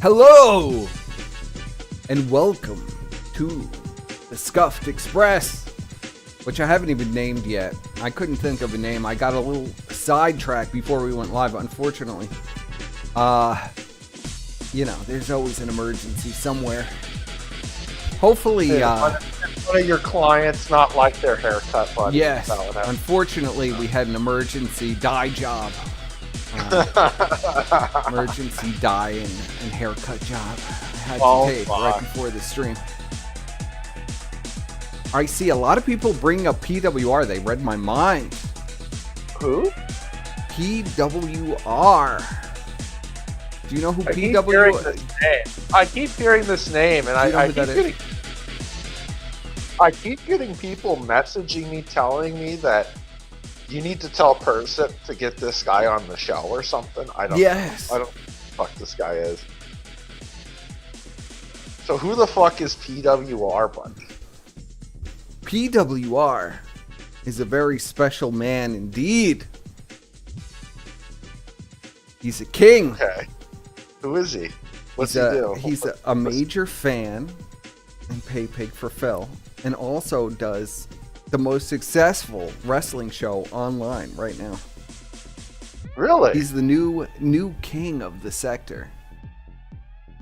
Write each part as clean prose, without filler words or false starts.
Hello, and welcome to the Scuffed Express, which I haven't even named yet. I couldn't think of a name. I got a little sidetracked before we went live, unfortunately. There's always an emergency somewhere. Hopefully, one of your clients not like their haircut, buddy. yes, unfortunately, we had an emergency dye job. Emergency dye and haircut job I had to take right before the stream. I see a lot of people bring up PWR. They read my mind. Who? PWR. Do you know who PWR is? I keep hearing this name, and I keep getting people messaging me telling me that you need to tell Perspicacity to get this guy on the show or something. I don't know what the fuck this guy is. So who the fuck is PWR, buddy? PWR is a very special man indeed. He's a king. Okay. Who is he? What's he do? He's a major fan and pay pig for Phil, and also does the most successful wrestling show online right now. Really? He's the new king of the sector.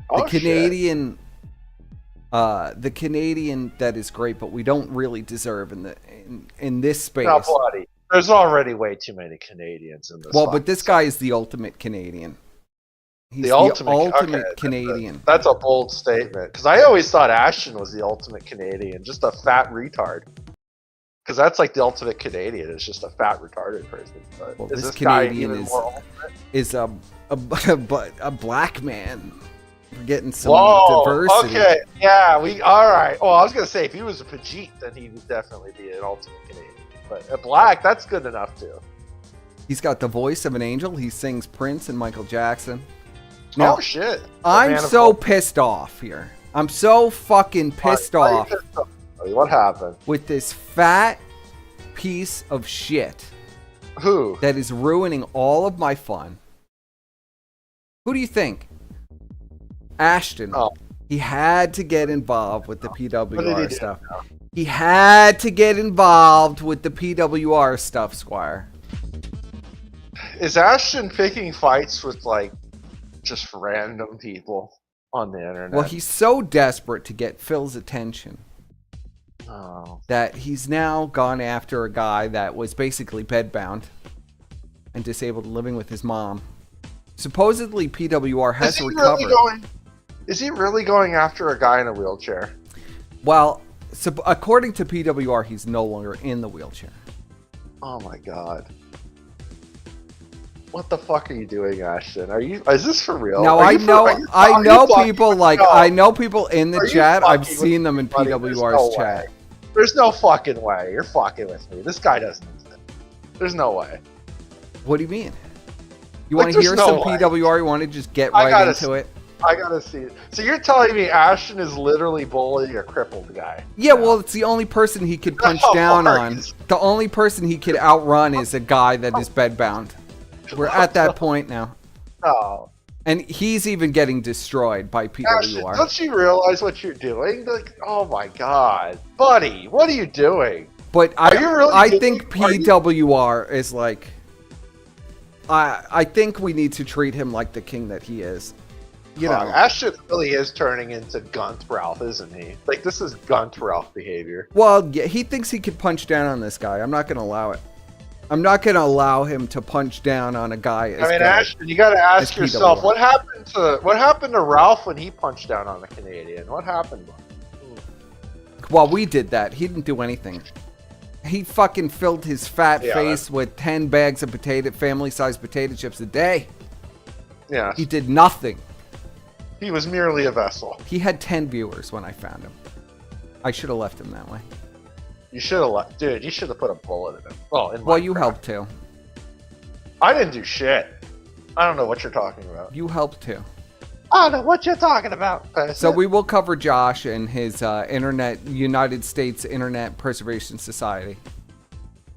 Oh, the Canadian that is great, but we don't really deserve in this space. No, buddy. There's already way too many Canadians in this. Well, but this guy is the ultimate Canadian. He's the ultimate Canadian. That's a bold statement, because I always thought Ashton was the ultimate Canadian, just a fat retard. Because that's like the ultimate Canadian. It's just a fat retarded person. But well, is this Canadian is a black man. We're getting some diversity. Okay, yeah, all right. Well, I was gonna say if he was a Pajit, then he would definitely be an ultimate Canadian. But a black, that's good enough too. He's got the voice of an angel. He sings Prince and Michael Jackson. Now, oh shit! I'm so pissed off here. I'm so fucking pissed off. What happened? With this fat piece of shit. Who? That is ruining all of my fun. Who do you think? Ashton. Oh. He had to get involved with the PWR stuff. He had to get involved with the PWR stuff, Squire. Is Ashton picking fights with, like, just random people on the internet? Well, he's so desperate to get Phil's attention. Oh. That he's now gone after a guy that was basically bedbound and disabled, living with his mom. Supposedly, PWR has recovered. Is he really going after a guy in a wheelchair? Well, according to PWR, he's no longer in the wheelchair. Oh my god. What the fuck are you doing, Ashton? Is this for real? No, I know people in the chat. I've seen them in PWR's chat. There's no fucking way. You're fucking with me. This guy doesn't exist. There's no way. What do you mean? You want to hear some PWR? You want to just get right into it? I gotta see it. So you're telling me Ashton is literally bullying a crippled guy? Yeah, well, it's the only person he could punch down on. The only person he could outrun is a guy that is bedbound. We're at that point now. Oh. And he's even getting destroyed by PWR. Ashton, don't you realize what you're doing? Like, oh my god. Buddy, what are you doing? But I think PWR is like... I think we need to treat him like the king that he is. You know, Ashton really is turning into Gunt Ralph, isn't he? Like, this is Gunt Ralph behavior. Well, yeah, he thinks he could punch down on this guy. I'm not going to allow it. I'm not going to allow him to punch down on a guy. Ashton, you got to ask yourself, what happened to Ralph when he punched down on a Canadian? What happened? Well, we did that. He didn't do anything. He fucking filled his fat face with 10 bags of family-sized potato chips a day. Yeah. He did nothing. He was merely a vessel. He had 10 viewers when I found him. I should have left him that way. You should have left. Dude, you should have put a bullet in him. Well, you helped too. I didn't do shit. I don't know what you're talking about. You helped too. I don't know what you're talking about. So we will cover Josh and his United States Internet Preservation Society.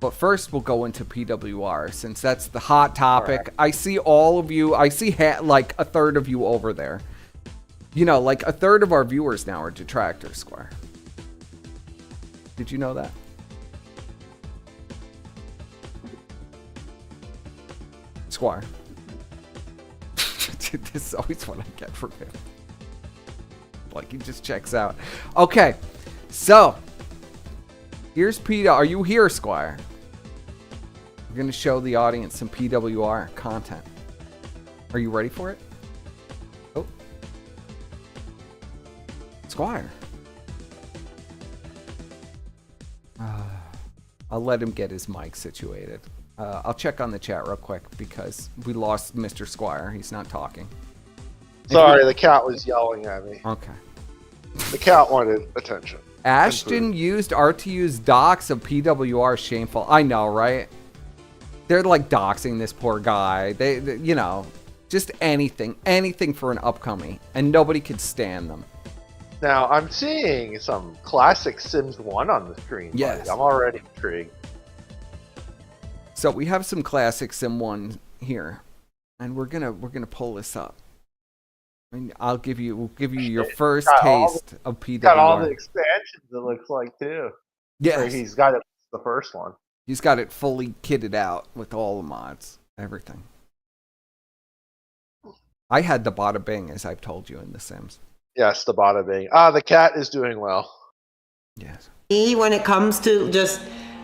But first, we'll go into PWR, since that's the hot topic. Right. I see all of you. I see like a third of you over there. You know, like a third of our viewers now are detractors, Squire. Did you know that? Squire. Dude, this is always what I get from him. Like, he just checks out. Okay, so here's PWR. Are you here, Squire? We're going to show the audience some PWR content. Are you ready for it? Oh. Squire. I'll let him get his mic situated. I'll check on the chat real quick because we lost Mr. Squire. He's not talking. Sorry, the cat was yelling at me. Okay. The cat wanted attention. Ashton used RTU's docs of PWR. Shameful. I know, right? They're like doxing this poor guy. They you know, just anything for an upcoming, and nobody could stand them. Now, I'm seeing some classic Sims 1 on the screen. Yes. Buddy. I'm already intrigued. So we have some classic Sim 1 here, and we're gonna pull this up. I mean, we'll give you your first taste of PWR. Got all the expansions, it looks like, too. Yes. He's got it, the first one. He's got it fully kitted out with all the mods, everything. I had the bada bing, as I've told you in The Sims. Yes, the bada bing. The cat is doing well. Yes. When it comes to just,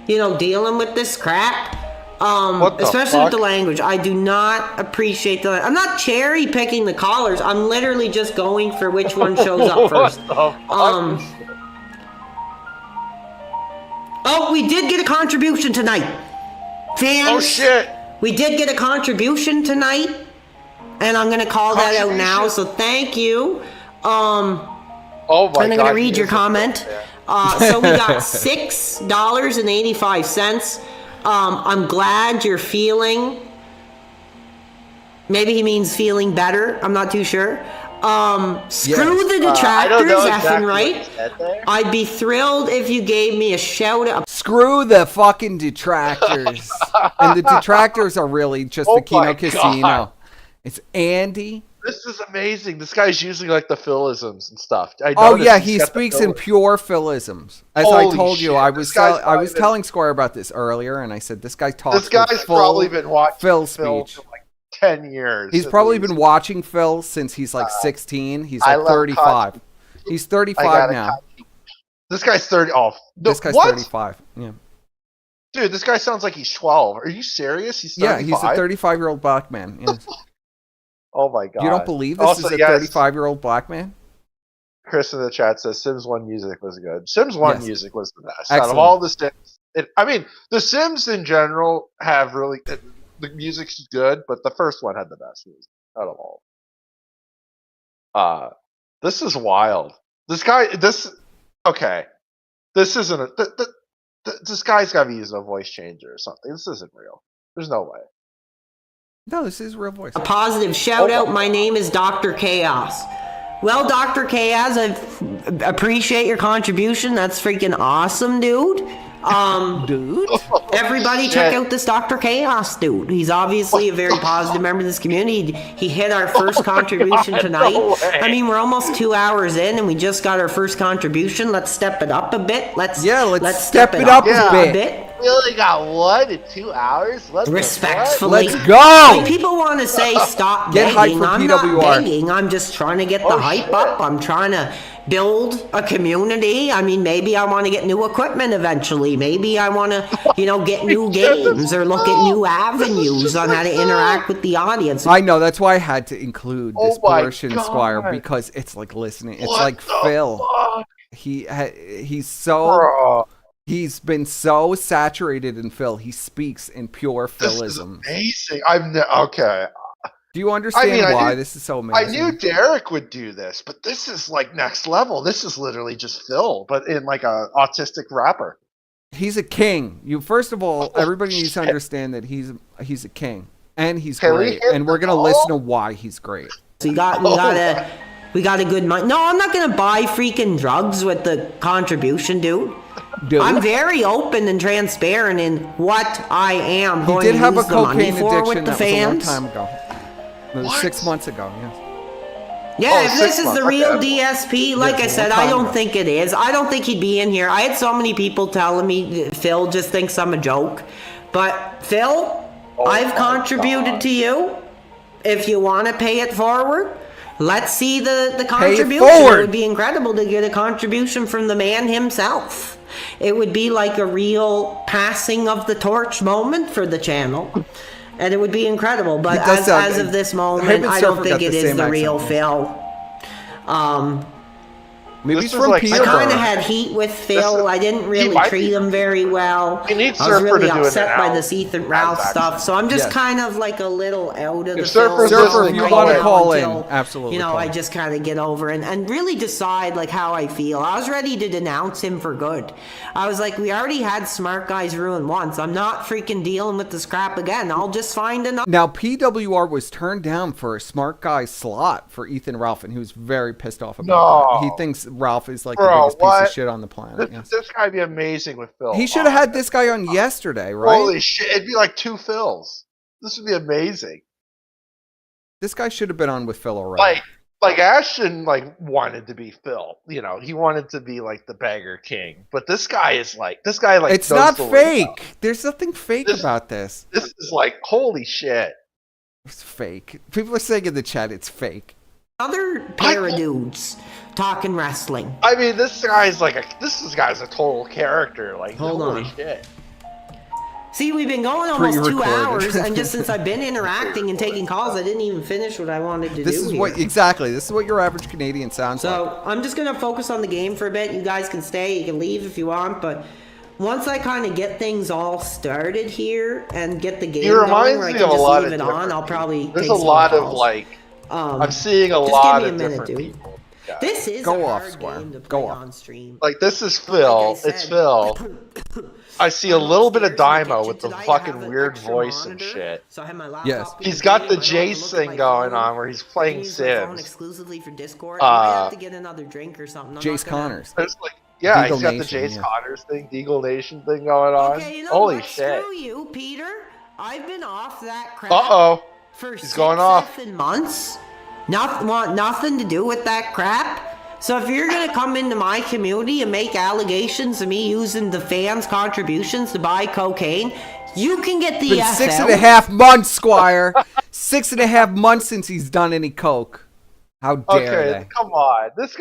dealing with this crap, especially fuck? with the language, I do not appreciate the. I'm not cherry picking the callers. I'm literally just going for which one shows up first. Oh, we did get a contribution tonight, fans. Oh shit! We did get a contribution tonight, and I'm gonna call that out now. So thank you. Oh my I'm God, gonna read your comment. So we got $6.85. I'm glad you're feeling. Maybe he means feeling better. I'm not too sure. Screw the detractors, effing right. I'd be thrilled if you gave me a shout out. Screw the fucking detractors. And the detractors are really just the Kino Casino. God. It's Andy. This is amazing. This guy's using like the philisms and stuff. Oh yeah, he speaks in pure philisms. As I told you, I was telling Square about this earlier, and I said this guy talks. This guy's probably been watching Phil speech speech. for like 10 years. He's probably been watching Phil since he's like 16. He's like 35. He's 35 now. This guy's 30. Oh, this guy's what? 35. Yeah. Dude, this guy sounds like he's 12. Are you serious? He's 35? Yeah, he's a 35-year-old black man. Yes. Oh my God. You don't believe this is a 35-year-old black man? Chris in the chat says Sims 1 music was good. Sims 1 music was the best. Excellent. Out of all the Sims, the Sims in general have really, the music's good, but the first one had the best music out of all. This is wild. This isn't this guy's got to be using a voice changer or something. This isn't real. There's no way. No, this is real voice. A positive shout out. My name is Dr. Chaos. Well, Dr. Chaos, I appreciate your contribution. That's freaking awesome, dude. Everybody check out this Dr. Chaos dude. He's obviously a very positive member of this community. He hit our first contribution tonight. No way. I mean, we're almost 2 hours in and we just got our first contribution. Let's step it up a bit. Let's step it up a bit. We only got 1 to 2 hours. Respectfully. Let's go. Like, people want to say stop Get begging. hype for I'm PWR. not begging. I'm just trying to get the hype up. I'm trying to build a community. I mean, maybe I want to get new equipment eventually. Maybe I want to, get new games or look at new avenues on how to interact with the audience. I know, that's why I had to include this portion, Squire, because it's like listening. It's like Phil. Fuck? He's been so saturated in Phil. He speaks in pure Philism. This is amazing. Okay. Do you understand why this is so amazing? I knew Derek would do this, but this is like next level. This is literally just Phil, but in like a autistic rapper. He's a king. First of all, everybody needs to understand that he's a king, and he's great, and we're gonna listen to why he's great. So we got a good mind. No, I'm not gonna buy freaking drugs with the contribution, dude. I'm very open and transparent in what I am going to use the money for with the fans. That was a long time ago. It was 6 months ago, yes. Yeah, Oh, if this 6 is months. the real Okay. DSP, like I said, I don't think it is. I don't think he'd be in here. I had so many people telling me Phil just thinks I'm a joke. But Phil, I've contributed to you. If you want to pay it forward, let's see the contribution. It would be incredible to get a contribution from the man himself. It would be like a real passing of the torch moment for the channel. And it would be incredible, but as of this moment, I don't think it is the real Phil. Maybe he's from Peterborough. I kind of had heat with Phil. I didn't really treat him very well. I was really upset by this Ethan Ralph stuff, so I'm just kind of like a little out of the Phil. Surfer, if you want to call in, absolutely. You know, I just kind of get over and really decide like how I feel. I was ready to denounce him for good. I was like, we already had smart guys ruin once. I'm not freaking dealing with this crap again. I'll just find another. Now, PWR was turned down for a smart guy slot for Ethan Ralph, and he was very pissed off about that. He thinks Ralph is like the biggest piece of shit on the planet. This guy'd be amazing with Phil. He should have had this guy on yesterday, right? Holy shit, it'd be like 2 Phils. This would be amazing. This guy should have been on with Phil already. Like Ashton wanted to be Phil. You know, he wanted to be like the beggar king. But this guy it's not fake. There's nothing fake about this. This is like, holy shit. It's fake. People are saying in the chat it's fake. Other pair of dudes talking wrestling. I mean, this guy's a total character. Like, holy shit. See, we've been going almost 2 hours, and just since I've been interacting and taking calls, I didn't even finish what I wanted to do. This is what your average Canadian sounds like. So I'm just gonna focus on the game for a bit. You guys can stay, you can leave if you want, but once I kind of get things all started here and get the game going, where I can just leave it on, I'll probably take some calls. I'm seeing a lot of different people. This is a hard game to play on stream. Like, this is Phil. It's Phil. I see a little bit of Dymo with the fucking weird voice and shit. Yes. He's got the Jace thing going on where he's playing Sims. Exclusively for Discord. I have to get another drink or something. Jace Connors. Yeah, he's got the Jace Connors thing, Deagle Nation thing going on. Holy shit. Screw you, Peter. I've been off that crap. For he's going off. 7 months. Want nothing to do with that crap. So if you're gonna come into my community and make allegations of me using the fans' contributions to buy cocaine, you can get the F 6.5 months, Squire. 6.5 months since he's done any coke. How dare they? Come on. This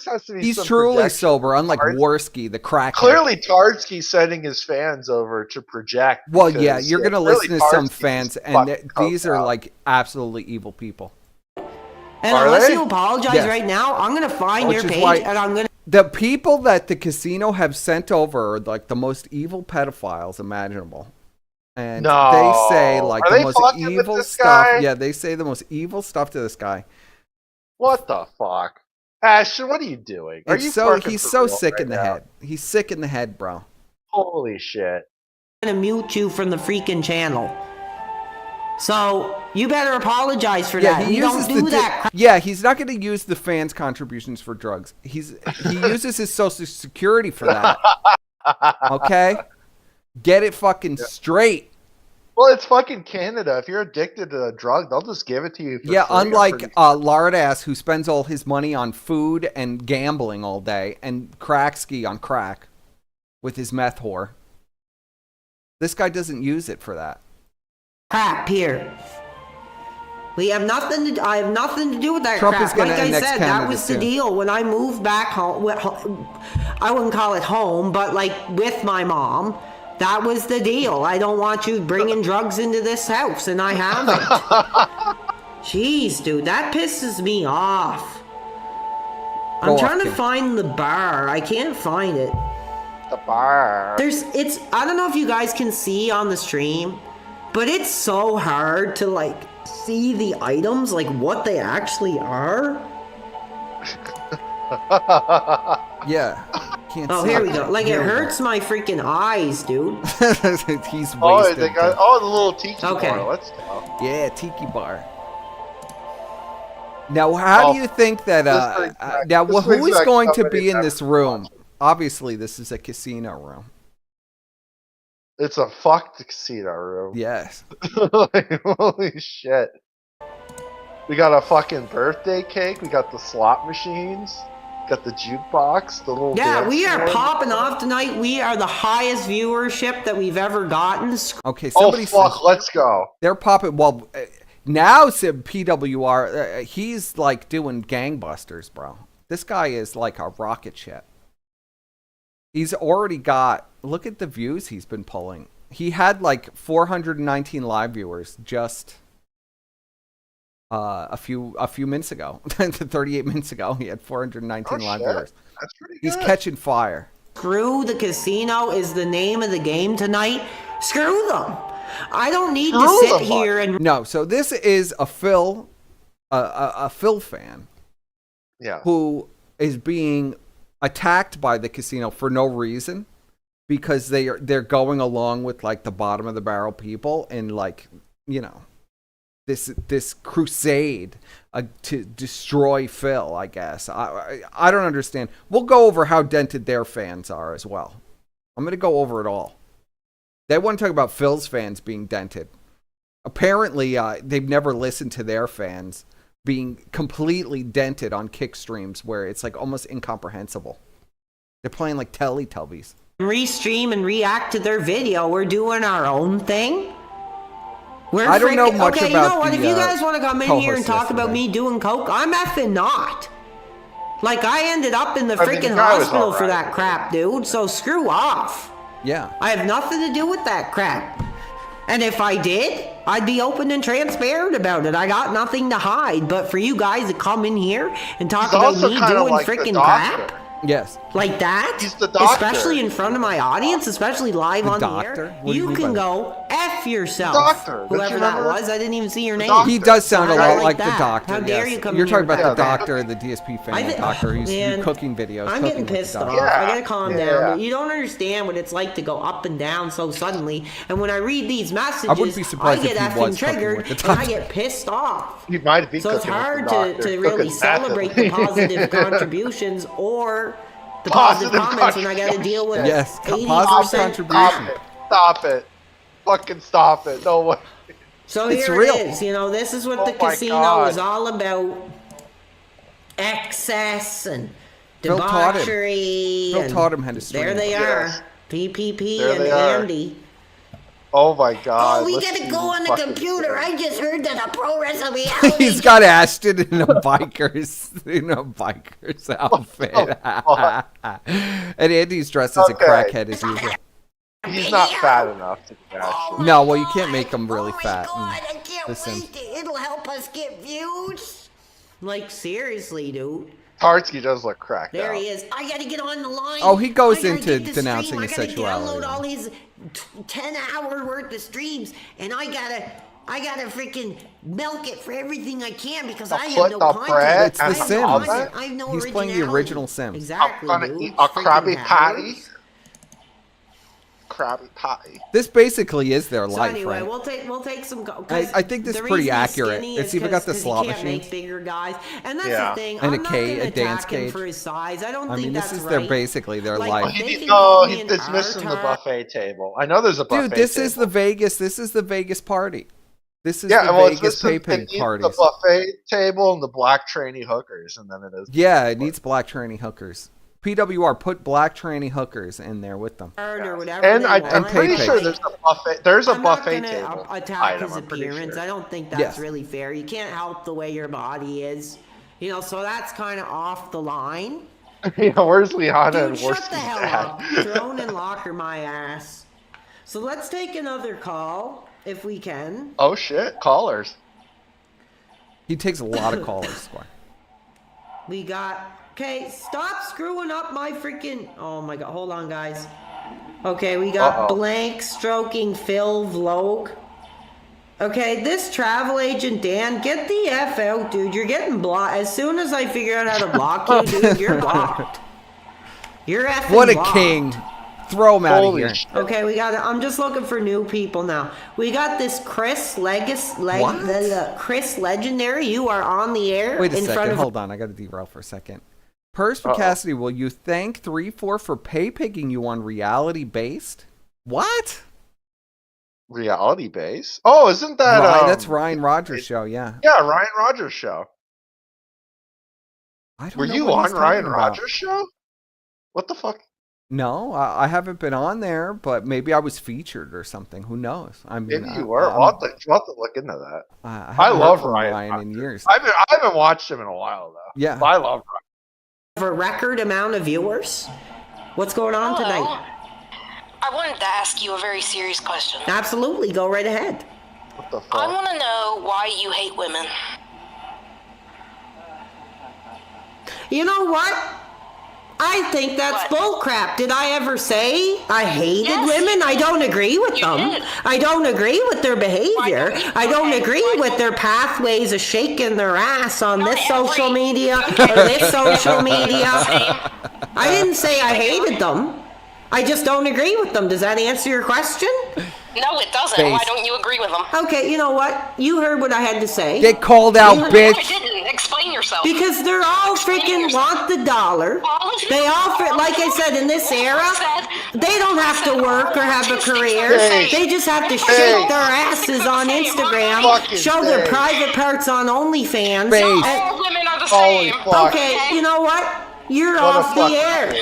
has to be. He's truly sober, unlike Worski, the crackhead. Clearly, Tardsky's sending his fans over to project. Well, yeah, you're gonna listen to some fans, and these are like absolutely evil people. And unless you apologize right now, I'm going to find your page and I'm going to... The people that the casino have sent over are like the most evil pedophiles imaginable. And they say like the most evil stuff. Yeah, they say the most evil stuff to this guy. What the fuck? Ashton, what are you doing? He's so sick in the head. He's sick in the head, bro. Holy shit. I'm going to mute you from the freaking channel. So, you better apologize for that. You don't do that. Yeah, he's not going to use the fans' contributions for drugs. He uses his social security for that. Okay? Get it fucking straight. Well, it's fucking Canada. If you're addicted to a drug, they'll just give it to you for free. Unlike Lardass, who spends all his money on food and gambling all day, and Cracksky on crack with his meth whore. This guy doesn't use it for that. Crap here. I have nothing to do with that Trump crap. Is gonna like I annex said, Canada that was soon. the deal when I moved back home. I wouldn't call it home, but like with my mom, that was the deal. I don't want you bringing drugs into this house, and I haven't. Jeez, dude, that pisses me off. I'm trying to find the bar. I can't find it. The bar. I don't know if you guys can see on the stream, but it's so hard to like see the items, like what they actually are. Yeah. Can't see here we go. Like, it hurts my freaking eyes, dude. He's wasted. The little tiki bar. Let's go. Yeah, tiki bar. Now, how do you think that... who is going to be in this room? Obviously, this is a casino room. It's a fucked casino room. Yes. Holy shit. We got a fucking birthday cake. We got the slot machines. Got the jukebox. The little Yeah, dance we are floor. popping off tonight. We are the highest viewership that we've ever gotten. Okay, Oh somebody fuck, says let's go. they're popping. Well, now said PWR, he's like doing gangbusters, bro. This guy is like a rocket ship. He's already got. Look at the views he's been pulling. He had like 419 live viewers just a few minutes ago. 38 minutes ago, he had 419 live viewers. That's pretty good. He's catching fire. Screw the casino is the name of the game tonight. Screw them. I don't need to Screw sit them, here and No, so this is a Phil fan Yeah. who is being attacked by the casino for no reason because they're going along with like the bottom of the barrel people and like, you know, this crusade to destroy Phil, I guess. I don't understand. We'll go over how dented their fans are as well. I'm going to go over it all. They want to talk about Phil's fans being dented. Apparently, they've never listened to their fans being completely dented on kick streams where it's like almost incomprehensible. They're playing like Teletubbies. restream and react to their video. We're doing our own thing. I don't know much okay, about you know what? the, If you guys want to come in here and co-host talk about yesterday. me doing coke, I'm effing not. Like, I ended up in the I mean, freaking the guy was hospital for alright. that crap, dude. So screw off. Yeah. I have nothing to do with that crap. And if I did, I'd be open and transparent about it. I got nothing to hide. But for you guys to come in here and talk He's about also me kinda doing like the freaking doctor. crap Yes. like that, He's the doctor. especially in front of my audience, especially live on doctor? the air, What do you you mean can by go F yourself. Doctor. Don't you Whoever that remember? was, I didn't even see your name. doctor. He does sound a Sorry lot like the that. doctor. How dare yes. you come You're here talking about and the talk doctor, that. the DSP fan, I the thi- doctor. He's man, cooking videos. I'm cooking getting with the pissed off. doctor. Yeah. I gotta calm Yeah. down. You don't understand what it's like to go up and down so suddenly. And when I read these messages, wouldn't be surprised I get if he effing was cooking triggered with the and I doctor. get pissed off. He might be So it's cooking with hard the doctor. to really Cooking celebrate the method. positive contributions or the positive comments when I got to deal with Yes, 80%. positive contribution. Stop it. Fucking stop it. No way. So It's here real. it is. You know, this is what Oh the my casino God. is all about. Excess and Phil taught him. debauchery. Phil and taught him how to stream. There they Yes. are. PPP There and they are. Andy. Oh my god. Oh, we let's gotta see go these on the fucking computer. videos. I just heard that a pro wrestling reality. He's got Ashton in a biker's outfit. fuck? And Andy's dressed as a Okay. crackhead as usual. He's not fat enough to be actually. No, well, you can't make him really fat. Oh my God, I can't Listen. wait. It'll help us get views. Like, seriously, dude. Tartsky does look cracked There out. he is. I gotta get on the line. Oh, he goes I gotta into get this denouncing stream. his I gotta sexuality. download all his 10-hour worth of streams, and I gotta freaking milk it for everything I can because I have put no the content. bread It's the I have no Sims. content. I have no He's playing the originality. original Sims. Exactly, I'm gonna dude. eat a Freaking Krabby Patty. cowards. Krabby Patty. This basically is their So life, anyway, right? we'll take some. I think this is the pretty reason he's accurate. skinny It's is even got the 'cause he slot can't make machines. bigger guys, and that's Yeah. the thing. And a I'm not cage- gonna a dance attack him cage. for his size. I don't I think mean, that's this is right. their basically their Like, life. they He, can no, call me he's an dismissing the R-type. buffet table. I know there's a buffet Dude, this table. is the Vegas. This is the Vegas party. This is yeah, the well, it's Vegas missing pay pig the parties. buffet table and the black trainee hookers, and then it is. Yeah, it needs black tranny hookers. PWR put black tranny hookers in there with them. Or whatever And they I'm want. pretty pay sure pig. there's a buffet. There's a I'm not buffet gonna table. attack item, his I'm pretty appearance. sure. I don't think that's Yes. really fair. You can't help the way your body is. You know, so that's kind of off the line. Yeah, where's Liana Dude, and shut Worsty's the hell dad? up. Thrown and locker my ass. So let's take another call, if we can. Oh shit, callers. He takes a lot of callers, Squire. We got... Okay, stop screwing up my freaking... Oh my god, hold on, guys. Okay, we got Uh-oh. blank stroking Phil Vlog. Okay, this travel agent, Dan, get the F out, dude. You're getting blocked. As soon as I figure out how to block you, dude, you're blocked. You're effing What a blocked. king! Throw him out of Holy here. shit. Okay, we got. I'm just looking for new people now. We got this Chris What? Chris Legendary. You are on the air Wait a in front second. of. Hold on. I got to derail for a second. Perspicacity, will you thank 3-4 for pay pigging you on reality based? What? reality base. Oh, isn't that that's Ryan Rogers' show, yeah. Yeah, Ryan Rogers' show. I don't Were know you what on he's Ryan talking about. Rogers' show? What the fuck? No, I haven't been on there, but maybe I was featured or something. Who knows? I mean, Maybe you were. We'll have to look into that. I love from Ryan in years. I haven't watched him in a while though. Yeah, but I love Ryan. For a record amount of viewers. What's going on tonight? I wanted to ask you a very serious question. Absolutely, go right ahead. What the fuck? I want to know why you hate women. You know what? I think that's bullcrap. Did I ever say I hated women? I don't agree with them. Did. I don't agree with their behavior. I don't agree with their pathways of shaking their ass on this social media or this social media. I didn't say I hated them. I just don't agree with them. Does that answer your question? No, it doesn't. Face. Why don't you agree with them? Okay, you know what? You heard what I had to say. Get called out, No, I bitch. didn't. Explain yourself. Because they're all freaking want the dollar. They all, like I said, in this era, they don't have to work or have a career. They just have to shake their asses on Instagram, show their private parts on OnlyFans. All women are the same. Okay, you know what? You're off the air.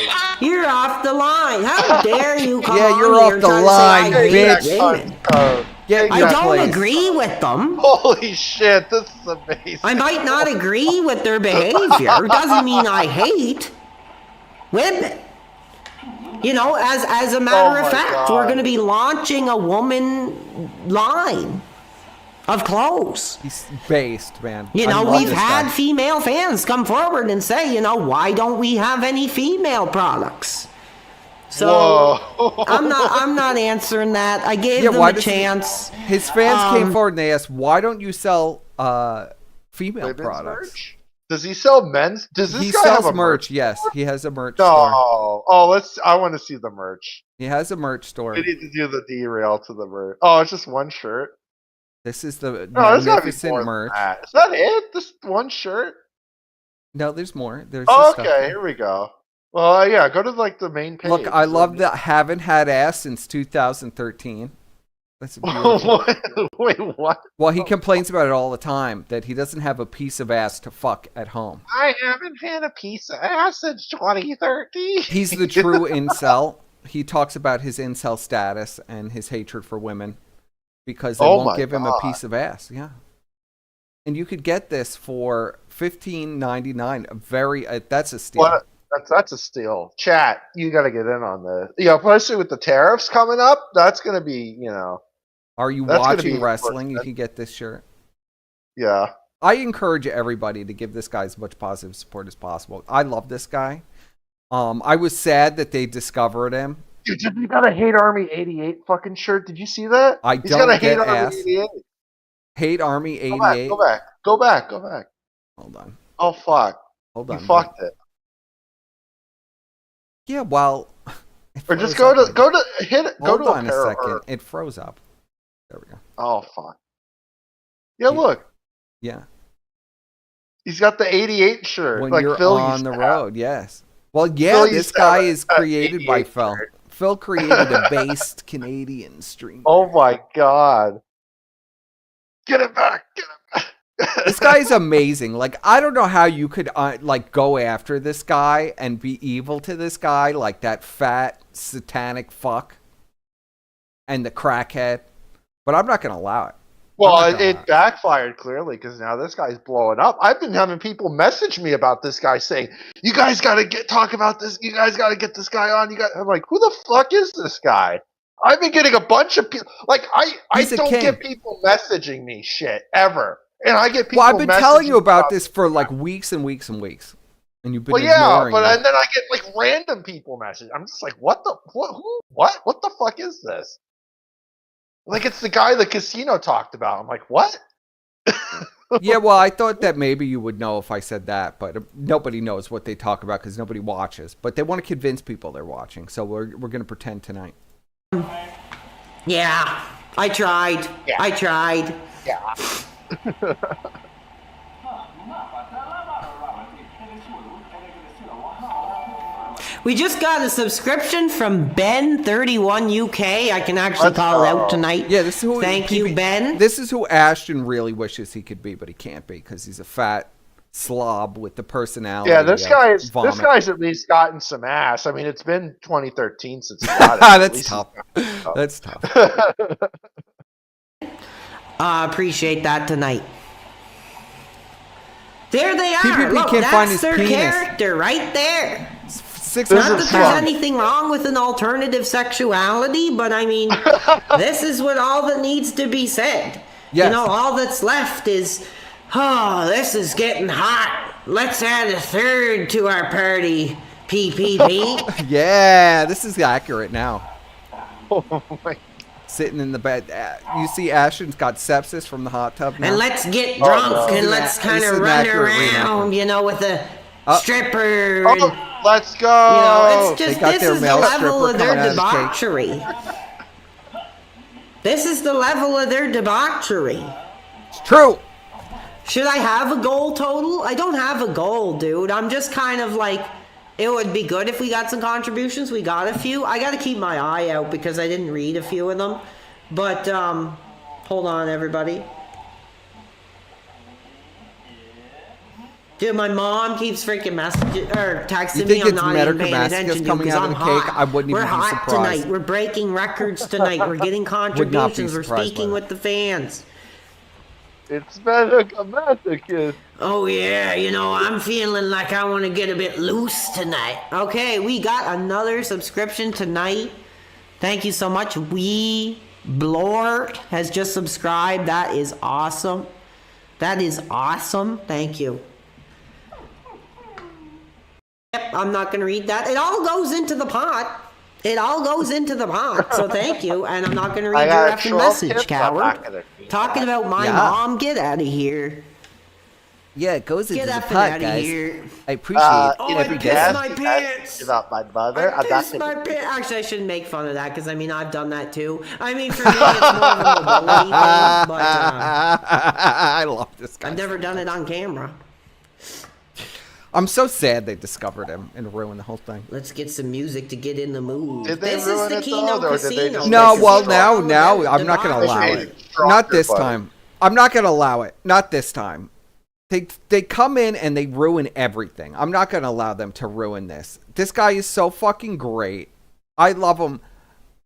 You're off the line. How dare you come on you're here off the trying line, to say I hate bitch. women. I I don't agree with them. Holy shit, this is amazing. I might not agree with their behavior. Doesn't mean I hate women. You know, as a matter of fact, we're going to be launching a woman line of clothes. He's based, man. You I know, love we've this had guy. female fans come forward and say, you know, why don't we have any female products? So I'm not answering that. I gave them a chance. His fans came forward and they asked, "Why don't you sell female Women's products?" merch? Does he sell men's? Does this He guy sells have a merch. Yes, he has a merch No. store. Oh, I want to see the merch. He has a merch store. We need to do the derail to the merch. Oh, it's just one shirt. This is the No, there's gotta be magnificent more merch. than that. Is that it? This one shirt? No, there's more. There's Oh, the okay, stuff. here we go. Well, yeah, go to like the main page. Look, I love that. Haven't had ass since 2013. That's beautiful. Wait, what? Well, he complains about it all the time that he doesn't have a piece of ass to fuck at home. I haven't had a piece of ass since 2013. He's the true incel. He talks about his incel status and his hatred for women because they won't give him a piece of ass. Yeah. And you could get this for $15.99. That's a steal. What? That's a steal. Chat, you got to get in on this. Yeah, especially with the tariffs coming up, that's going to be, you know. Are you that's watching wrestling? You can get this shirt. Yeah. I encourage everybody to give this guy as much positive support as possible. I love this guy. I was sad that they discovered him. Dude, you got a Hate Army 88 fucking shirt. Did you see that? He's got a Hate get Army ass. 88. Hate Army 88. Go back. Hold on. Oh, fuck. Hold on. You fucked it. Yeah, well. Or just go to hit it. Go Hold to on a second. It froze up. There we go. Oh, fuck. Yeah, look. Yeah. He's got the 88 shirt. When like you're Phil on used the to road, yes. Well, yeah, Phil this used to guy have is a created by 88 Phil. shirt. Phil created a based Canadian streamer. Oh my god. Get it back. This guy is amazing. Like, I don't know how you could like go after this guy and be evil to this guy, like that fat satanic fuck and the crackhead. But I'm not going to allow it. Well, it backfired clearly because now this guy's blowing up. I've been having people message me about this guy saying, "You guys got to talk about this. You guys got to get this guy on." I'm like, "Who the fuck is this guy?" I've been getting a bunch of people. Like, I don't get people messaging me shit ever. And I get people. Well, I've been telling you about this for like weeks and weeks and weeks, and you've been ignoring but it. and then I get like random people message. I'm just like, what the fuck is this? Like it's the guy the casino talked about. I'm like, what? Yeah, well, I thought that maybe you would know if I said that, but nobody knows what they talk about because nobody watches. But they want to convince people they're watching, so we're going to pretend tonight. Yeah, I tried. Yeah. I tried. Yeah. We just got a subscription from Ben31UK. I can actually call it out tonight. Yeah, this is who. Thank you, Ben. This is who Ashton really wishes he could be, but he can't be because he's a fat slob with the personality. Yeah, this vomit. guy's at least gotten some ass. I mean, it's been 2013 since he got it. That's tough. That's tough. Appreciate that tonight. There they are. PPP Look, can't that's find his their penis. character right there. 600 Not that there's fun. anything wrong with an alternative sexuality, but I mean, this is what all that needs to be said. Yes. You know, all that's left is, oh, this is getting hot. Let's add a third to our party, PPP. Yeah, this is accurate now. Oh my. Sitting in the bed. You see Ashton's got sepsis from the hot tub now. And let's get drunk no. and let's This kind is of an run accurate around, reenactment. you know, with a stripper. Oh, And, let's go. you know, it's They just, got this their is the male level stripper of their coming out of his cake. debauchery. This is the level of their debauchery. It's true. Should I have a goal total? I don't have a goal, dude. I'm just kind of like, it would be good if we got some contributions. We got a few. I got to keep my eye out because I didn't read a few of them. But, hold on, everybody. Dude, my mom keeps freaking messaging or texting You me. think I'm it's not even paying Metacrimaticus attention to coming because out of I'm the cake? hot. I wouldn't even We're be hot surprised. tonight. We're breaking records tonight. We're getting Would not be contributions. We're surprised by speaking that. with the fans. It's Perspicacity. Oh yeah, you know, I'm feeling like I want to get a bit loose tonight. Okay, we got another subscription tonight. Thank you so much. Blort has just subscribed. That is awesome. That is awesome. Thank you. Yep, I'm not going to read that. It all goes into the pot. It all goes into the pot. So thank you. And I'm not going to read your got effing 12 message, tips. I'm not coward. gonna read Talking that. about my Yeah. mom, get out of here. Yeah, it goes into Get the effing pot, out of guys. here. I appreciate Oh, I every pissed guest. my pants. About my mother. I I'm not pissed my gonna- pants. Actually, I shouldn't make fun of that because I mean I've done that too. I mean for me it's more of a mobility thing, but I love this guy. I've never done it on camera. I'm so sad they discovered him and ruined the whole thing. Let's get some music to get in the mood. Did they This ruin is the it, Kino though, or did they Casino. just No, make it well stronger? now I'm not going to allow They it. made it stronger, Not this buddy. time. I'm not going to allow it. Not this time. They come in and they ruin everything. I'm not going to allow them to ruin this. This guy is so fucking great. I love him.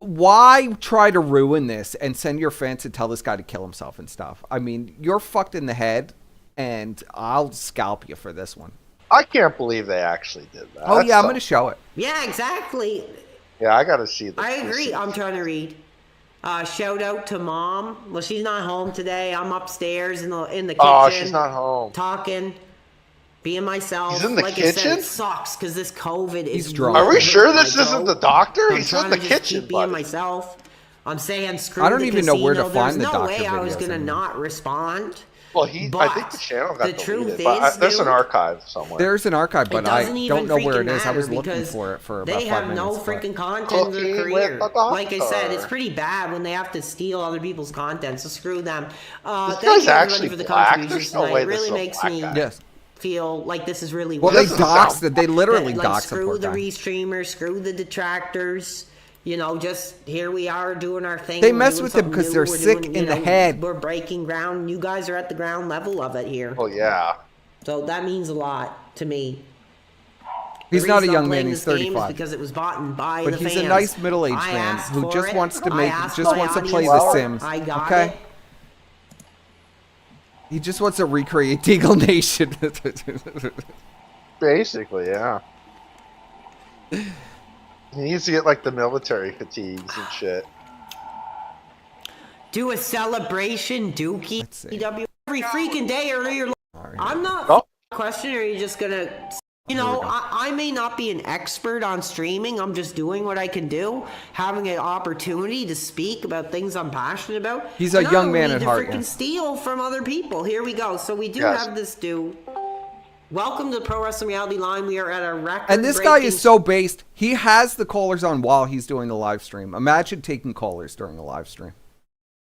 Why try to ruin this and send your fans to tell this guy to kill himself and stuff? I mean, you're fucked in the head, and I'll scalp you for this one. I can't believe they actually did that. Oh, That's yeah, I'm so- going to show it. Yeah, exactly. Yeah, I gotta see this. I agree. I'm trying to read. Shout out to mom. Well, she's not home today. I'm upstairs in the kitchen. Oh, she's not home. Talking, being myself. He's in the like I said, kitchen? it sucks because this COVID He's is. drunk. Are we really sure hitting this my isn't throat. the doctor? I'm He's trying in the to just kitchen, keep being buddy. myself. I'm saying screw I don't the even know where to casino. find There's the no doctor way I was videos gonna anymore. not respond. Well, I think But the channel got the deleted, truth but is, there's an dude, archive somewhere. There's an archive, but It I doesn't even don't know where it freaking is. I was matter looking because for it for about they 5 have minutes. no but- freaking content in Cooking their with career. the doctor. Like I said, it's pretty bad when they have to steal other people's content. So screw them. This Thank guy's you everybody actually for the black. contributions There's no tonight. way It this really is a makes black me guy. Yes. feel like this is really Well, worth they doesn't doxed sound- it. They literally like, doxed the screw poor the guy. restreamers, screw the detractors. You know, just here we are doing our thing. They We're mess doing with him something 'cause new. they're We're sick doing, in you the know, head. We're breaking ground. You guys are at the ground level of it here. Oh yeah. So that means a lot to me. He's The not a reason I'm young man. playing He's this game is 35. because it was bought and by But the he's fans. a nice middle-aged I man asked who for just it. wants to I make, asked just my wants to play audience The for it. Sims. I got Okay. it. He just wants to recreate Deagle Nation. Basically, yeah. He needs to get like the military fatigues and shit. Do a celebration, Dookie. Let's see. PWR every freaking day or you're. Alright. I'm not Oh. questioning. Are you just gonna? You know, I may not be an expert on streaming. I'm just doing what I can do, having an opportunity to speak about things I'm passionate about. He's a And I young don't man need at to heart, freaking yeah. steal from other people. Here we go. So we do Yes. have this dude. Welcome to Pro Wrestling Reality Line. We are at a record. And this guy is so based. He has the callers on while he's doing the live stream. Imagine taking callers during a live stream.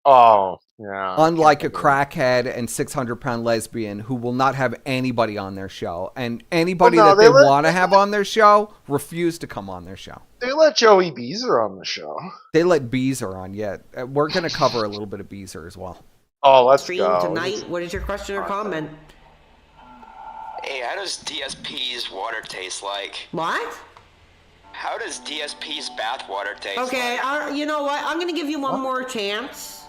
Oh, Yeah. Unlike a crackhead and 600-pound lesbian who will not have anybody on their show. And anybody that they want to have on their show refuse to come on their show. They let Joey Beezer on the show. They let Beezer on, yeah. We're going to cover a little bit of Beezer as well. Oh, let's Stream go. tonight. What is your question or comment? Hey, how does DSP's water taste like? What? How does DSP's bath water taste Okay, like? you know what? I'm gonna give you one more chance.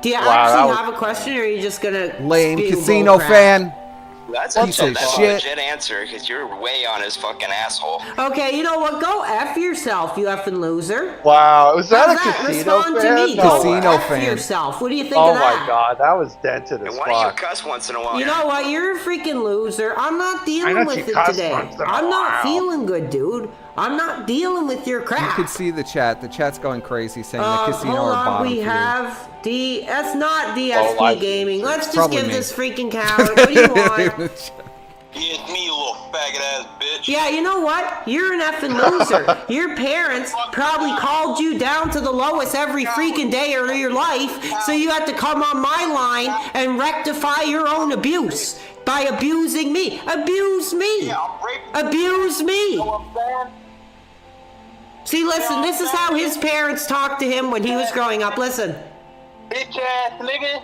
Do you Wow, actually that have a question, or are you just gonna Lame spew casino bullcrap? fan. That's Piece of that's a shit. legit answer, because you're way on his fucking asshole. Okay, you know what? Go F yourself, you effing loser. Wow, was that How's a that? casino Respond fan? to me. No Go Casino way. F fan. yourself. What do you think Oh of that? my god, that was dented as And why do you fuck. cuss once in a while? You know what? You're a freaking loser. I'm not I dealing know with you it cuss today. once in a I'm not while. feeling good, dude. I'm not dealing with your You crap. could see the chat. The chat's going crazy saying the casino Hold are on, bottom we feeder. have That's not DSP Oh, I see. Gaming. Let's just Probably give me. this freaking coward. What do you want? It's me, you little faggot ass bitch. Yeah, you know what? You're an effing loser. Your parents probably called you down to the lowest every freaking day of your life, so you had to come on my line and rectify your own abuse by abusing me. Abuse me. Abuse me. See, listen, this is how his parents talked to him when he was growing up. Listen. Bitch ass nigga.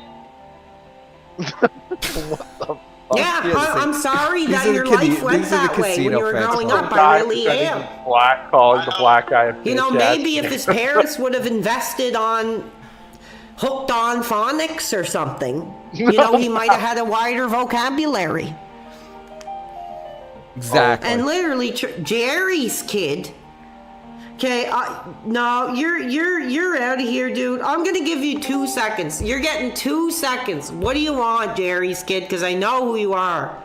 Yeah, I'm sorry that are your the life went these are the that way when casino you were fans. growing Oh, up. I really am. Black calling the black guy. A You know, bitch ass maybe if his parents would have invested on hooked on phonics or something, you know, he might have had a wider vocabulary. Exactly. And literally, Jerry's kid. Okay, no, you're out of here, dude. I'm gonna give you 2 seconds. You're getting 2 seconds. What do you want, Jerry's kid? Because I know who you are.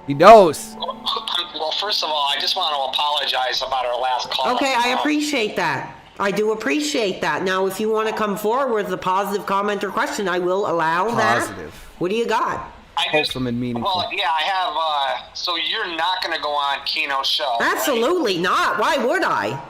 He knows. Well, first of all, I just want to apologize about our last call. Okay, I appreciate that. I do appreciate that. Now, if you want to come forward with a positive comment or question, I will allow that. Positive. What do you got? Wholesome and meaningful. Well, yeah, I have. So you're not going to go on Keno's show? right? Absolutely not. Why would I?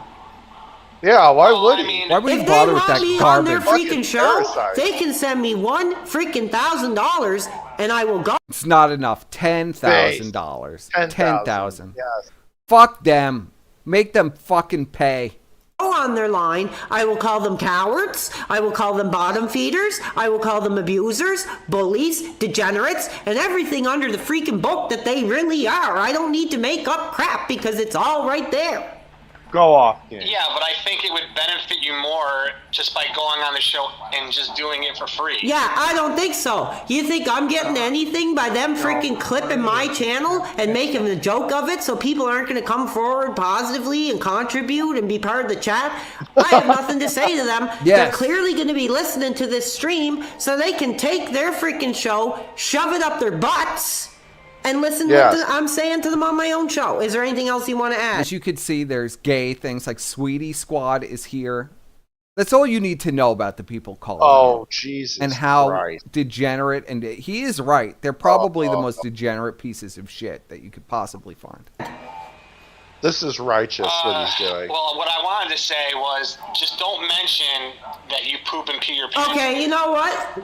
Yeah, why Well, would I he? mean, Why would you If they bother with want that me on their garbage? freaking show, parasite. they can send me $1,000 and I will go. It's not enough. $10,000. 10,000. 10,000. Yes. Fuck them. Make them fucking pay. On their line, I will call them cowards, I will call them bottom feeders, I will call them abusers, bullies, degenerates, and everything under the freaking book that they really are. I don't need to make up crap because it's all right there. Go off, King. yeah, but I think it would benefit you more just by going on the show and just doing it for free. Yeah, I don't think so. You think I'm getting anything by them freaking clipping my channel and making a joke of it so people aren't going to come forward positively and contribute and be part of the chat? I have nothing to say to them. Yes. They're clearly going to be listening to this stream so they can take their freaking show, shove it up their butts, and listen Yes. to what I'm saying to them on my own show. Is there anything else you want to add? As you can see, there's gay things like Sweetie Squad is here. That's all you need to know about the people calling in. Oh, Jesus And how Christ. degenerate, and he is right. They're probably the Oh. most degenerate pieces of shit that you could possibly find. This is righteous what he's doing. Well, what I wanted to say was just don't mention that you poop and pee your pants. Okay, you know what?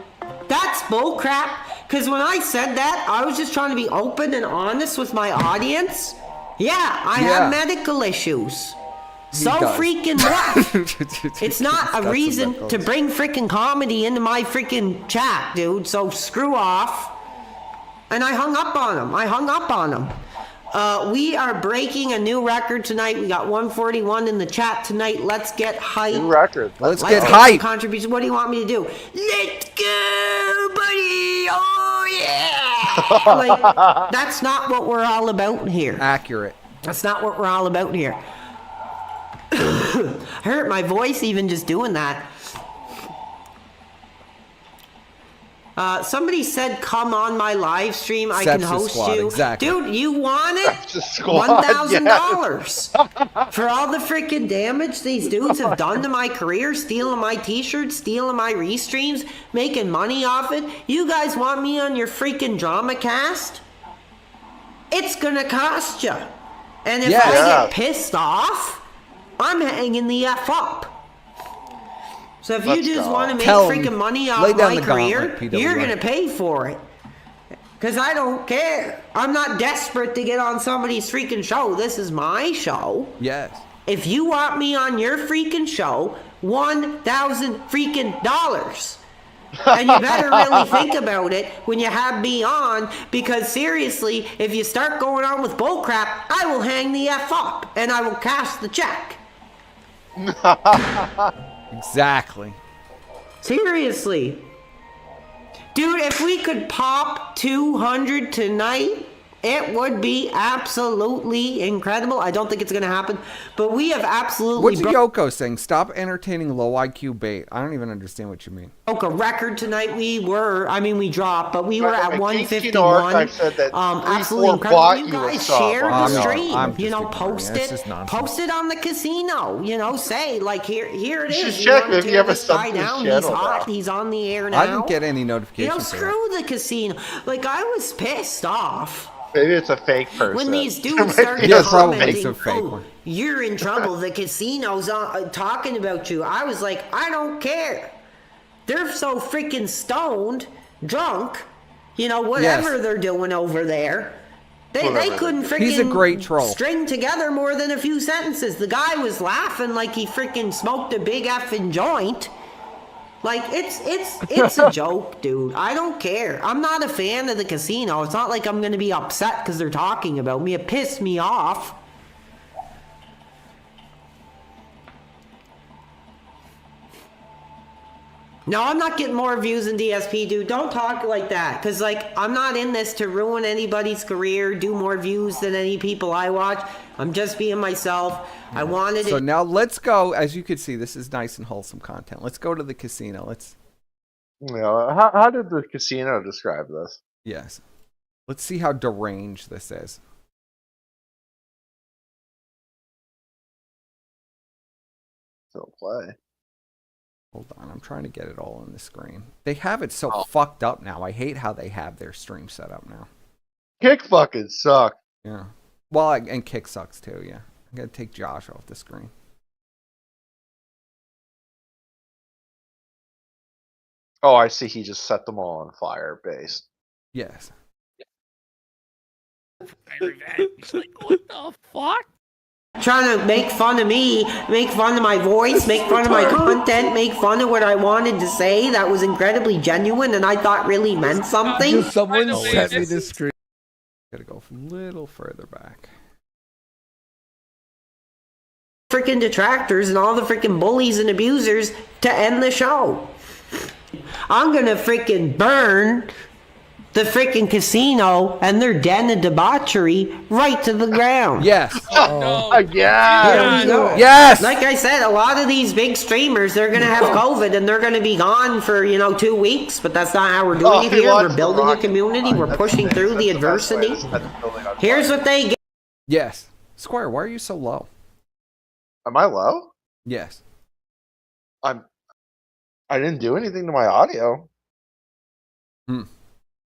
That's bullcrap. Because when I said that, I was just trying to be open and honest with my audience. Yeah, I Yeah. have medical issues. So does. freaking what? It's not a reason to bring freaking comedy into my freaking chat, dude. So screw off. And I hung up on him. We are breaking a new record tonight. We got 141 in the chat tonight. Let's get hype. New record. Let's Let's get some hype. contributions. What do you want me to do? Let's go, buddy. Oh, yeah. Like, that's not what we're all about here. Accurate. That's not what we're all about here. I hurt my voice even just doing that. Somebody said, come on my live stream. I can Sepsis host Squad, you. exactly. Dude, you want it? Sepsis Squad, $1,000 for all the freaking damage these dudes have done to my career, stealing my t-shirts, stealing my restreams, making money off it. You guys want me on your freaking drama cast? It's gonna cost you. And if Yes. I Yeah. get pissed off, I'm hanging the F up. So if Let's you just go. want to make Tell 'em, freaking money lay off down my the career, gauntlet, PWR. you're gonna pay for it. Cause I don't care. I'm not desperate to get on somebody's freaking show. This is my show. Yes. If you want me on your freaking show, $1,000 freaking dollars. And you better really think about it when you have me on, because seriously, if you start going on with bullcrap, I will hang the F up and I will cash the check. Exactly. Seriously. Dude, if we could pop 200 tonight, it would be absolutely incredible. I don't think it's going to happen, but we have absolutely What's Yoko saying? Stop entertaining low IQ bait. I don't even understand what you mean. broke a record tonight. We dropped, but we were Right, at right. 151. Archive said that Absolutely 3-4 incredible. bought You you a guys sub. share the I'm not- stream. I'm just You know, ignoring post it. It's it. just nonsense. Post it on the casino. You know, say like here it You is. should You check wanna if you tear have a this guy sub to his down. He's channel hot. now. He's on the air now. I didn't get any You know, notifications. for that. screw the casino. Like I was pissed off. Maybe it's a fake person. When these There dudes might started be a probably commenting, some fake oh, one. you're in trouble, the casino's talking about you. I was like, I don't care. They're so freaking stoned, drunk, you know, whatever Yes. they're doing over there. They Whatever. couldn't freaking He's a great troll. string together more than a few sentences. The guy was laughing like he freaking smoked a big effing joint. Like, it's a joke, dude. I don't care. I'm not a fan of the casino. It's not like I'm going to be upset because they're talking about me. It pissed me off. No, I'm not getting more views than DSP, dude. Don't talk like that. Because, like, I'm not in this to ruin anybody's career, do more views than any people I watch. I'm just being myself. I wanted So it. now let's go. As you can see, this is nice and wholesome content. Let's go to the casino. You know, how did the casino describe this? Yes. Let's see how deranged this is. Still play. Hold on, I'm trying to get it all on the screen. They have it so fucked up now. I hate how they have their stream set up now. Kick fucking suck. Yeah. Well, and Kick sucks too, yeah. I'm going to take Josh off the screen. Oh, I see. He just set them all on fire. Based. Yes. Like, what the fuck? Trying to make fun of me, make fun of my voice, make fun of my content, make fun of what I wanted to say that was incredibly genuine and I thought really meant something. Someone sent me this screen. Gotta go a little further back. Freaking detractors and all the freaking bullies and abusers to end the show. I'm gonna freaking burn the freaking casino and their den of debauchery right to the ground. Yes. No. Yeah. Here we go. Yes. Like I said, a lot of these big streamers, they're gonna have COVID and they're gonna be gone for 2 weeks. But that's not how we're doing it he here. wants We're building the a rocket community. fire. We're That's pushing the- through the that's best way adversity. to set the building on Here's fire. what they get. Yes. Squire, why are you so low? Am I low? Yes. I didn't do anything to my audio.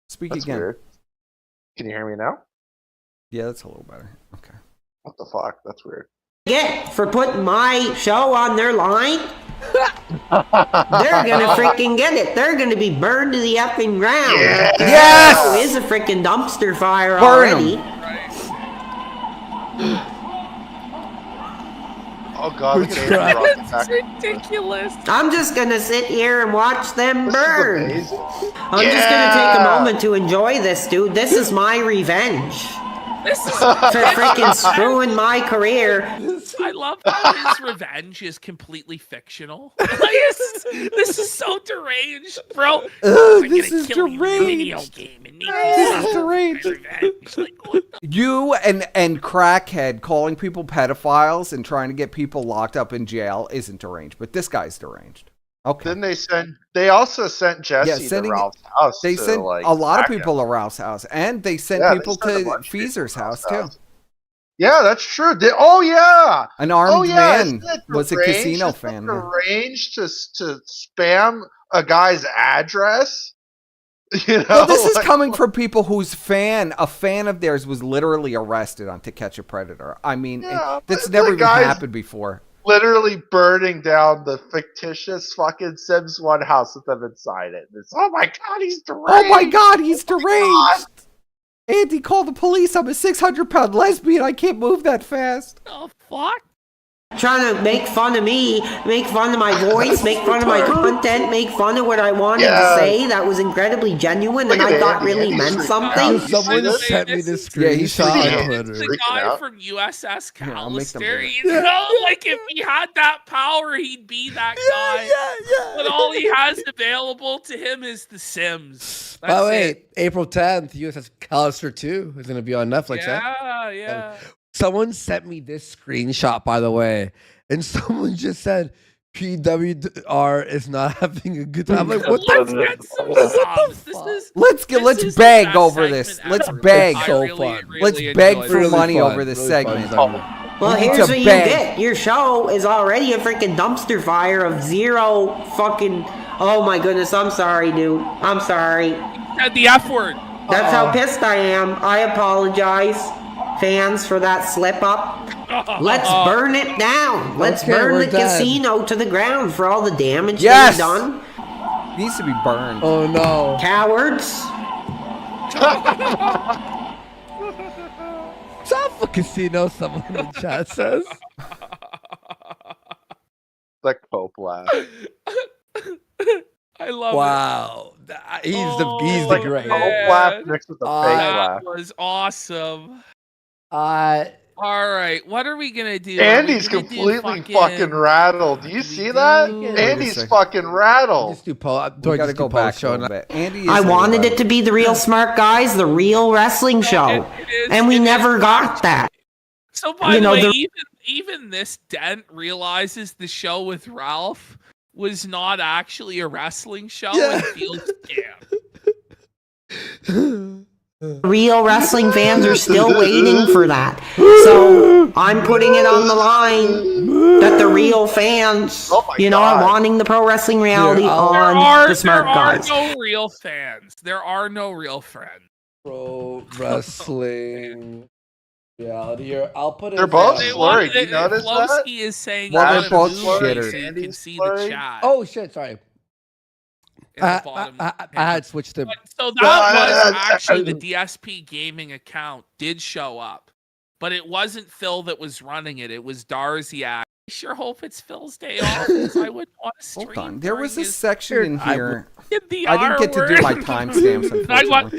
Speak That's again. weird. Can you hear me now? Yeah, that's a little better. Okay. What the fuck? That's weird. Get for putting my show on their line. They're gonna freaking get it. They're gonna be burned to the effing ground. Yeah. Yes! Oh, is a freaking dumpster fire Burn 'em. already. Oh god, look at Andrew Rocket back. Ridiculous. I'm just gonna sit here and watch them This burn. is amazing. I'm just gonna take a Yeah. moment to enjoy this, dude. This is my revenge This is. for freaking screwing my career. I love how his revenge is completely fictional. Like, this is so deranged, bro. I'm this gonna is kill you in a video deranged. game and This is deranged. revenge. Like, what the You and Crackhead calling people pedophiles and trying to get people locked up in jail isn't deranged, but this guy's deranged. Okay. Then they also sent Jesse sending- to Ralph's house. They to, sent like, a lot of attack him. people to Ralph's house, and they sent Yeah, they people sent a to bunch of people Feezer's to house Ralph's too. Yeah, that's true. Oh yeah. An armed man isn't it was a deranged? casino Isn't it fan. deranged to spam a guy's address. You know, Well, this is like- coming from people whose a fan of theirs was literally arrested on To Catch a Predator. I mean, Yeah, that's but never the even guys- happened before. literally burning down the fictitious fucking Sims 1 house with them inside it. It's, oh my god, he's deranged! Oh my god, he's deranged! Andy, call the police. I'm a 600-pound lesbian. I can't move that fast. Oh, fuck? Trying to make fun of me, make fun of my voice, make fun of my content, make fun of what I wanted to say that was incredibly genuine and I thought really meant something. Someone sent me this Yeah, he's screenshot on freaking out. Twitter. It's the guy out. from USS Here, I'll make them Callister. do it. You know, like if he had that power, he'd be that guy. But all he has available to him is The Sims. That's By the way, it. April 10th, USS Callister 2 is going to be on Netflix. Yeah. Someone sent me this screenshot, by the way, and someone just said PWR is not having a good time. I'm like, what Let's the get some subs. Let's is beg the best over this. segment Let's ever. beg. I So really, fun. really Let's enjoyed beg it. for Really money fun, over this really segment. fun segment. Well, We need here's to what you beg. get. Your show is already a freaking dumpster fire of zero fucking... Oh my goodness, I'm sorry, dude. I'm sorry. Said the F word. That's how pissed I am. I apologize, fans, for that slip up. Let's burn it down. Let's Okay, burn we're the done. casino to the ground for all the damage Yes! they've done. Needs to be burned. Oh no. Cowards. Stop for casino, someone in the chat says. The Cope laugh. I love Wow. He's the Oh, great. man. Cope laugh mixed with the Uh, fake That laugh. was awesome. All right, what are we gonna do? Andy's Are we gonna do completely fucking rattled. Do you we see that? do- Wait a Andy's second. fucking rattled. Just do poll. We gotta go back a little bit. Andy is I a, wanted it to be the real smart guys, the real wrestling show. And we never got that. So by You the know, way, the- even this dent realizes the show with Ralph was not actually a wrestling show and feels scam. Real wrestling fans are still waiting for that. So I'm putting it on the line that the real fans, Oh my are God. wanting the pro wrestling reality There on the smart guys. There are no real fans. There are no real friends. Pro wrestling reality here. I'll put it. They're both They slurry. want- Do you notice that? Flowski is saying Well, out they're of both movie shitters. so you can Andy's see the slurry. chat. Oh shit! Sorry. in the bottom. I had switched to. But- so that was actually the DSP gaming account did show up, but it wasn't Phil that was running it. It was Darziak. I sure hope it's Phil's day off, 'cause I would want to stream. Hold on. There was a during his- section in here. the I didn't get to do R my word. timestamps, I unfortunately. wonder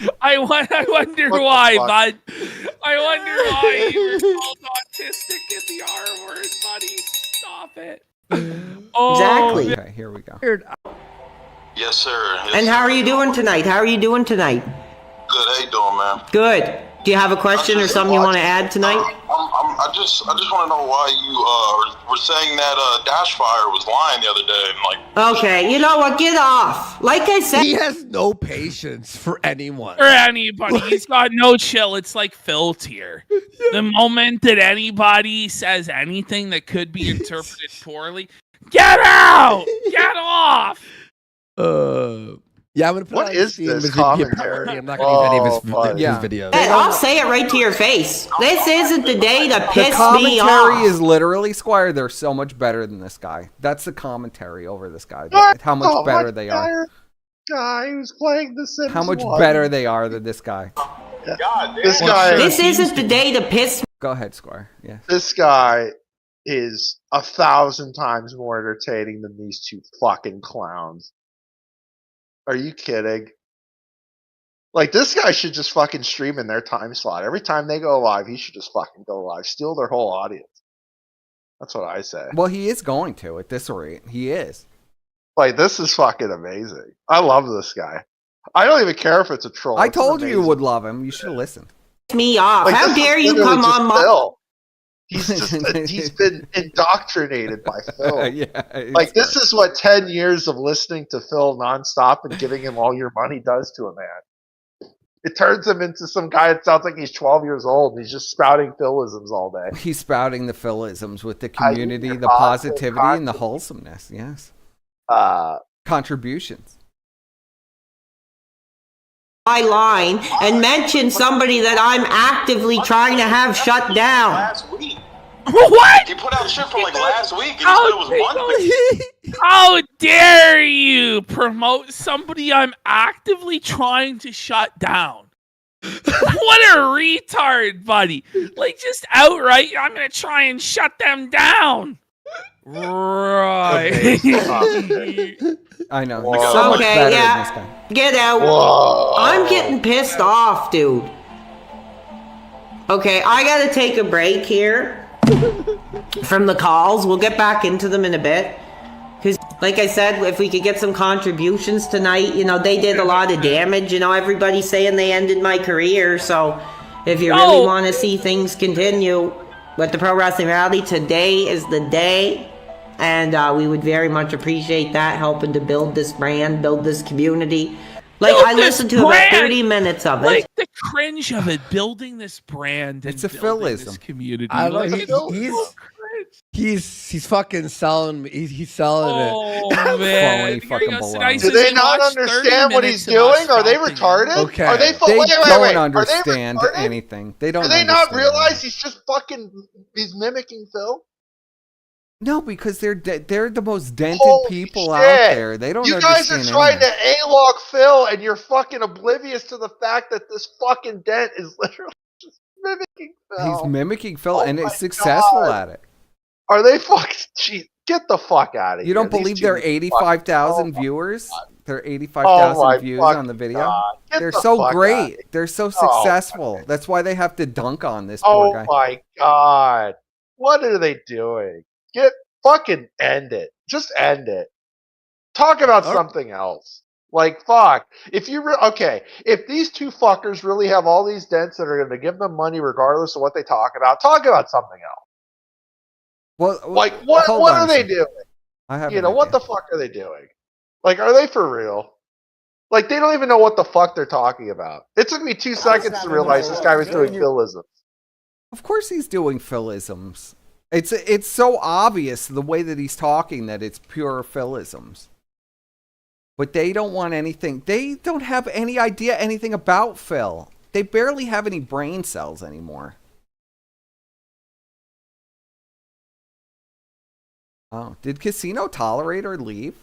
What the why, fuck? bud. I wonder why you were called autistic in the R word, buddy. Stop it. Oh, Exactly. Okay, here we go. Yes, sir. Yes, And how sir. are you doing tonight? How are you doing tonight? Good. How you doing, man? Good. Do you have a question or something you want to add tonight? I just want to know why you were saying that Dashfire was lying the other day, and like. Okay, you know what? Get off. Like I said, He has no patience for anyone. for anybody. He's got no chill. It's like Phil tier. The moment that anybody says anything that could be interpreted poorly, get out! Get off! Yeah, I'm gonna put What on is Steam this as a video commentary? parody. I'm not gonna use any of Oh, buddy. his Yeah. videos. hey, I'll say it right to your face. This isn't the day to The piss me commentary off. is literally, Squire, they're so much better than this guy. That's the commentary over this guy. How much Oh, better my they are. Guy who's playing the Sims How much 1. better they are than this guy. This guy. This isn't the day to piss. Go ahead, Squire. Yeah. This guy is 1,000 times more entertaining than these two fucking clowns. Are you kidding? Like, this guy should just fucking stream in their time slot. Every time they go live, he should just fucking go live. Steal their whole audience. That's what I say. Well, he is going to at this rate. He is. Like, this is fucking amazing. I love this guy. I don't even care if it's a troll. I It's told you you amazing. would love him. You should have listened. Me off. Like, How this is dare you literally come just on my... Phil. He's just he's been indoctrinated by Phil. Yeah. Like, this is what 10 years of listening to Phil nonstop and giving him all your money does to a man. It turns him into some guy that sounds like he's 12 years old. And he's just spouting Philisms all day. He's spouting the Philisms with the community, your the positive positivity, and the wholesomeness. Yes. Contributions. my line and mention somebody that I'm actively trying to have shut down. Last week. What? He put out shit from like last week, and he said it was monthly. How dare you promote somebody I'm actively trying to shut down? What a retard, buddy. Like, just outright, I'm going to try and shut them down. Right. I know. He's so much better than this guy. Get out. Whoa. I'm getting pissed off, dude. Okay, I gotta take a break here from the calls. We'll get back into them in a bit. Because, like I said, if we could get some contributions tonight, you know, they did a lot of damage. You know, everybody's saying they ended my career. So, if you really want to see things continue with the Pro Wrestling Rally, today is the day. And we would very much appreciate that, helping to build this brand, build this community. Like, I listened to about 30 minutes of it. Like, the cringe of it, building this brand. It's a philism. This community. I like, like, it's so cringe. he's fucking selling me. He's selling it. Oh, man. Phony fucking baloney. Do they not understand what he's doing? Are they retarded? Okay. Are they They don't Are understand they retarded? anything. They don't. Do they not understand realize he's just fucking? He's mimicking Phil. No, because they're the most dented Holy people shit. out there. They don't. You guys are understand trying anything. to A-log Phil, and you're fucking oblivious to the fact that this fucking dent is literally just mimicking Phil. He's mimicking Phil, Oh and my is successful God. at it. Are they fucking? Jeez, get the fuck out of here! You don't These believe two there are fucking- 85,000 Oh, viewers? There are Oh 85,000 my views on the fucking video. God. Get They're the so fuck great. outta here. They're so Oh, successful. okay. That's why they have to dunk on this poor Oh guy. my God! What are they doing? Fucking end it. Just end it. Talk about something else. Like, fuck. If you if these two fuckers really have all these dents that are going to give them money regardless of what they talk about something else. Well, Like, what hold on are a they second. doing? I have You an know, what idea. the fuck are they doing? Like, are they for real? Like, they don't even know what the fuck they're talking about. It took me 2 seconds to realize this guy was doing Philism. Of course he's doing philisms. It's so obvious the way that he's talking that it's pure philisms. But they don't want anything. They don't have any idea anything about Phil. They barely have any brain cells anymore. Oh, did Casino tolerate or leave?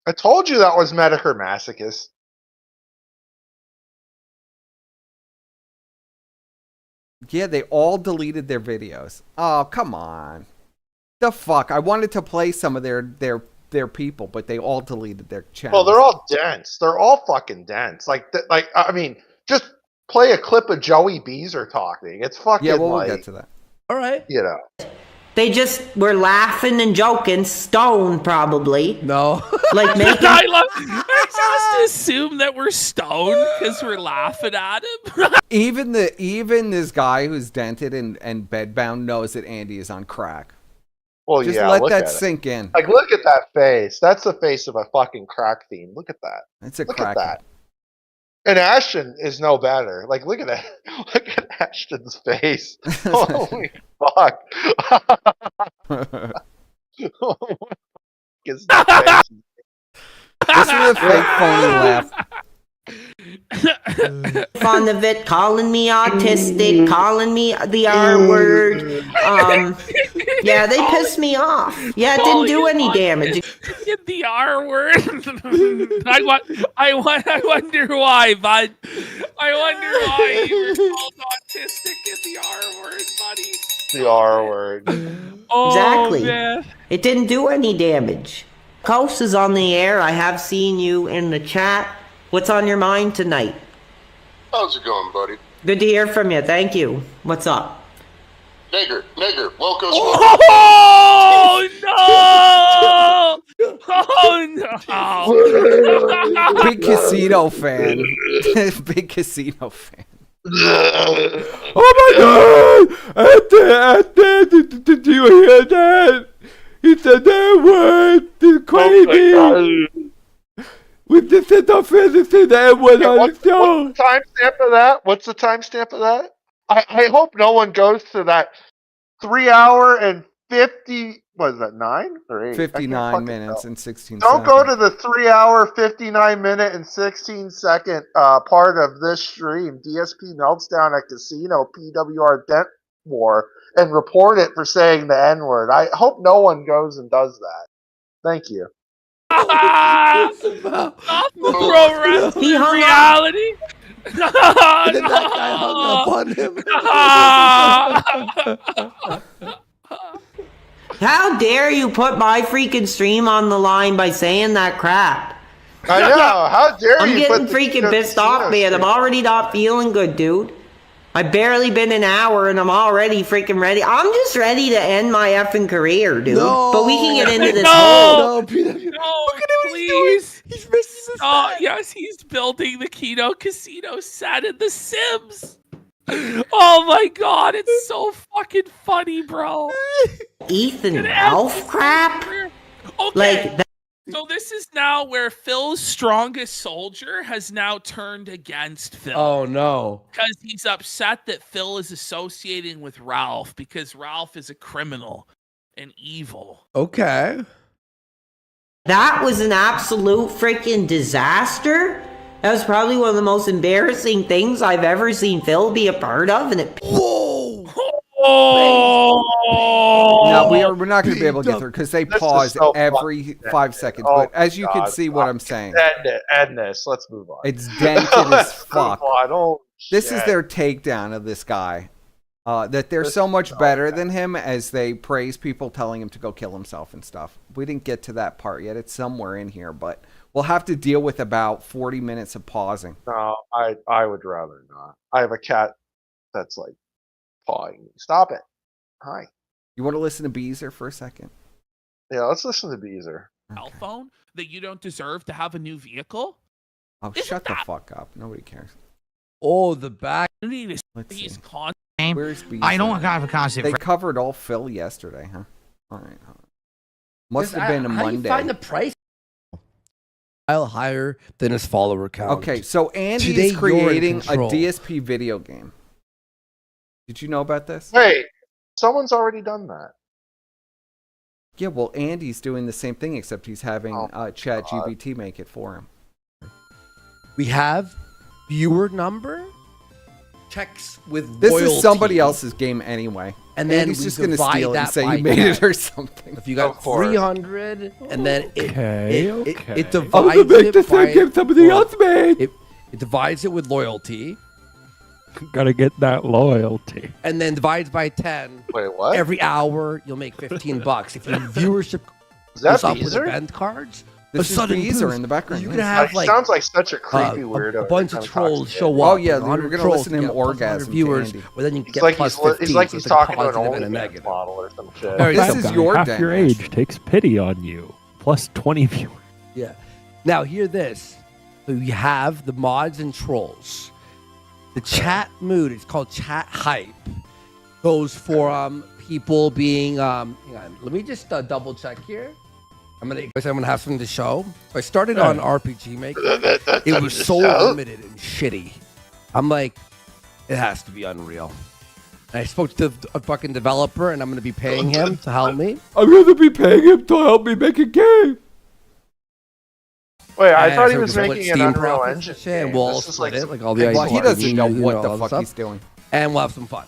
I told you that was Medicare Masochist. Yeah, they all deleted their videos. Oh, come on. The fuck? I wanted to play some of their people, but they all deleted their channels. Well, they're all dense. They're all fucking dense. I mean, just play a clip of Joey Beezer talking. It's fucking Yeah, well, we'll like, get to that. All right. you know. They just were laughing and joking, stoned probably. No. Like making. I just assume that we're stoned because we're laughing at him. Even this guy who's dented and bedbound knows that Andy is on crack. Well, Just yeah, let look that at it. sink in. Like, look at that face. That's the face of a fucking crack fiend. Look at that. It's a Look crack. at that. And Ashton is no better. Like, look at that. Look at Ashton's face. Holy fuck. Is the face. This is a fake phony laugh. Fun of it, calling me autistic, calling me the R word. Yeah, they pissed me off. Yeah, it didn't do any damage. Get the R word. I wonder why, bud. I wonder why you were called autistic in the R word, buddy. The R word. Oh, Exactly. man. It didn't do any damage. Coast is on the air. I have seen you in the chat. What's on your mind tonight? How's it going, buddy? Good to hear from you. Thank you. What's up? Nigger, welcome. Oh no! Oh no! Big casino fan. Big casino fan. Oh my god! Did you hear that? It's a damn word. It's crazy. We just said our friends say that word on the show. What's the timestamp of that? What's the timestamp of that? I hope no one goes to that 3 hour and 50. What is that? 9 or 8? 59 minutes and 16 Don't seconds. go to the 3 hour, 59 minute, and 16 second part of this stream. DSP melts down at casino. PWR dent war and report it for saying the N-word. I hope no one goes and does that. Thank you. Off the pro wrestling He hung reality. And then that guy hung up on him. How dare you put my freaking stream on the line by saying that crap? I know. How dare I'm you? getting put the freaking pissed off, man. I'm already not feeling good, dude. I've barely been an hour and I'm already freaking ready. I'm just ready to end my effing career, dude. No. But we can get into this No. whole... No, PW. No, Look at him, please. He's missing the Oh, set. yes, he's building the Keno Casino set in The Sims. Oh my god, it's so fucking funny, bro. Ethan Ralph crap? Okay. Like, So this is now where Phil's strongest soldier has now turned against Phil. Oh no. Because he's upset that Phil is associating with Ralph because Ralph is a criminal and evil. Okay. that was an absolute freaking disaster. That was probably one of the most embarrassing things I've ever seen Phil be a part of, and it... Whoa. Oh! No, we're not going to be able to get through because they This is pause so every 5 seconds. Oh, But as you can God. see what I'm saying, End this. Let's move on. it's dented as Let's fuck. move on. Oh, This is shit. their takedown of this guy. That they're This so is much so better bad. than him as they praise people telling him to go kill himself and stuff. We didn't get to that part yet. It's somewhere in here, but we'll have to deal with about 40 minutes of pausing. No, I would rather not. I have a cat that's like pawing me. Stop it. Hi. You want to listen to Beezer for a second? Yeah, let's listen to Beezer. Cell phone that you don't deserve to have a new vehicle? Oh, Isn't shut the that- fuck up. Nobody cares. Oh, the back. You need to Let's see his see. con- Where's Beezer? I don't have a concept. They covered all Phil yesterday, huh? All right. Must have been a How do you Monday. find the price? Mile higher than his follower count. Okay, so Andy Today is you're in creating a control. DSP video game. Did you know about this? Wait, someone's already done that. Yeah, well, Andy's doing the same thing, except he's having Chat GBT make it for him. We have viewer number checks with This loyalty. is somebody else's game anyway. And then Andy's we just going to divide steal it and that say by you made 10. it or something. If you got Of course. 300, and then it I'm divides gonna make it the same by game somebody well, else made. It divides it with loyalty, Gotta get that loyalty. and then divides by 10. Wait, what? Every hour, you'll make $15. If your viewership Is that goes up with Beezer? event cards, This a is sudden Beezer boost. in the background. You yes. can have He like sounds like such a creepy weirdo. a bunch Kind of of trolls talks show shit. up. Oh, yeah, and we're 100 gonna trolls listen to get him plus 100 orgasm to viewers, Andy. but then you get It's like plus he's 15. he's like so he's it's a talking to an positive and a OnlyFans negative. model or some shit. Very This simple. is your half your damage. age takes pity on you. Plus 20 viewers. Yeah. Now hear this. So you have the mods and trolls. The chat mood is called chat hype. Goes for people being hang on. Let me just double check here. I'm gonna have something to show. So I started on RPG Maker. It was so limited and shitty. I'm like, it has to be Unreal. And I spoke to a fucking developer, and I'm gonna be paying him to help me. I'm going to be paying him to help me make a game. Wait, I And thought he so we was can split making an Steam Unreal profits Engine and shit, and game. we'll all This is split like it, some- like all the Well, he ICT, doesn't know what all the that fuck stuff. he's doing. And we'll have some fun.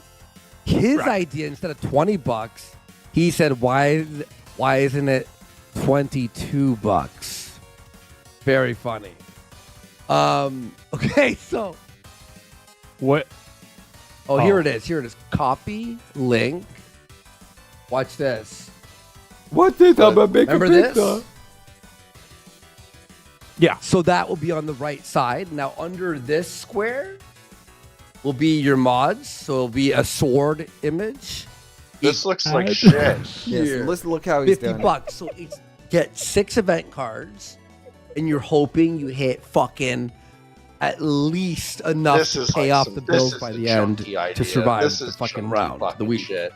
His idea, instead of $20, he said, "Why isn't it $22?" Very funny. Okay, so What? here it is. Here it is. Copy link. Watch this. What's this? I'm going to make Remember a this? pizza. Yeah. So that will be on the right side. Now under this square will be your mods. So it'll be a sword image. This looks like shit. Yes, let's look how he's doing it. $50. So it's get 6 event cards, and you're hoping you hit fucking at least enough This to is pay like off some- the this bills is by a the end chunky to idea. survive This the is fucking chunky round, the fucking week. shit.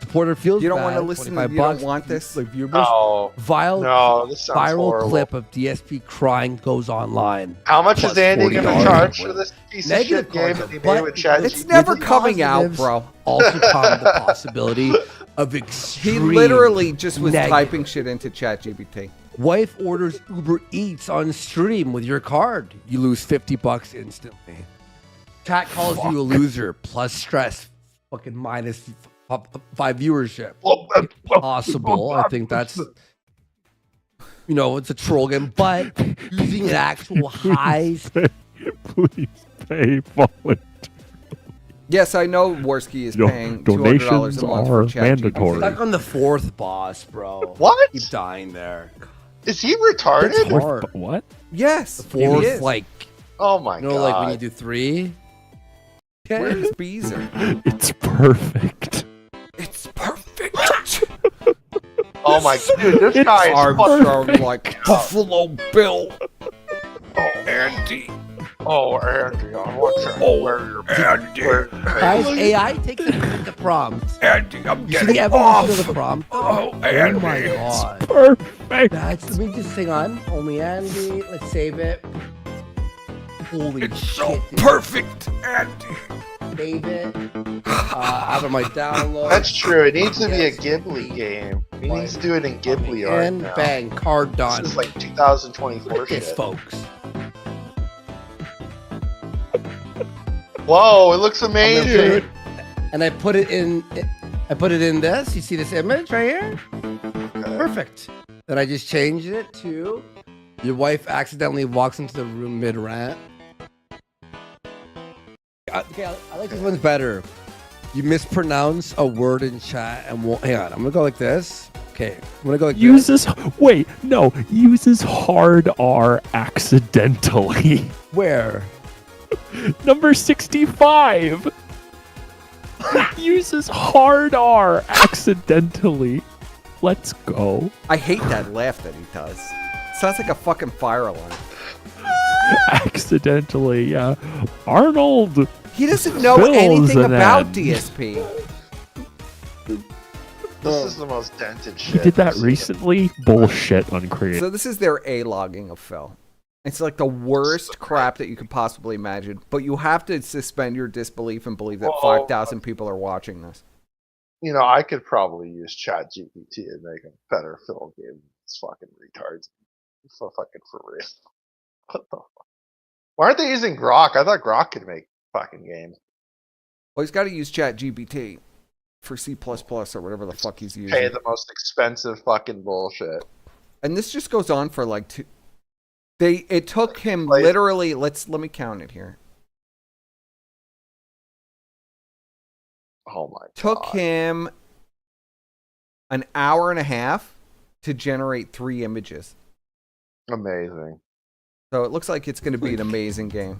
Supporter feels You don't bad, want to listen to $25 You Don't bucks, Want This? like viewers. No, Viral, no, this sounds viral horrible. clip of DSP crying goes online. How much Plus is Andy going to $40 charge for this piece of Negative shit game cards, that he but made with Chat It's GPT? never With the coming out, positives bro. Also come the possibility of He extreme. literally just was negative. typing shit into ChatGPT. Wife orders Uber Eats on stream with your card. You lose $50 instantly. Chat calls you a loser plus stress fucking minus 5 viewership. Possible. I think that's, it's a troll game, but using an actual high. Please pay volunteer. Yes, I know Worski is Yo, paying $200 a month for are chat. mandatory. Stuck on the 4th boss, bro. What? Keep dying there. Is he retarded? It's hard. What? Yes, The he 4th, is. like, Oh my god. like when you do 3. Where's Beezer? It's perfect. It's perfect. Oh my dude, this guy is Armstrong like Buffalo Bill. Andy. Oh, Andy, I want you where you're Andy. Guys, AI takes the prompt. Andy, I'm You see getting the off. evolution of the prompt? Oh, Oh Andy. my god. Perfect. Let me just hang on. Only Andy. Let's save it. Holy It's shit. so dude. perfect, Andy. Save it. Out of my download. That's true. It needs to be a Yes. Ghibli game. He needs to do it in Ghibli art And now. bang, card done. This is like 2024 Look at shit. this, folks. Whoa, it looks I'm gonna amazing. put it- And I put it in. I put it in this. You see this image right here? Perfect. Then I just changed it to your wife accidentally walks into the room mid rant. Okay, I like this one's better. You mispronounce a word in chat and won't. Hang on, I'm gonna go like this. Okay, I'm gonna go like Uses uses hard R accidentally. Where? Number 65. Uses hard R accidentally. Let's go. I hate that laugh that he does. Sounds like a fucking fire alarm. Accidentally, yeah. Arnold. He doesn't know Phil's anything an about end. DSP. This is the most dented shit. He did that I've seen. recently. Bullshit on creative. So this is their A-logging of Phil. It's like the worst crap that you could possibly imagine, but you have to suspend your disbelief and believe that Well, 5,000 people are watching this. You know, I could probably use ChatGPT and make a better film game. It's fucking retards. So fucking for real. What the fuck? Why aren't they using Grok? I thought Grok could make fucking games. Well, he's got to use ChatGPT for C++ or whatever the fuck he's using. Pay the most expensive fucking bullshit. And this just goes on for like two. It took him Like- literally. Let me count it here. Oh my Took god. him an hour and a half to generate 3 images. Amazing. So it looks like it's going to be an amazing game.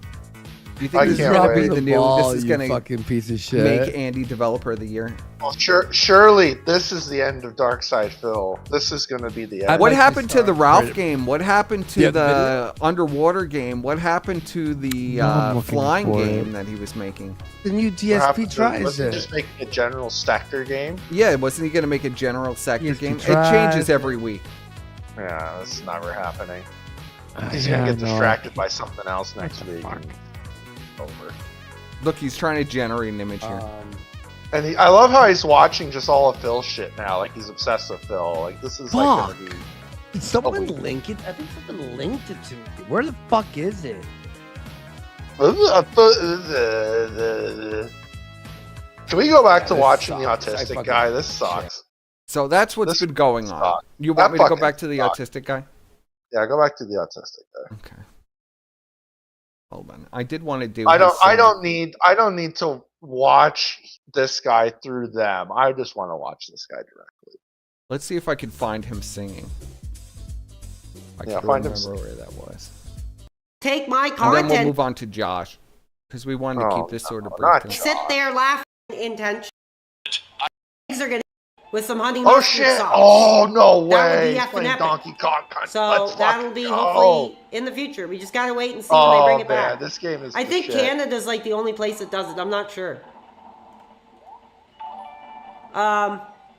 Do you I think this is can't going to wait. be the new? This is going to fucking piece of shit. make Andy Developer of the Year. Well, surely this is the end of Darkside Phil. This is going to be the end. What like to happened to start the Ralph right- game? What happened to Yeah, the underwater game? What happened to the No, I'm looking flying for game it. that he was making? The new What DSP happened to- tries wasn't it. just making a general sector game? Yeah, wasn't he going to make a general sector Yes, he game? It tried. changes every week. Yeah, this is never happening. Uh, He's yeah, gonna get no. distracted by something else next week. And over. Look, he's trying to generate an image here. And I love how he's watching just all of Phil's shit now. Like he's obsessed with Phil. Like this is like Fuck. gonna be. Did someone week. link it? I think someone linked it to me. Where the fuck is it? Can we go back Yeah, to this watching the sucks. I autistic fucking- guy? This sucks. So that's what's This been going on. sucks. You That want me to go fucking back to the sucks. autistic guy? Yeah, go back to the autistic guy. Okay. Hold on. I did want to do. I his don't sing. need to watch this guy through them. I just want to watch this guy directly. Let's see if I can find him singing. I Yeah, can find him remember where that was. Take my And then we'll content. move on to Josh because we wanted to Oh, keep this sort of no, brief. not thing. Sit there laughing intention. Things are gonna with some honey Oh mustard shit! sauce. Oh no That would way! be He's effing playing epic. Donkey Kong. So Let's that'll fucking be go. hopefully in the future. We just gotta wait and see when Oh they bring it man, back. this game is. I the think shit. Canada's like the only place that does it. I'm not sure.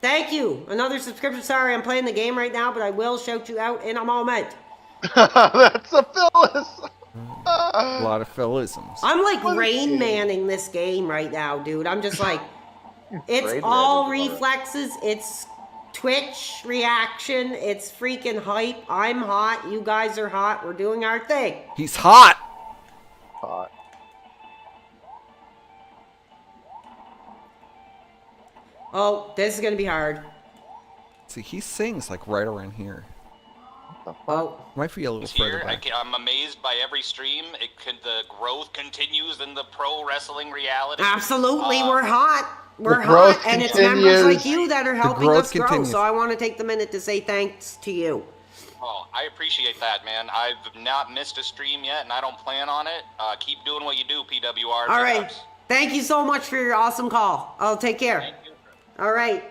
Thank you. Another subscription. Sorry, I'm playing the game right now, but I will shout you out in a moment. That's a Phyllis. A lot of Philisms. I'm like What a Rain game. Manning this game right now, dude. I'm just like, it's Rain all Manning, brother. reflexes. It's Twitch reaction. It's freaking hype. I'm hot. You guys are hot. We're doing our thing. He's hot. Oh, this is gonna be hard. See, he sings like right around here. Oh. Might be a little further Here, back. I'm amazed by every stream. The growth continues in the pro wrestling reality. Absolutely, we're hot. We're The growth hot, and it's members like continues. you that are helping growth us grow. continues. So I want to take the minute to say thanks to you. Oh, I appreciate that, man. I've not missed a stream yet, and I don't plan on it. Keep doing what you do, PWR. All right. Thank you so much for your awesome call. I'll take care. Thank you. All right.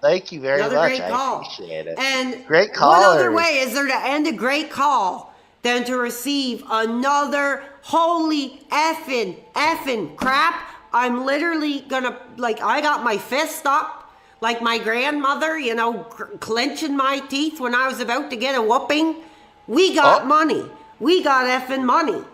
Thank you very Another much. great I call. appreciate it. And Great what other callers. way is there to end a great call than to receive another holy effing crap? I'm literally gonna, I got my fist up like my grandmother, clenching my teeth when I was about to get a whooping. We got money. We got effing money.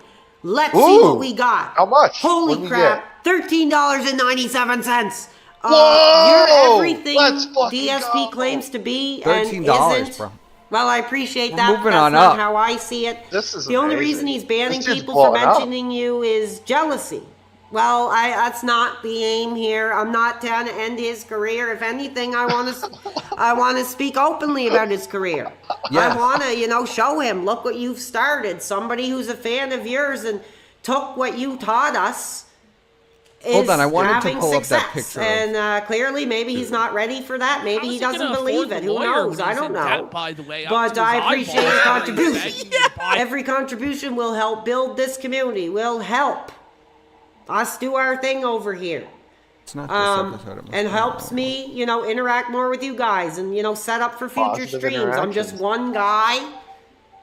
Let's see what we got. How much? Holy What'd we crap. $13.97. Whoa! You're everything Let's fucking DSP go. claims to be and $13, isn't. bro. Well, I appreciate We're that. moving That's on not up. how I see it. This is the only amazing. reason he's banning This dude's people for blowing up. mentioning you is jealousy. Well, that's not the aim here. I'm not trying to end his career. If anything, I want to speak openly about his career. Yes. I want to, show him, look what you've started. Somebody who's a fan of yours and took what you taught us. Hold on, I wanted to having pull up that success. picture of- And clearly, maybe he's not ready for that. Maybe How's he gonna doesn't afford believe the it. Who lawyer knows? when I he's don't in know. debt, by the way, up But to I his appreciate his eyeballs. contribution. Begging you to buy- Every contribution will help build this community. Will help us do our thing over here. It's not this episode. It must And be helps another me, interact more with you guys and, set up for future Positive streams. I'm just interactions. one guy,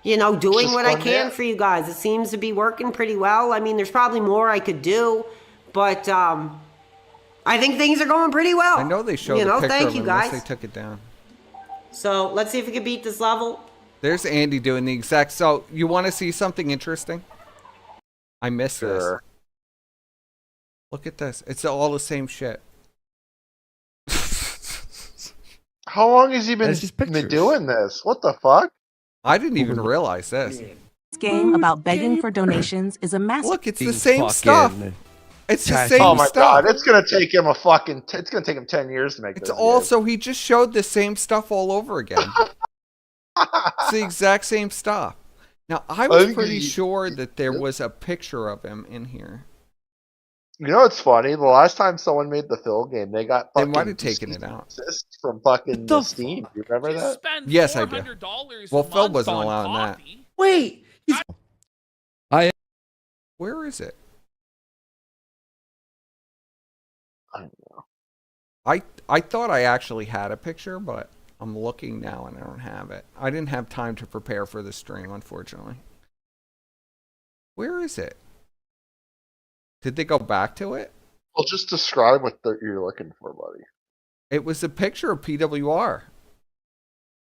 doing Just what I one can man. for you guys. It seems to be working pretty well. I mean, there's probably more I could do, but I think things are going pretty well. one. I know they showed You the know, picture thank of you him unless guys. they took it down. So let's see if we can beat this level. There's Andy doing the exact. So you want to see something interesting? I missed this. Sure. Look at this. It's all the same shit. How long has he been That's just pictures. doing this? What the fuck? I didn't even realize this. This game about begging for donations is a massive. Look, it's the same stuff. It's the Chat- same Oh my stuff. god, it's gonna take him it's gonna take him 10 years to make It's this. also, he just showed the same stuff all over again. It's the exact same stuff. Now, I was pretty sure that there was a picture of him in here. You know what's funny? The last time someone made the Phil game, they got They fucking might have taken it out. assists from fucking the Steam. You remember Just that? spend Yes, I do. $400 Well, a Phil month wasn't on allowing that. coffee. Wait. Where is it? I don't know. I thought I actually had a picture, but I'm looking now and I don't have it. I didn't have time to prepare for the stream, unfortunately. Where is it? Did they go back to it? Well, just describe what you're looking for, buddy. It was a picture of PWR.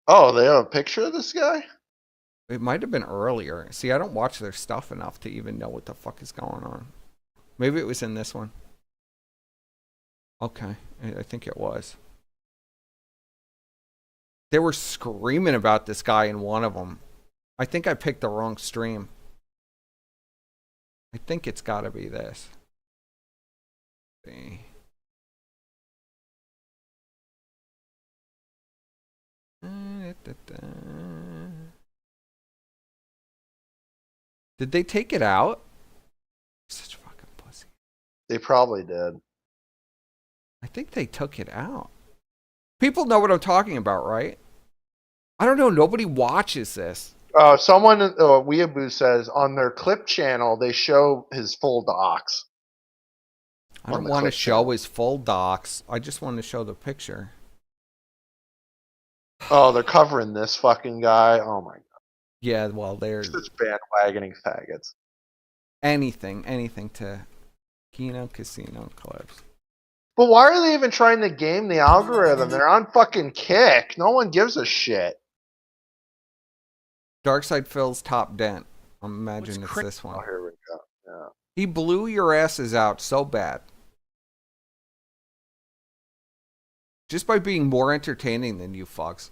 Oh, they have a picture of this guy? It might have been earlier. See, I don't watch their stuff enough to even know what the fuck is going on. Maybe it was in this one. Okay, I think it was. They were screaming about this guy in one of them. I think I picked the wrong stream. I think it's got to be this. Let's see. Did they take it out? Such a fucking pussy. They probably did. I think they took it out. People know what I'm talking about, right? I don't know. Nobody watches this. Someone, Weeaboo says, on their clip channel, they show his full docs. I don't want to show his full docs. I just want to show the picture. Oh, they're covering this fucking guy. Oh my god. Yeah, well, they're Such bandwagoning faggots. anything to Kino Casino clips. But why are they even trying to game the algorithm? They're on fucking Kick. No one gives a shit. Darkside Phil's top dent. I imagine What's it's this one. Oh, here we go. Yeah. He blew your asses out so bad. Just by being more entertaining than you fucks.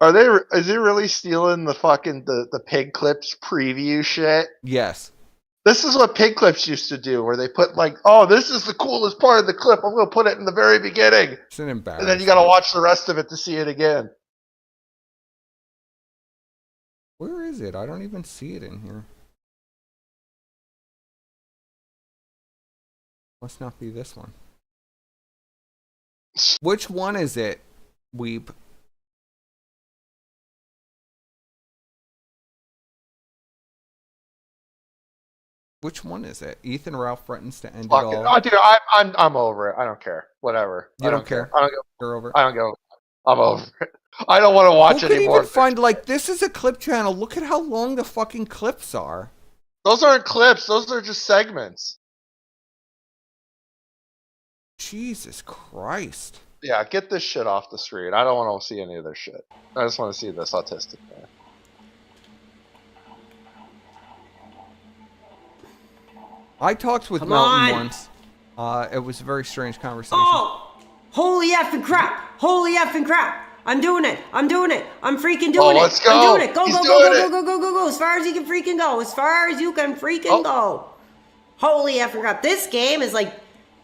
Is he really stealing the fucking the pig clips preview shit? Yes. This is what pig clips used to do, where they put like, oh, this is the coolest part of the clip. I'm going to put it in the very beginning. It's an embarrassment. And then you got to watch the rest of it to see it again. Where is it? I don't even see it in here. Must not be this one. Which one is it, Weep? Which one is it? Ethan Ralph threatens to end Fuck it it. all. Oh, dude, I'm over it. I don't care. Whatever. You don't care? I don't go. You're over it? I don't go. I'm over it. I don't want to watch Who could anymore. even find, like, this is a clip channel. Look at how long the fucking clips are. Those aren't clips. Those are just segments. Jesus Christ. Yeah, get this shit off the screen. I don't want to see any of this shit. I just want to see this autistic man. I talked with Come Mountain on. once. It was a very strange conversation. Oh! Holy effing crap! Holy effing crap! I'm doing it! I'm doing it! I'm freaking doing it! Let's go! I'm doing it! Go, He's go, doing go, it. go, go, go, go, go! As far as you can freaking go! As far as you can freaking go! Holy effing crap! This game is like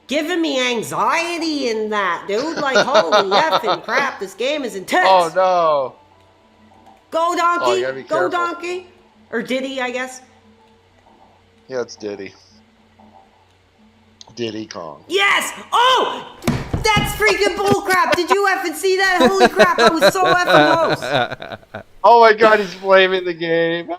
giving me anxiety in that, dude. Like, holy effing crap! This game is intense! Oh no! Go donkey! Oh, you gotta be Go careful. donkey! Or Diddy, I guess. Yeah, it's Diddy. Diddy Kong. Yes! Oh! That's freaking bullcrap! Did you effing see that? Holy crap! I was so effing close! Oh my god, he's blaming the game.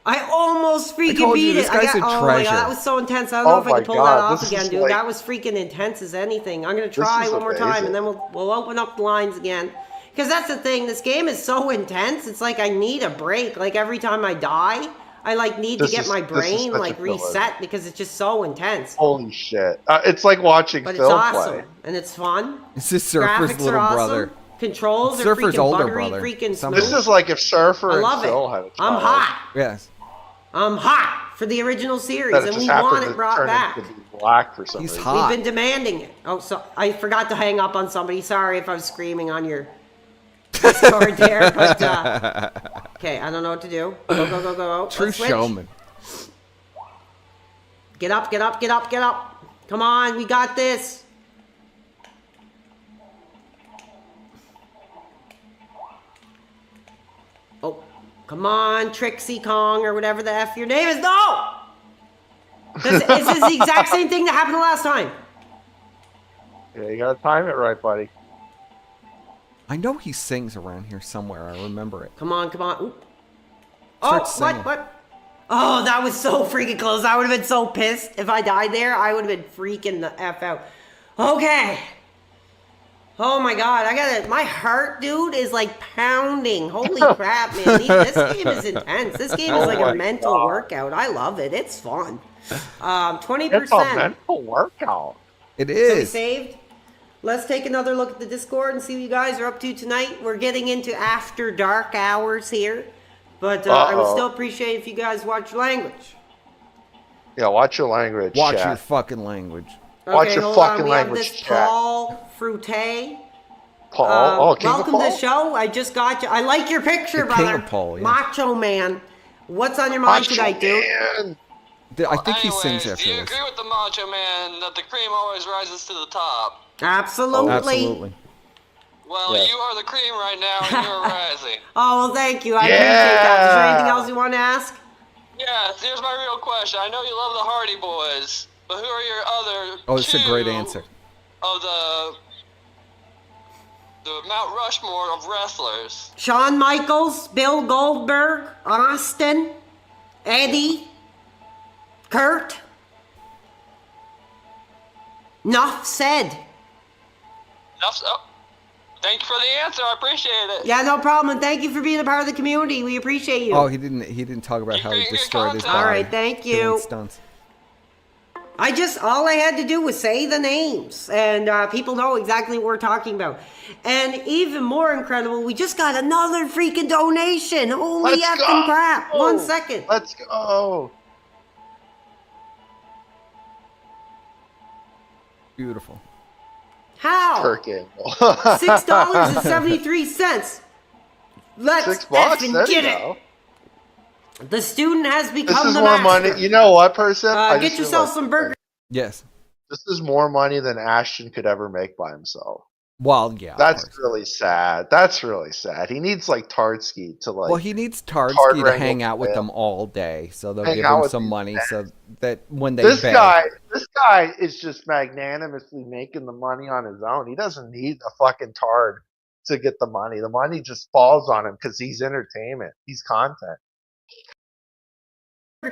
I almost freaking told you, beat this it. guy's a oh my treasure. god, that was so intense. I don't know Oh if I can my pull God, that off this again, is dude. like- That was freaking intense as anything. I'm gonna try is one more time, amazing. and then we'll open up the lines again. Because that's the thing. This game is so intense. It's like I need a break. Like every time I die, I like need to This get is- my this is brain such a like filler. reset because it's just so intense. Holy shit. It's like watching But it's Phil awesome play. and it's fun. It's his Surfer's Graphics little are awesome. brother. Controls are Surfer's freaking older buttery, brother. freaking Something. smooth. This is like if Surfer I and love Phil it. had a child. I'm hot. Yes. I'm hot for the original series, That it and just we want happened it to brought turn back. into be black for some He's reason. hot. We've been demanding it. Oh, so I forgot to hang up on somebody. Sorry if I was screaming on your Discord there, but okay, I don't know what to do. Go, go, go, go. True Let's switch. showman. Get up, get up, get up, get up. Come on, we got this. Oh, come on, Trixie Kong or whatever the F your name is. No! This is the exact same thing that happened the last time. Yeah, you gotta time it right, buddy. I know he sings around here somewhere. I remember it. Come on, come on. Ooh. Start Oh, singing. what? Oh, that was so freaking close. I would have been so pissed if I died there. I would have been freaking the F out. Okay. Oh my god, I got it. My heart, dude, is like pounding. Holy crap, man. This game is intense. This game is Oh like my a mental God. workout. I love it. It's fun. 20%. It's a mental workout. It So we is. saved. Let's take another look at the Discord and see what you guys are up to tonight. We're getting into after dark hours here. But I would still appreciate if you guys watch your language. Yeah, watch your language. Watch chat. your fucking language. Watch Okay, your hold fucking on. We have language, this chat. Paul Frutte. Paul. King of welcome Paul? to the show. I just got you. I like your picture, The King brother. of Paul, yeah. Macho Man. What's on your mind Macho tonight, dude? Man. I think he sings after do you this. agree with the Macho Man that the cream always rises to the top? Absolutely. Absolutely. Well, Yes. you are the cream right now, and you're rising. Oh, well, thank you. I appreciate that. Is there anything else you want to ask? Yeah, here's my real question. I know you love the Hardy Boys, but who are your other Oh, it's a great two answer. of the Mount Rushmore of wrestlers? Shawn Michaels, Bill Goldberg, Austin, Eddie, Kurt. Enough said. Thank you for the answer. I appreciate it. Yeah, no problem. And thank you for being a part of the community. We appreciate you. Oh, he didn't talk about how he destroyed his body. All right, thank doing you. Stunts. All I had to do was say the names, and people know exactly what we're talking about. And even more incredible, we just got another freaking donation. Holy Let's effing go. crap. 1 second. Let's go. Beautiful. How? Kirk Angle. $6.73. Let's $6. effing There you get it. go. The student has become This is the more master. money. You know what, person? Get yourself some burgers. Yes. This is more money than Ashton could ever make by himself. Well, yeah. That's really sad. That's really sad. He needs like Tardsky to like. Well, he needs Tardsky to hang out with him. them all day, so they'll Hang give out him with some these money, men. so that when they This beg. guy is just magnanimously making the money on his own. He doesn't need a fucking tard to get the money. The money just falls on him because he's entertainment. He's content.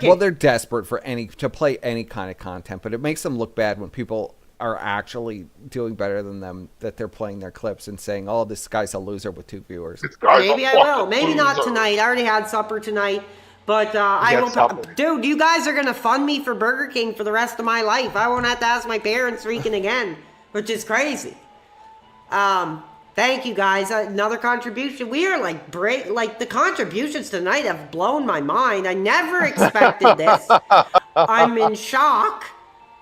Well, they're desperate for to play any kind of content, but it makes them look bad when people are actually doing better than them, that they're playing their clips and saying, "Oh, this guy's a loser with 2 viewers." Maybe I will. Maybe not tonight. I already had supper tonight. But I will. Dude, you guys are going to fund me for Burger King for the rest of my life. I won't have to ask my parents freaking again, which is crazy. Thank you guys. Another contribution. We are like the contributions tonight have blown my mind. I never expected this. I'm in shock.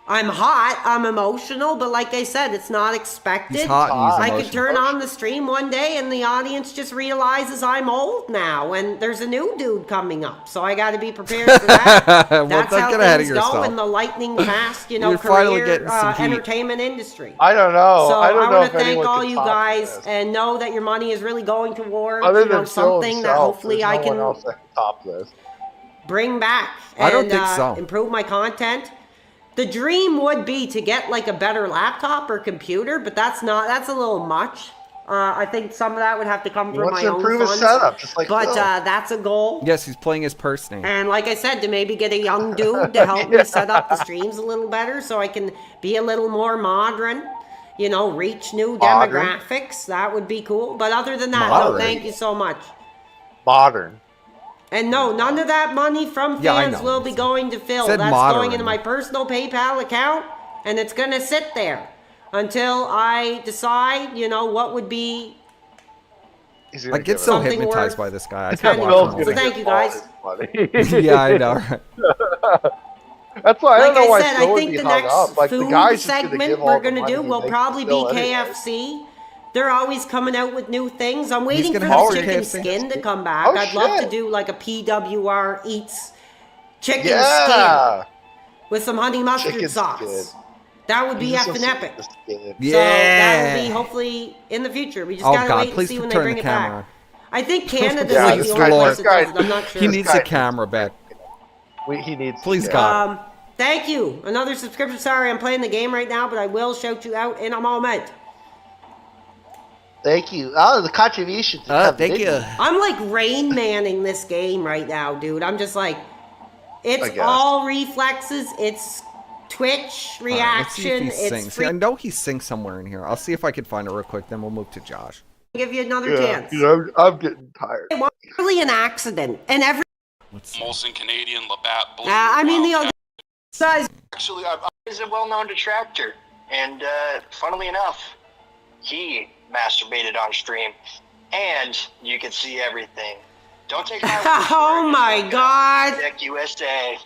I'm hot, I'm emotional, but like I said, it's not expected. He's hot and he's I emotional. could turn on the stream one day and the audience just realizes I'm old now and there's a new dude coming up. So I got to be prepared for that. Well, That's don't how get ahead of things go yourself. in the lightning fast, You're finally career getting some heat. entertainment industry. I don't know. So I don't know want if to thank anyone all can you top guys this. and know that your money is really going towards Other than Phil something that himself, hopefully there's I no can one else that can top this. bring back and I don't think so. improve my content. The dream would be to get like a better laptop or computer, but that's a little much. I think some of that would have to come He from wants my to own improve funds. his setup, just like but Phil. that's a goal. Yes, he's playing his purse name. And like I said, to maybe get a young dude to help me set up the streams a little better so I can be a little more modern, reach new Modern? demographics. That would be cool. But other than that, Modern. no, thank you so much. Modern. And no, none of that money from Yeah, I fans know. will be going to Phil. Said That's modern. going into my personal PayPal account, and it's going to sit there until I decide, what would be. I get so something hypnotized worth by this guy. I spending can't watch on. him. So thank you guys. Yeah, I know. Right? That's why I don't Like know why I said, Phil I would think be the hung next up. Like, the food guy's just segment give all we're the going to money do he will makes probably to be Phil anyway. KFC. They're always coming out with new things. I'm waiting for gonna the have chicken KFC? skin to come back. Oh, I'd love to shit. do like a PWR eats chicken skin Yeah. with some honey mustard Chicken sauce. skin. That would be He's just effing epic. the skin. Yeah. So that will be hopefully in the future. We just Oh, gotta God, wait and please see when they turn bring the it camera. back. I think Canada's Yeah, like this the only Lord. place that does it. I'm not sure. He needs the camera back. He needs. Please, yeah. God. Thank you. Another subscription. Sorry, I'm playing the game right now, but I will shout you out in a moment. Thank you. Oh, the contribution. Thank you. I'm like Rain Manning this game right now, dude. I'm just like, I it's guess. all reflexes. It's Twitch All right, let's see if reaction. he It's sings. free. I know he sings somewhere in here. I'll see if I can find it real quick. Then we'll move to Josh. Give you another Yeah, chance. I'm getting tired. It was really an accident, and every. Molson Canadian Labatt Blue. I mean the other guys. Actually, He's a well-known detractor, and funnily enough, he masturbated on stream, and you can see everything. Don't take my word for Oh it. my God. Deck USA.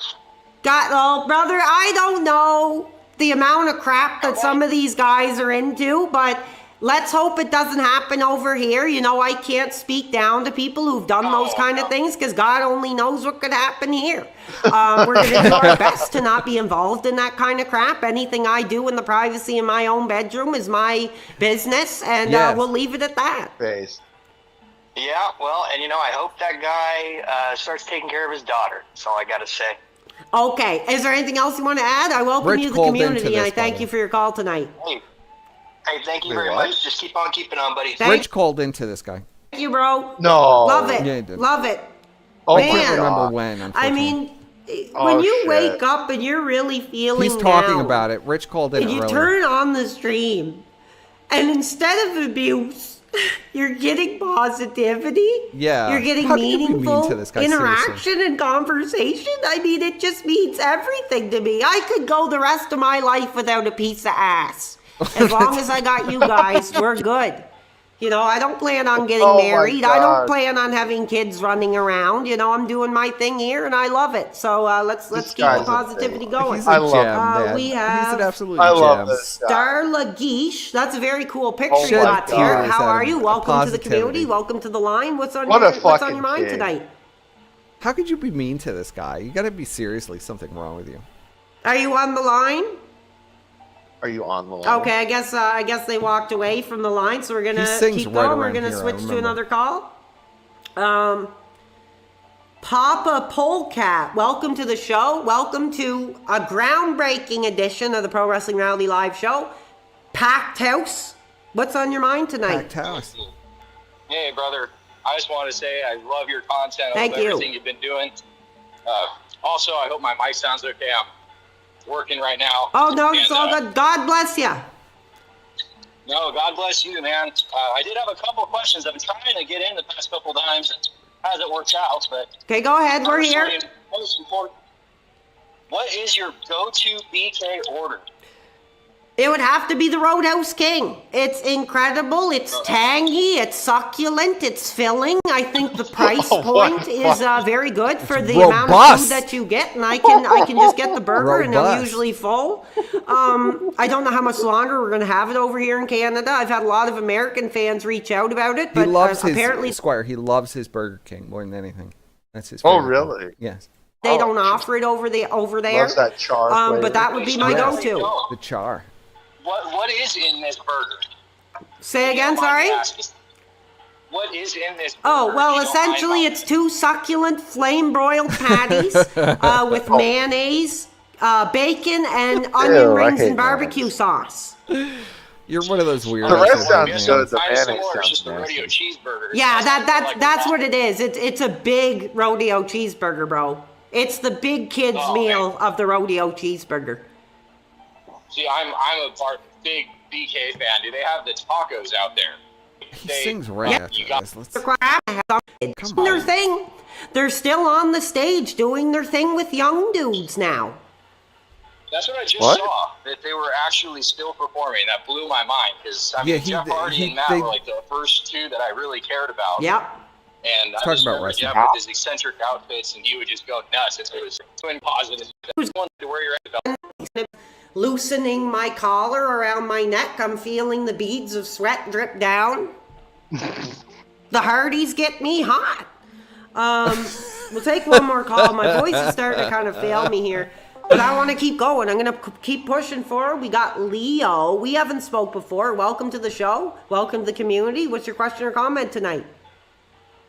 Oh, brother, I don't know the amount of crap that some of these guys are into, but let's hope it doesn't happen over here. I can't speak down to people who've done those kind of things because God only knows what could happen here. We're going to do our best to not be involved in that kind of crap. Anything I do in the privacy of my own bedroom is my business, and Yes. we'll leave it at that. Face. Yeah, well, and I hope that guy starts taking care of his daughter. That's all I gotta say. Okay, is there anything else you want to add? I welcome Rich you to the called into community, and I this, thank by you the for your call tonight. Hey, thank you Wait, very what? much. Just keep on keeping on, buddy. Thank Rich called into this guy. you, bro. No. Love it. Yeah, he did. Love it. Oh, I Man. can't remember God. when. I Unfortunately. mean, Oh, when you shit. wake up and you're really feeling he's talking down, about it. Rich called in and you earlier. turn on the stream, and instead of abuse, you're getting positivity. Yeah. You're getting How can you be mean meaningful to this guy? interaction Seriously. and conversation. I mean, it just means everything to me. I could go the rest of my life without a piece of ass. As long as I got you guys, we're good. I don't plan on getting Oh my married. I God. don't plan on having kids running around. I'm doing my thing here, and I love it. So let's This keep the guy's a positivity baby. going. He's a I gem, love man. we He's have- an absolute I love gem. this guy. Starla Geesh. That's a very cool picture Oh you my got there. God. How are you? A Welcome to the positivity. community. Welcome to the line. What's on What a your fucking mind kid. tonight? How could you be mean to this guy? You gotta be seriously something wrong with you. Are you on the line? Are you on the line? Okay, I guess they walked away from the line, so we're gonna sings keep right going. We're around gonna here, I switch to remember. another call. Papa Polecat, welcome to the show. Welcome to a groundbreaking edition of the Pro Wrestling Rally Live Show. Packed house. What's on your mind tonight? Packed house. Hey, brother. I just want to say I love your content. I Thank love you. everything you've been doing. Also, I hope my mic sounds okay. I'm working right now. Oh no, it's And, all good. God bless you. No, God bless you, man. I did have a couple of questions. I've been trying to get in the past couple of times. It hasn't worked out, but... Okay, go ahead. We're here. Firstly, most important, what is your go-to BK order? It would have to be the Roadhouse King. It's incredible. It's tangy. It's succulent. It's filling. I think the price point is very good for the amount of food that you get, and I can just get the burger, and I'm Robust. usually full. I don't know how much longer we're going to have it over here in Canada. I've had a lot of American fans reach out about it, He but loves his apparently Squire. He loves his Burger King more than anything. That's his. Oh, favorite really? thing. Yes. they don't offer it over there. Loves that char flavor. But that would be my Yes. go-to. The char. What is in this burger? Say again, sorry? What is in this burger? Oh, well, You don't mind essentially it's 2 succulent flame-broiled patties with mayonnaise, bacon, and onion I rings hate and barbecue sauce. You're one of those weirdos. The rest that sounds love good. The Kinda mayonnaise similar, it's sounds just a rodeo nasty. cheeseburger. Yeah, Like that's that. what it is. It's a big rodeo cheeseburger, bro. It's the big kids' meal of the rodeo cheeseburger. See, I'm a big BK fan. Do they have the tacos out there? He sings right after this. Let's, Come their thing. They're still on the stage doing their thing with young dudes now. That's what I just What? saw. That they were actually still performing. That blew my mind because I Yeah, mean, Jeff Hardy and Matt they- were like the first two that I really cared about. Yep. And I Talk just about remember wrestling. Jeff with his eccentric outfits, and he would just go nuts. It was twin positive. Who's going to wear your belt? Loosening my collar around my neck, I'm feeling the beads of sweat drip down. The Hardys get me hot. We'll take one more call. My voice is starting to kind of fail me here. But I want to keep going. I'm going to keep pushing forward. We got Leo. We haven't spoke before. Welcome to the show. Welcome to the community. What's your question or comment tonight?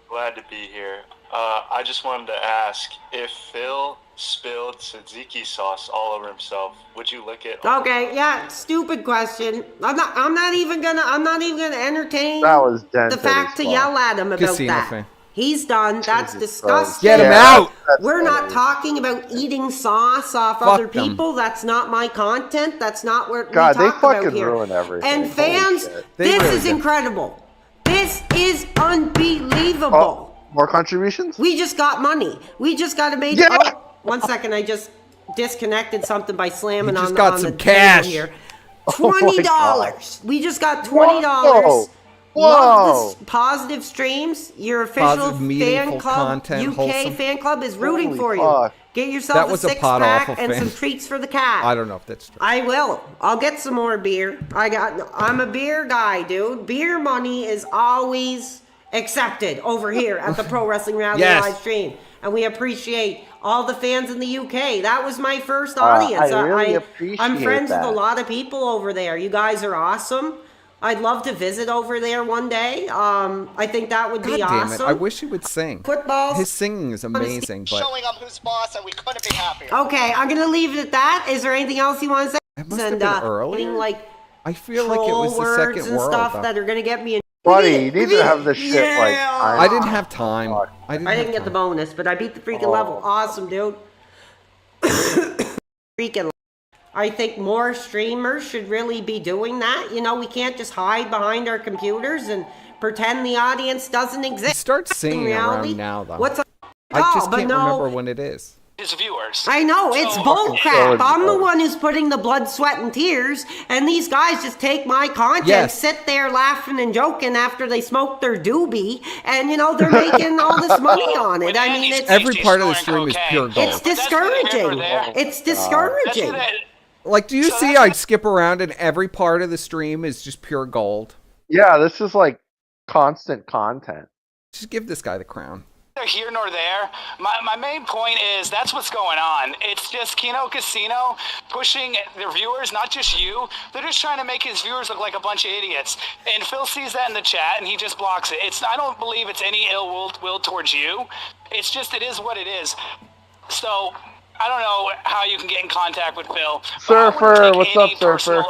Glad to be here. I just wanted to ask, if Phil spilled tzatziki sauce all over himself, would you lick it? Okay, yeah, stupid question. I'm not even gonna entertain That was the fact to yell at him about Casino that. fan. He's done. That's Jesus disgusting. Get him out! We're not talking about eating sauce off Fuck other them. people. That's not my content. That's not what God, we they talk about fucking here. ruin everything. And Holy fans, shit. They this really is do. incredible. This is unbelievable. Oh, more contributions? We just got money. We just got to make. Yeah. Oh, 1 second. I just disconnected something by slamming You just on, got on some the cash. table here. Oh my $20. We just got $20. Whoa. Love the positive streams. Your official Positive, meaningful fan club, content, UK wholesome. fan club is rooting Holy for you. fuck. Get That yourself a was a 6-pack pod-awful and fan. some treats for the cat. I don't know if that's true. I will. I'll get some more beer. I'm a beer guy, dude. Beer money is always accepted over here at the Pro Wrestling Rally Yes. live stream. And we appreciate all the fans in the UK. That was my first audience. I really I'm appreciate friends with a that. lot of people over there. You guys are awesome. I'd love to visit over there one day. I think that would God be damn awesome. it! I wish he would sing. Football. His singing is amazing, but Showing up who's boss, and we couldn't be happier. Okay, I'm gonna leave it at that. Is there anything else you want to say? it must have been earlier. Putting, like I feel like it troll was the words second and world. stuff though. that are gonna get me in. Buddy, you need to have this shit like. I didn't have time. I didn't, I have didn't get the time. bonus, but I beat the freaking Oh. level. Awesome, dude. Freaking. I think more streamers should really be doing that. You know, we can't just hide behind our computers and pretend the audience doesn't He exist. starts singing reality, around now, though. What's a I just but can't no, remember when it is. His viewers. I know, it's So- bull crap. so I'm the dumb. one who's putting the blood, sweat, and tears, and these guys just take my content, Yes. sit there laughing and joking after they smoke their doobie, and, you know, they're making all this money on it. I mean, it's, Every part of the stream is pure gold. it's discouraging. It's discouraging. Like, do you see I skip around and every part of the stream is just pure gold? Yeah, this is like constant content. Just give this guy the crown. neither here nor there. My main point is that's what's going on. It's just Kino Casino pushing their viewers, not just you. They're just trying to make his viewers look like a bunch of idiots. And Phil sees that in the chat and he just blocks it. I don't believe it's any ill will towards you. It's just, it is what it is. So I don't know how you can get in contact with Phil. Surfer, what's up, Surfer?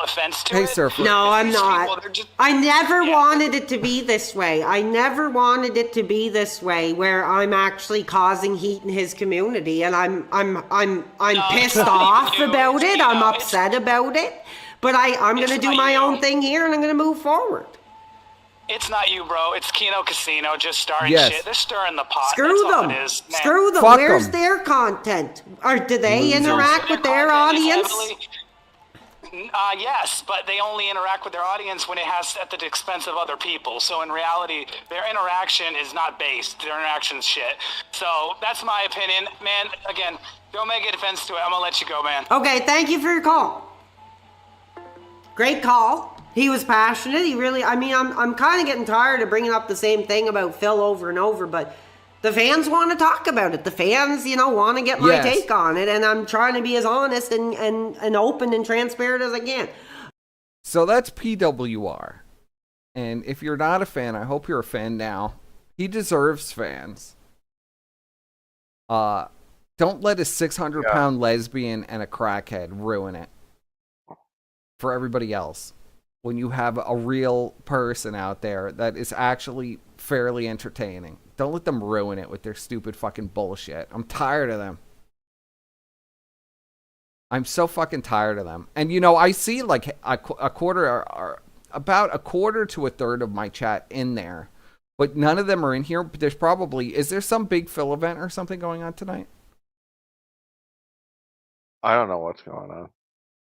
Hey, Surfer. No, I'm not. I never wanted it to be this way. I never wanted it to be this way, where I'm actually causing heat in his community, and I'm pissed off about it. I'm upset about it. But I'm gonna do my own thing here, and I'm gonna move forward. It's not you, bro. It's Kino Casino just starring Yes. shit. They're stirring the pot. Screw That's all them. it is, man. Screw them. Fuck Where's 'em. their content? Or do they Losers. interact with their audience? Yes, but they only interact with their audience when it has at the expense of other people. So in reality, their interaction is not based. Their interaction's shit. So that's my opinion, man. Again, don't make a defense to it. I'm gonna let you go, man. Okay, thank you for your call. Great call. He was passionate. He really, I mean, I'm kind of getting tired of bringing up the same thing about Phil over and over, but the fans want to talk about it. The fans, want to get my Yes. take on it, and I'm trying to be as honest and open and transparent as I can. So that's PWR. And if you're not a fan, I hope you're a fan now. He deserves fans. Don't let a 600-pound lesbian and a crackhead ruin it for everybody else. When you have a real person out there that is actually fairly entertaining. Don't let them ruin it with their stupid fucking bullshit. I'm tired of them. I'm so fucking tired of them. And I see like a quarter or about a quarter to a third of my chat in there. But none of them are in here. But is there some big Phil event or something going on tonight? I don't know what's going on.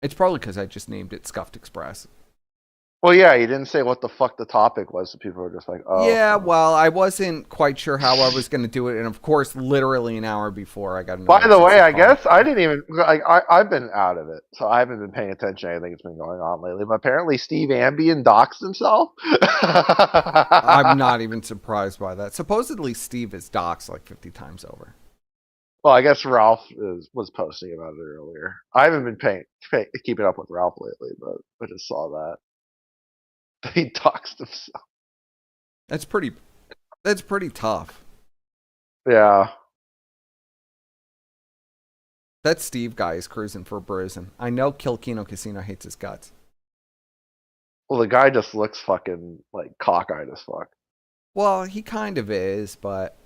It's probably because I just named it Scuffed Express. Well, yeah, you didn't say what the fuck the topic was, so people were just like, oh. Yeah, well, I wasn't quite sure how I was going to do it, and of course, literally an hour before I got a By the way, I notification. guess I didn't even, I've been out of it, so I haven't been paying attention to anything that's been going on lately, but apparently Steve Ambien doxed himself. I'm not even surprised by that. Supposedly, Steve is doxed like 50 times over. Well, I guess Ralph was posting about it earlier. I haven't been keeping up with Ralph lately, but I just saw that. He doxed himself. That's pretty tough. Yeah. That Steve guy is cruising for bruising. I know Kill Kino Casino hates his guts. Well, the guy just looks fucking like cockeyed as fuck. Well, he kind of is, but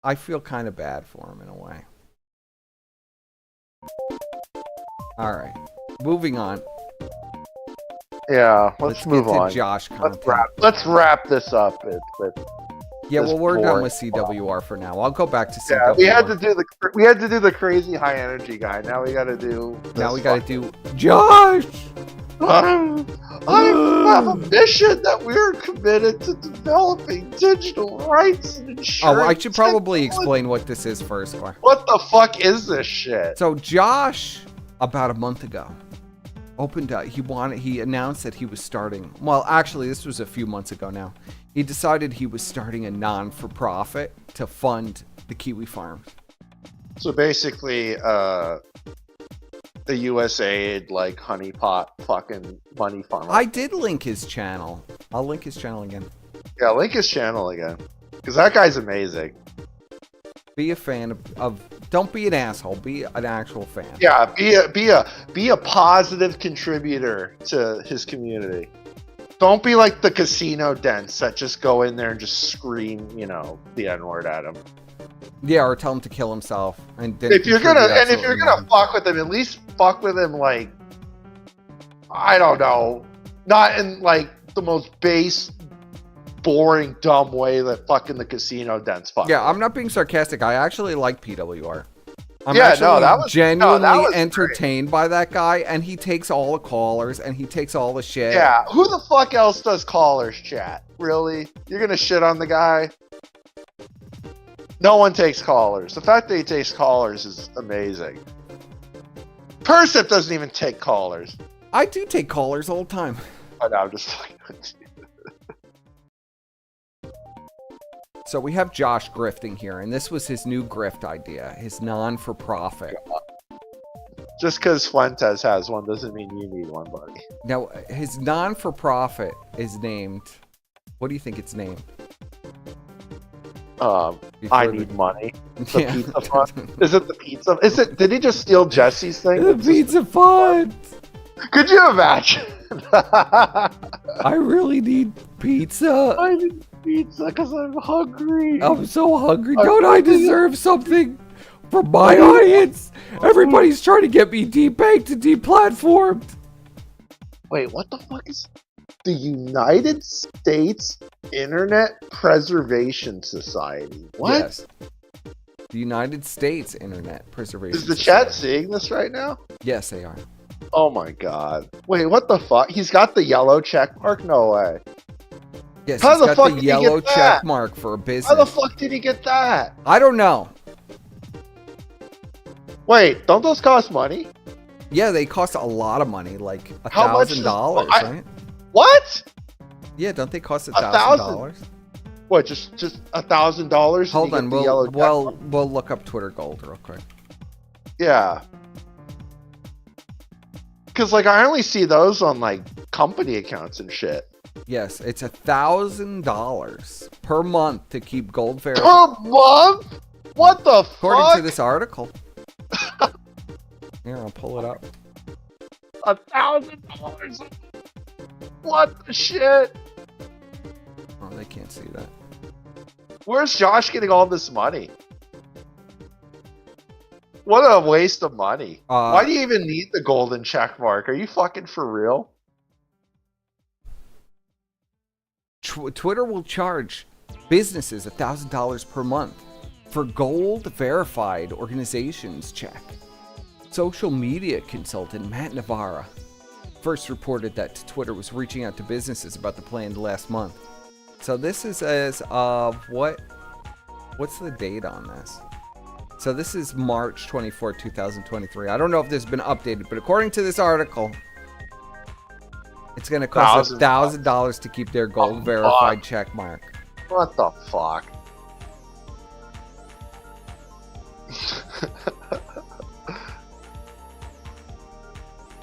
I feel kind of bad for him in a way. All right, moving on. Yeah, let's move get to on. Josh content. Let's wrap this up with yeah, this well, we're done boring with CWR for now. I'll go back to CWR. Yeah, we had to do the crazy high energy guy. Now we got to do. Josh. I have a mission that we're committed to developing digital rights and insurance. Oh, I should probably explain what this is first. What the fuck is this shit? So Josh, about a month ago, he announced that he was starting. Well, actually, this was a few months ago now. He decided he was starting a non-for-profit to fund the kiwi farms. So basically, the USAID like honeypot fucking money farmer. I did link his channel. I'll link his channel again. Yeah, link his channel again, because that guy's amazing. Be a fan of. Don't be an asshole. Be an actual fan. Yeah, be a positive contributor to his community. Don't be like the casino dents that just go in there and just scream, the N-word at him. Yeah, or tell him to kill himself. And if you're gonna fuck with him, at least fuck with him like, I don't know, not in like the most base, boring, dumb way that fucking the casino dents fuck. Yeah, I'm not being sarcastic. I actually like PWR. I'm genuinely entertained by that guy, and he takes all the callers and he takes all the shit. Yeah, who the fuck else does callers chat? Really? You're gonna shit on the guy? No one takes callers. The fact that he takes callers is amazing. Persip doesn't even take callers. I do take callers all the time. Oh, no, I'm just fucking. So we have Josh grifting here, and this was his new grift idea, his non-for-profit. Just because Fuentes has one doesn't mean you need one, buddy. Now, his non-for-profit is named... What do you think it's named? I need money. The pizza fund. Is it the pizza? Is it? Did he just steal Jesse's thing? The pizza fund. Could you imagine? I really need pizza. I need pizza because I'm hungry. I'm so hungry. Don't I deserve something from my audience? Everybody's trying to get me debanked and deplatformed. Wait, what the fuck is the United States Internet Preservation Society? What? Yes. The United States Internet Preservation Is the Society. chat seeing this right now? Yes, they are. Oh my god. Wait, what the fuck? He's got the yellow check mark? No way. Yes, How he's the got fuck the did he yellow get that? check mark for a business. How the fuck did he get that? I don't know. Wait, don't those cost money? Yeah, they cost a lot of money, like How much $1,000, does- right? What? Yeah, don't they cost $1,000? $1,000? What? Just $1,000? Hold on, we'll look up Twitter Gold real quick. Yeah. Because like I only see those on like company accounts and shit. Yes, it's $1,000 per month to keep gold verified. Per month? What the According fuck? to this article. Here, I'll pull it up. $1,000? What the shit? Oh, they can't see that. Where's Josh getting all this money? What a waste of money. Why do you even need the golden check mark? Are you fucking for real? Twitter will charge businesses $1,000 per month for gold verified organizations check. Social media consultant Matt Navarra first reported that Twitter was reaching out to businesses about the plan last month. So this is as of what's the date on this? So this is March 24, 2023. I don't know if this has been updated, but according to this article, it's going to cost $1,000 to keep their gold verified check mark. What the fuck?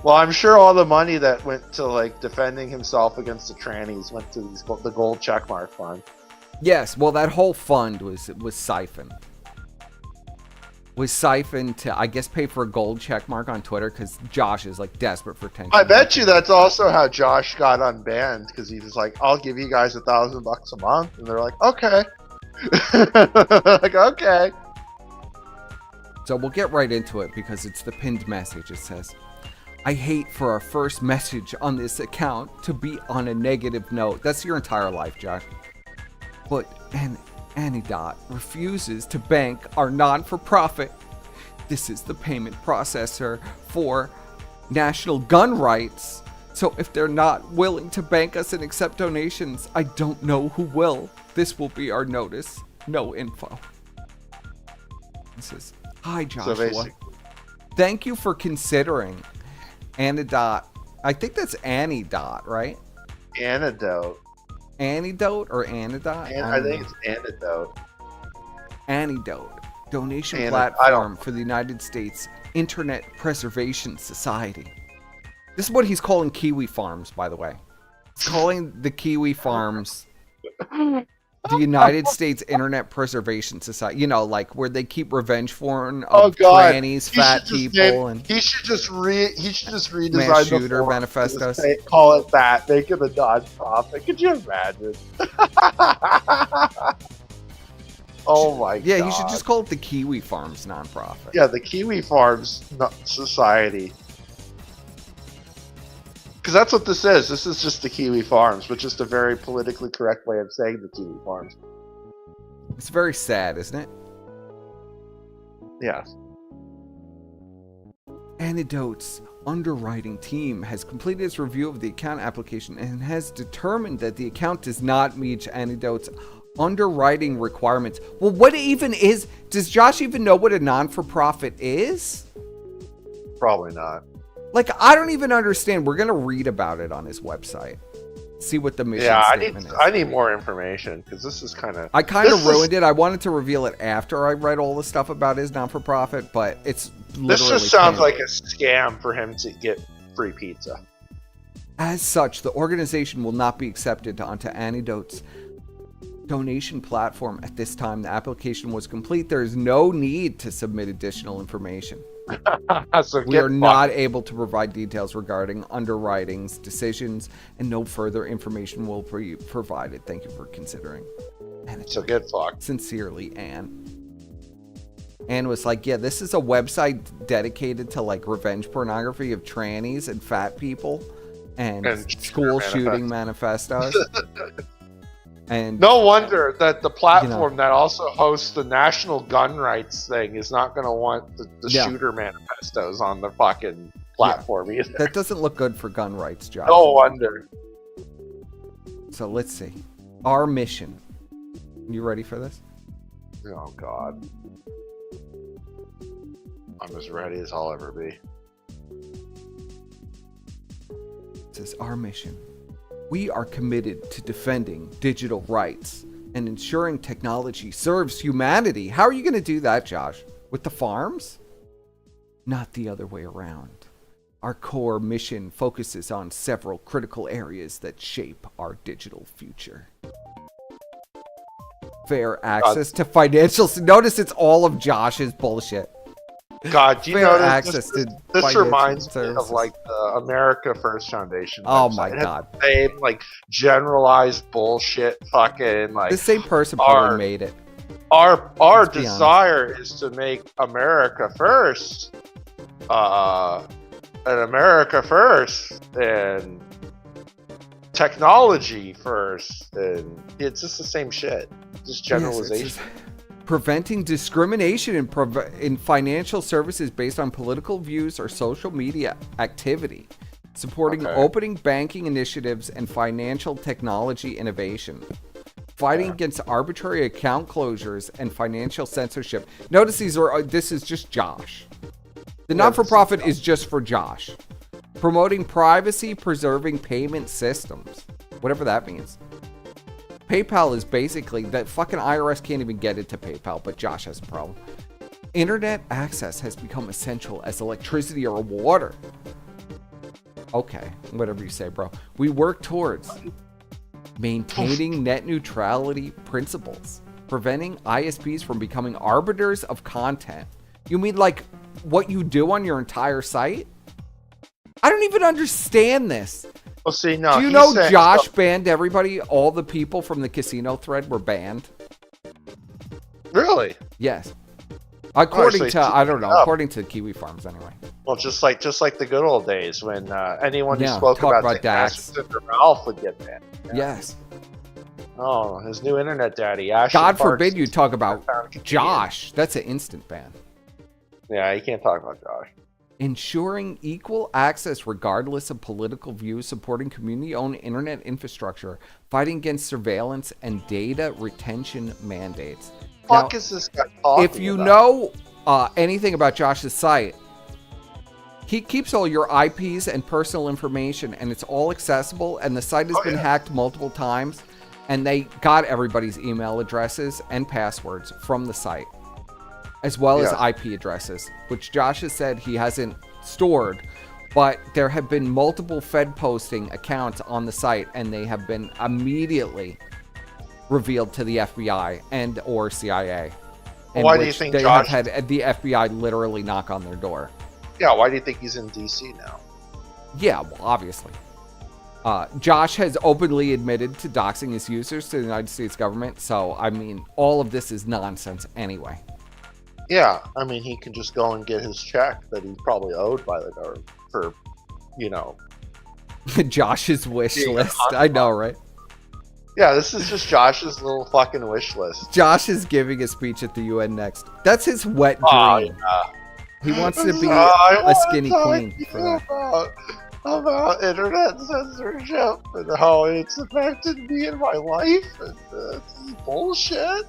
Well, I'm sure all the money that went to like defending himself against the trannies went to the gold checkmark fund. Yes, well, that whole fund was siphoned. Was siphoned to, I guess, pay for a gold check mark on Twitter because Josh is like desperate for attention. I bet you that's also how Josh got unbanned because he was like, "I'll give you guys $1,000 a month," and they're like, "Okay." Like, okay. So we'll get right into it because it's the pinned message. It says, "I hate for our first message on this account to be on a negative note." That's your entire life, Josh. But Anidot refuses to bank our non-for-profit. This is the payment processor for national gun rights. So if they're not willing to bank us and accept donations, I don't know who will. This will be our notice. No info. This is, "Hi, Joshua. Thank you for considering Anidot." I think that's Anidot, right? Antidote. Antidote or Anidot? I think it's antidote. Antidote. Donation I platform for the United States Internet Preservation Society. This is what he's calling Kiwi Farms, by the way. He's calling the Kiwi Farms the United States Internet Preservation Society. You know, like where they keep revenge porn of trannies, fat people, and he should just redesign mass the shooter form. manifestos. Call it that. Make it a non-profit. Could you imagine? Oh my god. Yeah, he should just call it the Kiwi Farms nonprofit. Yeah, the Kiwi Farms Society. Because that's what this is. This is just the Kiwi Farms, but just a very politically correct way of saying the Kiwi Farms. It's very sad, isn't it? Yes. Antidote's underwriting team has completed its review of the account application and has determined that the account does not meet Antidote's underwriting requirements. Well, what even is... Does Josh even know what a non-for-profit is? Probably not. Like, I don't even understand. We're going to read about it on his website. See what the mission Yeah, statement is. I need more information because this is kind of. I kind of ruined it. I wanted to reveal it after I read all the stuff about his non-for-profit, but it's literally. This just sounds pinned. like a scam for him to get free pizza. As such, the organization will not be accepted onto Antidote's donation platform at this time. The application was complete. There is no need to submit additional information. So We are not able to provide details regarding underwritings, decisions, and no further information will be provided. Thank you for considering. So get fucked. Sincerely, Anne. Anne was like, yeah, this is a website dedicated to like revenge pornography of trannies and fat people and school shooting manifestos. And no wonder that the platform that also hosts the national gun rights thing is not going to want the shooter manifestos on the fucking platform either. That doesn't look good for gun rights, Josh. No wonder. So let's see. Our mission. You ready for this? Oh, God. I'm as ready as I'll ever be. It says, our mission. We are committed to defending digital rights and ensuring technology serves humanity. How are you going to do that, Josh? With the farms? Not the other way around. Our core mission focuses on several critical areas that shape our digital future. Fair access to financial... Notice it's all of Josh's bullshit. God, do you Fair know access to this reminds me services. of like the America First Foundation. Oh website. my It had God. the same like generalized bullshit fucking like The same person probably made it. Our Let's be desire is to make America first. And America first and technology first, and it's just the same shit. Just generalization. Yes, preventing discrimination in financial services based on political views or social media activity. Supporting opening banking initiatives and financial technology innovation. Fighting against arbitrary account closures and financial censorship. Notice this is just Josh. The not-for-profit is just for Josh. Promoting privacy-preserving payment systems. Whatever that means. PayPal is basically... that fucking IRS can't even get into PayPal, but Josh has a problem. Internet access has become essential as electricity or water. Okay, whatever you say, bro. We work towards maintaining net neutrality principles. Preventing ISPs from becoming arbiters of content. You mean like what you do on your entire site? I don't even understand this. Well, see, no. Do you know Josh banned everybody? All the people from the casino thread were banned. Really? Yes. According to, I don't know, according to Kiwi Farms anyway. Well, just like the good old days when anyone who spoke talk about Dax or Ralph would get banned. Yeah. Yes. Oh, his new internet daddy, Ash. God forbid you talk about Josh. That's an instant ban. Yeah, you can't talk about Josh. Ensuring equal access regardless of political views, supporting community-owned internet infrastructure, fighting against surveillance and data retention mandates. Fuck is this guy talking If you about? know anything about Josh's site, he keeps all your IPs and personal information, and it's all accessible, and the site has been hacked multiple times, and they got everybody's email addresses and passwords from the site, as well as IP addresses, which Josh has said he hasn't stored, but there have been multiple Fed posting accounts on the site, and they have been immediately revealed to the FBI and or CIA. Why do you think they Josh have had the FBI literally knock on their door? Yeah, why do you think he's in DC now? Yeah, well, obviously. Josh has openly admitted to doxing his users to the United States government, so, I mean, all of this is nonsense anyway. Yeah, I mean, he can just go and get his check that he's probably owed by the government for, you know... Josh's wish list. I know, right? Yeah, this is just Josh's little fucking wish list. Josh is giving a speech at the UN next. That's his wet dream. He wants to be a skinny queen for that. About internet censorship and how it's affected me in my life, and it's bullshit.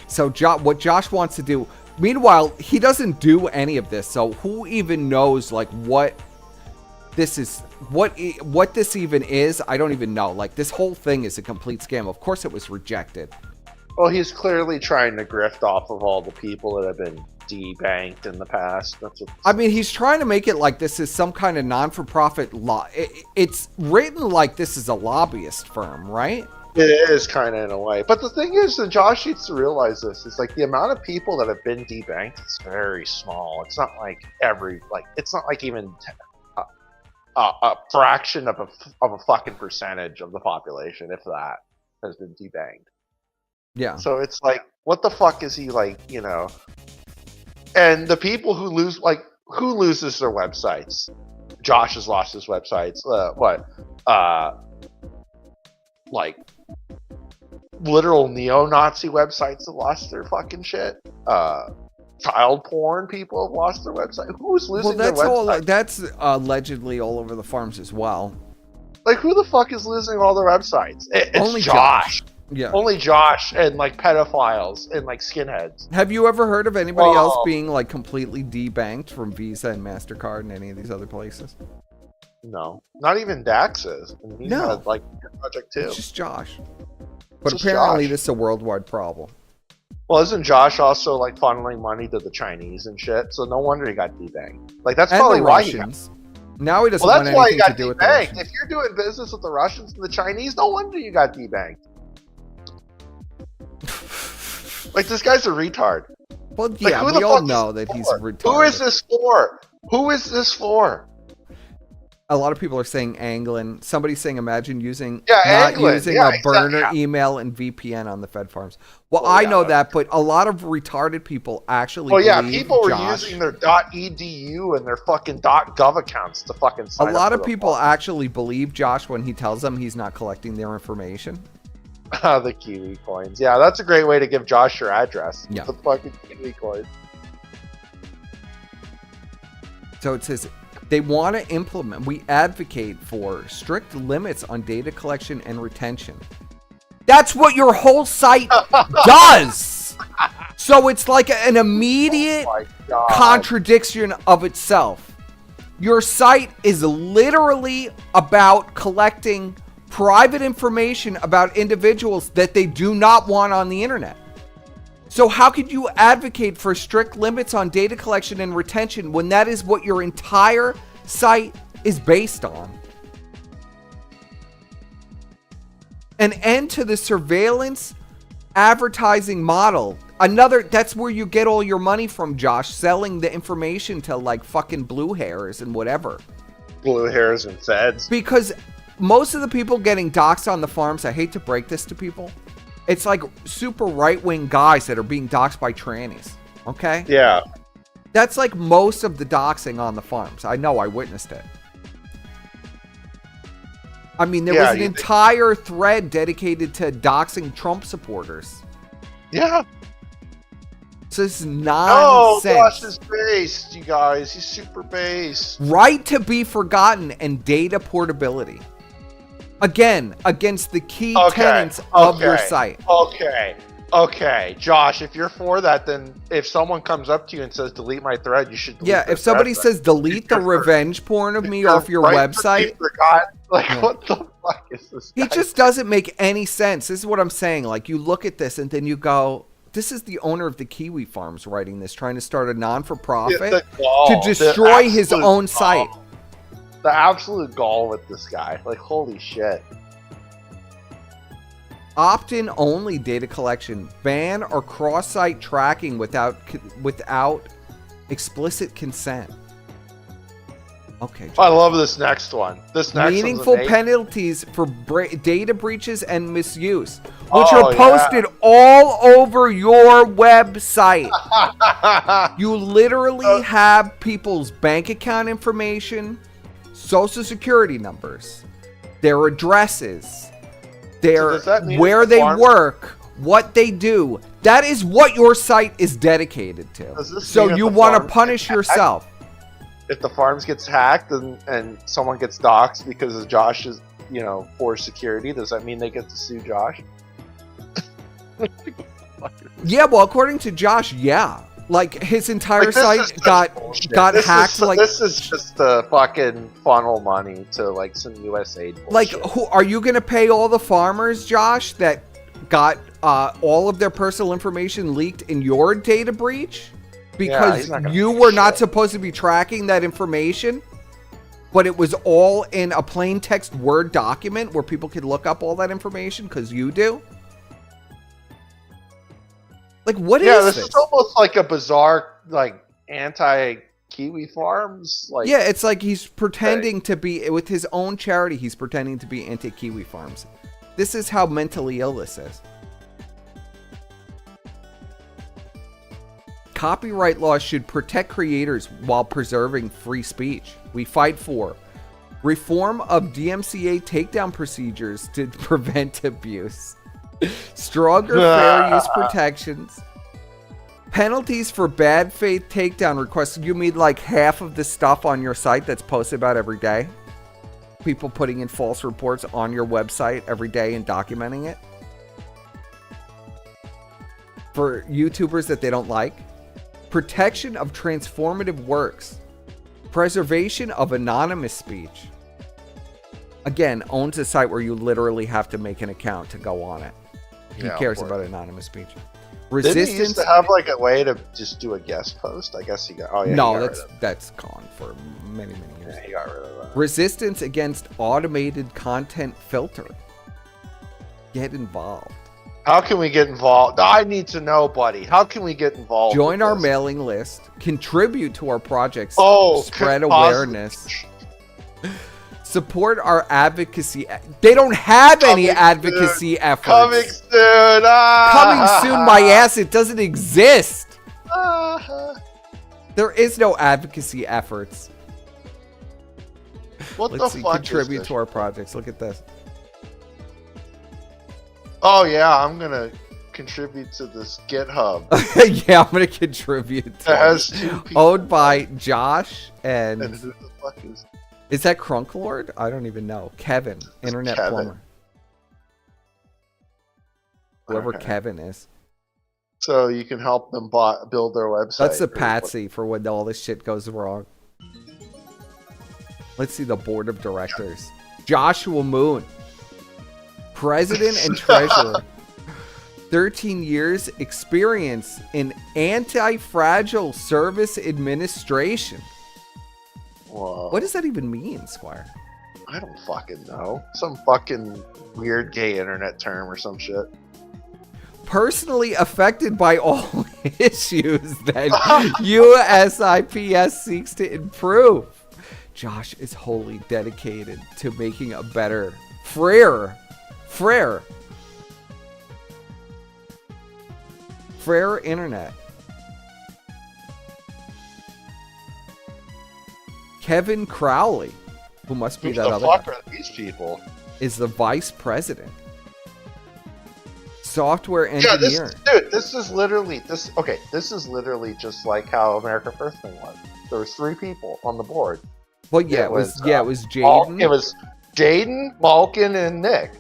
So what Josh wants to do, meanwhile, he doesn't do any of this, so who even knows like what this is what this even is. I don't even know. Like, this whole thing is a complete scam. Of course, it was rejected. Well, he's clearly trying to grift off of all the people that have been debanked in the past. That's what. I mean, he's trying to make it like this is some kind of non-for-profit law. It's written like this is a lobbyist firm, right? It is kind of in a way. But the thing is, and Josh needs to realize this, is like the amount of people that have been debanked is very small. It's not like it's not like even a fraction of a fucking percentage of the population, if that, has been debanked. Yeah. So it's like, what the fuck is he like, you know? And the people who lose, like, who loses their websites? Josh has lost his websites. Like, literal neo-Nazi websites have lost their fucking shit. Child porn people have lost their website. Who's losing their website? That's allegedly all over the farms as well. Like, who the fuck is losing all their websites? It's Only Josh. Yeah. Only Josh and like pedophiles and like skinheads. Have you ever heard of anybody else being like completely debanked from Visa and MasterCard and any of these other places? No, not even Dax is. And he's had, like, a project too. It's just Josh. But apparently this is a worldwide problem. Well, isn't Josh also like funneling money to the Chinese and shit? So no wonder he got debanked. Like, that's And probably the why Russians. Now he doesn't well, want that's why he anything got to do with the debanked. Russians. If you're doing business with the Russians and the Chinese, no wonder you got debanked. Like, this guy's a retard. Well, Like, yeah, who the we all fuck know is that this he's for? retarded. Who is this for? Who is this for? A lot of people are saying Anglin. Somebody's saying imagine using Anglin. using Yeah, a burner exactly. email and VPN on the Fed farms. Well, I know that, but a lot of retarded people actually believe people were Josh. using their .edu and their fucking .gov accounts to fucking A sign up lot for of the people actually believe Josh when he tells them he's not collecting their information. the Kiwi coins. Yeah, that's a great way to give Josh your address. Yeah. The fucking Kiwi coins. So it says they want to implement, we advocate for strict limits on data collection and retention. That's what your whole site does. So it's like an immediate contradiction of itself. Your site is literally about collecting private information about individuals that they do not want on the internet. So how could you advocate for strict limits on data collection and retention when that is what your entire site is based on? An end to the surveillance advertising model. That's where you get all your money from, Josh, selling the information to like fucking blue hairs and whatever. Blue hairs and feds. Because most of the people getting doxxed on the farms, I hate to break this to people, it's like super right-wing guys that are being doxxed by trannies, okay? Yeah. That's like most of the doxing on the farms. I know, I witnessed it. I mean, there was an entire thread dedicated to doxing Trump supporters. Yeah. So this is Oh, nonsense. Josh is based, you guys. He's super based. Right to be forgotten and data portability. Again, against the key tenets of your site. Okay, Josh, if you're for that, then if someone comes up to you and says delete my thread, you should delete Yeah, if somebody says delete the revenge porn of me off your website. What the fuck is this guy? He just doesn't make any sense. This is what I'm saying. Like, you look at this and then you go, this is the owner of the Kiwi Farms writing this, trying to start a non-for-profit to destroy his own site. The absolute gall with this guy. Like, holy shit. Opt-in only data collection. Ban or cross-site tracking without explicit consent. Okay. I love this next one. This next meaningful one's penalties for data breaches and misuse, which are posted all over your website. You literally have people's bank account information, social security numbers, their addresses, where they work, what they do. That is what your site is dedicated to. So you want to punish yourself. If the farms gets hacked and someone gets doxxed because of Josh's, for security, does that mean they get to sue Josh? Yeah, well, according to Josh, yeah. Like his entire Like, this is site such got bullshit. hacked. This is just to fucking funnel money to like some USAID bullshit. Like, who are you gonna pay all the farmers, Josh, that got all of their personal information leaked in your data breach because you were not supposed to be tracking that information, but it was all in a plain text Word document where people could look up all that information because you do? Like, what is this? Yeah, this is almost like a bizarre, like, anti-Kiwi Farms. Like, yeah, it's like he's pretending to be, with his own charity, he's pretending to be anti-Kiwi Farms. This is how mentally ill this is. Copyright laws should protect creators while preserving free speech. We fight for reform of DMCA takedown procedures to prevent abuse. Stronger fair use protections. Penalties for bad faith takedown requests. You mean like half of the stuff on your site that's posted about every day? People putting in false reports on your website every day and documenting it? For YouTubers that they don't like? Protection of transformative works. Preservation of anonymous speech. Again, owns a site where you literally have to make an account to go on it. Who cares about anonymous speech? Resistance. Didn't he used to have like a way to just do a guest post? I guess he got. Oh yeah. No, that's gone for many years. Yeah, he got rid of that. Resistance against automated content filter. Get involved. How can we get involved? I need to know, buddy. How can we get involved? Join our mailing list. Contribute to our projects. Oh, spread awareness. Support our advocacy. They don't have any advocacy efforts. Coming soon. Coming soon, my ass. It doesn't exist. There is no advocacy efforts. What Let's the see. fuck? Contribute to our projects. Look at this. Oh yeah, I'm gonna contribute to this GitHub. Yeah, I'm gonna contribute. It has 2 people. Owned by Josh and who the fuck is? Is that Crunklord? I don't even know. Kevin, internet plumber. Whoever Kevin is. So you can help them build their website. That's the patsy for when all this shit goes wrong. Let's see the board of directors. Joshua Moon. President and treasurer. 13 years experience in anti-fragile service administration. Whoa. What does that even mean, Squire? I don't fucking know. Some fucking weird gay internet term or some shit. Personally affected by all issues that USIPS seeks to improve. Josh is wholly dedicated to making a better, freer internet. Kevin Crowley, who must be that other fuck are these people? is the vice president. Software engineer. This is literally just like how America First thing was. There was 3 people on the board. Well, yeah, it was Jaden. It was Jaden, Malkin, and Nick.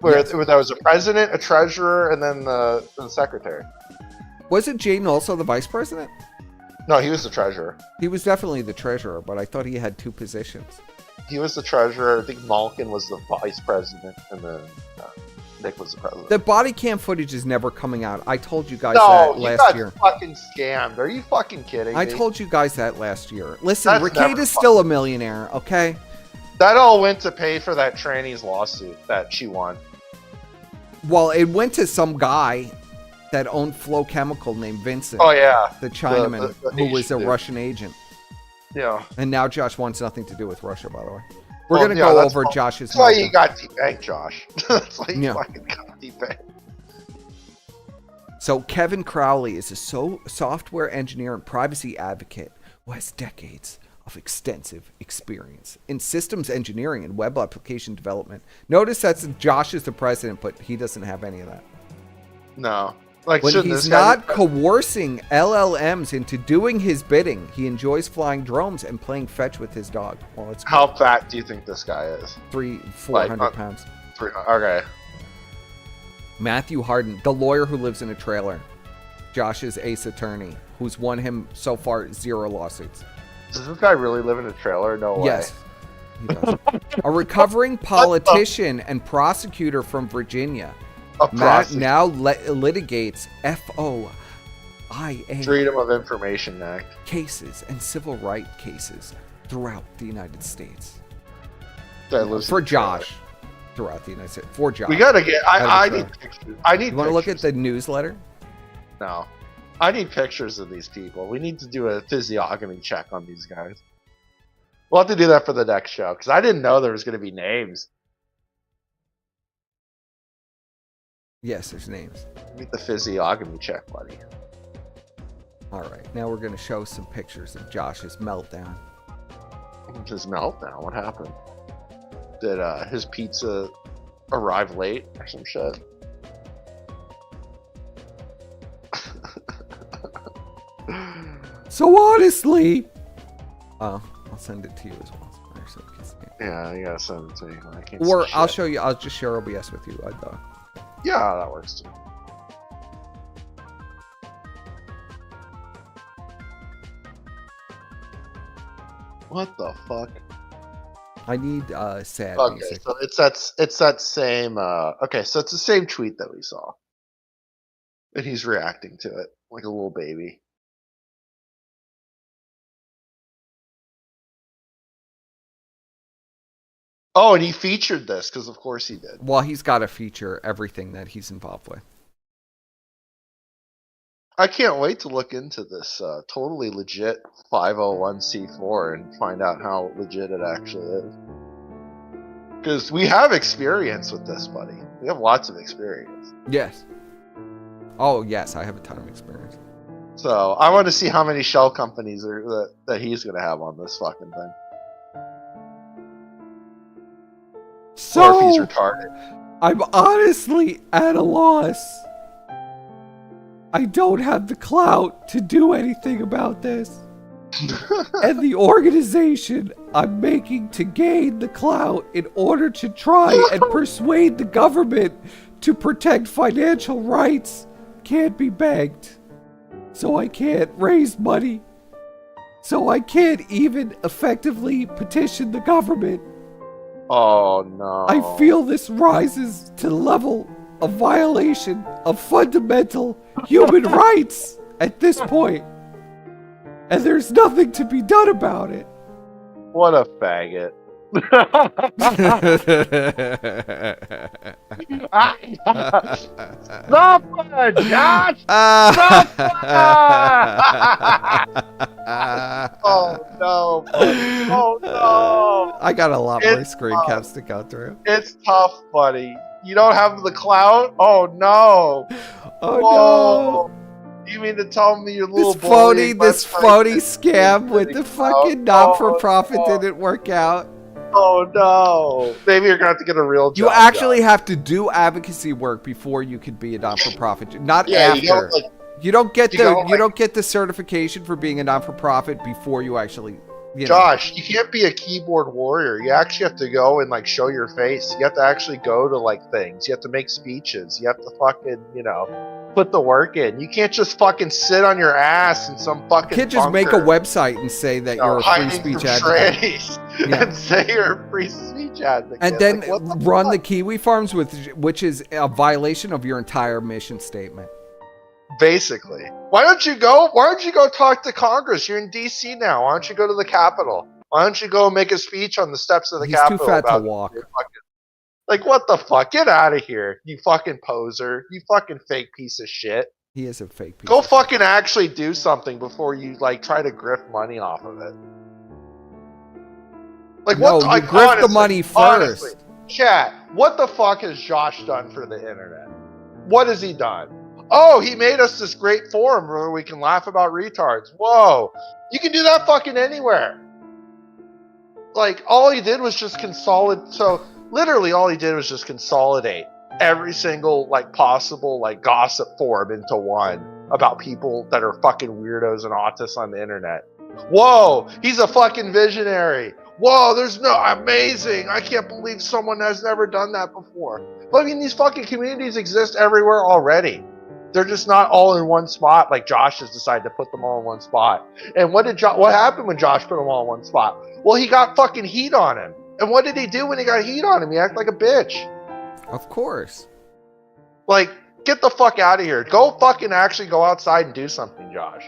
Where there was a president, a treasurer, and then the secretary. Wasn't Jaden also the vice president? No, he was the treasurer. He was definitely the treasurer, but I thought he had 2 positions. He was the treasurer. I think Malkin was the vice president, and then Nick was the president. The body cam footage is never coming out. I told you guys that last year. No, you got fucking scammed. Are you fucking kidding me? I told you guys that last year. Listen, Ricade is still a millionaire, okay? That all went to pay for that tranny's lawsuit that she won. Well, it went to some guy that owned Flow Chemical named Vincent. Oh, yeah. The Chinaman The who was a dude. Russian agent. Yeah. And now Josh wants nothing to do with Russia, by the way. We're going to go over Josh's... That's why you got debanked, Josh. That's why you fucking got debanked. So Kevin Crowley is a software engineer and privacy advocate who has decades of extensive experience in systems engineering and web application development. Notice that Josh is the president, but he doesn't have any of that. No. Like, when he's not coercing LLMs into doing his bidding, he enjoys flying drones and playing fetch with his dog. Well, it's how fat do you think this guy is? 400 pounds. Okay. Matthew Harden, the lawyer who lives in a trailer. Josh's ace attorney, who's won him so far 0 lawsuits. Does this guy really live in a trailer? No way. Yes. He does. A recovering politician and prosecutor from Virginia now litigates FOIA Freedom of Information Act cases and civil rights cases throughout the United States. For Josh. Throughout the United States. For Josh. We gotta get. I need pictures. You want to look at the newsletter? No. I need pictures of these people. We need to do a physiognomy check on these guys. We'll have to do that for the next show, because I didn't know there was going to be names. Yes, there's names. Need the physiognomy check, buddy. All right, now we're going to show some pictures of Josh's meltdown. His meltdown? What happened? Did his pizza arrive late or some shit? So honestly, I'll send it to you as well. So you can see it. Yeah, you gotta send it to me. I can't Or see I'll shit. show you. I'll just share OBS with you. Yeah, that works too. What the fuck? I need sad Okay, music. so it's that same. Okay, so it's the same tweet that we saw, and he's reacting to it like a little baby. Oh, and he featured this because, of course, he did. Well, he's got to feature everything that he's involved with. I can't wait to look into this totally legit 501c4 and find out how legit it actually is. Because we have experience with this, buddy. We have lots of experience. Yes. Oh, yes, I have a ton of experience. So I want to see how many shell companies that he's going to have on this fucking thing. So, or if he's retarded. I'm honestly at a loss. I don't have the clout to do anything about this. And the organization I'm making to gain the clout in order to try and persuade the government to protect financial rights can't be begged. So I can't raise money. So I can't even effectively petition the government. Oh no. I feel this rises to the level of violation of fundamental human rights at this point. And there's nothing to be done about it. What a faggot. Suffer, Josh! Suffer! Oh no, buddy. Oh no. I got a lot more screen caps to go through. It's tough, buddy. You don't have the clout? Oh no. Oh Whoa. No. You mean to tell me your little phony scam with the fucking not-for-profit didn't work out? Oh no! Maybe you're gonna have to get a real job. You actually have to do advocacy work before you could be a not-for-profit. Not after. You don't get the certification for being a not-for-profit before you actually. Josh, you can't be a keyboard warrior. You actually have to go and show your face. You have to actually go to things. You have to make speeches. You have to fucking put the work in. You can't just fucking sit on your ass in some fucking. You can't just make a website and say that you're a free speech advocate. And say you're a free speech advocate. And then run the Kiwi Farms which is a violation of your entire mission statement. Basically. Why don't you go talk to Congress? You're in DC now. Why don't you go to the Capitol? Why don't you go make a speech on the steps of the Capitol? He's too fat to walk. What the fuck? Get out of here, you fucking poser. You fucking fake piece of shit. He is a fake piece. Go fucking actually do something before you try to grift money off of it. Grift the money first. Honestly, chat, what the fuck has Josh done for the internet? What has he done? Oh, he made us this great forum where we can laugh about retards. Whoa. You can do that fucking anywhere. All he did was just consolidate. So, literally all he did was just consolidate every single, possible, gossip forum into one about people that are fucking weirdos and autists on the internet. Whoa, he's a fucking visionary. Whoa, amazing. I can't believe someone has never done that before. But I mean, these fucking communities exist everywhere already. They're just not all in one spot. Like Josh has decided to put them all in one spot. And what happened when Josh put them all in one spot? Well, he got fucking heat on him. And what did he do when he got heat on him? He acted like a bitch. Of course. Like, get the fuck out of here. Go fucking actually go outside and do something, Josh.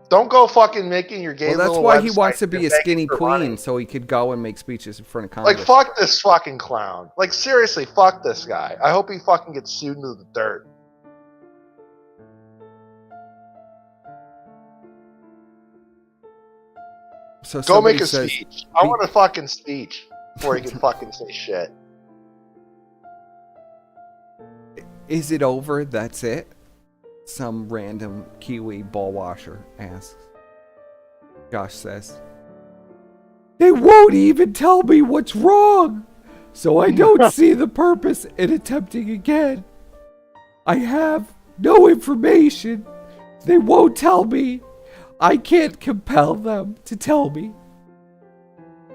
Don't go fucking making your gay Well, that's little why he website wants to be a and begging skinny for queen, money. so he could go and make speeches in front of Congress. Like, fuck this fucking clown. Like, seriously, fuck this guy. I hope he fucking gets sued into the dirt. So Go make a says, speech. I want a fucking speech before he can fucking say shit. Is it over? That's it? Some random Kiwi ball washer asks. Josh says, they won't even tell me what's wrong, so I don't see the purpose in attempting again. I have no information. They won't tell me. I can't compel them to tell me.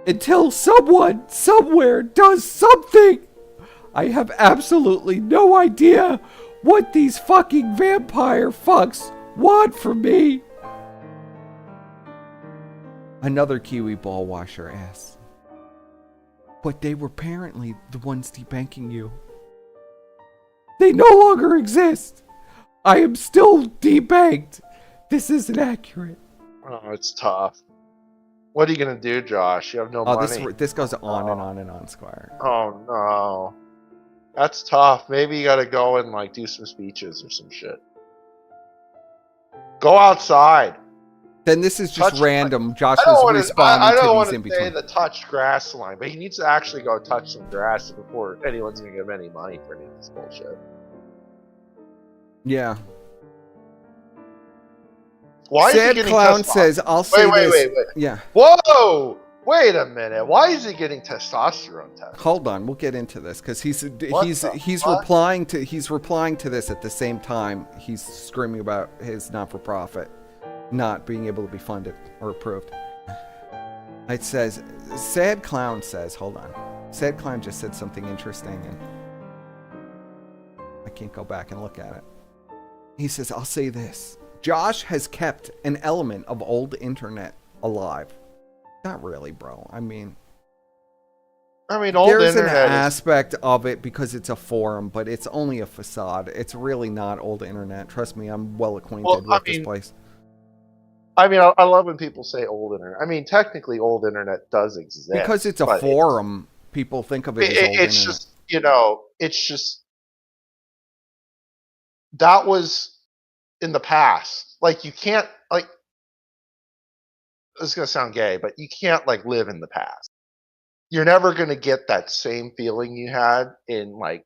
Until someone, somewhere, does something. I have absolutely no idea what these fucking vampire fucks want from me. Another Kiwi ball washer asks, but they were apparently the ones debanking you. They no longer exist. I am still debanked. This isn't accurate. Oh, it's tough. What are you gonna do, Josh? You have no money. This goes on and on and on, Squire. Oh no. That's tough. Maybe you gotta go and like do some speeches or some shit. Go outside. Then this is just random. Josh I is don't responding to want these to in say between. the touch grass line, but he needs to actually go touch some grass before anyone's gonna give any money for any of this bullshit. Yeah. Why is Sad he getting Clown testosterone? says, I'll say this. Wait. Yeah. Whoa! Wait a minute. Why is he getting testosterone test? Hold on, we'll get into this because he's fuck? replying to this at the same time he's screaming about his not-for-profit not being able to be funded or approved. It says, Sad Clown says, hold on. Sad Clown just said something interesting and I can't go back and look at it. He says, I'll say this. Josh has kept an element of old internet alive. Not really, bro. I mean, old there's an internet aspect of it because it's a forum, but it's only a facade. It's really not old internet. Trust me, I'm well acquainted with this place. I love when people say old internet. I mean, technically, old internet does exist. Because it's a forum, people think of it as old it's internet. just, it's just, that was in the past. Like, you can't, like, it's going to sound gay, but you can't, like, live in the past. You're never going to get that same feeling you had in, like,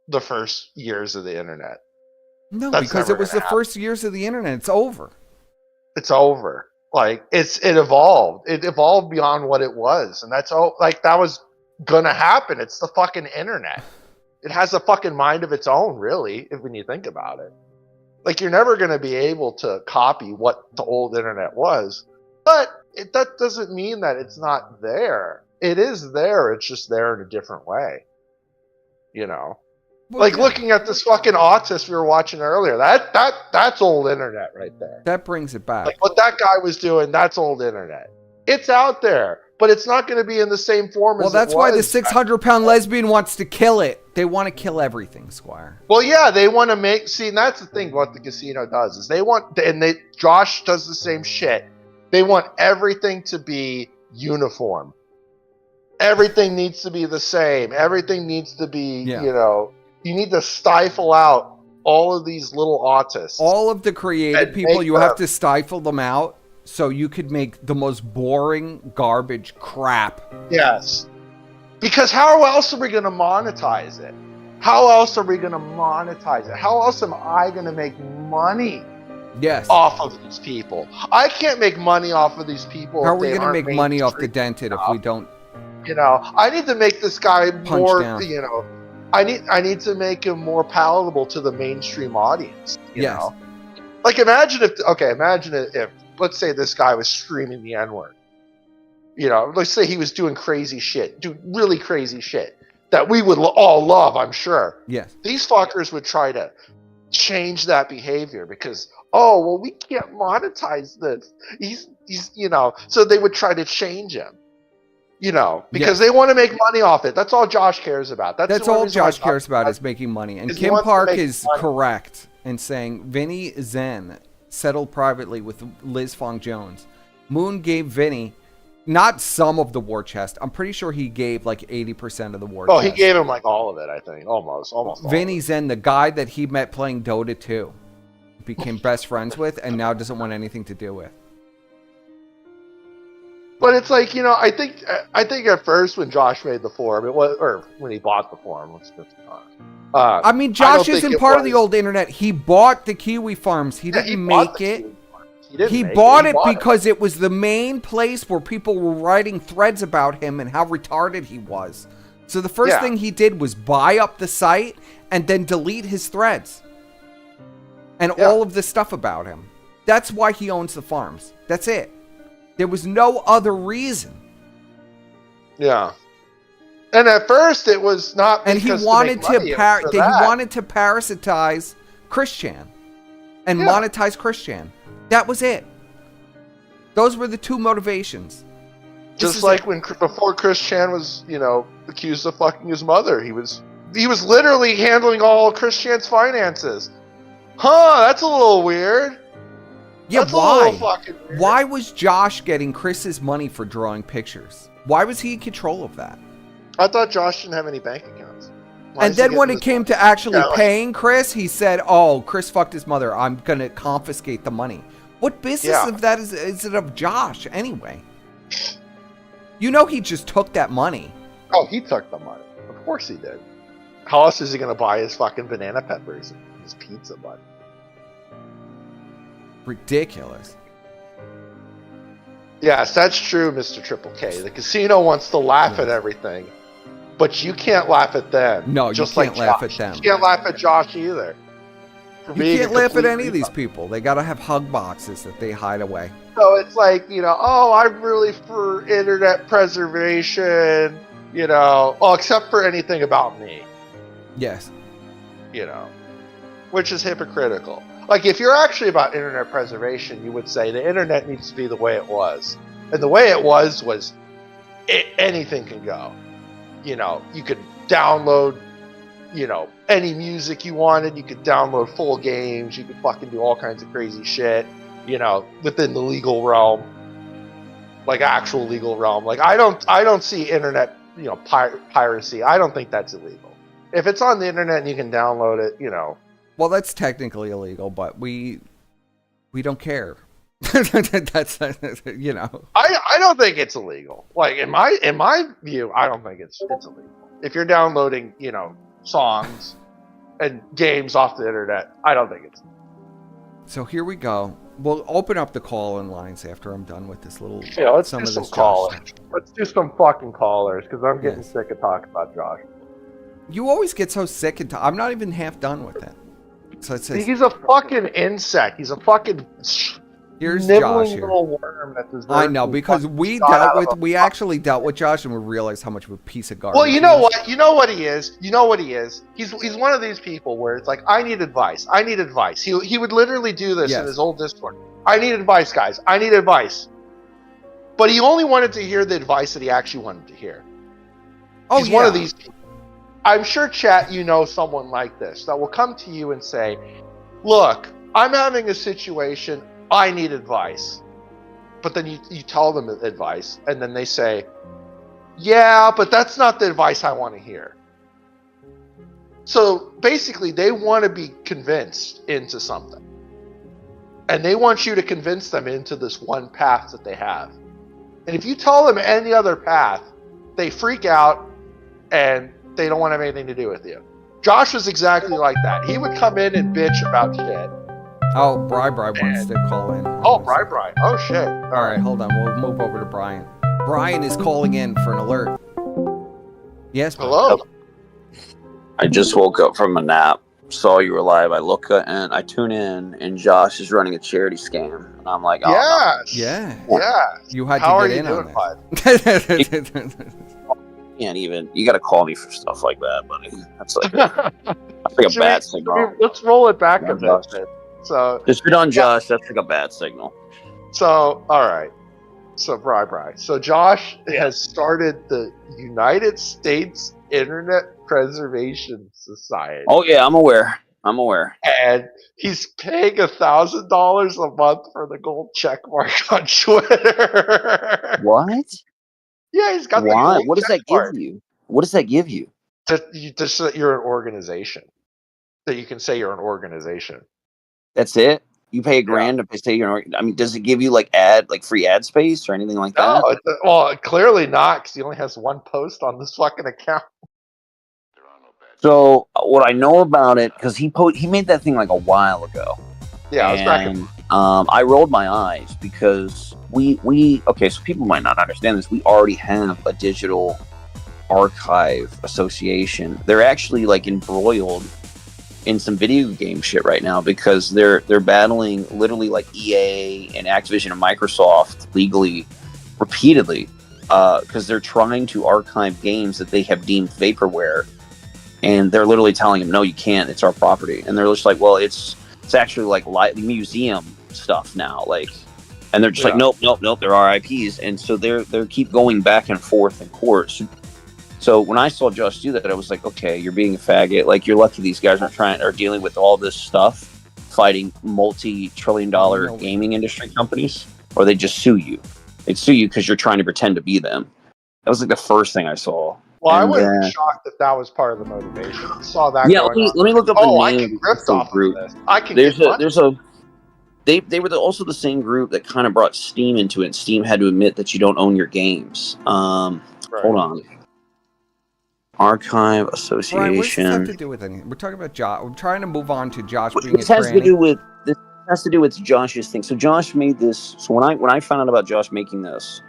the first years of the internet. No, That's because never it was gonna the happen. first years of the internet. It's over. It's over. Like, it evolved. It evolved beyond what it was. And that's all, like, that was going to happen. It's the fucking internet. It has a fucking mind of its own, really, when you think about it. Like, you're never going to be able to copy what the old internet was. But that doesn't mean that it's not there. It is there. It's just there in a different way. Like looking at this fucking autist we were watching earlier. That's old internet right there. That brings it back. Like what that guy was doing, that's old internet. It's out there, but it's not going to be in the same form as it was. Well, that's why the 600-pound lesbian wants to kill it. They want to kill everything, Squire. Well, yeah, they want to make. See, and that's the thing. What the casino does is they want, and Josh does the same shit. They want everything to be uniform. Everything needs to be the same. Everything needs to be, you need to stifle out all of these little autists. All of the creative people, you have to stifle them out so you could make the most boring garbage crap. Yes. Because how else are we going to monetize it? How else are we going to monetize it? How else am I going to make money off of these people? I can't make money off of these people. How are we going to make money off the dented if we don't? I need to make this guy more, down. I need to make him more palatable to the mainstream audience. You know? Like imagine if let's say this guy was screaming the N-word. Let's say he was doing crazy shit, really crazy shit that we would all love, I'm sure. Yes. These fuckers would try to change that behavior because, oh, well, we can't monetize this. He's so they would try to change him, because they want to make money off it. That's all Josh cares about. That's all Josh cares about is making money. And Kim Park is correct in saying Vinny Zen settled privately with Liz Fong Jones. Moon gave Vinny not some of the war chest. I'm pretty sure he gave like 80% of the war chest. Oh, he gave him like all of it, I think. Almost Vinny Zen, the guy that he met playing Dota 2, became best friends with and now doesn't want anything to do with. But it's like, I think at first when Josh made the forum, or when he bought the forum, I mean, Josh isn't part of the old internet. He bought the Kiwi Farms. He didn't make it. He bought it because it was the main place where people were writing threads about him and how retarded he was. So the first thing he did was buy up the site and then delete his threads. And all of the stuff about him. That's why he owns the farms. That's it. There was no other reason. Yeah. And at first it was not because he wanted to parasitize Christian and monetize Christian. That was it. Those were the two motivations. Just like before Christian was, accused of fucking his mother, he was literally handling all Christian's finances. Huh, that's a little weird. Yeah, why? Why was Josh getting Chris's money for drawing pictures? Why was he in control of that? I thought Josh didn't have any bank accounts. And then when it came to actually paying Chris, he said, "Oh, Chris fucked his mother. I'm gonna confiscate the money." What business of that is it of Josh anyway? He just took that money. Oh, he took the money. Of course he did. How else is he gonna buy his fucking banana peppers and his pizza money? Ridiculous. Yes, that's true, Mr. Triple K. The casino wants to laugh at everything, but you can't laugh at them. No, you can't laugh at them. You can't laugh at Josh either. You can't laugh at any of these people. They gotta have hug boxes that they hide away. So it's like, I'm really for internet preservation, except for anything about me. Yes. Which is hypocritical. Like, if you're actually about internet preservation, you would say the internet needs to be the way it was. And the way it was anything can go. You could download, any music you wanted. You could download full games. You could fucking do all kinds of crazy shit, within the legal realm. Like, actual legal realm. Like, I don't see internet, piracy. I don't think that's illegal. If it's on the internet and you can download it, Well, that's technically illegal, but we don't care. That's I don't think it's illegal. Like in my view, I don't think it's illegal. If you're downloading, songs and games off the internet, I don't think it's. So here we go. We'll open up the call-in lines after I'm done with this little. Yeah, let's do some callers. Let's do some fucking callers because I'm getting sick of talking about Josh. You always get so sick and I'm not even half done with it. So it says, he's a fucking insect. He's a fucking here's nibbling Josh here. Little worm that deserves I know because we actually dealt with Josh and we realized how much of a piece of garbage. Well, you know what? You know what he is. You know what he is. He's one of these people where it's like, I need advice. I need advice. He would literally do this in his old Discord. I need advice, guys. I need advice. But he only wanted to hear the advice that he actually wanted to hear. He's one of these people. I'm sure, chat, someone like this that will come to you and say, look, I'm having a situation. I need advice. But then you tell them advice, and then they say, yeah, but that's not the advice I want to hear. So basically, they want to be convinced into something. And they want you to convince them into this one path that they have. And if you tell them any other path, they freak out and they don't want to have anything to do with you. Josh was exactly like that. He would come in and bitch about shit. Oh, Bri wants to call in. Oh, Bri. Oh, shit. All right, hold on. We'll move over to Brian. Brian is calling in for an alert. Yes, hello. I just woke up from a nap, saw you were live. I look and I tune in, and Josh is running a charity scam, and I'm like, oh, yes. no. Yeah. You had How to are get you in doing, on that. Can't even. You got to call me for stuff like that, buddy. That's like That's like a bad signal. Let's roll it back a Yeah, bit. Josh. Then. So Just spit on Josh. That's like a bad signal. So all right. So Bri. So Josh has started the United States Internet Preservation Society. Oh yeah, I'm aware. And he's paying $1,000 a month for the gold check mark on Twitter. What? Yeah, he's got the Why? gold What does check that give mark. you? What does that give you? Just so that you're an organization. That you can say you're an organization. That's it? You pay $1,000 to say you're. I mean, does it give you like free ad space or anything like that? No, well, clearly not, because he only has one post on this fucking account. So what I know about it, because he made that thing like a while ago. Yeah, I was back in. I rolled my eyes because we okay. So people might not understand this. We already have a digital archive association. They're actually like embroiled in some video game shit right now because they're battling literally like EA and Activision and Microsoft legally repeatedly because they're trying to archive games that they have deemed vaporware, and they're literally telling them, no, you can't, it's our property. And they're just like, well, it's actually like museum stuff now, like, and they're just like, nope, they're our IPs. And so they're keep going back and forth in court. So when I saw Josh do that, I was like, okay, you're being a faggot. Like, you're lucky these guys are dealing with all this stuff, fighting multi-trillion-dollar gaming industry companies, or they just sue you. They'd sue you because you're trying to pretend to be them. That was like the first thing I saw. Well, I wouldn't be shocked if that was part of the motivation. I saw that. Yeah, let me look up the name I can rip off group. of this. I can. They were also the same group that kind of brought Steam into it. And Steam had to admit that you don't own your games. Hold on. Archive Association. Brian, what does this have to do with anything? We're talking about Josh. We're trying to move on to Josh being This a has tranny. to do with Josh's thing. So Josh made this. So when I found out about Josh making this,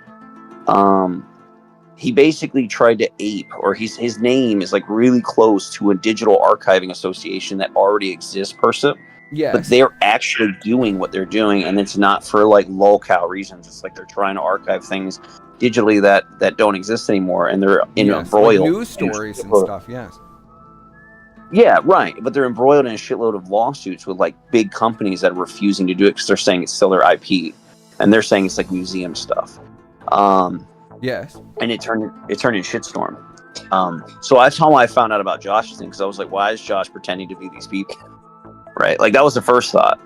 he basically tried to ape, or his name is like really close to a digital archiving association that already exists, per se. Yes. But they're actually doing what they're doing, and it's not for like lol-cow reasons. It's like they're trying to archive things digitally that don't exist anymore, and they're embroiled. Like news stories and stuff. Yes. Yeah, right. But they're embroiled in a shitload of lawsuits with like big companies that are refusing to do it because they're saying it's still their IP, and they're saying it's like museum stuff. Yes. And it turned into shitstorm. So that's how I found out about Josh's thing, because I was like, why is Josh pretending to be these people? Right? Like, that was the first thought.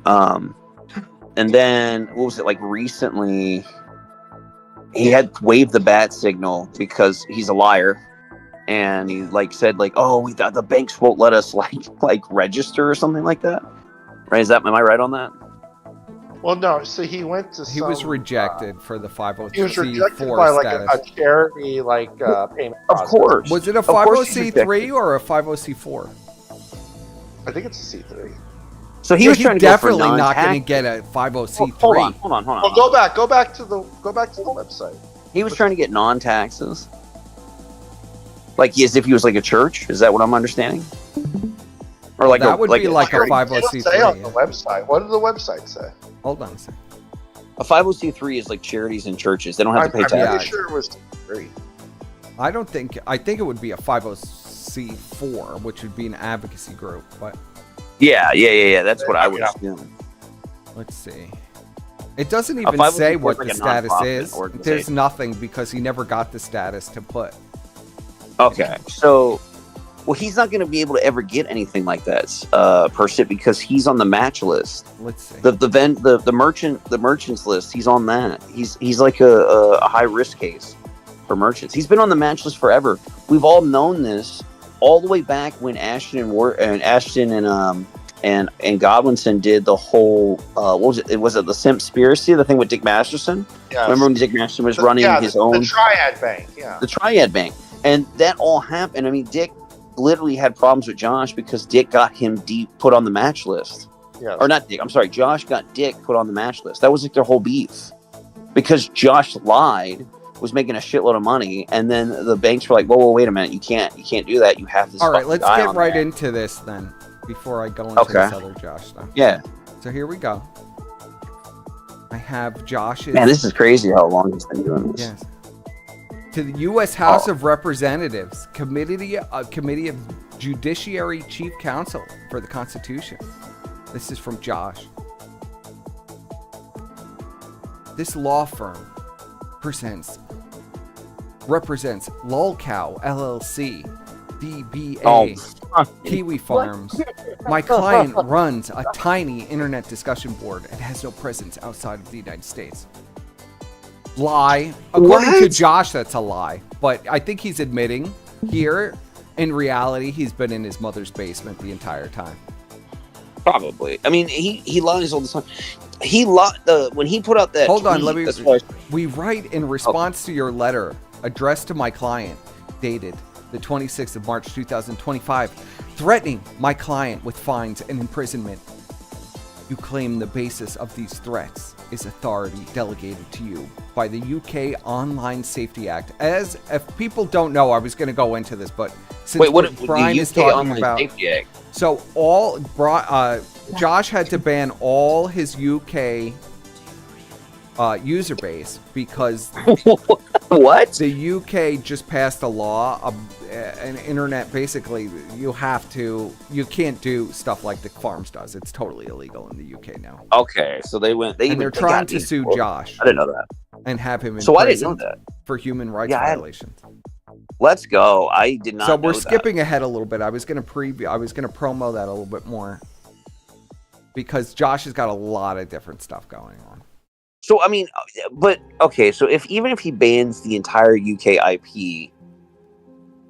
And then, what was it, like, recently, he had waved the bat signal because he's a liar. And he, like, said, like, oh, the banks won't let us, like register or something like that. Right? Am I right on that? Well, no. So he went to. He was rejected for the 501c4 He was rejected by like a charity payment. Of course. Was it a 50C3 or a 50C4? I think it's a C3. So he was trying to definitely go for not going to get a 50C3. Hold on. Well, go back to the website. He was trying to get non-taxes, like as if he was like a church. Is that what I'm understanding? Or like that would be like a 50C3. It doesn't say on the website. What does the website say? Hold on a second. A 50C3 is like charities and churches. They don't have to pay taxes. I'm pretty sure it was free. I think it would be a 50C4, which would be an advocacy group. But yeah. That's what I would assume. Let's see. It doesn't even say what the status is. There's nothing because he never got the status to put. Okay, so he's not going to be able to ever get anything like that per se because he's on the match list. Let's see. The merchants list. He's on that. He's like a high risk case for merchants. He's been on the match list forever. We've all known this all the way back when Ashton and Godwinson did the whole what was it? Was it the Simpspiracy? The thing with Dick Masterson? Yes. Remember when Dick Masterson was running his own the Triad Bank? Yeah. The Triad Bank, and that all happened. I mean, Dick literally had problems with Josh because Dick got him put on the match list. Yes. Or not Dick. I'm sorry. Josh got Dick put on the match list. That was like their whole beef because Josh lied. Was making a shitload of money, and then the banks were like, "Whoa, wait a minute! You can't do that. You have to." All right, let's get right into this then. Before I go into this other Josh stuff. Yeah. So here we go. I have Josh's. Man, this is crazy how long he's been doing this. Yes. To the U.S. House of Representatives, Committee of Judiciary Chief Counsel for the Constitution. This is from Josh. This law firm represents Lolcow LLC, DBA, Kiwi Farms. My client runs a tiny internet discussion board and has no presence outside of the United States. Lie. According to Josh, that's a lie. But I think he's admitting here, in reality, he's been in his mother's basement the entire time. Probably. I mean, he lies all the time. When he put out that Hold on, tweet, we write in response to your letter addressed to my client, dated the 26th of March 2025, threatening my client with fines and imprisonment. You claim the basis of these threats is authority delegated to you by the UK Online Safety Act. As if people don't know, I was going to go into this, but since Brian is talking about Safety Act? So Josh had to ban all his UK user base because what? The UK just passed a law, an internet, basically you can't do stuff like the Farms does. It's totally illegal in the UK now. Okay, so they're trying to sue Josh. I didn't know that. And have him in so I didn't know prison that for human rights violations. Let's go. I did not. So know we're skipping ahead a little bit. I was going to promo that a little bit more because Josh has got a lot of different stuff going on. So I mean, but okay. So even if he bans the entire UK IP, he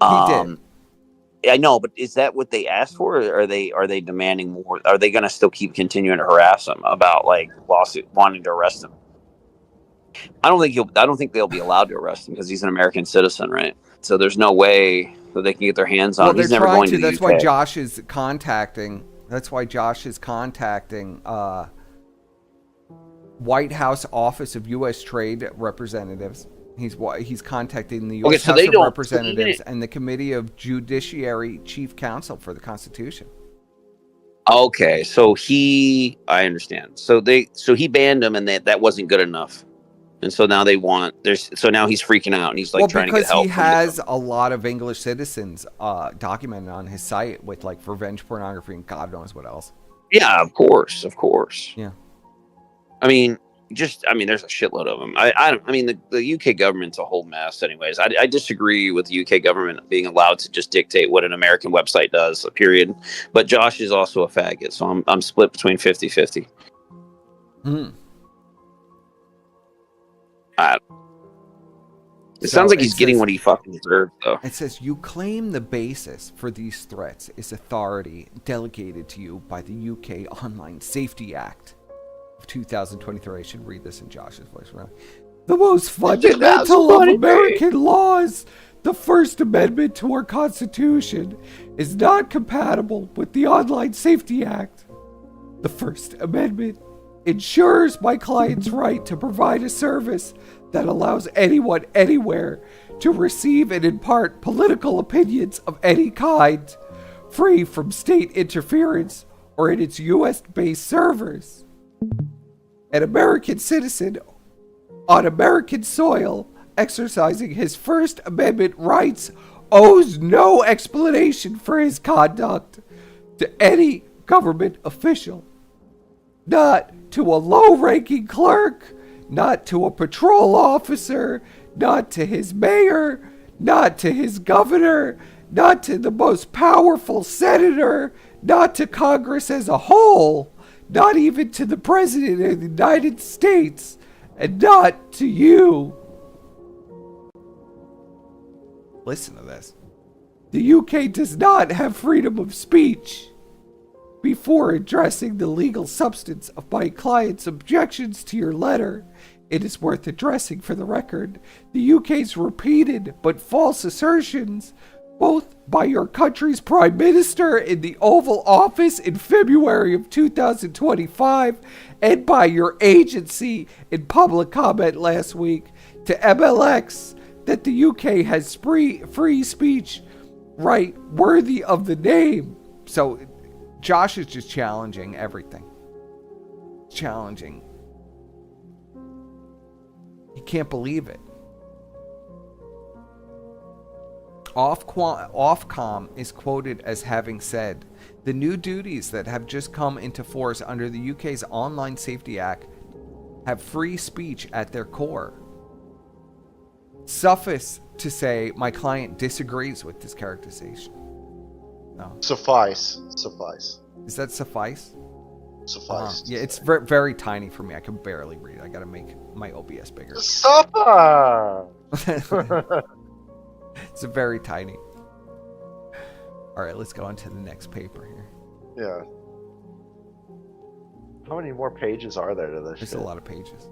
did. I know, but is that what they asked for? Or are they demanding more? Are they going to still keep continuing to harass him about like lawsuit wanting to arrest him? I don't think they'll be allowed to arrest him because he's an American citizen, right? So there's no way that they can get their hands on him. He's never going to the That's UK. why Josh is contacting. White House Office of U.S. Trade Representatives. He's contacting the U.S. House of Representatives and the Committee of Judiciary Chief Counsel for the Constitution. Okay, so I understand. So he banned him, and that wasn't good enough. And so now so now he's freaking out, and he's like trying to get help. Because he has a lot of English citizens documented on his site with like revenge pornography and God knows what else. Yeah, of course. Yeah. I mean, there's a shitload of them. I mean, the UK government's a whole mess anyways. I disagree with the UK government being allowed to just dictate what an American website does, period. But Josh is also a faggot, so I'm split between 50-50. It sounds like he's getting what he fucking deserved, though. It says, you claim the basis for these threats is authority delegated to you by the UK Online Safety Act of 2023. I should read this in Josh's voice, really. The most fundamental of American laws, the First Amendment to our Constitution, is not compatible with the Online Safety Act. The First Amendment ensures my client's right to provide a service that allows anyone, anywhere, to receive and impart political opinions of any kind, free from state interference or in its U.S.-based servers. An American citizen on American soil exercising his First Amendment rights owes no explanation for his conduct to any government official. Not to a low-ranking clerk, not to a patrol officer, not to his mayor, not to his governor, not to the most powerful senator, not to Congress as a whole, not even to the President of the United States, and not to you. Listen to this. The UK does not have freedom of speech. Before addressing the legal substance of my client's objections to your letter, it is worth addressing for the record the UK's repeated but false assertions, both by your country's Prime Minister in the Oval Office in February of 2025 and by your agency in public comment last week to MLX that the UK has free speech right worthy of the name. So Josh is just challenging everything. Challenging. He can't believe it. Ofcom is quoted as having said, "The new duties that have just come into force under the UK's Online Safety Act have free speech at their core." Suffice to say, my client disagrees with this characterization. No. Suffice. Is that suffice? Suffice. Yeah, it's very, very tiny for me. I can barely read. I gotta make my OBS bigger. Suffice. It's very tiny. All right, let's go on to the next paper here. Yeah. How many more pages are there to this? There's shit? a lot of pages.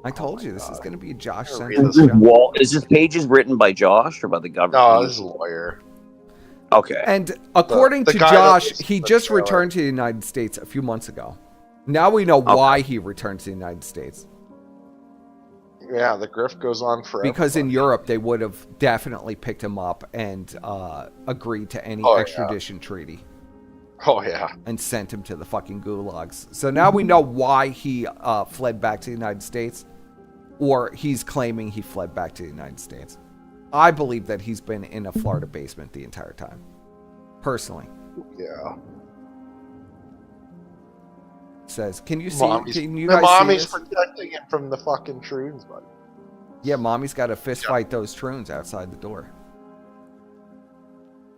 I told you this is going to be a Josh Read central this show. Is this pages written by Josh or by the government? No, this is a lawyer. Okay. And according The to guy Josh, that- he the just trailer. returned to the United States a few months ago. Now we know why he returned to the United States. Yeah, the grift goes on forever. Because in Europe, they would have definitely picked him up and agreed to any Oh, yeah. extradition treaty. Oh, yeah. And sent him to the fucking gulags. So now we know why he fled back to the United States. Or he's claiming he fled back to the United States. I believe that he's been in a Florida basement the entire time. Personally. Yeah. Says, can you see? Mommy's, Can you the guys mommy's see this? protecting him from the fucking troons, buddy. Yeah, mommy's got to fist fight those troons outside the door.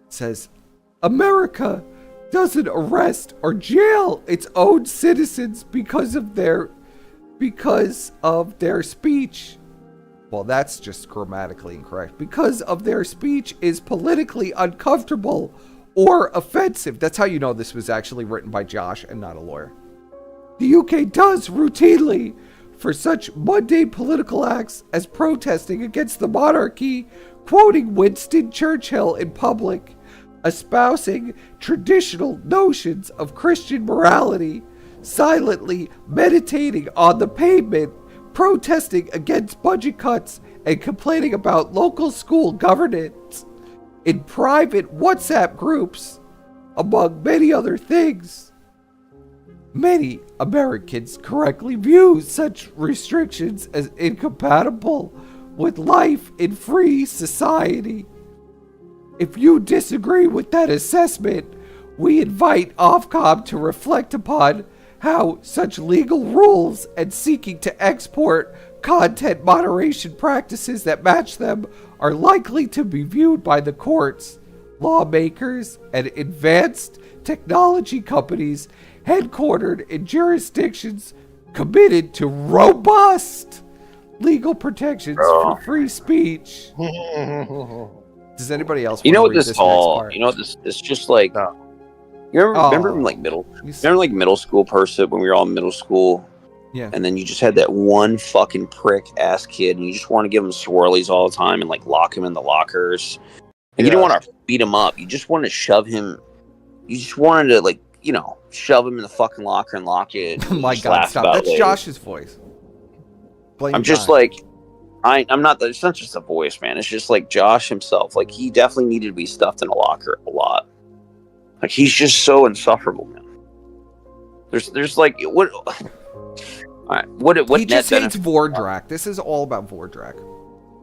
Says, America doesn't arrest or jail its own citizens because of their speech. Well, that's just grammatically incorrect. Because of their speech is politically uncomfortable or offensive. That's how you know this was actually written by Josh and not a lawyer. The UK does routinely for such mundane political acts as protesting against the monarchy, quoting Winston Churchill in public, espousing traditional notions of Christian morality, silently meditating on the pavement, protesting against budget cuts, and complaining about local school governance in private WhatsApp groups, among many other things. Many Americans correctly view such restrictions as incompatible with life in free society. If you disagree with that assessment, we invite Ofcom to reflect upon how such legal rules and seeking to export content moderation practices that match them are likely to be viewed by the courts, lawmakers, and advanced technology companies headquartered in jurisdictions committed to robust legal protections for free speech. Does anybody else? You know what read this next all? part? You know what this just like. You remember in like middle school person when we were all in middle school. Yeah. And then you just had that one fucking prick ass kid, and you just want to give him swirlies all the time and like lock him in the lockers. And you didn't want to beat him up. You just wanted to shove him. You just wanted to like shove him in the fucking locker and lock it. Oh my God, stop! That's Josh's voice. I'm just like, I'm not. It's not just a voice, man. It's just like Josh himself. Like he definitely needed to be stuffed in a locker a lot. Like he's just so insufferable, man. There's like what? All right, what? He just hates Vordrak. This is all about Vordrak.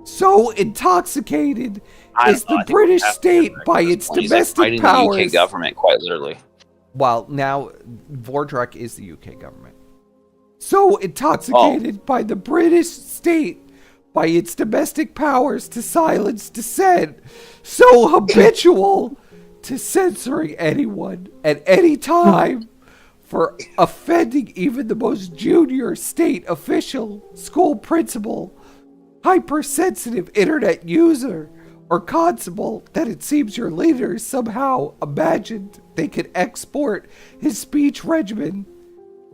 So intoxicated is the British state by its domestic powers. The UK government, quite literally. Well, now Vordrak is the UK government. So intoxicated by the British state by its domestic powers to silence dissent, so habitual to censoring anyone at any time for offending even the most junior state official, school principal, hypersensitive internet user, or constable, that it seems your leaders somehow imagined they could export his speech regimen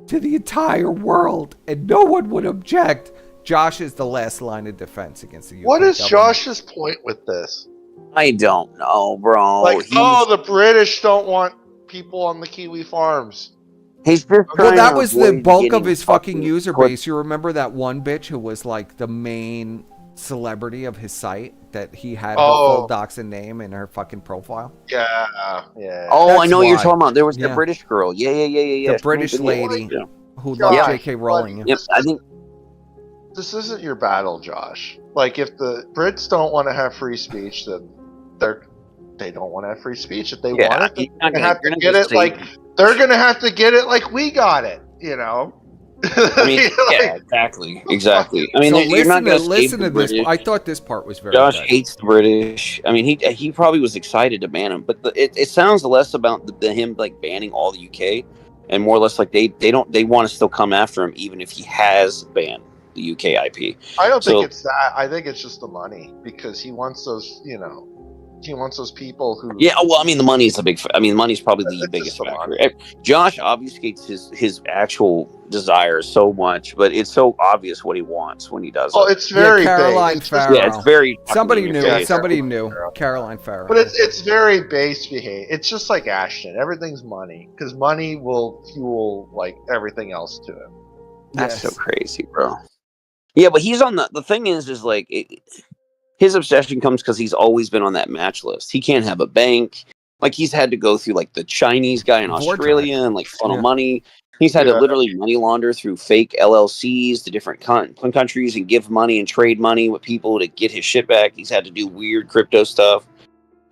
to the entire world and no one would object. Josh is the last line of defense against the UK What is government. Josh's point with this? I don't know, bro. Like, the British don't want people on the Kiwi farms. He's just Well, that was the bulk of his fucking user base. You remember that one bitch who was like the main celebrity of his site, that he had her full Dachshund name in her fucking profile? Yeah. Oh, That's I know what you're why. talking about. There was the Yeah. British girl. Yeah. The British lady who Yeah. loved J.K. Rowling. Yep, I think This isn't your battle, Josh. Like, if the Brits don't want to have free speech, then They don't want to have free speech. If they Yeah, want it, you're they're not gonna have you're to not get gonna it like say. they're gonna have to get it like we got it. You know. I mean, yeah, Like, exactly. I mean, So you're not gonna save listen the to this. British. I thought this part was very Josh good. hates the British. I mean, he probably was excited to ban him, but it sounds less about him like banning all the UK, and more or less like they want to still come after him even if he has banned the UK IP. I don't think So it's that. I think it's just the money because he wants those. You know, he wants those people who. yeah, well, I mean, the money's a big. I mean, money's probably the It's biggest just the factor. money. Josh obfuscates his actual desires so much, but it's so obvious what he wants when he does Oh, it. it's very Caroline base. Farrow. Yeah, it's very Somebody fucking in your knew. face. Somebody knew. Caroline Farrow. But it's very base behavior. It's just like Ashton. Everything's money because money will fuel like everything else to him. That's so crazy, bro. Yeah, but he's on the thing is like his obsession comes because he's always been on that match list. He can't have a bank. Like he's had to go through like the Chinese guy in Australia and like funnel money. He's had to literally money launder through fake LLCs to different countries and give money and trade money with people to get his shit back. He's had to do weird crypto stuff.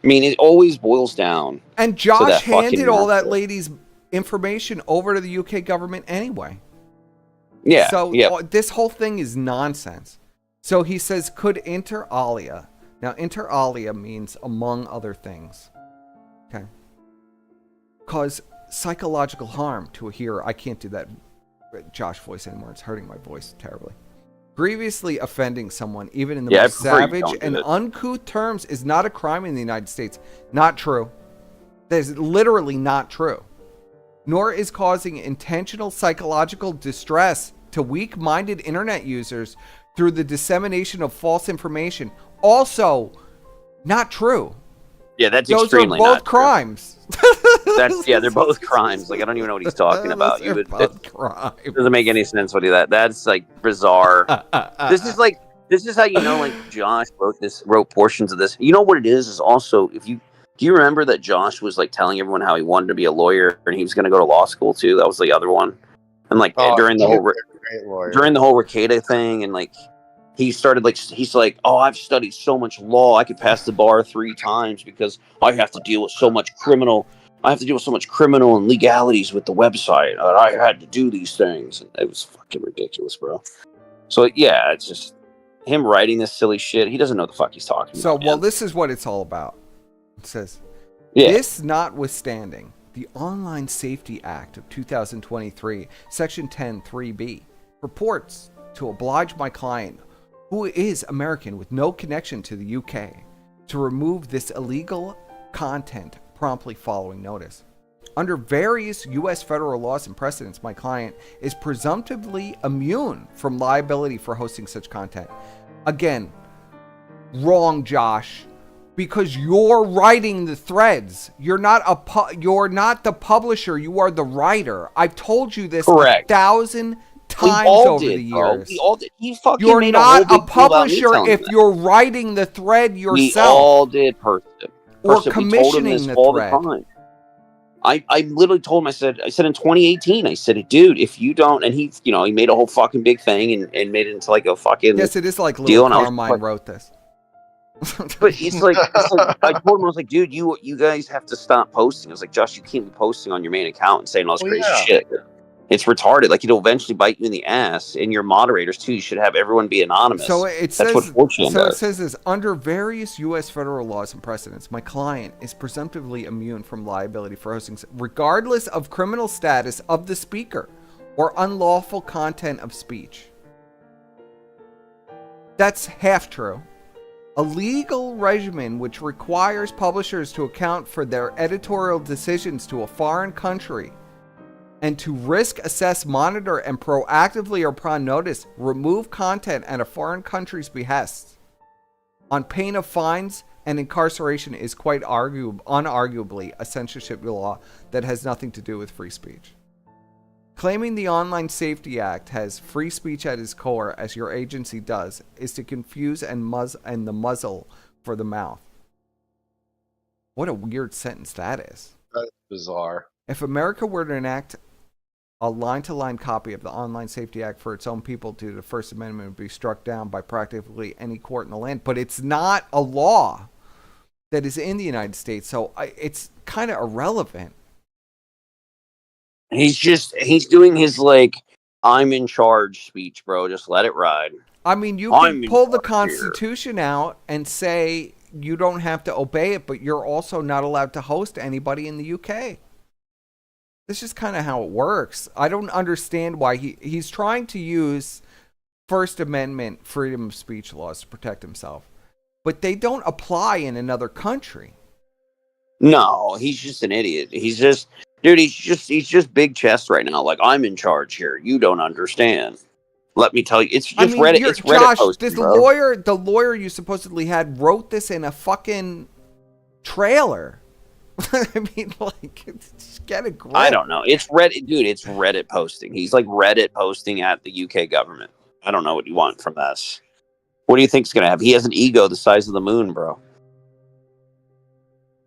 I mean, it always boils down. And to Josh that fucking handed all that match list. lady's information over to the UK government anyway. Yeah. So yeah. this whole thing is nonsense. So he says, could inter alia. Now, inter alia means among other things. Okay. Cause psychological harm to a hearer. I can't do that Josh voice anymore. It's hurting my voice terribly. Grievously offending someone, even in the most savage and uncouth terms, is not a crime in the United States. Not true. That is literally not true. Nor is causing intentional psychological distress to weak-minded internet users through the dissemination of false information. Also, not true. Yeah, that's Those extremely are both not true. crimes. They're both crimes. Like I don't even know what he's talking about. Those are both crimes. Doesn't make any sense what he that. That's like bizarre. This is how you know like Josh wrote portions of this. You know what it is also if you do you remember that Josh was like telling everyone how he wanted to be a lawyer and he was going to go to law school too. That was the other one. And like during the whole Ricada thing and like he started like he's like, oh, I've studied so much law, I could pass the bar 3 times because I have to deal with so much criminal. I have to deal with so much criminal and legalities with the website. I had to do these things. And it was fucking ridiculous, bro. So yeah, it's just him writing this silly shit. He doesn't know the fuck he's talking So, about. well, this is what it's all about. It says, Yeah. this notwithstanding, the Online Safety Act of 2023, Section 10, 3B, purports to oblige my client, who is American with no connection to the UK, to remove this illegal content promptly following notice. Under various U.S. federal laws and precedents, my client is presumptively immune from liability for hosting such content. Again, wrong, Josh, because you're writing the threads. You're not the publisher. You are the writer. I've told you this 1,000 times over the years. We all did. He fucking You're made not a whole big deal about me publisher telling if him that. you're writing the thread yourself. We all did, person. Or We told him commissioning this the all thread. the time. I literally told him, I said in 2018, I said, dude, if you don't, and he made a whole fucking big thing and made it into like a fucking Yes, it is like deal. Little And I was Carmine like, wrote this. but it's like I told him, I was like, dude, you guys have to stop posting. I was like, Josh, you can't be posting on your main account and saying all this crazy shit. It's retarded. Like it'll eventually bite you in the ass. And your moderators too. You should have everyone be anonymous. So it That's says, what 4chan so it does. says this, under various U.S. federal laws and precedents, my client is presumptively immune from liability for hosting, regardless of criminal status of the speaker or unlawful content of speech. That's half true. A legal regimen which requires publishers to account for their editorial decisions to a foreign country and to risk, assess, monitor, and proactively or upon notice remove content at a foreign country's behest on pain of fines and incarceration is quite unarguably a censorship law that has nothing to do with free speech. Claiming the Online Safety Act has free speech at its core, as your agency does, is to confuse and the muzzle for the mouth. What a weird sentence that is. That's bizarre. If America were to enact a line-to-line copy of the Online Safety Act for its own people due to the First Amendment, would be struck down by practically any court in the land. But it's not a law. that is in the United States. So it's kind of irrelevant. He's doing his like I'm in charge speech, bro. Just let it ride. I mean, you I'm can in pull the charge here. Constitution out and say you don't have to obey it, but you're also not allowed to host anybody in the UK. This is kind of how it works. I don't understand why he's trying to use First Amendment freedom of speech laws to protect himself, but they don't apply in another country. No, he's just an idiot. He's just, dude. He's just big chest right now. Like I'm in charge here. You don't understand. Let me tell you, it's just Reddit. It's Reddit Josh, posting, this bro. the lawyer you supposedly had wrote this in a fucking trailer. I mean, like, just get a grip. I don't know. It's Reddit, dude. It's Reddit posting. He's like Reddit posting at the UK government. I don't know what you want from this. What do you think's gonna happen? He has an ego the size of the moon, bro.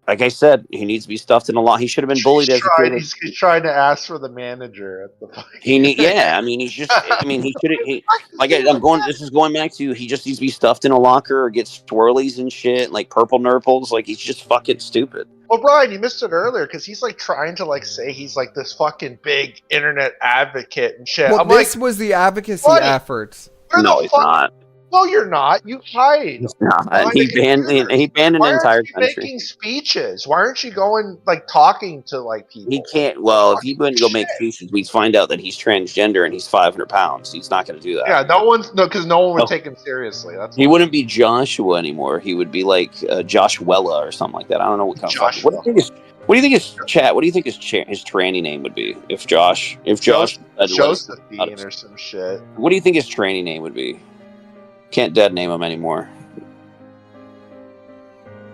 Like I said, he needs to be stuffed in a lot. He should have been bullied as a kid. He's trying to ask for the manager at the Yeah, I mean, he's just. I mean, he should. I'm going. This is going back to. He just needs to be stuffed in a locker or get swirlies and shit, like purple nurples. Like he's just fucking stupid. Well, Brian, you missed it earlier because he's like trying to like say he's like this fucking big internet advocate and shit. Well, I'm this like, was the advocacy buddy, efforts. No, he's not. No, you're not. You hide. He's not. He banned an entire country. Why aren't you making speeches? Why aren't you going like talking to like people? He can't. Well, if he wouldn't go make speeches, we'd find out that he's transgender and he's 500 pounds. He's not going to do that. Yeah, because no one would take him seriously. That's he wouldn't be Joshua anymore. He would be like Joshuella or something like that. I don't know what kind of. What do you think his chat? What do you think his tranny name would be if Josh? Josephine or some shit. What do you think his tranny name would be? Can't dead name him anymore.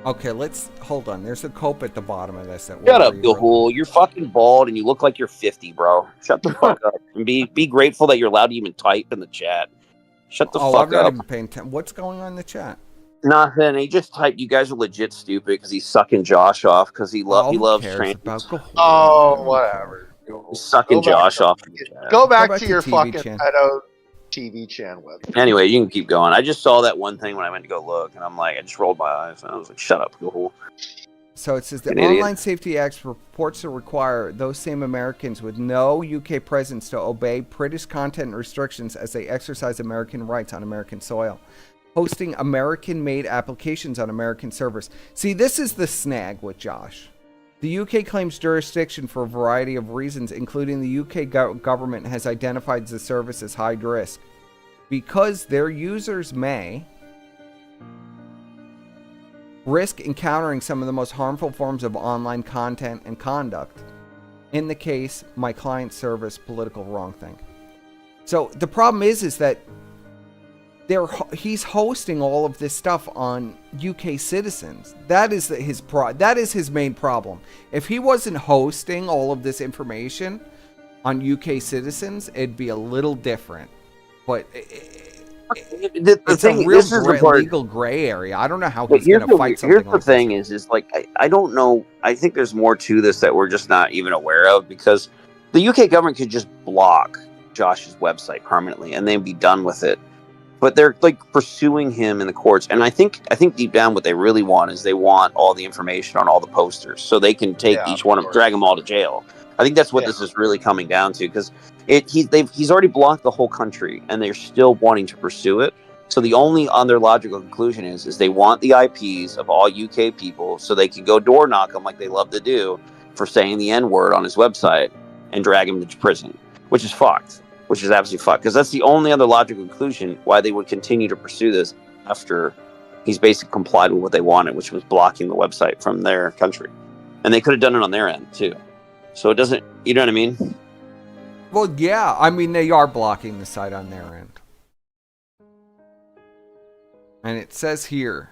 Okay, let's hold on. There's a cope at the bottom of this. Shut up, Gahul. You're fucking bald and you look like you're 50, bro. Shut the fuck up. And be grateful that you're allowed to even type in the chat. Shut the fuck I'm not up. even paying attention. What's going on in the chat? Nothing. He just typed. You guys are legit stupid because he's sucking Josh off because he loves trans. Oh, whatever. He's sucking Josh off. Go back to your TV fucking channel. pedo TV channel website. Anyway, you can keep going. I just saw that one thing when I went to go look, and I'm like, I just rolled my eyes, and I was like, shut up, Gahul. So it says the An idiot. Online Safety Act purports to require those same Americans with no UK presence to obey British content restrictions as they exercise American rights on American soil, hosting American-made applications on American servers. See, this is the snag with Josh. The UK claims jurisdiction for a variety of reasons, including the UK government has identified the service as high risk because their users may risk encountering some of the most harmful forms of online content and conduct. In the case, my client service political wrongthing. So the problem is that he's hosting all of this stuff on UK citizens. That is his main problem. If he wasn't hosting all of this information on UK citizens, it'd be a little different. But it's a real legal gray area. I don't know how he's going to fight something like this. Here's the thing is like, I don't know. I think there's more to this that we're just not even aware of because the UK government could just block Josh's website permanently and then be done with it. But they're like pursuing him in the courts, and I think deep down what they really want is they want all the information on all the posters, so they can take each one of them, drag them all to jail. I think that's what this is really coming down to, because he's already blocked the whole country, and they're still wanting to pursue it. So the only other logical conclusion is they want the IPs of all UK people, so they can go door knock them like they love to do for saying the N-word on his website and drag him to prison, which is fucked. Which is absolutely fucked, because that's the only other logical conclusion why they would continue to pursue this after he's basically complied with what they wanted, which was blocking the website from their country. And they could have done it on their end, too. So it doesn't, you know what I mean? Well, yeah. I mean, they are blocking the site on their end. And it says here,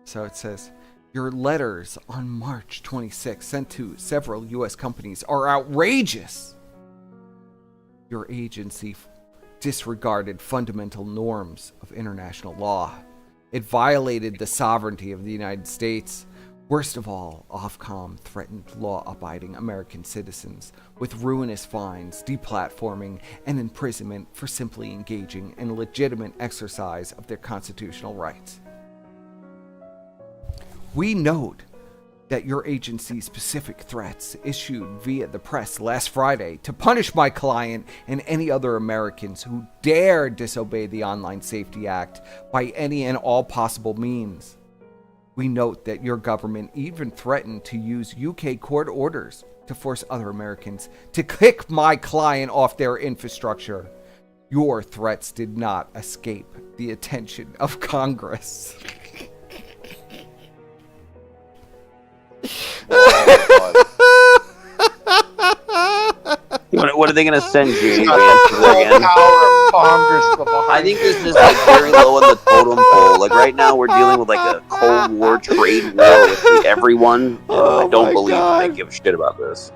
so it says, your letters on March 26 sent to several U.S. companies are outrageous. Your agency disregarded fundamental norms of international law. It violated the sovereignty of the United States. Worst of all, Ofcom threatened law-abiding American citizens with ruinous fines, deplatforming, and imprisonment for simply engaging in a legitimate exercise of their constitutional rights. We note that your agency's specific threats issued via the press last Friday to punish my client and any other Americans who dare disobey the Online Safety Act by any and all possible means. We note that your government even threatened to use UK court orders to force other Americans to kick my client off their infrastructure. Your threats did not escape the attention of Congress. What are they going to send Jamie Vance Power for again? of Congress behind I think this is like very low on the totem pole. Like right now, we're dealing with like a Cold War trade war with everyone. I don't believe they give a shit about this.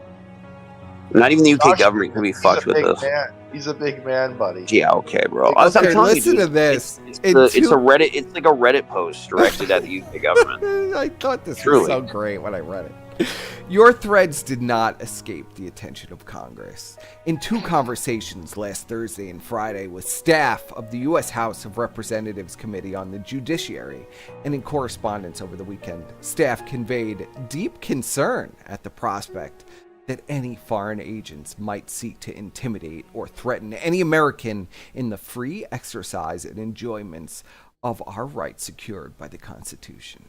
Not even the UK government can be fucked with this. He's a big man, buddy. Yeah, okay, bro. I'm Okay, telling listen you, to this. It's a Reddit. It's like a Reddit post directed at the UK government. I thought this was Truly. so great when I read it. Your threads did not escape the attention of Congress. In 2 conversations last Thursday and Friday with staff of the U.S. House of Representatives Committee on the Judiciary, and in correspondence over the weekend, staff conveyed deep concern at the prospect that any foreign agents might seek to intimidate or threaten any American in the free exercise and enjoyments of our rights secured by the Constitution.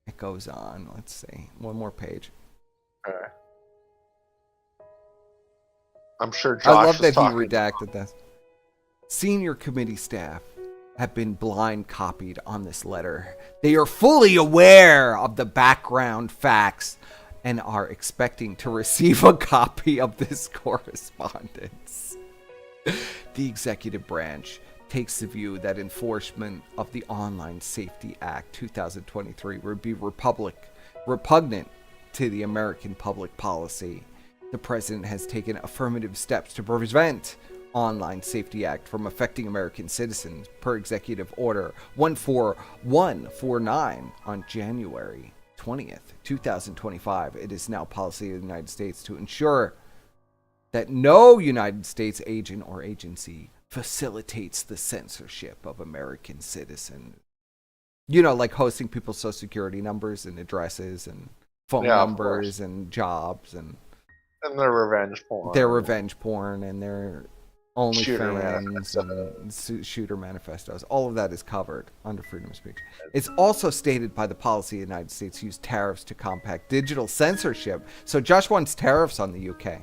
It goes on. Let's see. One more page. Okay. I'm sure Josh I love that he talking. redacted this. Senior committee staff have been blind copied on this letter. They are fully aware of the background facts and are expecting to receive a copy of this correspondence. The executive branch takes the view that enforcement of the Online Safety Act 2023 would be repugnant to the American public policy. The president has taken affirmative steps to prevent Online Safety Act from affecting American citizens per Executive Order 14149 on January 20th, 2025. It is now policy of the United States to ensure that no United States agent or agency facilitates the censorship of American citizens. You know, like hosting people's social security numbers and addresses and phone numbers and jobs and their revenge porn. Their revenge porn and their OnlyFans and shooter manifestos. All of that is covered under freedom of speech. It's also stated by the policy of the United States to use tariffs to combat digital censorship. So Josh wants tariffs on the UK.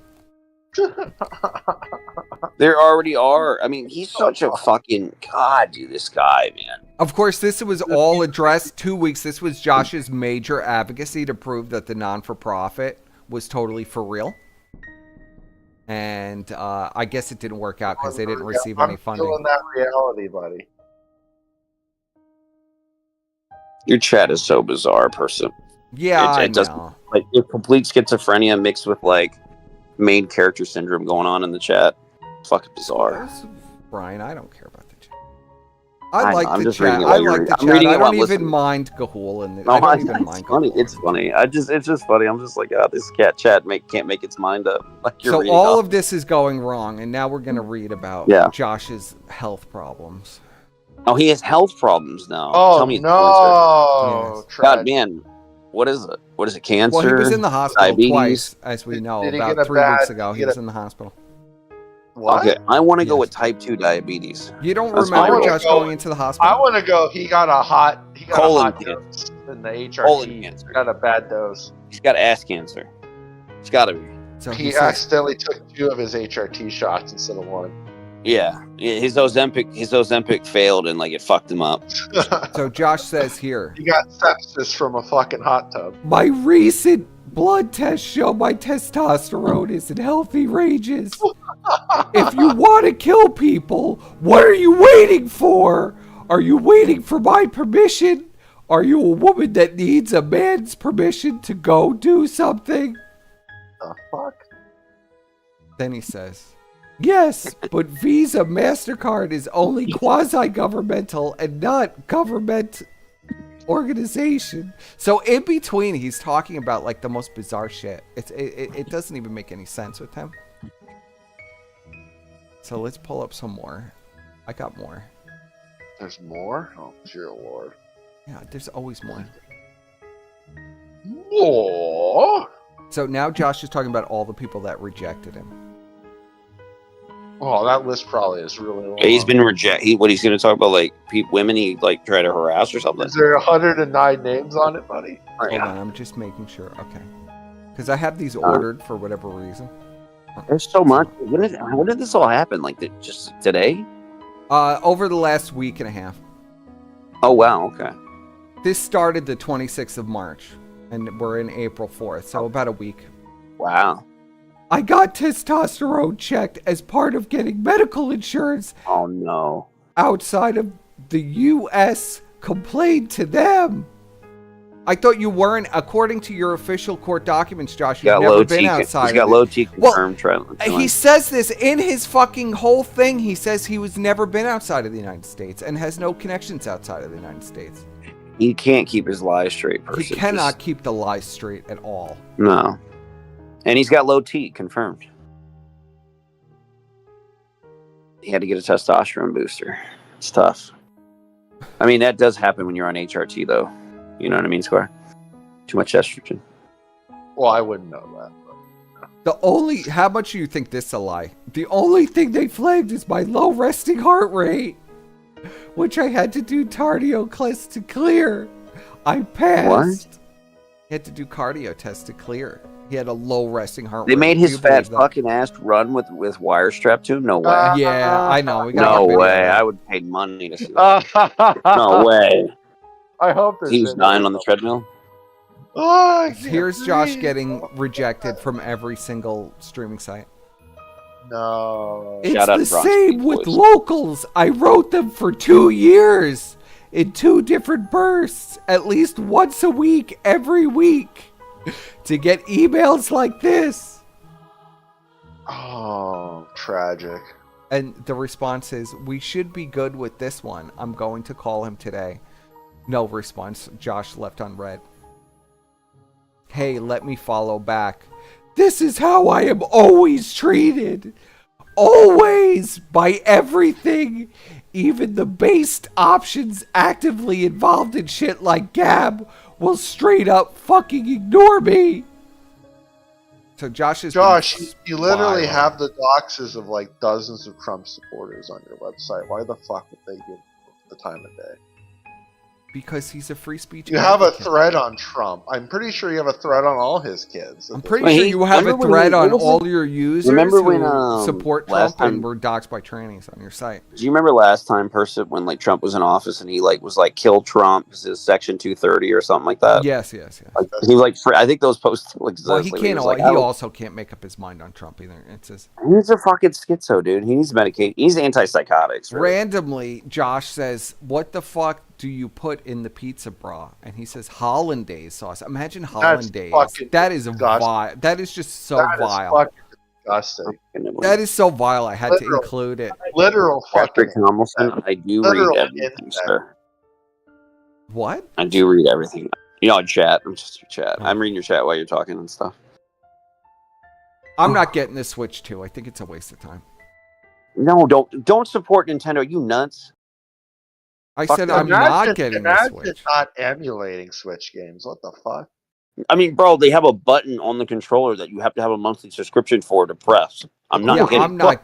There already are. I mean, he's such a fucking god, dude. This guy, man. Of course, this was all addressed 2 weeks. This was Josh's major advocacy to prove that the non-for-profit was totally for real. And I guess it didn't work out because they didn't receive any funding. I'm feeling that reality, buddy. Your chat is so bizarre, person. Yeah, it does, like, it's complete schizophrenia mixed with like main character syndrome going on in the chat. Fucking bizarre. Brian, I don't care about the chat. I like the just chat. reading it I while like you're- the I'm chat. reading I it while don't even listening. mind Gahul and No, I don't it's even mind funny. Gahul. It's funny. It's just funny. I'm just like, this cat chat can't make its mind up. Like you're So reading all off. of this is going wrong, and now we're going to read about Yeah. Josh's health problems. Oh, he has health problems now. Oh, Tell me it's no. cancer. God, man. What is it? What is it? Cancer? Well, he was in the hospital Diabetes? twice, as we know. Did he About get a 3 weeks bad- ago, did he he was get in the hospital. What? Okay, I want to go with type 2 diabetes. You don't That's remember fine. Josh going into the hospital? I want to go. He got a hot Colon dose in the Colon HRT. cancer. Got a bad dose. He's got ass cancer. It's got to be. So He says- accidentally took 2 of his HRT shots instead of 1. Yeah, his Ozempic failed and like it fucked him up. So Josh says here, He got sepsis from a fucking hot tub. my recent blood tests show my testosterone is in healthy ranges. If you want to kill people, what are you waiting for? Are you waiting for my permission? Are you a woman that needs a man's permission to go do something? The fuck? Then he says, yes, but Visa MasterCard is only quasi-governmental and not government organization. So in between, he's talking about like the most bizarre shit. It doesn't even make any sense with him. So let's pull up some more. I got more. There's more? Oh, dear lord. Yeah, there's always more. More? So now Josh is talking about all the people that rejected him. Oh, that list probably is really long. He's been rejected. What he's going to talk about, like women he like try to harass or something. Is there 109 names on it, buddy? Hold on, I'm just making sure. Okay, because I have these ordered for whatever reason. There's so much. When did this all happen? Like just today? Over the last week and a half. Oh wow. Okay. This started the 26th of March, and we're in April 4th, so about a week. Wow. I got testosterone checked as part of getting medical insurance. Oh no. Outside of the U.S. Complained to them. I thought you weren't, according to your official court documents, Josh. You've never been outside. He's got low T confirmed. He says this in his fucking whole thing. He says he was never been outside of the United States and has no connections outside of the United States. He can't keep his lies straight, person. He cannot keep the lies straight at all. No. And he's got low T confirmed. He had to get a testosterone booster. It's tough. I mean, that does happen when you're on HRT, though. You know what I mean, Square? Too much estrogen. Well, I wouldn't know that. How much do you think this is a lie? The only thing they flagged is my low resting heart rate, which I had to do cardio class to clear. I passed. What? He had to do cardio test to clear. He had a low resting heart They rate. made his fat believe that? fucking ass run with wire strapped to him? No way. Yeah, I know. We No got way. I would pay money to see that. No way. I hope there's He was dying on the treadmill? Oh, Here's Josh getting rejected from every single streaming site. No. It's Shout out the Bronx same Beach with Boys. locals. I wrote them for 2 years in 2 different bursts, at least once a week, every week, to get emails like this. Oh, tragic. And the response is, we should be good with this one. I'm going to call him today. No response. Josh left unread. Hey, let me follow back. This is how I am always treated. Always, by everything. Even the based options actively involved in shit like Gab will straight up fucking ignore me. So Josh, you literally have the doxes of like dozens of Trump supporters on your website. Why the fuck would they give the time of day? Because he's a free speech. You have a advocate. thread on Trump. I'm pretty sure you have a thread on all his kids. I'm pretty sure you have a thread on all your users who support Trump and were doxxed by trannies on your site. Do you remember last time, when like Trump was in office and he like was like kill Trump, because his Section 230 or something like that? Yes. Like, he was like, I think those posts still exist. Well, he Like, can't. was like, He also can't make up his mind on Trump either. It's just he's a fucking schizo, dude. He needs medication. He's antipsychotics. Really. randomly. Josh says, "What the fuck do you put in the pizza bra?" And he says hollandaise sauce. Imagine hollandaise. That is vile. That is just so vile. Fucking disgusting. That is so vile. I had to include it. Literal fucking. Patrick Tomlinson, I do read everything, sir. What? I do read everything. You know, chat. I'm just your chat. I'm reading your chat while you're talking and stuff. I'm not getting this Switch 2. I think it's a waste of time. No, don't support Nintendo. You nuts. I said I'm not getting the Switch. Imagine not emulating Switch games. What the fuck? I mean, bro, they have a button on the controller that you have to have a monthly subscription for to press. I'm not kidding. I'm not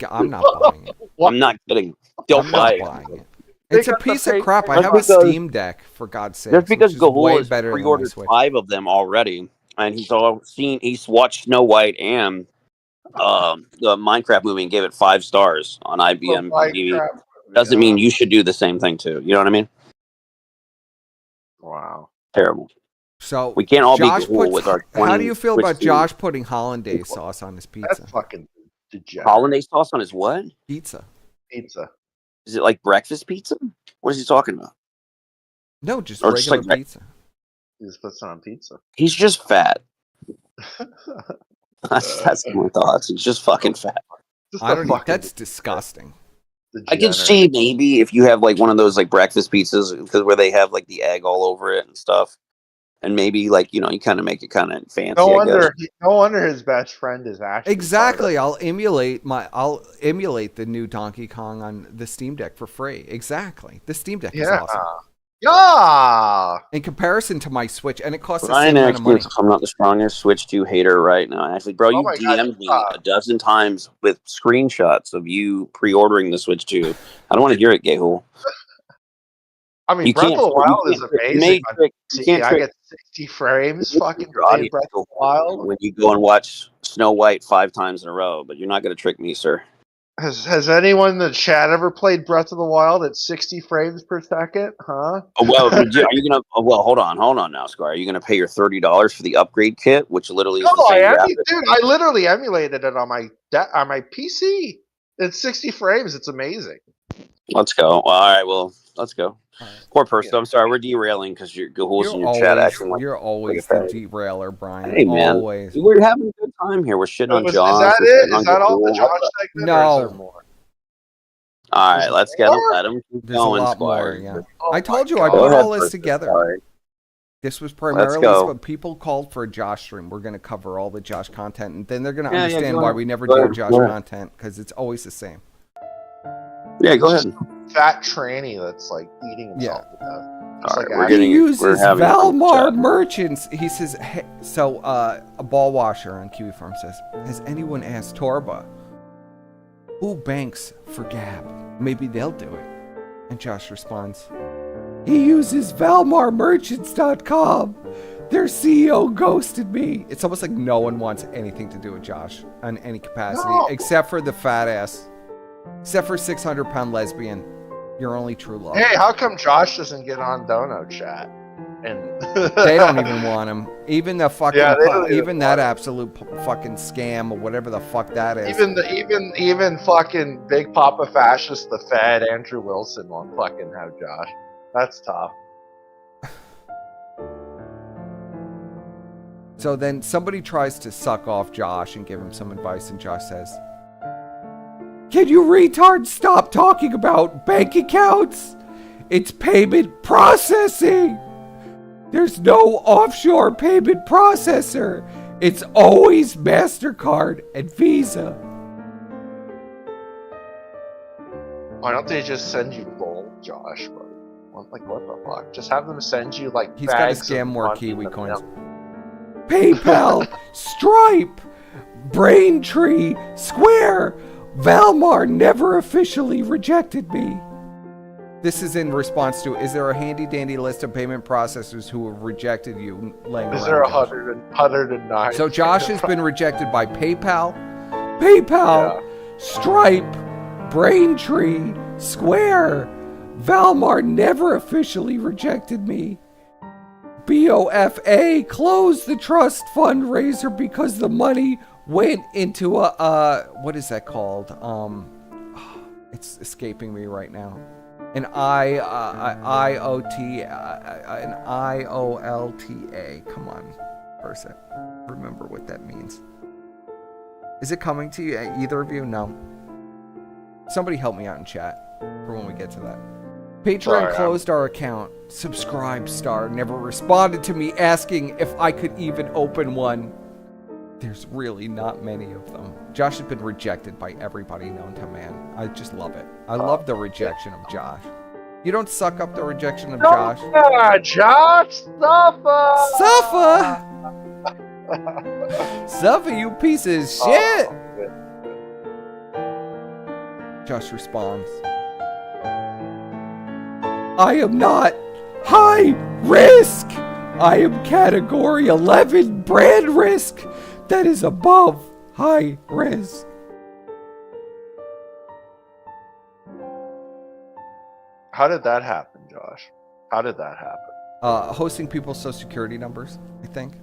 buying it. I'm not kidding. Don't buy it. Buying it. It's a piece of crap. I have a Steam Deck, for God's sake. Just because Gahul has better pre-ordered 5 of them already, and he's watched Snow White and the Minecraft movie and gave it 5 stars on IBM TV. Doesn't mean you should do the same thing too. You know what I mean? Wow. Terrible. So we can't all Josh be cool with our 20 How do you feel about Switch Josh putting hollandaise sauce on his pizza? That's fucking degenerate. Hollandaise sauce on his what? Pizza. Pizza. Is it like breakfast pizza? What is he talking about? No, just Or regular just like pizza. He just puts it on pizza. He's just fat. That's my thoughts. He's just fucking fat. That's disgusting. I can see maybe if you have like one of those like breakfast pizzas because where they have like the egg all over it and stuff, and maybe like you kind of make it kind of fancy. No wonder his best friend is actually Exactly. I'll emulate the new Donkey Kong on the Steam Deck for free. Exactly. The Steam Deck is awesome. Yeah. In comparison to my Switch, and it costs the Ryan same amount of asks money. if I'm not the strongest Switch 2 hater right now. Actually, bro, you Oh my God, DM'd me a dozen times with screenshots of you pre-ordering the Switch 2. I don't want to hear it, Gayhul. I mean, You Breath can't. of the You Wild is can't. amazing on You PC. can't I trick get 60 frames fucking your playing audience Breath of the Wild. when you go and watch Snow White 5 times in a row, but you're not going to trick me, sir. Has anyone in the chat ever played Breath of the Wild at 60 frames per second? Huh? Oh, well, are you gonna? Oh, well, hold on now, Squire. Are you gonna pay your $30 for the upgrade kit, which literally is the No, same graphic? dude, I literally emulated it on my PC. It's 60 frames. It's amazing. Let's go. Well, all right, well, let's go. Poor person. I'm sorry, we're derailing because your Gahul's in your chat acting like You're always like the a derailer, Brian. Hey, man, Always. we're having a good time here. We're shitting on Is Josh. that We're it? shitting on Is that all the Gahul. Josh segment? Or is there No. more? All right, let's get more? let him keep There's a going, lot Squire. more, yeah. Oh I told you my I God. put Go all ahead, this first, together. Squire. This was Let's primarily go. what people called for a Josh stream. We're going to cover all the Josh content, and then they're going to Yeah, understand go why ahead. we never Go do ahead. Josh Go ahead. content, because it's always the same. Yeah, go ahead. Fat tranny that's like eating himself to death. Just All like right, He uses having fun with Valmar chat. merchants. He says, hey, so a ball washer on Kiwi Farm says, has anyone asked Torba who banks for Gab? Maybe they'll do it. And Josh responds, he uses ValmarMerchants.com. Their CEO ghosted me. It's almost like no one wants anything to do with Josh on any capacity, except for the fat ass. Except for 600-pound lesbian. Your only true love. Hey, how come Josh doesn't get on Dono chat? And They don't even want him. Even the fucking, Yeah, they don't even even that absolute fucking scam or whatever the fuck that is. even fucking Big Papa Fascist, the Fed, Andrew Wilson won't fucking have Josh. That's tough. So then somebody tries to suck off Josh and give him some advice, and Josh says, can you retards stop talking about bank accounts? It's payment processing. There's no offshore payment processor. It's always MasterCard and Visa. Why don't they just send you gold, Josh? Like, what the fuck? Just have them send you, like, He's got to bags scam of more money Kiwi in the coins. mail. PayPal, Stripe, Braintree, Square. Valmar never officially rejected me. This is in response to, is there a handy dandy list of payment processors who have rejected you laying Is around? there Josh? 109? So Josh has been rejected by PayPal, Stripe, Braintree, Square. Valmar never officially rejected me. BOFA closed the trust fundraiser because the money went into a what is that called? It's escaping me right now. An IOLTA. Come on, person. Remember what that means. Is it coming to you? Either of you? No. Somebody help me out in chat for when we get to that. Patreon closed our account. Subscribe star never responded to me asking if I could even open one. There's really not many of them. Josh has been rejected by everybody known to man. I just love it. I love the rejection of Josh. You don't suck up the rejection of Josh. Josh, suffer! Suffer! Suffer, you piece of shit! Josh responds, I am not high risk. I am category 11 brand risk that is above high risk. How did that happen, Josh? How did that happen? Hosting people's social security numbers, I think.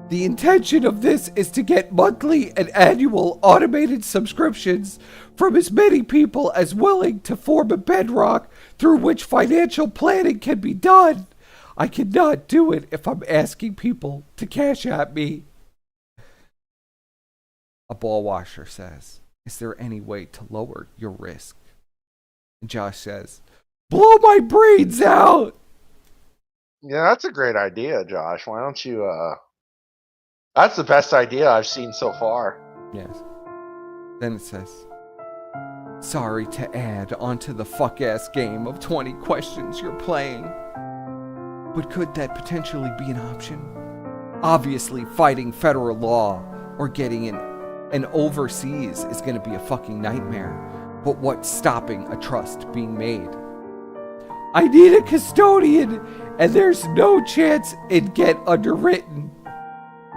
The intention of this is to get monthly and annual automated subscriptions from as many people as willing to form a bedrock through which financial planning can be done. I cannot do it if I'm asking people to cash at me. A ball washer says, is there any way to lower your risk? And Josh says, blow my brains out. Yeah, that's a great idea, Josh. Why don't you, That's the best idea I've seen so far. Yes. Then it says, Sorry to add onto the fuck-ass game of 20 questions you're playing. But could that potentially be an option? Obviously, fighting federal law or getting an overseas is going to be a fucking nightmare. But what's stopping a trust being made? I need a custodian, and there's no chance it'd get underwritten.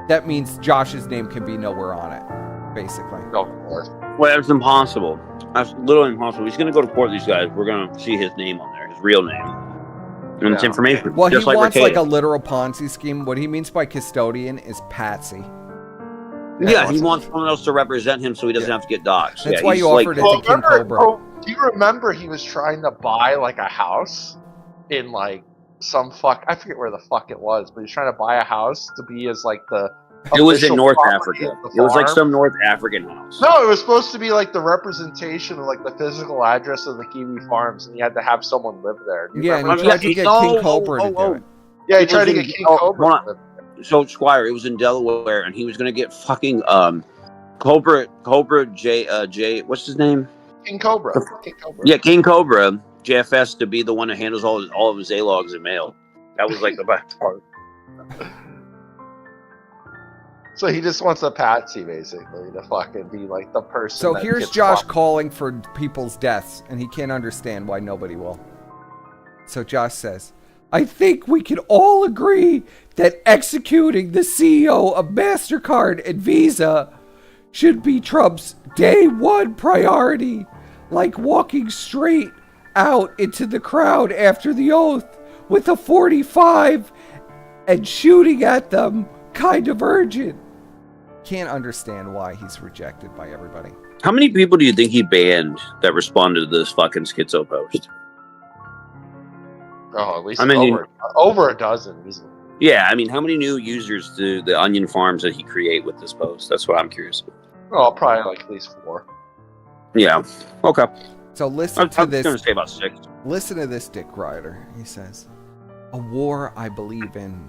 That means Josh's name can be nowhere on it, basically. Of course. Well, that's impossible. That's literally impossible. He's going to go to court with these guys. We're going to see his name on there, his real name. And it's information. Well, just he wants like a Arcade. literal Ponzi scheme. What he means by custodian is patsy. Yeah, he wants someone else to represent him so he doesn't have to get doxxed. That's Yeah, why he's you offered it to King Cobra. Do you remember he was trying to buy like a house in like some I forget where the fuck it was, but he's trying to buy a house to be as like the It was in official North property Africa. of the It was like farm. some North African house. No, it was supposed to be like the representation of like the physical address of the Kiwi farms, and he had to have someone live there. Do you Yeah, and remember he tried that? to get King Cobra to do it. Yeah, he It tried was to in- get King oh, Cobra. hold to on. live So Squire, it was in Delaware, and he was going to get fucking Cobra J. What's his name? King Cobra. King Cobra. Yeah, King Cobra JFS to be the one that handles all of his A-logs and mail. That was like the best part. So he just wants a patsy, basically, to fucking be like the person. So that here's gets Josh fucked. calling for people's deaths, and he can't understand why nobody will. So Josh says, I think we can all agree that executing the CEO of MasterCard and Visa should be Trump's day one priority, like walking straight out into the crowd after the oath with a .45 and shooting at them, kind of urgent. Can't understand why he's rejected by everybody. How many people do you think he banned that responded to this fucking schizo post? Oh, at least I mean, over a dozen easily. Yeah, I mean, how many new users do the onion farms that he create with this post? That's what I'm curious about. Oh, probably like at least 4. Yeah. Okay. So listen to this. I was going to say about 6. Listen to this, Dick Ryder. He says, a war I believe in,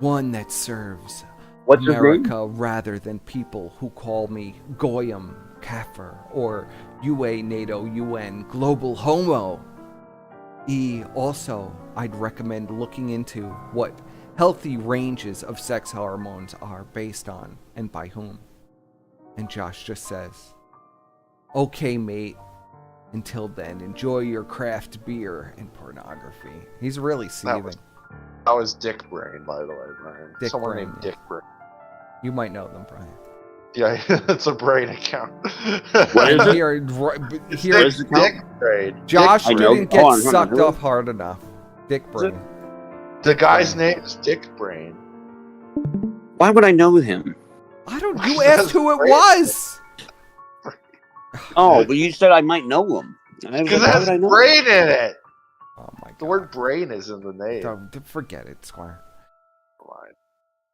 one that serves What's his name? America rather than people who call me Goyim, Kafir, or UA, NATO, UN, Global Homo. Also, I'd recommend looking into what healthy ranges of sex hormones are based on and by whom. And Josh just says, okay, mate. Until then, enjoy your craft beer and pornography. He's really seething. That was Dick Brain, by the way, Brian. Dick Someone Brain, named yeah. Dick Brain. You might know them, Brian. Yeah, it's a brain account. What is it? Here, Dick Brain. Josh Dick didn't Brain. get sucked off hard enough. Dick Brain. The guy's name is Dick Brain. Why would I know him? I don't. You asked who it was. Oh, but you said I might know him. Because it has brain in it. Oh my God. The word brain is in the name. Don't forget it, Squire. Fine.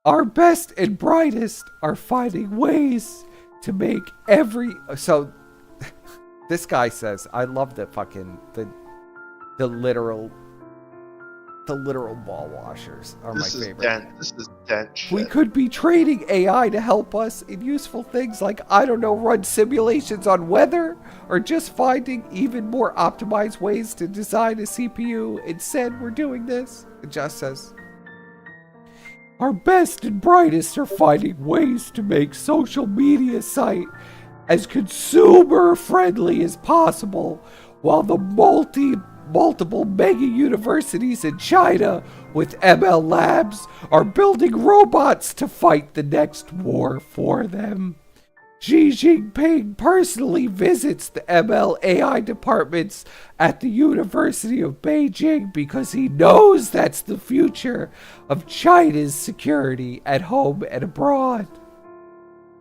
Our best and brightest are finding ways to make every. So, this guy says, I love the fucking the literal ball washers are my favorite. This is dent shit. We could be training AI to help us in useful things like, I don't know, run simulations on weather, or just finding even more optimized ways to design a CPU. Instead, we're doing this. It just says, our best and brightest are finding ways to make social media site as consumer friendly as possible, while the multiple mega universities in China with ML labs are building robots to fight the next war for them. Xi Jinping personally visits the ML AI departments at the University of Beijing because he knows that's the future of China's security at home and abroad.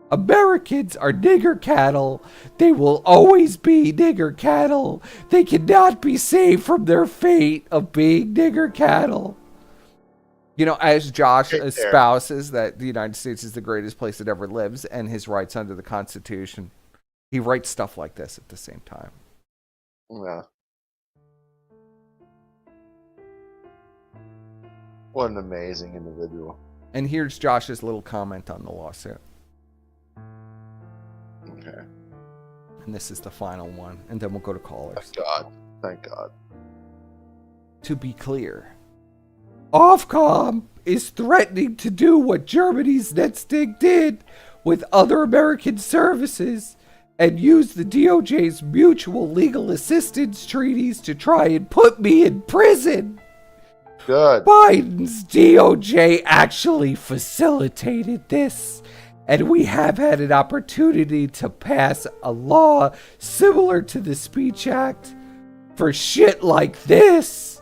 Americans are nigger cattle. They will always be nigger cattle. They cannot be saved from their fate of being nigger cattle. You know, as Josh espouses that the United States is the greatest place that ever lives and his rights under the Constitution, he writes stuff like this at the same time. Yeah. What an amazing individual. And here's Josh's little comment on the lawsuit. Okay. And this is the final one, and then we'll go to callers. Thank God. Thank God. To be clear, Ofcom is threatening to do what Germany's Netstig did with other American services and use the DOJ's mutual legal assistance treaties to try and put me in prison. Good. Biden's DOJ actually facilitated this, and we have had an opportunity to pass a law similar to the Speech Act for shit like this.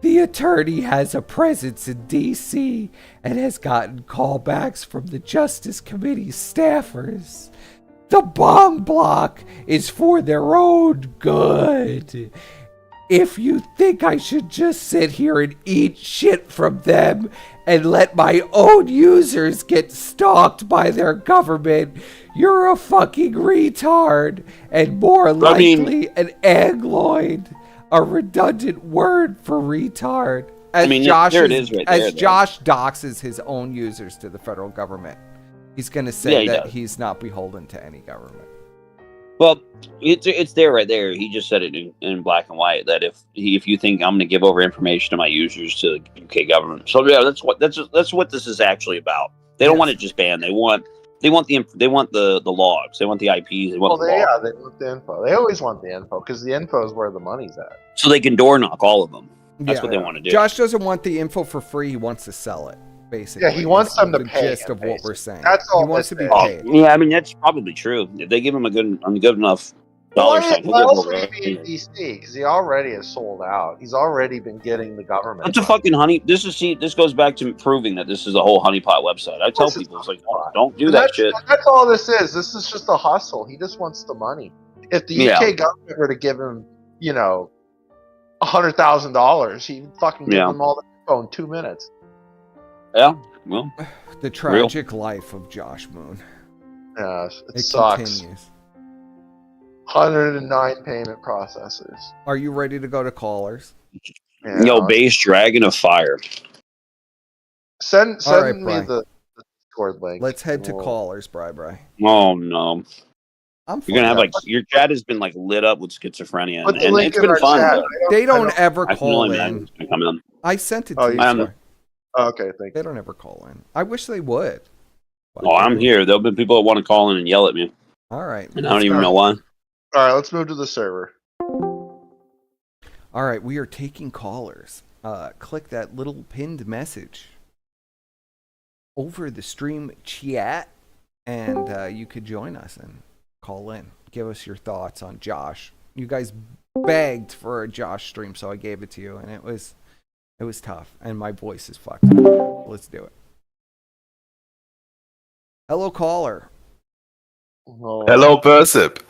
The attorney has a presence in D.C. and has gotten callbacks from the Justice Committee staffers. The bomb block is for their own good. If you think I should just sit here and eat shit from them and let my own users get stalked by their government, you're a fucking retard, and more likely an angloid, a redundant word for retard. As Josh doxes his own users to the federal government, he's going to say that he's not beholden to any government. Well, it's there right there. He just said it in black and white that if you think I'm going to give over information to my users to the UK government, so yeah, that's what this is actually about. They don't want it just banned. They want the logs. They want the IPs. They want the logs. They want the info. They always want the info because the info is where the money's at. So they can door knock all of them. That's what they want to do. Josh doesn't want the info for free. He wants to sell it. Basically, yeah, he wants them to pay. The gist of what we're saying. That's all. He wants to be paid. Yeah, I mean that's probably true. If they give him a good enough dollar sign, why else would he be in DC? Because he already is sold out. He's already been getting the government. That's a fucking honey. This goes back to proving that this is a whole honeypot website. I tell people, it's like, don't do that shit. That's all this is. This is just a hustle. He just wants the money. If the UK government were to give him, $100,000, he'd fucking give them all the info in 2 minutes. Yeah. Well, the tragic life of Josh Moon. Yeah, it sucks. Continues. 109 payment processors. Are you ready to go to callers? Yeah. Yo, base dragon of fire. Send right, me Bri. the Discord link. Let's head to callers, Bri. Oh no. You're gonna have your chat has been lit up with schizophrenia, and it's been fun. Chat. They don't ever call in. I sent it to you. Okay, thank you. They don't ever call in. I wish they would. Oh, I'm here. There'll be people that want to call in and yell at me. All right. And I don't even know why. All right, let's move to the server. All right, we are taking callers. Click that little pinned message over the stream chat, and you could join us and call in. Give us your thoughts on Josh. You guys begged for a Josh stream, so I gave it to you, and it was tough, and my voice is fucked up. Let's do it. Hello, caller. Hello, Persip.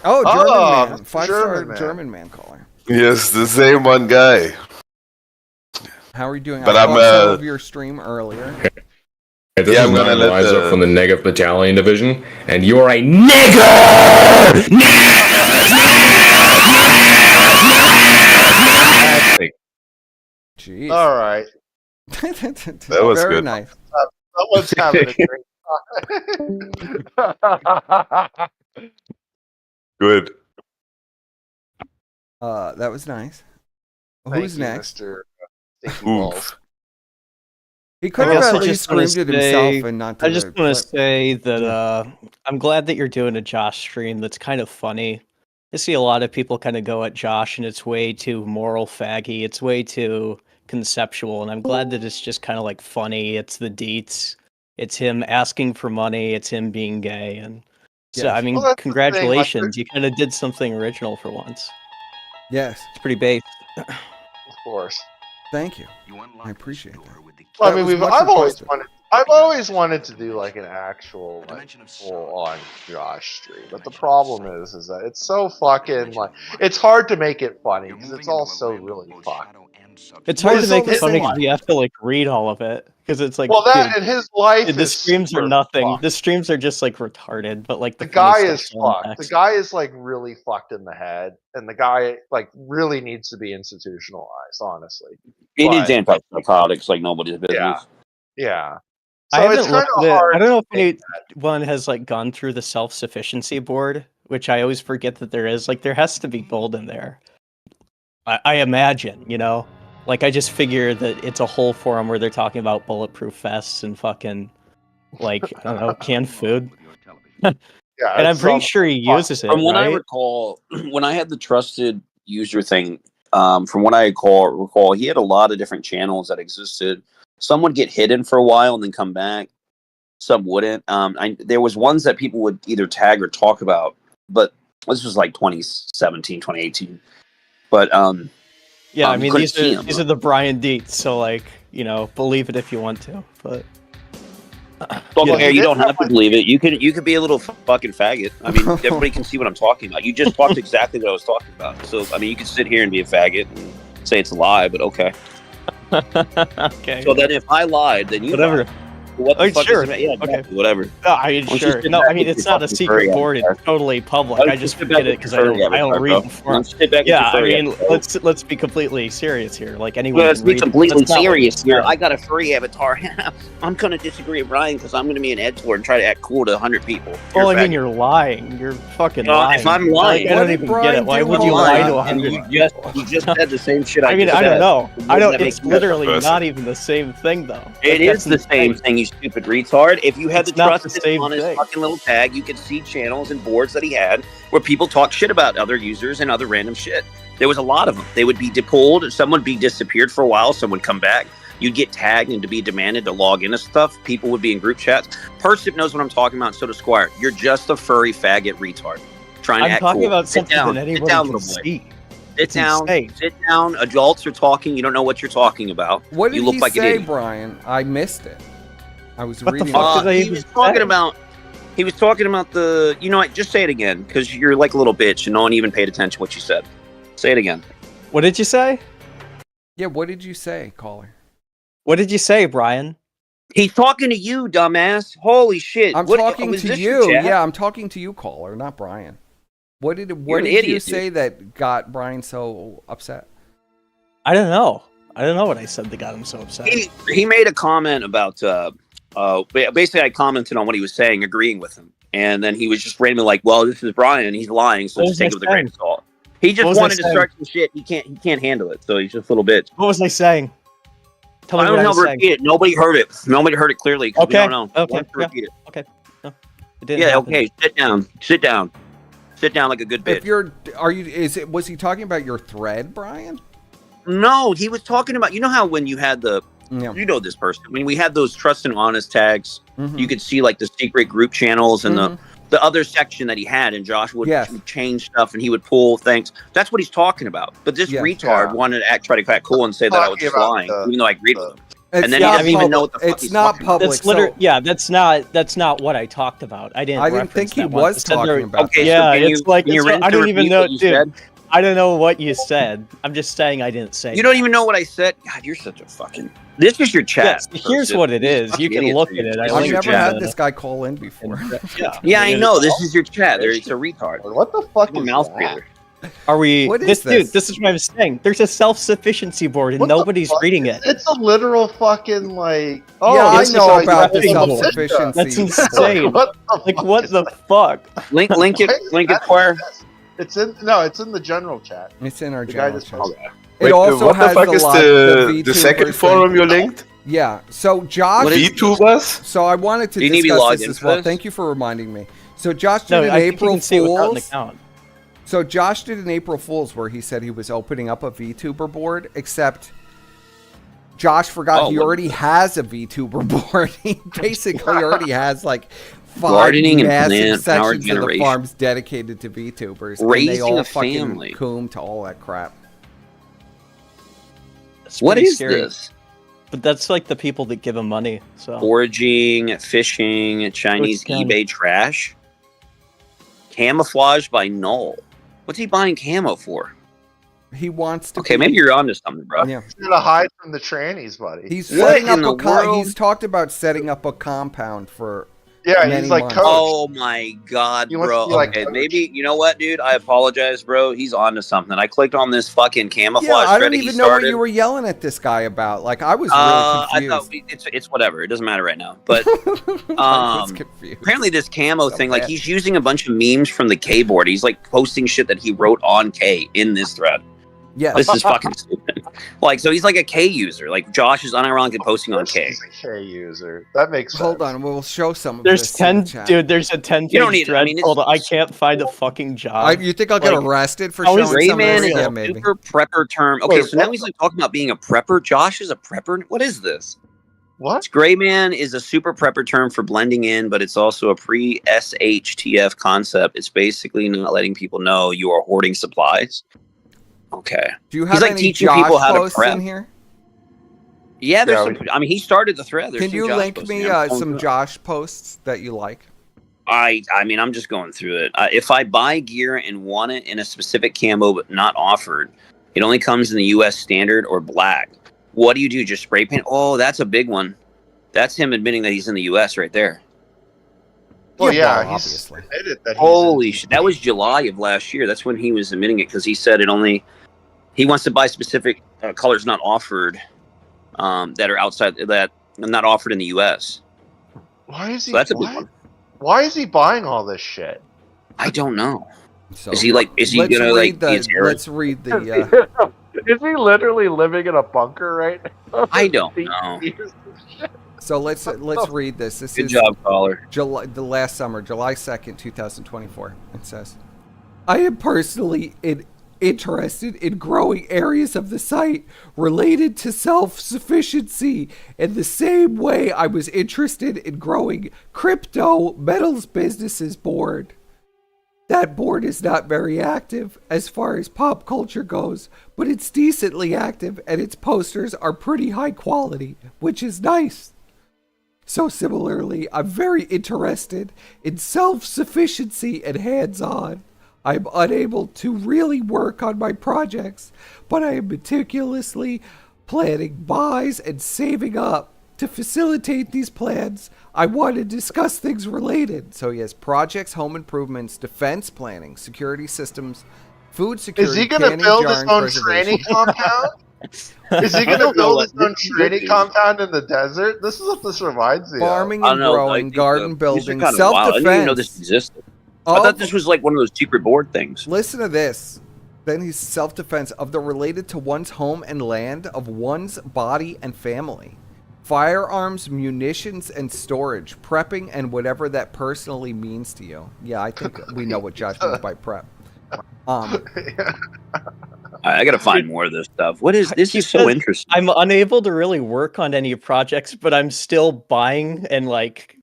Oh, German man. 5-star German man caller. Yes, the same one guy. How are you doing? But I saw some of your stream earlier. Hey, this is I'm gonna Analyzer from the Negative Battalion Division, and you are a nigger! Jeez. All right. That was very good. Nice. Someone's having a drink. Good. That was nice. Thank Who's you, next? Mr. Stinky Balls. He could have at least screamed at himself and not to I just want to say that I'm glad that you're doing a Josh stream that's kind of funny. I see a lot of people kind of go at Josh and it's way too moral faggy. It's way too conceptual. And I'm glad that it's just kind of like funny. It's the deets. It's him asking for money. It's him being gay. And so, I mean, congratulations. You kind of did something original for once. Yes. It's pretty based. Of course. Thank you. I appreciate that. Well, I mean, I've always wanted to do like an actual full on Josh stream, but the problem is that it's so fucking it's hard to make it funny because it's all so really fucked. It's hard to make it funny because you have to read all of it because it's like and his life. The streams are nothing. Fucked. The streams are just retarded, but the guy is fucked. The guy is really fucked in the head, and the guy really needs to be institutionalized. Honestly, he needs antipsychotics like nobody's business. Yeah. So I haven't looked at it. I don't know if anyone has gone through the self-sufficiency board which I always forget that there is. Like, there has to be gold in there. I imagine, you know? Like, I just figure that it's a whole forum where they're talking about bulletproof vests and fucking, like, I don't know, canned food. Yeah, And I'm it's pretty some- sure he uses it, From what I right? recall, when I had the trusted user thing, from what I recall, he had a lot of different channels that existed. Some would get hidden for a while and then come back. Some wouldn't. There was ones that people would either tag or talk about, but this was like 2017, 2018. But Yeah, I you mean, couldn't these see are him. these are the Brian Deets, so like, you know, believe it if you want to, but Well, Yeah. you don't have to believe it. You could be a little fucking faggot. I mean, everybody can see what I'm talking about. You just talked exactly what I was talking about. So I mean, you can sit here and be a faggot and say it's a lie, but okay. okay. So then, if I lied, then you Whatever. lied. What the fuck Sure. is it? Yeah, Okay. exactly, whatever. No, I mean, Why don't you sure. sit No, back I mean, with it's your not a fucking secret furry board. avatar? It's totally public. Why don't I you just sit back forget it with because your I furry don't avatar, read bro? the Why forum. don't you sit back with Yeah, your I furry mean, avatar? let's be completely serious here. Like anyone Let's can be read it. completely That's not what serious it here. says. I got a furry avatar. I'm gonna disagree with Ryan because I'm gonna be an editor and try to act cool to 100 people. Well, I You're a mean, faggot. you're lying. You're fucking Well, lying. if I'm Like, lying, I don't even get it. Why would you lie to and 100 you just said the same shit I I mean, just I don't said. know. I Doesn't don't. that It's make you a literally person? not even the same thing, though. It Like, is the that's same insane. thing, you stupid retard. If you had It's the not trust the same on his thing. fucking little tag, you could see channels and boards that he had where people talk shit about other users and other random shit. There was a lot of them. They would be depulled. Some would be disappeared for a while. Some would come back. You'd get tagged and to be demanded to log into stuff. People would be in group chats. Persip knows what I'm talking about, and so does Squire. You're just a furry faggot retard. Trying to I'm act talking cool. about Sit something down. that Sit anybody down, can little boy. see. Sit It's down. insane. Sit down. Adults are talking. You don't know what you're talking about. What did you look he like an say, idiot. Brian? I missed it. I was What the reading. fuck did I He even was talking say? about. He was talking about the. You know what? Just say it again, because you're like a little bitch, and no one even paid attention to what you said. Say it again. What did you say? Yeah, what did you say, caller? What did you say, Brian? He's talking to you, dumbass. Holy shit! I'm What- talking was to this your you. chat? Yeah, I'm talking to you, caller, not Brian. What did You're what an did you idiot, say that got Brian so upset? I don't know. I don't know what I said that got him so upset. He made a comment about. Basically, I commented on what he was saying, agreeing with him, and then he was just randomly like, "Well, this is Brian. He's lying, so What just was I take it with a grain of saying? salt." He What just was I wanted to saying? start some shit. He can't handle it, so he's just a little bitch. What was I saying? Tell me I what don't I know. was saying. Repeat it. Nobody heard it. Nobody heard it clearly. 'Cause we Okay. don't know. Okay. Why don't you Yeah. repeat it? Okay. No, it didn't Yeah. happen. Okay. Sit down. Sit down. Sit down like a good If bitch. you're, was he talking about your thread, Brian? No, he was talking about. You know how when you had the. Yeah. You know this person. When we had those trust and honest tags, Mhm. you could see like the secret group channels and Mhm. the other section that he had, and Josh would Yes. change stuff and he would pull things. That's what he's talking about. But this Yes. retard Yeah. wanted to try to act cool and say that I was Talking just about lying, the- even though I agreed with him. It's And then he not doesn't even know what the fuck It's he's not talking about. public. That's literally so that's not what I talked about. I didn't. I didn't reference think he that one. was I said there- talking about. Okay, Yeah, so can it's like can you it's, rinse I and don't even repeat know, what you dude. said? I don't know what you said. I'm just saying I didn't say. You don't even know what I said. God, you're such a fucking. This is your chat. Yes, here's person. what it You're is. fucking You can idiot, look dude. at it. I This I've is your never chat. had this guy call in before. Yeah, I know. This is your chat. It's a retard. What the fuck A is mouth that? breather. Are we? What this is this? dude. This is what I'm saying. There's a self-sufficiency board and What the nobody's fuck? reading it. It's a literal fucking like. Oh, Yeah, I this is know how you about get the people self-sufficiency. That's board. insane. What the Like fuck what is the that? fuck? Link it. Why is Link it, that Square. exist? It's in no. It's in the general chat. It's in our The guy general just chat. posted. It Wait, also what the has fuck the is live, the VTubers second thing. forum you linked? Yeah. So Josh, What is VTubers? so I wanted to Do you need to be discuss logged this in as for well. this? Thank you for reminding me. So Josh did No, an I think you April can see it without an Fool's. account. So Josh did an April Fool's where he said he was opening up a VTuber board, except Josh forgot Oh, he what- already has a VTuber board. He basically already has like 5 Gardening and massive plant power sections of the generation. farms dedicated to VTubers. and they Raising all a fucking family. coom to all that crap. It's What pretty is scary. this? But that's like the people that give him money. So Foraging, fishing, Chinese Which kind? eBay trash. Camouflage by Null. What's he buying camo for? He wants to. Okay, maybe you're onto something, bro. Yeah. He's gonna hide from the trannies, buddy. He's What setting up in a. the world? He's talked about setting up a compound for Yeah, many he's like months. coach. Oh my god, He wants bro. to be like Okay, coach. maybe you know what, dude? I apologize, bro. He's on to something. I clicked on this fucking camouflage Yeah, I thread don't that he even know what started. you were yelling at this guy about. Like, I was really I confused. thought it's whatever. It doesn't matter right now. But I was confused. apparently this camo So thing, like bad. he's using a bunch of memes from the K board. He's like posting shit that he wrote on K in this thread. Yeah, This is fucking stupid. Like, so he's like a K user. Like Josh is unironically posting on K. He's a K user. That makes sense. Hold on, we'll show some of There's this in the 10, chat. dude. There's a 10-page You don't need- thread. I mean, it's- Hold on, I can't find a fucking job. You think I'll get Like, arrested for how showing is Gray some of Man this? is Yeah, a maybe. super prepper term. Okay, Wait, so now what he's like talking about being a prepper. Josh is a prepper. What is this? What? Gray Man is a super prepper term for blending in, but it's also a pre-SHTF concept. It's basically not letting people know you are hoarding supplies. Okay. Do you He's have like any teaching Josh people how to posts prep. in here? Yeah, there's Yeah, some. I mean, he started the thread. There's Can some you Josh link posts. me Yeah, I'm going some through it. Josh posts that you like? I mean, I'm just going through it. If I buy gear and want it in a specific camo but not offered, it only comes in the U.S. standard or black. What do you do? Just spray paint? Oh, that's a big one. That's him admitting that he's in the U.S. right there. Well, Yeah, yeah, well, he's obviously. admitted that he's Holy shit! That was July of last year. That's when he was admitting it because he said it only. He wants to buy specific colors not offered, that are outside that are not offered in the U.S. Why is he? So that's a big why, one. why is he buying all this shit? I don't know. So, Is he like? Is he let's gonna read like? be a terrorist? let's read the. Is he literally living in a bunker right now? I don't know. So let's read this. This Good is job, caller. July, the last summer, July 2nd, 2024. It says, I am personally interested in growing areas of the site related to self-sufficiency in the same way I was interested in growing crypto metals businesses board. That board is not very active as far as pop culture goes, but it's decently active and its posters are pretty high quality, which is nice. So similarly, I'm very interested in self-sufficiency and hands-on. I'm unable to really work on my projects, but I am meticulously planning buys and saving up. To facilitate these plans, I want to discuss things related. So he has projects, home improvements, defense planning, security systems, food security. Is he going to canning, build his jarring, own preservation. training compound? Is he going to build his own training compound in the desert? This is what this reminds me Farming of. and growing, garden building, These are kinda wild. I didn't even know self-defense. this existed. I thought this was like one of those secret board things. Listen to this. Then he's self-defense of the related to one's home and land, of one's body and family. Firearms, munitions, and storage. Prepping and whatever that personally means to you. Yeah, I think we know what Josh means by prep. I gotta find more of this stuff. What is this? Is so Because interesting. I'm unable to really work on any projects, but I'm still buying and like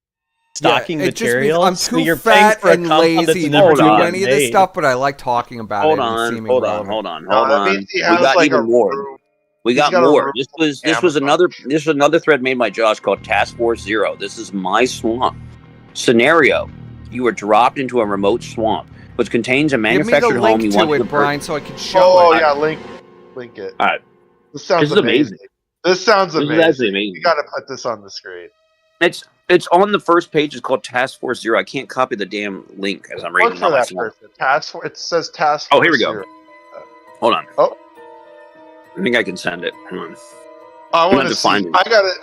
stocking it just means material. I'm so too you're paying fat for a and compound lazy that's to never do been any of this made. stuff, but I like talking about Hold it and on, seeming hold on, relevant. hold on, No, hold that on. means he We has, got like, even a more. room. We He's got got a more. room This was another thread made by Josh called Task Force Zero. This is my swamp scenario. You are dropped into a remote swamp, which contains a Give me the manufactured home link you to want it, to Brian, so I can show Oh it. yeah, link it. All right. This sounds This is amazing. This sounds This is amazing. actually amazing. You got to put this on the screen. It's on the first page. It's called Task Force Zero. I can't copy the damn link as I'm Look reading for on my that phone. person. Task Force. It says Task Oh, Force here we go. Zero. Hold on. Oh. I think I can send it. Hold on. I I'm want gonna to see. find it.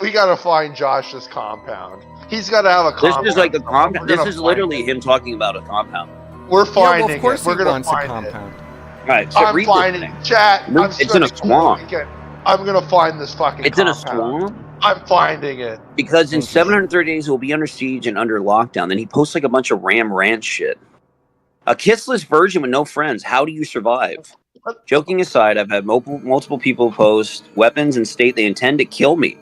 We gotta find Josh's compound. He's got to have a This compound. is like a somewhere. compound. We're This gonna is find literally it. him talking about a compound. We're finding of course it. We're he gonna wants a find compound. All right, so I'm read finding this thing. chat. I'm It's in a spending the swamp. weekend. I'm gonna find this fucking. It's in a compound. swamp. I'm finding it. Because in 730 days, it will be under siege and under lockdown. Then he posts like a bunch of Ram Ranch shit. A kissless virgin with no friends. How do you survive? Joking aside, I've had multiple people post weapons and state they intend to kill me.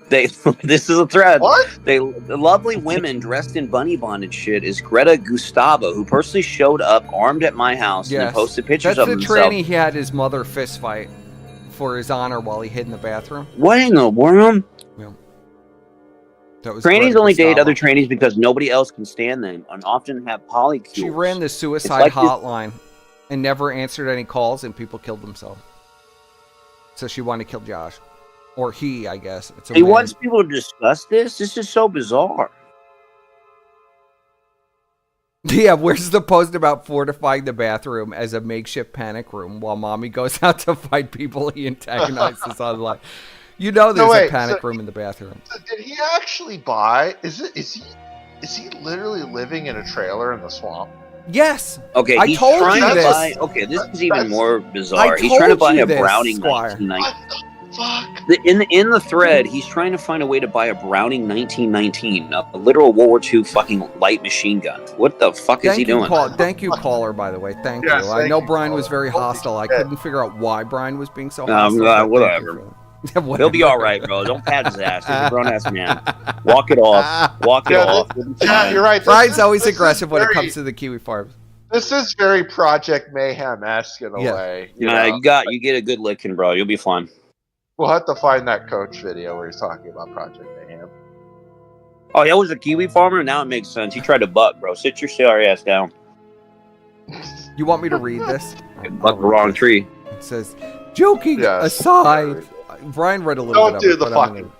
This is a thread. What? The lovely women dressed in bunny bondage shit is Greta Gustavo, who personally showed up armed at my house and then posted pictures That's of the himself. tranny he had his mother fist fight for his honor while he hid in the bathroom. What in the world? Yeah. That was Trainees Greta only date Gustavo. other trainees because nobody else can stand them and often have polycules. She ran the suicide It's like this- hotline and never answered any calls, and people killed themselves. So she wanted to kill Josh. Or he, I guess. It's a He man. wants people to discuss this? This is so bizarre. Yeah, where's the post about fortifying the bathroom as a makeshift panic room while mommy goes out to fight people he antagonizes online? You know there's a panic room in the bathroom. So did he actually buy? Is he literally living in a trailer in the swamp? Yes. Okay, I he's told trying you to this. buy. Okay, this is even more bizarre. I He's trying to told buy you a this, Browning Squire. 1919. Fuck. In the thread, he's trying to find a way to buy a Browning 1919, a literal World War II fucking light machine gun. What the fuck is he doing? Thank you, caller, by the way. Thank Yes, you. I thank know you, Brian caller. was very Holy hostile. I shit. couldn't figure out why Brian was being so hostile. but thank you Whatever. for- He'll be all right, bro. Don't pat his ass. He's a grown ass man. Walk it off. Walk it off. Yeah, you're right. Brian's always aggressive when it comes to the Kiwi Farms. This is very Project Mayhem-esque in a Yeah. way. You get a good licking, bro. You'll be fine. We'll have to find that coach video where he's talking about Project Mayhem. Oh, he was a Kiwi farmer? Now it makes sense. He tried to buck, bro. Sit your sorry ass down. You want me to read this? Buck the wrong tree. It says, joking aside. Brian read a little Don't bit do of it. the but I'm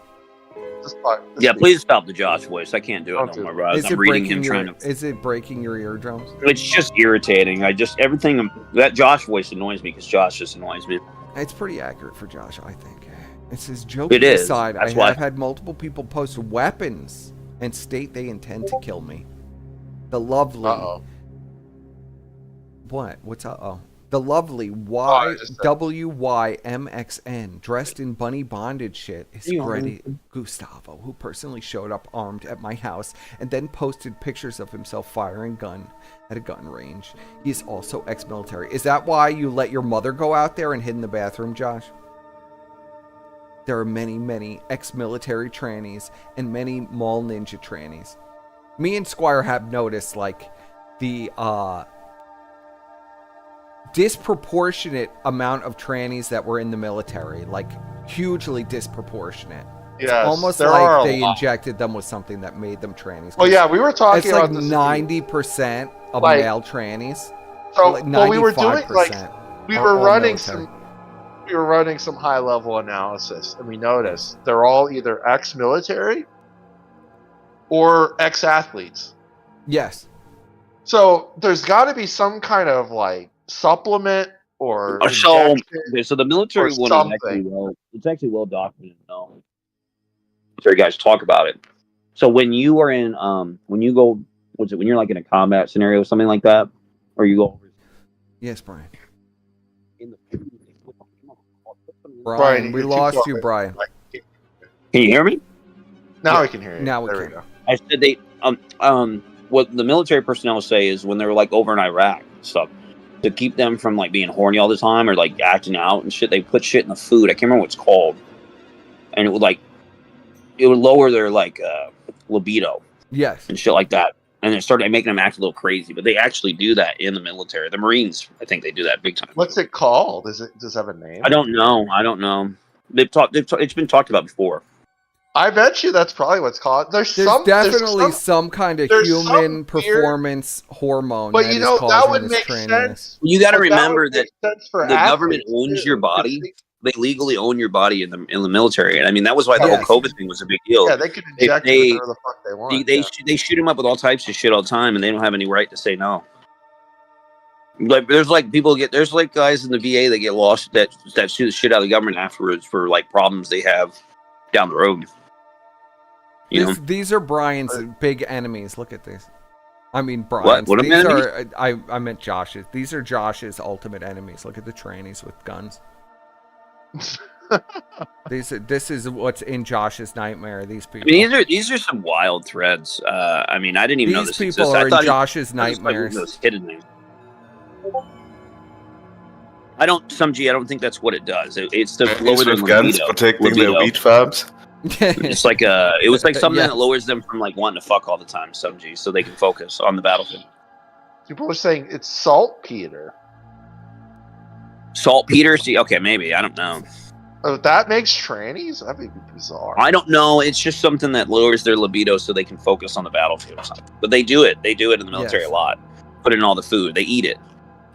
fucking. Yeah, please stop the Josh voice. I can't do it no more, bro. Is I'm it reading breaking him trying to. Is it breaking your eardrums? It's just irritating. Everything that Josh voice annoys me because Josh just annoys me. It's pretty accurate for Josh, I think. It says, joking It is. aside, That's I why. have had multiple people post weapons and state they intend to kill me. The lovely. What? What's uh-oh? The lovely YWYMXN, dressed in bunny bondage shit, is Greta Gustavo, who personally showed up armed at my house and then posted pictures of himself firing gun at a gun range. He is also ex-military. Is that why you let your mother go out there and hid in the bathroom, Josh? There are many, many ex-military trannies and many mall ninja trannies. Me and Squire have noticed, like, the disproportionate amount of trannies that were in the military, like hugely disproportionate. It's Yes, almost there are like a they lot. injected them with something that made them trannies. Oh yeah, we were talking it's like about this. 90% of Like- male trannies. So like well, we were doing 95% we are were all running military. some high level analysis, and we noticed they're all either ex-military or ex-athletes. Yes. So there's got to be some kind of like supplement or So injection the military or one is actually something. it's actually well documented. No, military guys talk about it. So when you are in when you go, when you're like in a combat scenario, something like that, or you go. Yes, Brian. In Brian, we lost you, Brian. Can you hear me? Now we can hear you. Now we there can. we go. I said they what the military personnel say is when they're like over in Iraq and stuff, to keep them from like being horny all the time or like acting out and shit, they put shit in the food. I can't remember what it's called, and it would lower their like libido. Yes. And shit like that. And it started making them act a little crazy. But they actually do that in the military. The Marines, I think they do that big time. What's it called? Does it have a name? I don't know. It's been talked about before. I bet you that's probably what's called. There's definitely some kind of human performance hormone. But that you is know, that causing would this make traininess. sense. You got to But remember would that make sense for the government athletes, owns too, your because body. They legally own your body in the military, and I mean that was why the Yes. whole COVID thing was a big deal. Yeah, they can inject you with whatever the fuck they want. They shoot them up with all types of shit all the time, and they don't have any right to say no. Like there's like there's like guys in the VA that get lost that shoot the shit out of the government afterwards for like problems they have down the road. You know? These are Brian's big enemies. Look at this. I mean, Brian's. What These enemies? are I meant Josh's. These are Josh's ultimate enemies. Look at the trannies with guns. This is what's in Josh's nightmare. These people. I mean, these are some wild threads. I mean, I didn't even know These this people existed. are I thought in Josh's I just thought it was nightmares. those hidden names. I don't think that's what it does. It's to lower their with guns libido. protecting their wheat farms. It's like it was like something Yes. that lowers them from like wanting to fuck all the time, some G, so they can focus on the battlefield. People are saying it's saltpeter. Saltpeter? See, okay, maybe I don't know. Oh, that makes trannies? That'd be bizarre. I don't know. It's just something that lowers their libido so they can focus on the battlefield or something. But they do it. They do it in the military Yes. a lot. Put it in all the food. They eat it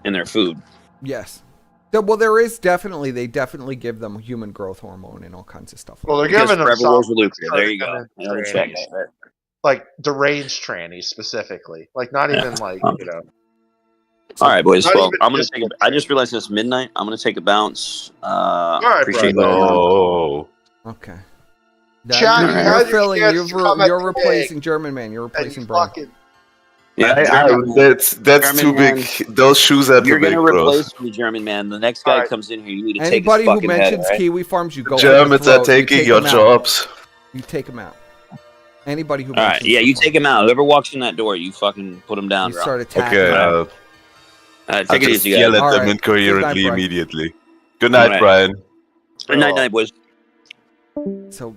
in their food. Yes. Well, they definitely give them human growth hormone and all kinds of stuff. Well, they're Because giving them forever wars some. with nuclear. There you go. Another check. like deranged trannies specifically, like not even like you know. All right, boys. Not Well, even I'm gonna just take. I just realized it's midnight. I'm gonna take a bounce. right, Appreciate brother. you. Oh. Okay. Chat, you had your filling. chance You're, to come at you're the replacing gig, German man. You're and replacing you Brian. fucking That's German too big. man. Those shoes are too You're big, gonna bros. replace me, German man. The next guy comes in here. You need to Anybody take who his fucking head. mentions All right? Kiwi Farms, you go Germans for the are throat. You taking take your them out. jobs. You take them out. Anybody who All right. mentions Yeah, the you farm. take him out. Whoever walks in that door, you fucking put him down, You bro. start attacking. Okay, them. I'll Take it just easy, guys. yell at All them right. incoherently Good night, Brian. immediately. Good night, All right. Brian. Good night, boys. So,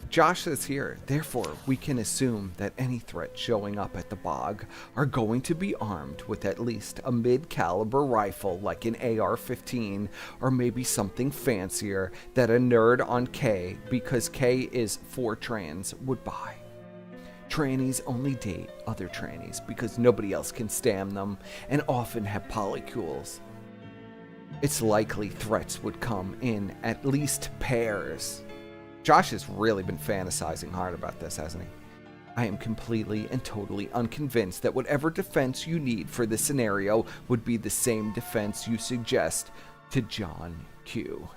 Josh says here, therefore, we can assume that any threats showing up at the bog are going to be armed with at least a mid-caliber rifle like an AR-15, or maybe something fancier that a nerd on K, because K is for trans, would buy. Trannies only date other trannies because nobody else can stand them and often have polycules. It's likely threats would come in at least pairs. Josh has really been fantasizing hard about this, hasn't he? I am completely and totally unconvinced that whatever defense you need for this scenario would be the same defense you suggest to John Q.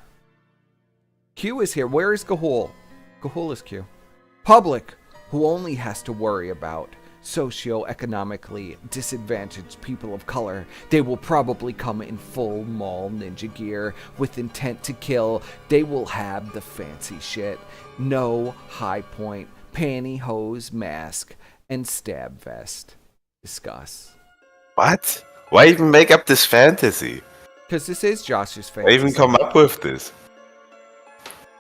Q is here. Where is Gahul? Gahul is Q. Public, who only has to worry about socioeconomically disadvantaged people of color. They will probably come in full mall ninja gear with intent to kill. They will have the fancy shit. No high point, pantyhose mask, and stab vest. Discuss. What? Why even make up this fantasy? Because this is Josh's Why fantasy. even come up with this?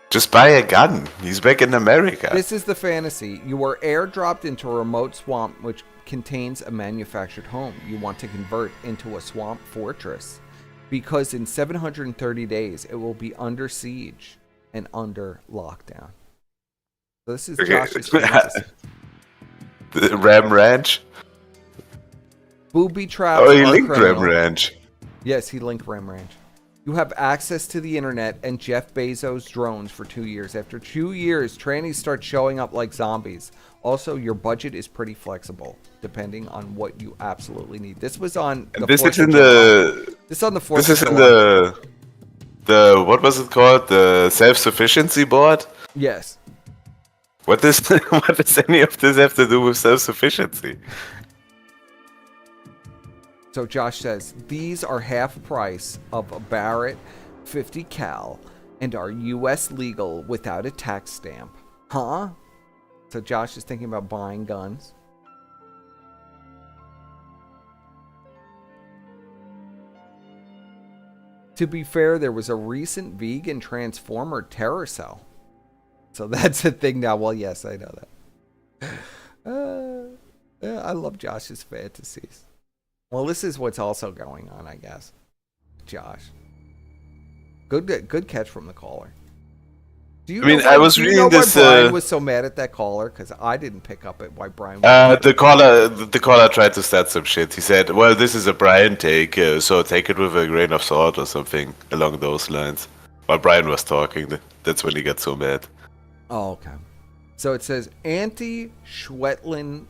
Just buy a gun. He's back in America. This is the fantasy. You are airdropped into a remote swamp which contains a manufactured home you want to convert into a swamp fortress. Because in 730 days, it will be under siege and under lockdown. So this is Josh's fantasy. The Ram Ranch? Booby traps Oh, he are linked criminal. Ram Ranch. Yes, he linked Ram Ranch. You have access to the internet and Jeff Bezos' drones for 2 years. After 2 years, trannies start showing up like zombies. Also, your budget is pretty flexible, depending on what you absolutely need. This was on the This 4th is in of July. the. This is on the 4th This is of in July. the what was it called? The self-sufficiency board. Yes. What does what does any of this have to do with self-sufficiency? So Josh says, these are half price of a Barrett 50 cal and are U.S. legal without a tax stamp. Huh? So Josh is thinking about buying guns. To be fair, there was a recent vegan transformer terror cell. So that's a thing now. Well, yes, I know that. Yeah, I love Josh's fantasies. Well, this is what's also going on, I guess. Josh. Good catch from the caller. Do you I mean, know why, I was do you reading know this, why Brian was so mad at that caller? Because I didn't pick up it why Brian was The caller tried to start some shit. He said, "Well, this is a Brian take, so take it with a grain of salt or something along those lines." While Brian was talking, that's when he got so mad. Oh, okay. So it says anti-Schwetlin.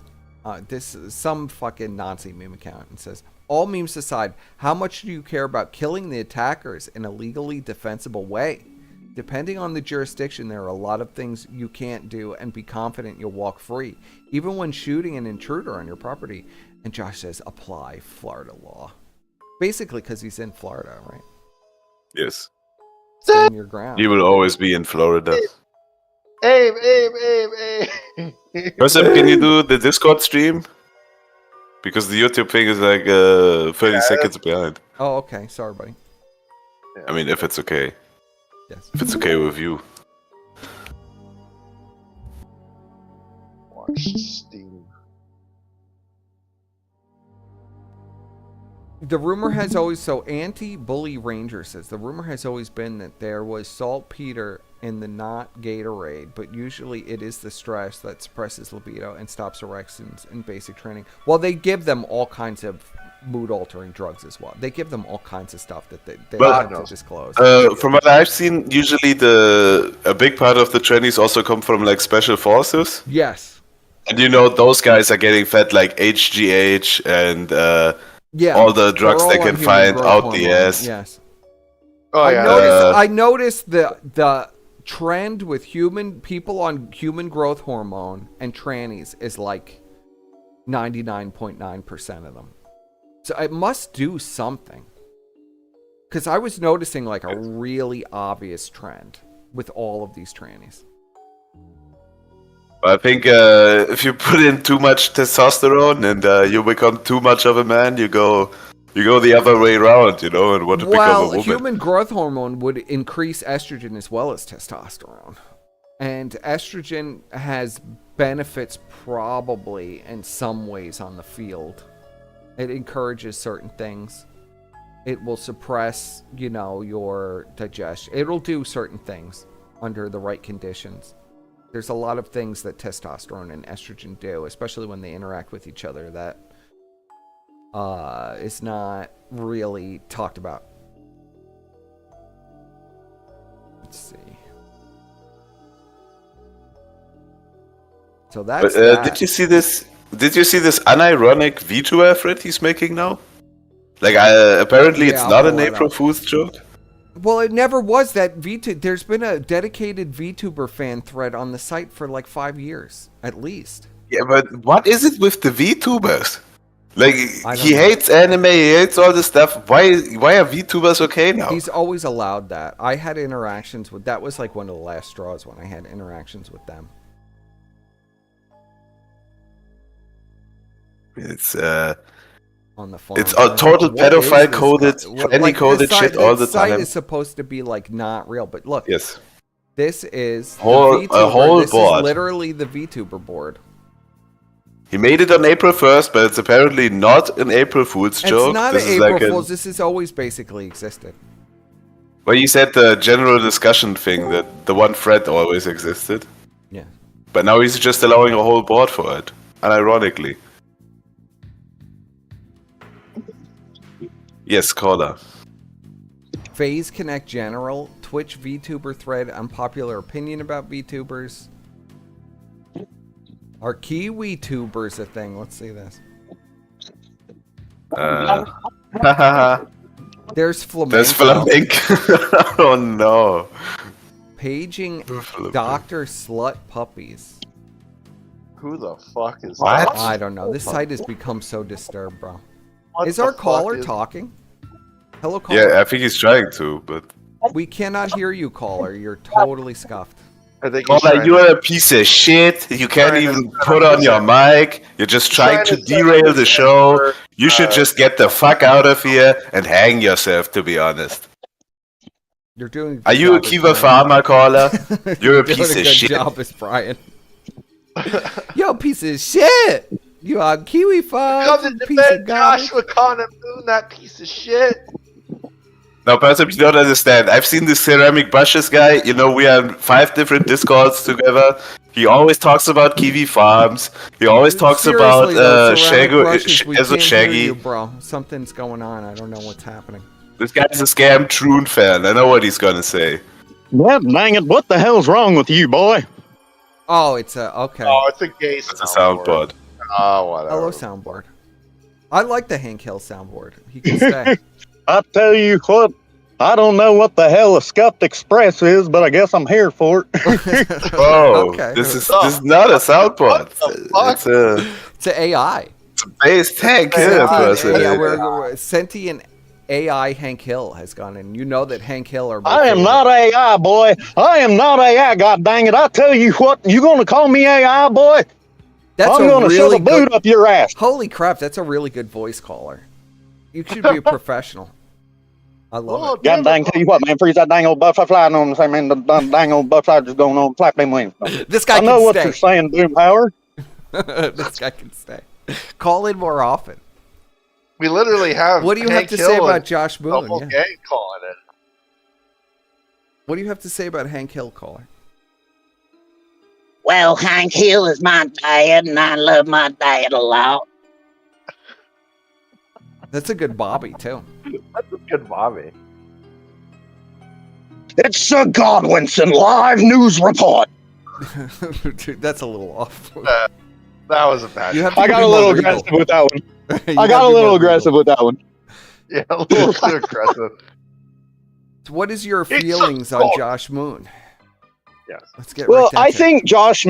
This is some fucking Nazi meme account. It says, all memes aside, how much do you care about killing the attackers in a legally defensible way? Depending on the jurisdiction, there are a lot of things you can't do and be confident you'll walk free, even when shooting an intruder on your property. And Josh says, apply Florida law. Basically, because he's in Florida, right? Yes. Stand your ground. He will always be in Florida. Aim. Percep, can you do the Discord stream? Because the YouTube thing is like 30 seconds behind. Oh, okay. Sorry, buddy. I mean, if it's okay. Yes. If it's okay with you. Watch Steam. The rumor has always, so anti-bully ranger says, the rumor has always been that there was saltpeter in the not Gatorade, but usually it is the stress that suppresses libido and stops erections in basic training. Well, they give them all kinds of mood-altering drugs as well. They give them all kinds of stuff that they have to disclose. From what I've seen, usually a big part of the trainees also come from like special forces. Yes. And those guys are getting fed like HGH and Yeah, all the they're drugs all they on can human find growth out hormone, the ass. Yes. Oh, I noticed the trend with people on human growth hormone and trannies is like 99.9% of them. So it must do something. Because I was noticing like a really obvious trend with all of these trannies. I think if you put in too much testosterone and you become too much of a man, you go the other way around, and want to become a woman. Human growth hormone would increase estrogen as well as testosterone. And estrogen has benefits probably in some ways on the field. It encourages certain things. It will suppress, your digestion. It'll do certain things under the right conditions. There's a lot of things that testosterone and estrogen do, especially when they interact with each other, that is not really talked about. Let's see. So that's that. Did you see this? Did you see this unironic VTuber thread he's making now? Like, apparently it's not an April Fool's joke. Well, it never was that There's been a dedicated VTuber fan thread on the site for like 5 years, at least. Yeah, but what is it with the VTubers? Like, he know. hates anime, he hates all this stuff. Why are VTubers okay now? He's always allowed that. I had interactions with... That was like one of the last straws when I had interactions with them. It's on the farm. It's a total pedophile coded, tranny coded shit all the This site time. is supposed to be like not real, but look. Yes. This is a whole this board. is literally the VTuber board. He made it on April 1st, but it's apparently not an April Fool's joke. It's not this an is April like Fool's. This has always basically existed. Well, you said the general discussion thing that the one thread always existed. Yeah. But now he's just allowing a whole board for it, unironically. Yes, caller. Phase Connect General, Twitch VTuber thread, unpopular opinion about VTubers. Are Kiwi tubers a thing? Let's see this. There's flamenco. There's flamenco. Oh no. Paging Dr. Slut Puppies. Who the fuck is what? that? I don't know. This site has become so disturbed, bro. What Is the our fuck caller is- talking? Hello, caller. Yeah, I think he's trying to, but... We cannot hear you, caller. You're totally scuffed. I think he's Caller, trying you to- are a piece of shit. You can't even put on your mic. You're just trying to derail the show. You should just get the fuck out of here and hang yourself, to be honest. You're doing. Are you a Kiva Farmer, caller? You're a doing piece a of good shit. job as Brian. Yo, piece of shit. You are Kiwi Farm. Come to defend Joshua Connor Moon, that piece of shit. No, person, you don't understand. I've seen this ceramic brushes guy. We are in 5 different Discords together. He always talks about Kiwi Farms. He always talks about as a Shaggy. You, bro. Something's going on. I don't know what's happening. This guy's a scam Troon fan. I know what he's gonna say. Well, dang it, what the hell's wrong with you, boy? Oh, it's a okay. Oh, it's a gay It's a soundboard. Oh, whatever. Hello, soundboard. I like the Hank Hill soundboard. He can stay. I tell you what, I don't know what the hell a Scuffed Express is, but I guess I'm here for it. Oh, Okay. this is not a soundboard. It's It's an AI. a base tank. Yeah, person. Yeah, we're sentient AI Hank Hill has gone in. You know that Hank Hill are. I am not AI, boy. I am not AI, god dang it. I tell you what, you gonna call me AI, boy? That's I'm a gonna shove really a boot good- up your ass. Holy crap, that's a really good voice caller. You should be a professional. I love it. God dang, tell you what, man, freeze that dang old butterfly flying on the same man. The dang old butterfly just going on, flap them wings. This guy I know can what stay. you're saying, Doompower. This guy can stay. Call in more often. We literally have. What do you Hank have to say Hill about and Josh the Boone? whole Yeah. gang calling it. What do you have to say about Hank Hill, caller? Well, Hank Hill is my dad, and I love my dad a lot. That's a good Bobby too. That's a good Bobby. It's Sir Godwinson live news report. Dude, that's a little off. That was a bad. I got a little aggressive with that one. I got a little aggressive with that one. Yeah, a little too aggressive. So what is your feelings on Josh Moon? Yes. Let's get Well, right down I to it. think Josh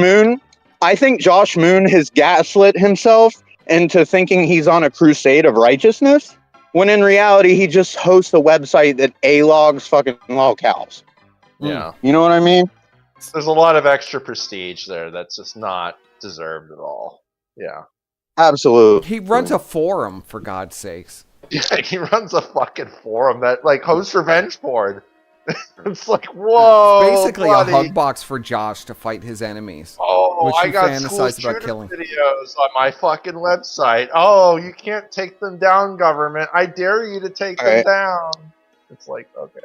Moon has gaslit himself into thinking he's on a crusade of righteousness, when in reality he just hosts a website that A-logs fucking lolcows. Yeah. You know what I mean? There's a lot of extra prestige there that's just not deserved at all. Yeah. Absolutely. He runs a forum, for God's sakes. Yeah, he runs a fucking forum that like hosts revenge porn. It's like, whoa, It's basically buddy. a hug box for Josh to fight his enemies. Oh, which I you got school fantasize about shooter killing. videos on my fucking website. Oh, you can't take them down, government. I dare you to take them down. It's like, okay.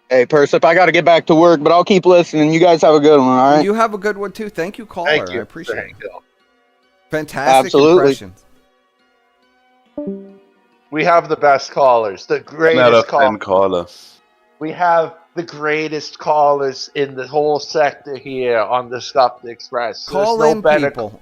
Hey, Persip, I got to get back to work, but I'll keep listening. You guys have a good one, all right? You have a good one too. Thank you, caller. Thank you. I appreciate Thank it. you. Fantastic Absolutely. impressions. We have the best callers, the Out greatest of 10 callers. caller. We have the greatest callers in the whole sector here on the Scuffed Express. Call There's no in better. people.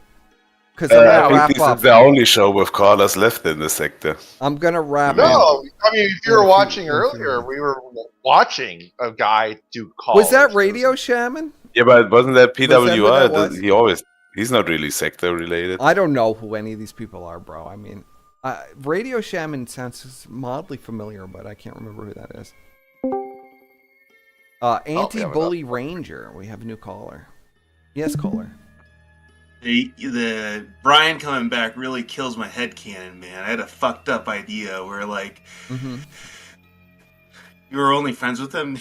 Because I'm I gonna think wrap this up. is the only show with callers left in the sector. I'm gonna wrap No, up. I mean, if you were watching earlier, we were watching a guy do calls. Was that Radio Shaman? Yeah, but wasn't that Was that who PWR? that was? He's not really sector related. I don't know who any of these people are, bro. I mean, Radio Shaman sounds mildly familiar, but I can't remember who that is. Anti-Bully Ranger. We have a new caller. Yes, caller. The Brian coming back really kills my headcanon, man. I had a fucked up idea where, like, you were only friends with him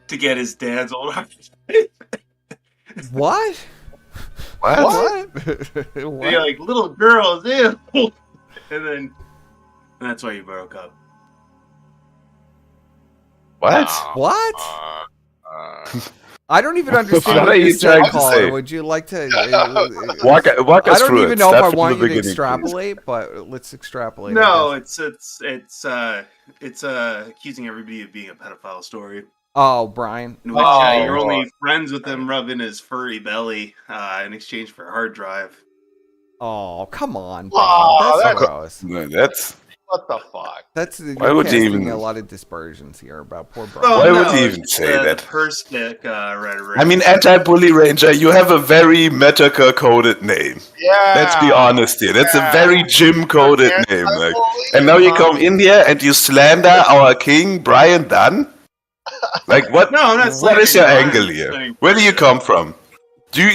to get his dad's old heart. What? What? What? You're like, little girls, ew. And that's why you broke up. What? What? I don't even understand What what are you you said, trying to caller. say? Would you like to Walk us I don't through even it. know if Start I from want the you to beginning, please. extrapolate, but let's extrapolate. No, it's accusing everybody of being a pedophile story. Oh, Brian. In which you're only friends with him rubbing his furry belly in exchange for a hard drive. Oh, come on, bro. Oh, that's that's- gross. No, that's What the fuck? That's Why you're would you casting even- a lot of dispersions here about poor Brian. Oh, Why no, would he even it's, say that? The Perspic rhetoric. I mean, anti-bully ranger. You have a very metaker-coded name. Yeah. Let's be honest here. That's a very gym-coded name. Like, and now you come in here and you slander our king, Brian Dunn. Like, what? No, I'm not What is your slandering angle Brian, here? slandering Where do you come from?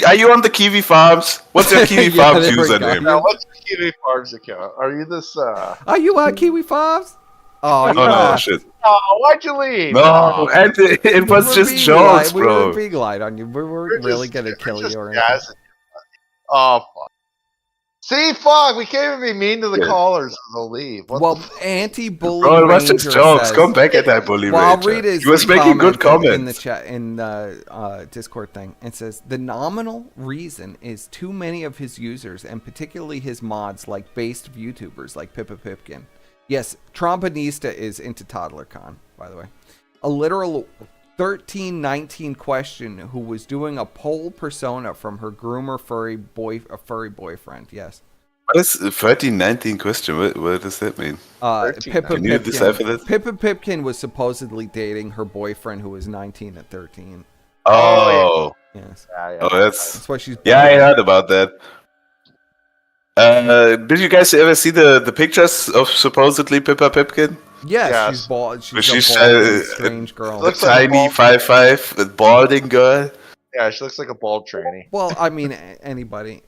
Are you on the Kiwi Farms? What's your Kiwi Yeah, Farms there we go. username? Now, what's the Kiwi Farms account? Are you this? Are you on Kiwi Farms? Oh, Oh you no, are. shit. Oh, why'd you leave? No, and it was We were just being jokes, We were bro. being light on you. We weren't We're really just- gonna we're kill just you or anything. jazzing you. Oh fuck. See, fuck. We can't even be mean to the Yeah. callers and they'll leave. What Well, the anti-bully Bro, it was ranger just jokes. says, Come back at that bully well, I'll ranger. read his He was making good comment in the comments. chat in the Discord thing. It says the nominal reason is too many of his users and particularly his mods like based YouTubers like Pippa Pipkin. Yes, Trompanista is into ToddlerCon, by the way. A literal 1319 question who was doing a poll persona from her groomer furry boyfriend. Yes. What is the 1319 question? What does that mean? Pippa Can you decipher Pipkin. that? Pippa Pipkin was supposedly dating her boyfriend who was 19 at 13. Oh. Yes. Oh, that's why she's. Yeah, I heard about that. Did you guys ever see the pictures of supposedly Pippa Pipkin? Yes, she's bald. She's She's a bald, strange girl. Looks like a tiny bald- 5'5", balding girl. Yeah, she looks like a bald tranny. Well, I mean, anybody.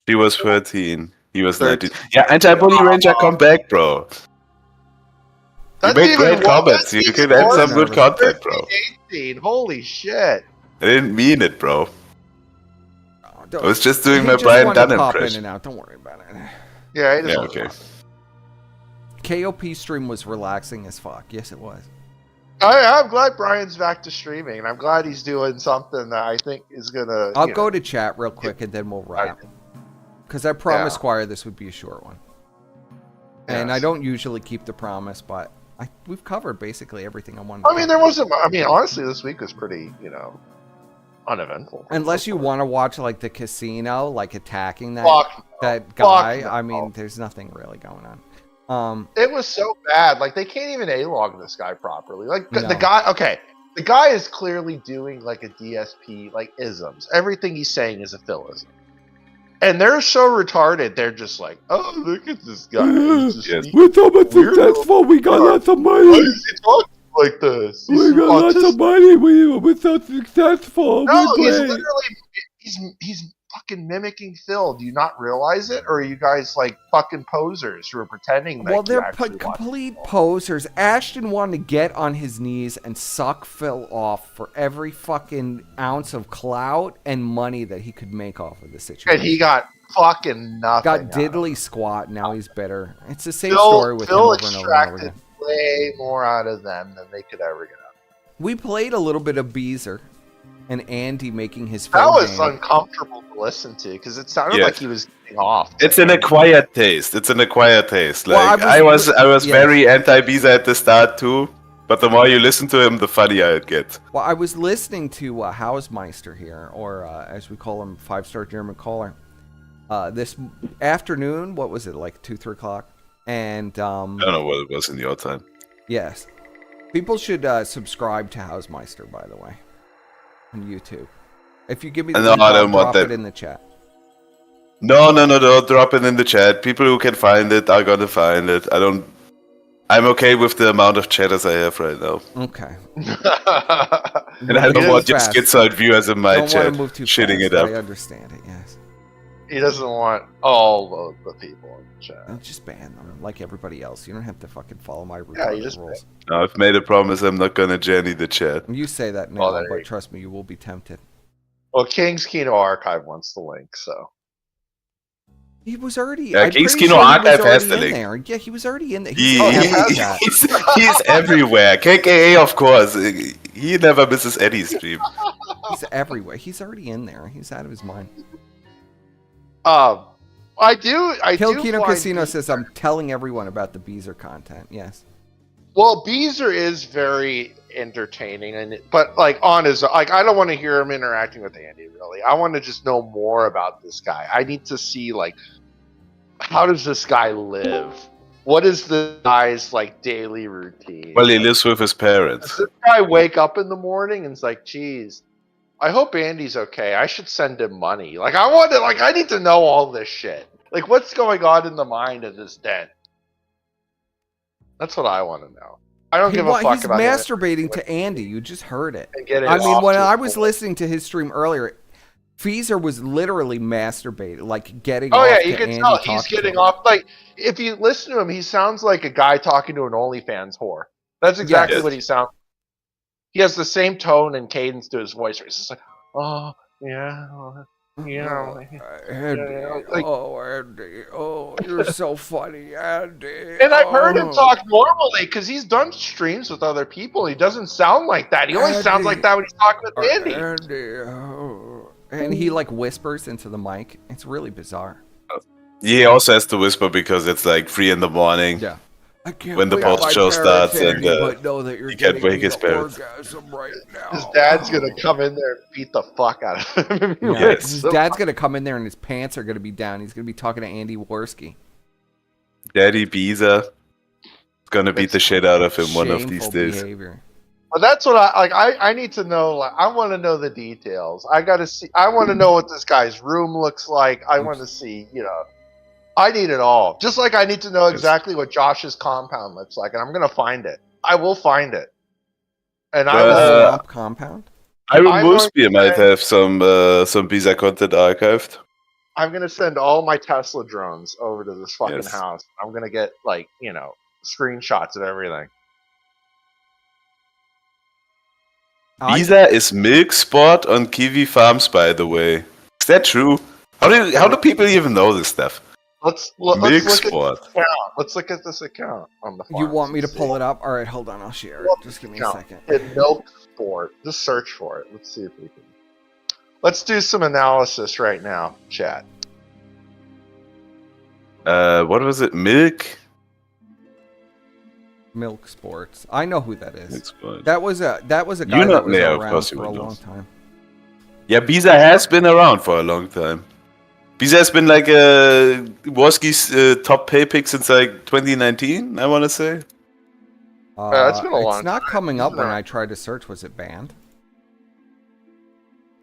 She was 13. He was 19. Yeah, anti-bully ranger, come back, bro. You That's made even great wo- comments. that's You even could add some worse. good content, bro. 18. Holy shit. I didn't mean it, bro. Don't- I was just doing he my just Brian wanted to Dunn pop in impression. and out. Don't worry about it. Yeah, Yeah, okay. KOP stream was relaxing as fuck. Yes, it was. I'm glad Brian's back to streaming, and I'm glad he's doing something that I think is gonna. I'll you go know, to chat real quick and then we'll wrap. Because I promised Yeah. Squire this would be a short one. And I Yes. don't usually keep the promise, but we've covered basically everything I wanted. I mean, there wasn't. I mean, honestly, this week was pretty. You know, uneventful. Unless you want to watch like the casino, like attacking that guy. I mean, there's nothing really going on. It was so bad. Like they can't even A-log this guy properly. Like the No. guy. Okay, the guy is clearly doing like a DSP like isms. Everything he's saying is a Philism. And they're so retarded. They're just like, oh, look at this guy. We're so much successful. We got lots of money. Why is he talking like this? We got lots of money. We're so successful. No, We're he's great. literally he's fucking mimicking Phil. Do you not realize it, or are you guys like fucking posers who are pretending? That Well, they're actually watch complete posers. Ashton wanted to get on his knees and suck Phil off for every fucking ounce of clout and money that he could make off of the situation. And he got fucking nothing. Got diddly squat. Now he's bitter. It's the same Phil, story with him Phil over and over and over extracted again. way more out of them than they could ever get out. We played a little bit of Beezer and Andy making his That film was game. uncomfortable to listen to because it sounded Yes. like he was getting off. It's an acquired taste. It's an acquired taste. Well, Like I I was yes. very anti-Visa at the start too, but the more you listen to him, the funnier it gets. Well, I was listening to Hausmeister here, or as we call him, 5-star German caller, this afternoon. What was it, like 2, 3 o'clock? And I don't know what it was in your time. yes, people should subscribe to Hausmeister, by the way, on YouTube. If you give me the No, link, I I'll don't want drop that. it in the chat. No, drop it in the chat. People who can find it are gonna find it. I'm okay with the amount of chatters I have right now. Okay. And I don't want just schizoid viewers in my Don't chat want to move too shitting fast. it up. I understand it. Yes. He doesn't want all of the people in the chat. And just ban them like everybody else. You don't have to fucking follow my Yeah, you retarded just rules. No, I've made a promise I'm not gonna Jenny the chat. You say that now, Oh, there but you go. trust me, you will be tempted. Well, King's Kino Archive wants the link, so. He was already. Yeah, I'm King's pretty Kino sure he Archive was has the already in link. there. Yeah, he was already in there. He's everywhere. KKA, of course. He never misses any stream. He's everywhere. He's already in there. He's out of his mind. I do Kino find Casino says, I'm telling everyone about the Beezer content. Yes. Well, Beezer is very entertaining, but like on his like, I don't want to hear him interacting with Andy. Really, I want to just know more about this guy. I need to see like, how does this guy live? What is the guy's like daily routine? Well, he lives with his parents. Does this guy wake up in the morning and it's like, geez, I hope Andy's okay. I should send him money. Like, I need to know all this shit. Like, what's going on in the mind of this dent? That's what I want to know. I don't give a fuck He's about masturbating to Andy. You just heard it. And get it I mean, off when to I the was point. listening to his stream earlier, Feezer was literally masturbating, like getting Oh off yeah, to you can Andy tell he's talking to getting him. off. Like, if you listen to him, he sounds like a guy talking to an OnlyFans whore. That's exactly Yes. what he sounds. He has the same tone and cadence to his voice. Where he's just like, oh yeah, Andy, like, Andy, oh, you're so funny, Andy. and I've heard him oh. talk normally because he's done streams with other people. He doesn't sound like that. He only sounds like that when he's talking with Andy. Andy, oh. And he like whispers into the mic. It's really bizarre. He also has to whisper because it's like 3 in the morning. Yeah. I can't when the believe post my show parents, starts and Andy, but know that you're he can't getting wake me his the parents. orgasm right now. His dad's gonna come in there and beat the fuck out of him. Yeah, Yes. his dad's gonna come in there and his pants are gonna be down. He's gonna be talking to Andy Worski. Daddy Beezer is gonna beat the shit out of him one of these Shameful days. behavior. But that's what I like. I need to know. Like, I want to know the details. I gotta see. I want to know what this guy's room looks like. I want to see. I need it all. Just like I need to know exactly what Josh's compound looks like, and I'm gonna find it. I will find it. And I will. Compound. I will I'm most going to might send- have some Beezer content archived. I'm gonna send all my Tesla drones over to this fucking Yes. house. I'm gonna get screenshots of everything. Beezer is milk spot on Kiwi Farms, by the way. Is that true? How do people even know this stuff? Let's Milk look at spot. this account. Let's look at this account on the farm. You want me to pull it up? All right, hold on. I'll share it. Just give me a Account. second. Hit milk sport. Just search for it. Let's see if we can. Let's do some analysis right now, chat. What was it? Milk? Milk Sports. I know who that is. Milk Sport. That was a guy You know- that was yeah, of around course you for a would know. long time. Yeah, Biza has been around for a long time. Biza has been like Worski's top pay pick since like 2019, I want to say. It's been a long It's not time. coming He's up been when around. I tried to search. Was it banned?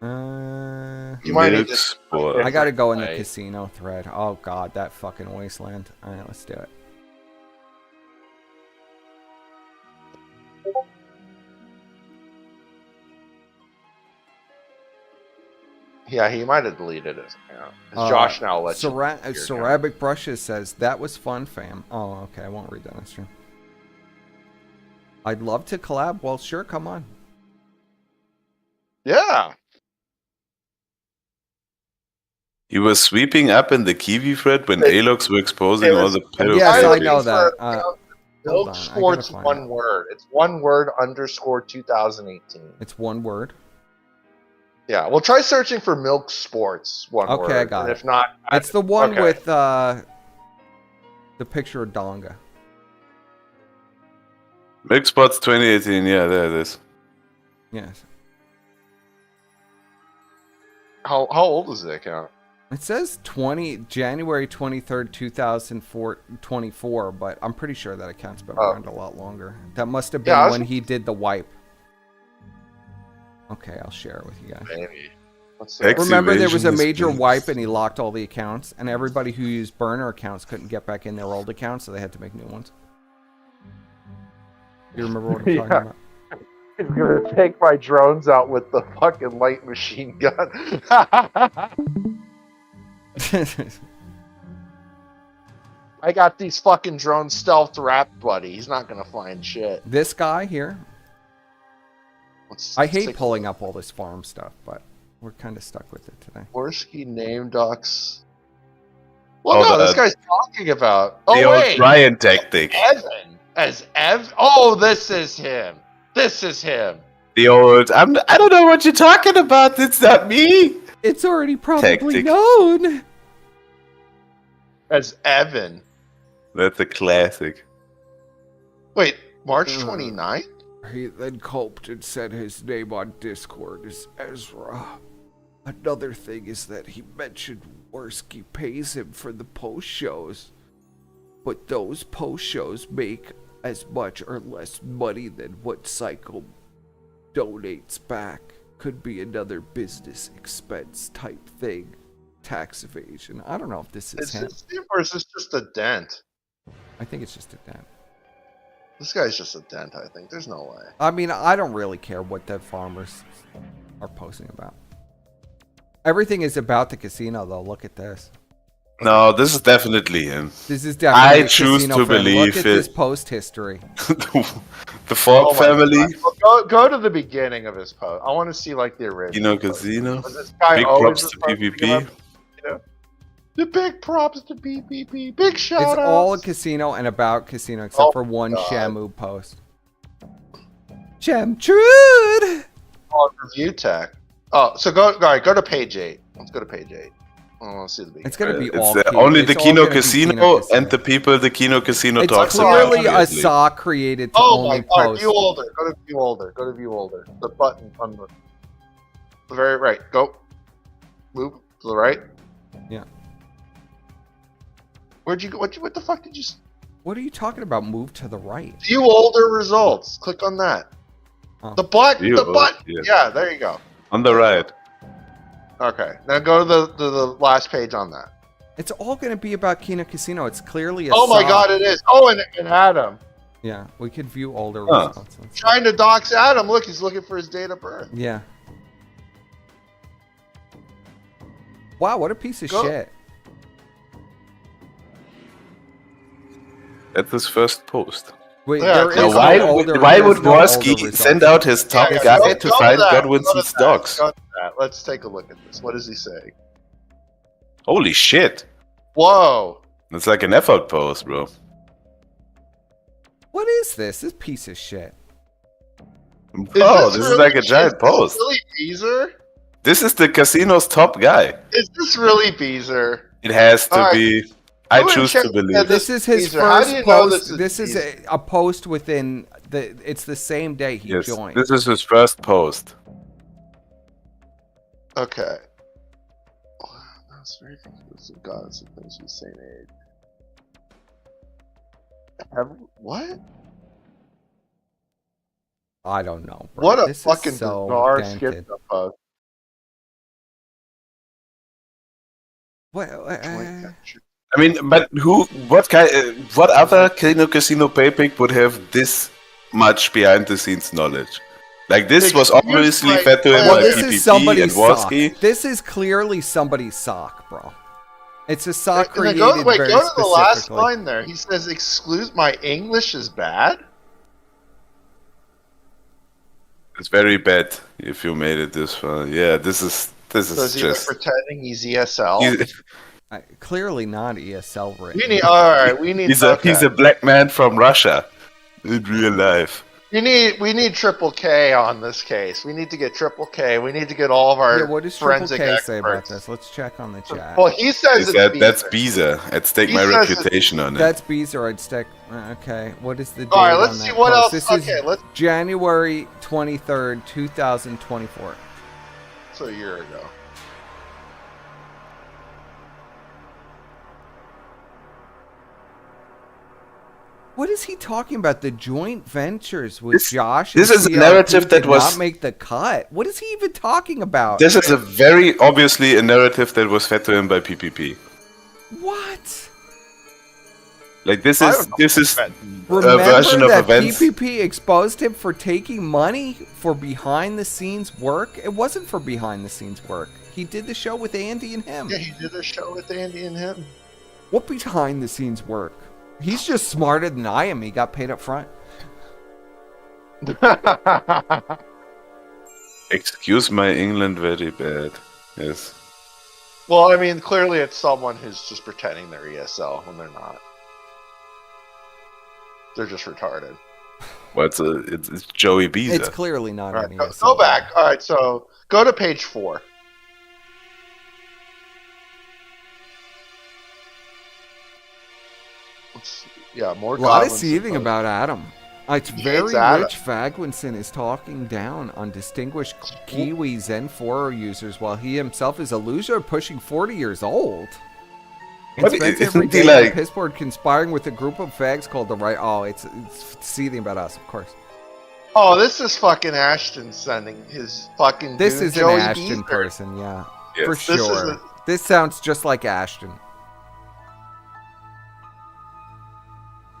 You might need to. I gotta go in the casino thread. Oh god, that fucking wasteland. Alright, let's do it. Yeah, he might have deleted his account. Josh now lets you. Ceramic Brushes says, that was fun, fam. Oh, okay, I won't read that on stream. I'd love to collab. Well, sure, come on. Yeah. He was sweeping up in the Kiwi thread when Alox were exposing all the pedophiles. Yes, I know that. Milk Sports one word. It's one word _ 2018. It's one word. Yeah, well, try searching for Milk Sports one word. Okay, I got and it. If not, it's the one okay. with the picture of Donga. Milk Spots 2018, yeah, there it is. Yes. How old is the account? It says January 23rd, 2024, but I'm pretty sure that account's been around a lot longer. That must have been when he did the wipe. Okay, I'll share it with you guys. Maybe. Remember, there was a major wipe and he locked all the accounts, and everybody who used burner accounts couldn't get back in their old accounts, so they had to make new ones. You remember what I'm talking about? He's gonna take my drones out with the fucking light machine gun. I got these fucking drones stealth wrapped, buddy. He's not gonna find shit. This guy here. I hate pulling up all this farm stuff, but we're kind of stuck with it today. Worski name docs. Well, no, this guy's talking about. Oh, the old wait. Ryan tactic. Evan. Oh, this is him. This is him. The old, I don't know what you're talking about. It's not me. It's already probably Tactic. known. As Evan. That's a classic. Wait, March 29th? He then coped and said his name on Discord is Ezra. Another thing is that he mentioned Worski pays him for the post shows, but those post shows make as much or less money than what Cycle donates back. Could be another business expense type thing. Tax evasion. I don't know if this is him. Is this him or is this just a dent? I think it's just a dent. This guy's just a dent, I think. There's no way. I mean, I don't really care what the farmers are posting about. Everything is about the casino, though. Look at this. No, this is definitely him. This is definitely I choose to believe Look at it. this post history. The Falk family. Well, go to the beginning of his post. I want to see like the original. Casino. Was this guy Big always props to supposed PvP. give up, you know? The big props to PvP. Big shout It's out. all a casino and about casino, except for one Shamu post. Chemtrude! Oh, review tech. Oh, so go to page 8. Let's go to page 8. I want to see the beginning. It's gonna be It's all only it's the all Kino gonna be Casino and the people the Kino Casino It's talks about. clearly a obviously. saw created to Oh only my god, post. view older. Go to view older. Go to view older. The button on the very right. Go. Move to the right. Yeah. Where'd you go? What the fuck did you? What are you talking about? Move to the right. View older results. Click on that. Oh. The button. View The older, button. yeah. Yeah, there you go. On the right. Okay. Now go to the last page on that. It's all going to be about Kino Casino. It's clearly a Oh my saw. god, it is. Oh, and Adam. Yeah, we could view older Huh. results. Trying to dox Adam. Look, he's looking for his date of birth. Yeah. Wow, what a piece of Go- shit. That's his first post. Wait, Yeah, there click is on no Why, older, why there's would no older Worski results. send out his top Yeah, guy go to to find that, Godwinson's go to that, dogs? go to that. Let's take a look at this. What is he saying? Holy shit. Whoa. That's like an effort post, bro. What is this? This piece of shit. Bro, this is like a giant post. Is this really Beezer? This is the casino's top guy. Is this really Beezer? It has to All right. be. I Go and choose check to believe. that This is his Beezer. How first do you know post. this is a post within the. It's the same day he Yes, joined. this is his first post. Okay. That's very conclusive. Gods and things of the same age. What? I don't know. Bro. What a this fucking is so bizarre dented. skip post. What? I mean, but what other Casino Paypick would have this much behind-the-scenes knowledge? Like, this was obviously fed to him by this PPP is somebody's and sock. Woski. This is clearly somebody's sock, bro. It's a sock Go created to very the last specifically. line there. He says, "Exclude my English is bad." It's very bad if you made it this far. Yeah, this is So is he just. pretending he's ESL? Clearly not ESL written. We need. He's a black man from Russia in real life. We need Triple K on this case. We need to get Triple K. We need to get all of our What does Triple forensic K experts. say about this? Let's check on the chat. Well, he says That's Beezer. I'd stake my reputation on it. That's Beezer. I'd stick. Okay, what is the date? All right, let's see what else. This is January 23rd, 2024. So a year ago. What is he talking about? The joint ventures with Josh? This and is a CLP narrative that did was- not make the cut. What is he even talking about? This is a very obviously a narrative that was fed to him by PPP. What? Like this is a Remember version of that events. PPP exposed him for taking money for behind-the-scenes work? It wasn't for behind-the-scenes work. He did the show with Andy and him. Yeah, he did a show with Andy and him. What behind-the-scenes work? He's just smarter than I am. He got paid up front. Excuse my England, very bad. Yes. Well, I mean, clearly it's someone who's just pretending they're ESL when they're not. They're just retarded. Well, it's Joey Beezer. It's clearly not All right, an go ESL. back. All right, so go to page 4. Yeah, more. A lot of goblins seething and about Adam. It's He very hates Adam. rich. Fagwinson is talking down on distinguished Kiwi Zen 4 users while he himself is a loser pushing 40 years old. And What, spends isn't every he day on like- the piss board conspiring with a group of fags called the Right. Oh, it's seething about us, of course. Oh, this is fucking Ashton sending his fucking. This dude, is Joey an Ashton Beaver. person, yeah. Yes. For This is sure. This sounds just like Ashton.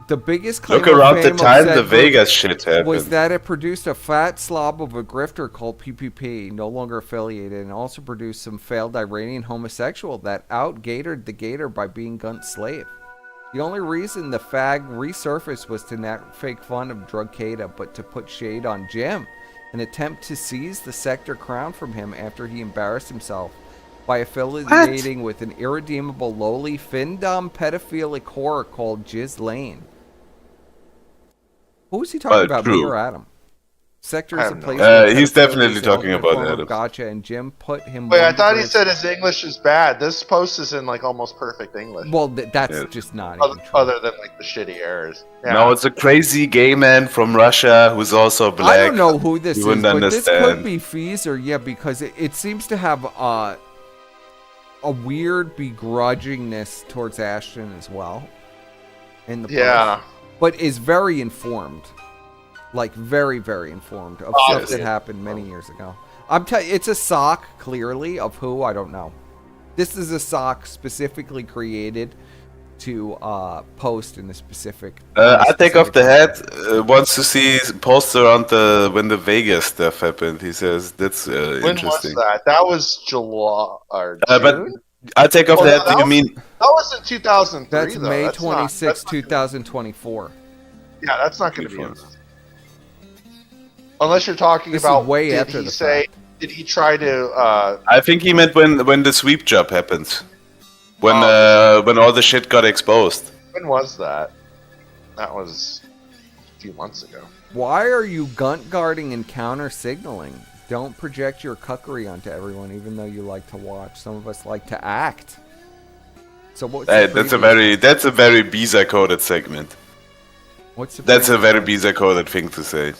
The biggest claim Look of around the fame of time said the group Vegas shit happened. was that it produced a fat slob of a grifter called PPP, no longer affiliated, and also produced some failed Iranian homosexual that out-gated the gator by being Gunt's slave. The only reason the fag resurfaced was to not fake fun of Drug Kada, but to put shade on Jim, an attempt to seize the sector crown from him after he embarrassed himself by affiliating with an irredeemable, lowly, fin-dumb, pedophilic whore called Jiz Lane. Who is he talking about, me true. or Adam? Sector I is a have no place idea. where He's pedophilia definitely is talking a about form of Adam. Gotcha, and Jim put him. Wait, I one thought he degree- said his English is bad. This post is in like almost perfect English. Well, that's just not other, even true. other than like the shitty errors. Yeah. No, it's a crazy gay man from Russia who's also black. I don't know who this You is, wouldn't but understand. this could be Feezer, yeah, because it seems to have a weird begrudgingness towards Ashton as well. In the Yeah. post, but is very informed, like very, very informed of stuff Obviously. that happened many years ago. I'm telling you, it's a sock clearly of who I don't know. This is a sock specifically created to post in a specific. I take off the hat. Wants to see posts around when the Vegas stuff happened. He says that's When interesting. was that? That was July or But June? I take off Oh, the no, hat. Do you mean? That was in 2003. That's though. May That's not- 26, 2024. Yeah, that's not going to be enough. Unless you're talking This is about way did after he the say? fact. Did he try to? I think he meant when the sweep job happens, when all the shit got exposed. When was that? That was a few months ago. Why are you gunt guarding and counter signaling? Don't project your cuckery onto everyone, even though you like to watch. Some of us like to act. So what's the That's a previous- very Beezer coded segment. What's the That's a previous very one? Beezer coded thing to say.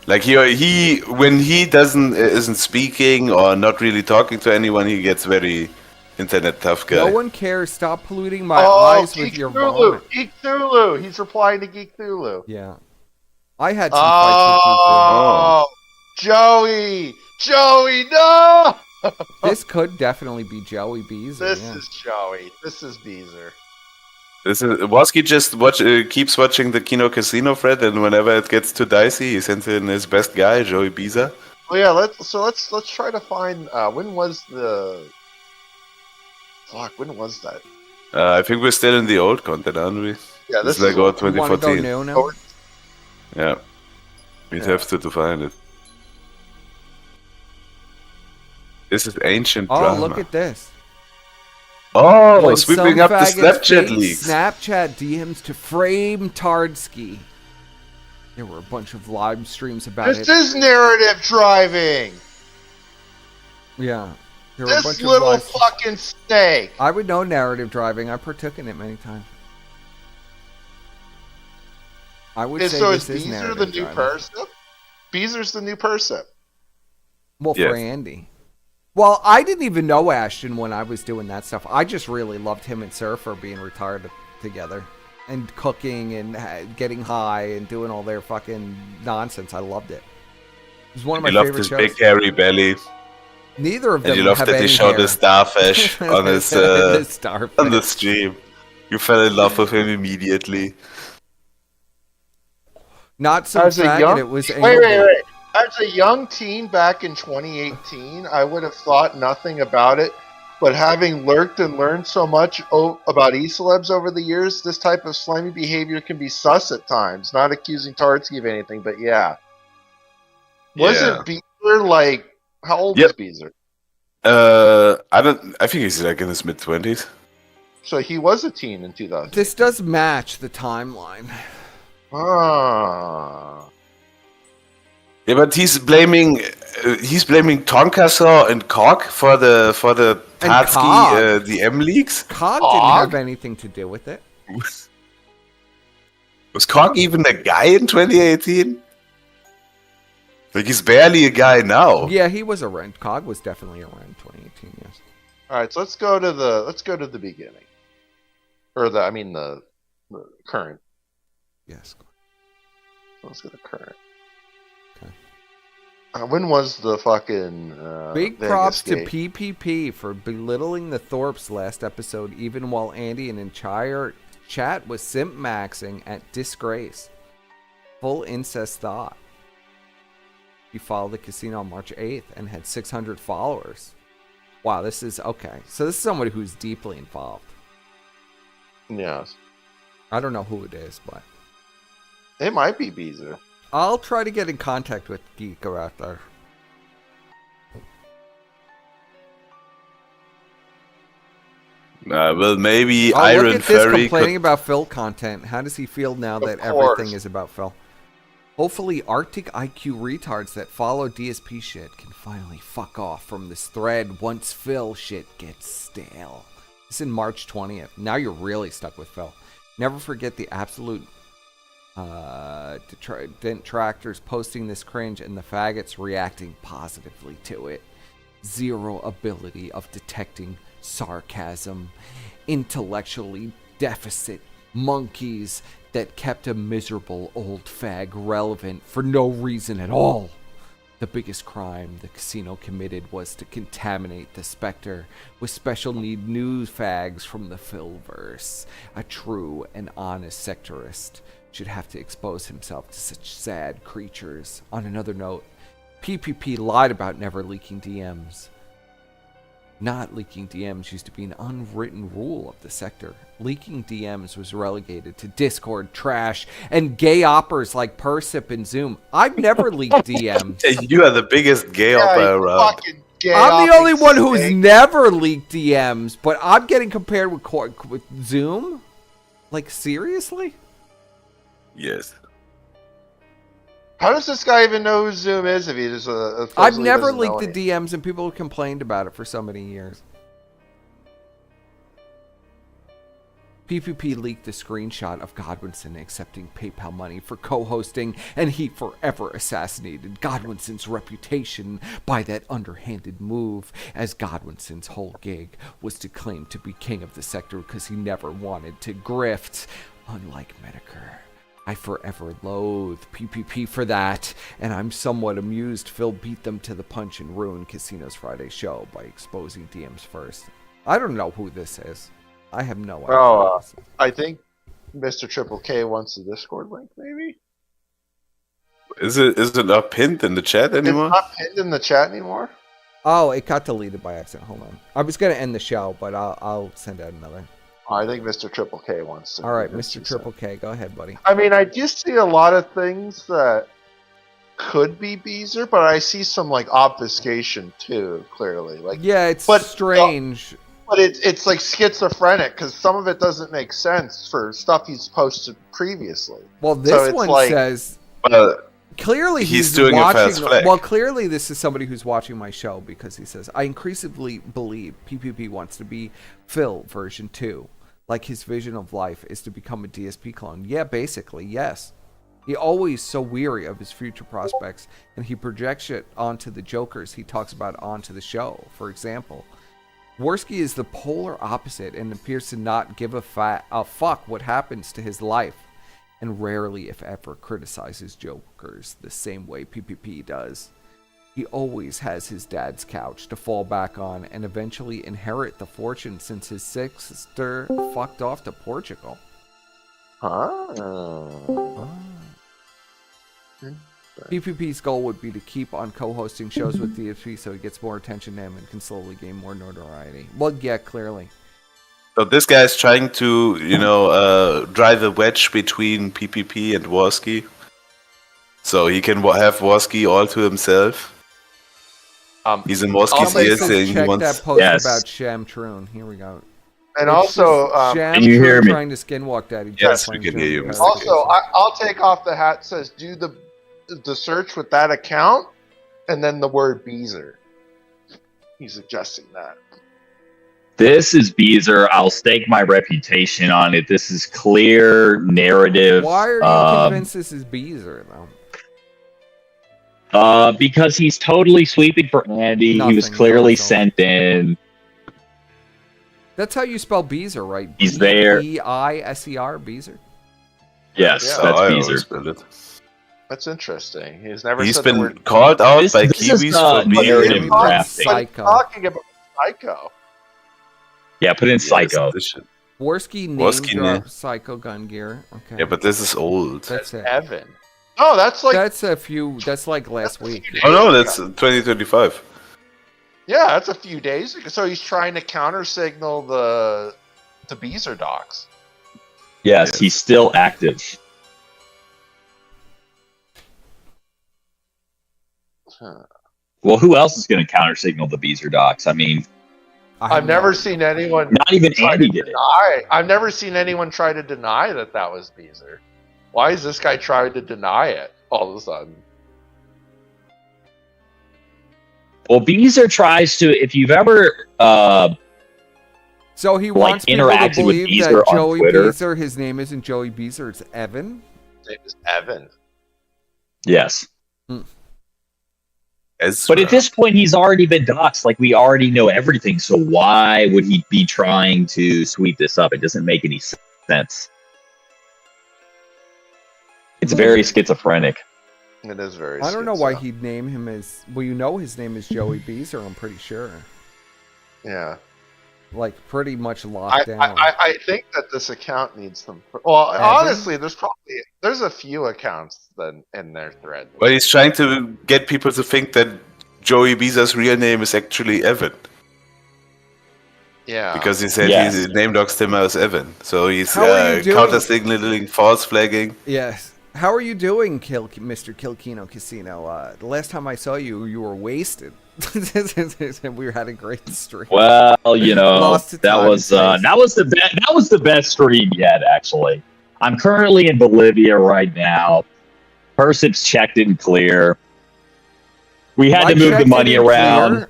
Like he when he isn't speaking or not really talking to anyone, he gets very internet tough guy. No one cares. Stop polluting my eyes with your vomit. Geek Thulu. He's replying to Geek Thulu. Yeah. I had some fights with Geek Thulu. Joey, no! This could definitely be Joey Beezer. This is Joey. This is Beezer. This is Woski just keeps watching the Kino Casino thread, and whenever it gets too dicey, he sends in his best guy, Joey Beezer. Oh yeah, let's try to find when was the when was that? I think we're still in the old content, aren't we? Yeah, this is like is 2014. Go now? Yeah, we'd have to find it. This is ancient drama. Oh, look at this. Oh, When sweeping some up the faggots Snapchat paid leaks. Snapchat DMs to frame Tardsky. There were a bunch of live streams about it. This is narrative driving. Yeah. There were a bunch This of little live- fucking snake. I would know narrative driving. I partook in it many times. I would say So this is is Beezer narrative the new driving. person? Beezer's the new person. Well, Yes. for Andy. Well, I didn't even know Ashton when I was doing that stuff. I just really loved him and Surfer being retired together. And cooking and getting high and doing all their fucking nonsense. I loved it. It was one of my You loved favorite his shows. big hairy belly. Neither of them And you loved have that any he showed hair. the starfish on his The starfish. on the stream. You fell in love with him immediately. Not some As a faggot, young, it was wait. As a young teen back in 2018, I would have thought nothing about it. But having lurked and learned so much about e-celebs over the years, this type of slimy behavior can be sus at times. Not accusing Tardsky of anything, but yeah. Wasn't Beezer like, how old is Beezer? I think he's like in his mid-20s. So he was a teen in 2000. This does match the timeline. Ah. Yeah, but he's blaming Tonkasaw and Cog for the And Tardsky Cog. DM leaks. Cog didn't have anything to do with it. Was Cog even a guy in 2018? Like he's barely a guy now. Yeah, he was around. Cog was definitely around 2018. Yes. All right, so let's go to the beginning, or the current. Yes. Let's go to current. When was the fucking Big Vegas props gate? to PPP for belittling the Thorpes last episode, even while Andy and entire chat was simp maxing at Disgrace. Full incest thought. He followed the casino on March 8th and had 600 followers. Wow, this is okay. So this is somebody who's deeply involved. Yes. I don't know who it is, but It might be Beezer. I'll try to get in contact with Geeko out there. Well, maybe Oh, Iron look at this Furry complaining could... about Phil content. How does he feel now that course. everything is about Phil? Hopefully, Arctic IQ retards that follow DSP shit can finally fuck off from this thread once Phil shit gets stale. This is in March 20th. Now you're really stuck with Phil. Never forget the absolute detractors posting this cringe and the faggots reacting positively to it. Zero ability of detecting sarcasm, intellectually deficit monkeys that kept a miserable old fag relevant for no reason at all. The biggest crime the casino committed was to contaminate the Spectre with special need news fags from the Philverse. A true and honest sectorist should have to expose himself to such sad creatures. On another note, PPP lied about never leaking DMs. Not leaking DMs used to be an unwritten rule of the sector. Leaking DMs was relegated to Discord, trash, and gay oppers like Persip and Zoom. I've never leaked DMs. You are the biggest gay opera around. I'm the only one who's never leaked DMs, but I'm getting compared with Zoom? Like, seriously? Yes. How does this guy even know who Zoom is if he just I've never leaked the DMs, and people have complained about it for so many years. PPP leaked a screenshot of Godwinson accepting PayPal money for co-hosting, and he forever assassinated Godwinson's reputation by that underhanded move, as Godwinson's whole gig was to claim to be king of the sector because he never wanted to grift, unlike Medicare. I forever loathe PPP for that, and I'm somewhat amused Phil beat them to the punch and ruined Casino's Friday show by exposing DMs first. I don't know who this is. I have no idea. Oh, I think Mr. Triple K wants the Discord link, maybe? Is it not pinned in the chat anymore? It's not pinned in the chat anymore? Oh, it got deleted by accident. Hold on. I was going to end the show, but I'll send out another. I think Mr. Triple K wants to. All right, Mr. Triple K, go ahead, buddy. I mean, I just see a lot of things that could be Beezer, but I see some like obfuscation too, clearly. Like, yeah, it's strange. But it's like schizophrenic because some of it doesn't make sense for stuff he's posted previously. Well, this one says clearly he's doing watching, a fast flick. Well, clearly this is somebody who's watching my show because he says, I increasingly believe PPP wants to be Phil version 2. Like his vision of life is to become a DSP clone. Yeah, basically, yes. He always so weary of his future prospects, and he projects it onto the jokers he talks about onto the show. For example, Worski is the polar opposite and appears to not give a fuck what happens to his life, and rarely, if ever, criticizes jokers the same way PPP does. He always has his dad's couch to fall back on and eventually inherit the fortune since his sister fucked off to Portugal. PPP's goal would be to keep on co-hosting shows with DSP so he gets more attention to him and can slowly gain more notoriety. Well, yeah, clearly. So this guy's trying to, drive a wedge between PPP and Worski, so he can have Worski all to himself. He's in Worski's ear saying he wants. That post about Sham Troon. Here we go. And also, Sham can you hear me? Trying to skinwalk Daddy. Yes, we can hear you. Also, I'll take off the hat. Says do the search with that account, and then the word Beezer. He's suggesting that. This is Beezer. I'll stake my reputation on it. This is clear narrative. Why are you convinced this is Beezer, though? Because he's totally sweeping for Andy. He was clearly sent in. That's how you spell Beezer, right? He's there. B-I-S-E-R, Beezer? Yes, that's Beezer. That's interesting. He's He's said been the word called out by Kiwis for narrative being crafting. talking about Psycho. Yeah, put in Psycho. Worski named Psycho Gun Gear. Okay. Yeah, but this is old. That's it. Evan. Oh, that's like that's like last week. Oh no, that's 2025. Yeah, that's a few days ago. So he's trying to counter signal the Beezer docs. Yes, he's still active. Well, who else is going to counter signal the Beezer docs? I mean, I've never seen anyone. Not even Andy did it. I've never seen anyone try to deny that was Beezer. Why is this guy trying to deny it all of a sudden? Well, Beezer tries to. If you've ever, so he wants people to interacted with believe Beezer that on Joey Twitter. Beezer, his name isn't Joey Beezer, it's Evan. His name is Evan. Yes. Ezra. But at this point, he's already been doxxed. Like, we already know everything. So why would he be trying to sweep this up? It doesn't make any sense. It's very schizophrenic. It is very. I don't know why he'd name him as. Well, you know his name is Joey Beezer. I'm pretty sure. Yeah. Like pretty much locked down. I think that this account needs some. Well, Evan? honestly, there's a few accounts then in their thread. Well, he's trying to get people to think that Joey Beezer's real name is actually Evan. Yeah. Because he said he name doxed him as Evan. So he's How are you doing? counter signaling, false flagging. Yes. How are you doing, Mr. Kilkino Casino? The last time I saw you, you were wasted. We had a great stream. Well, you know, that was the best stream yet. Actually, I'm currently in Bolivia right now. Persip's checked in clear. We had to move the money around.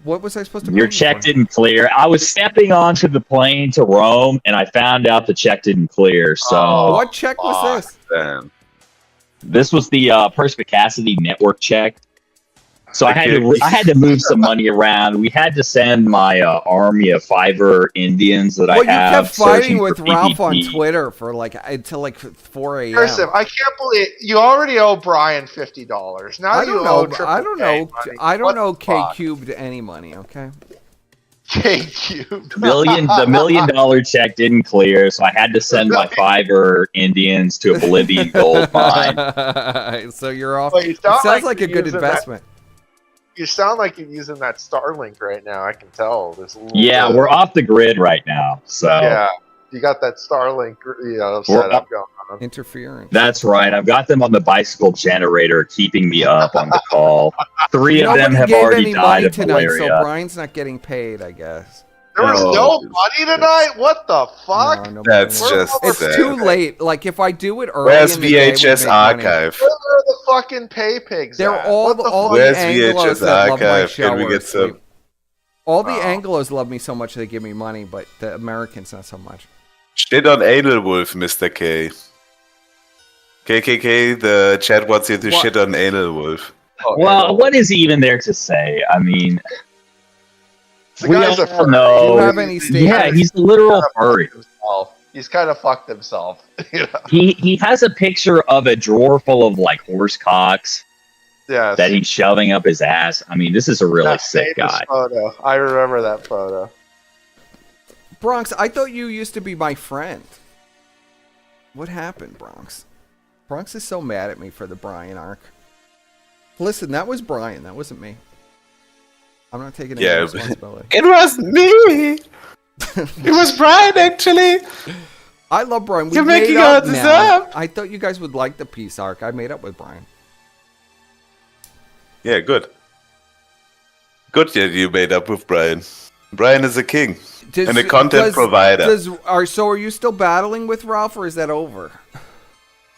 What was I supposed to? Your check didn't clear. I was stepping onto the plane to Rome, and I found out the check didn't clear. So what check was this? Damn. This was the Perspicacity network check. So I had to move some money around. We had to send my army of Fiverr Indians that I have. You kept fighting searching with for Ralph on PvP. Twitter for until 4 a.m. Joseph, I can't believe you already owe Brian $50. Now I you don't owe know. Triple I don't K know. money. I don't What know the K fuck? cubed any money. Okay. K cubed. The $1 million check didn't clear, so I had to send my Fiverr Indians to a Bolivian gold mine. So you're off. Well, you It sounds like a you're good using investment. You sound like you're using that Starlink right now. I can tell. There's a little Yeah, bit- we're off the grid right now. So Yeah, you got that Starlink setup going on. Interference. That's right. I've got them on the bicycle generator, keeping me up on the call. 3 of them Nobody have gave already any died money of tonight, malaria. so Brian's not getting paid, I guess. There was no money tonight. What the fuck? No, That's money. just It's sad. too late. Like if I do it early Where's in the day, we VHS make money. archive? Where are the fucking pay pigs? They're at? all What the all fuck? the Where's Anglos VHS that love my archive? show Can we are get some? asleep. All the Anglos love me so much they give me money, but the Americans not so much. Shit on Anal Wolf, Mr. K. KKK, the chat wants you to What? shit on Anal Wolf. Well, what is he even there to say? I mean, The we guy's a all furry. know. Do you have any statements? Yeah, he's a literal furry. He's kind of fucked himself. You know? He has a picture of a drawer full of like horse cocks Yes. that he's shoving up his ass. I mean, this is a really That sick famous guy. Photo. I remember that photo. Bronx, I thought you used to be my friend. What happened, Bronx? Bronx is so mad at me for the Brian arc. Listen, that was Brian. That wasn't me. I'm not taking any Yeah, responsibility. it was me. It was Brian, actually. I love Brian. We You're made making up all this now. up. I thought you guys would like the peace arc. I made up with Brian. Yeah, good. Good that you made up with Brian. Brian is a king and a content provider. So are you still battling with Ralph, or is that over?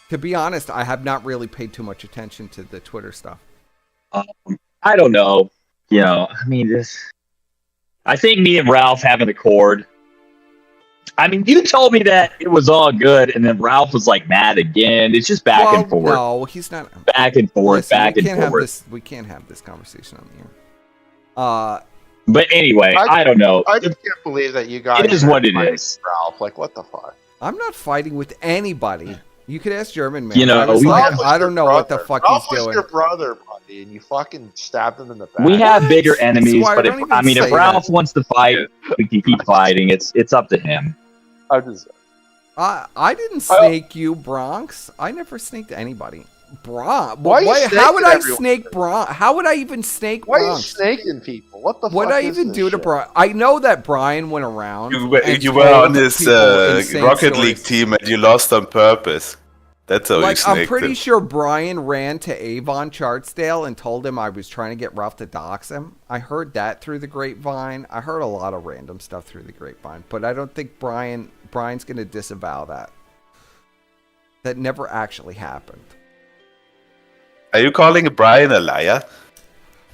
To be honest, I have not really paid too much attention to the Twitter stuff. I don't know. You know, I mean, I think me and Ralph have an accord. I mean, you told me that it was all good, and then Ralph was like mad again. It's just back and forth. No, he's not. Back and forth, Listen, back we and can't forth. We can't have this conversation on the air. But anyway, I don't know. I just can't believe that you guys. It is are what it fighting is. Ralph, like what the fuck? I'm not fighting with anybody. You could ask German man. You know, I don't know what the fuck Ralph he's was doing. your brother, buddy, and you fucking stabbed him in the back. We have bigger enemies, Squire, but if don't even I mean, if say Ralph that. wants to fight, we can keep fighting. It's up to him. I just. I didn't snake you, Bronx. I never snaked anybody. Bronx. Why are you How would snaking I everyone? snake Bronx? How would I even snake Why are you Bronx? snaking people? What the What fuck did I is even this do to shit? Brian? I know that Brian went around. You were and on told his people insane Rocket stories. League team and you lost on purpose. That's how you Like, snaked I'm pretty him. sure Brian ran to Avon Chartsdale and told him I was trying to get Ralph to dox him. I heard that through the grapevine. I heard a lot of random stuff through the grapevine, but I don't think Brian's going to disavow that. That never actually happened. Are you calling Brian a liar?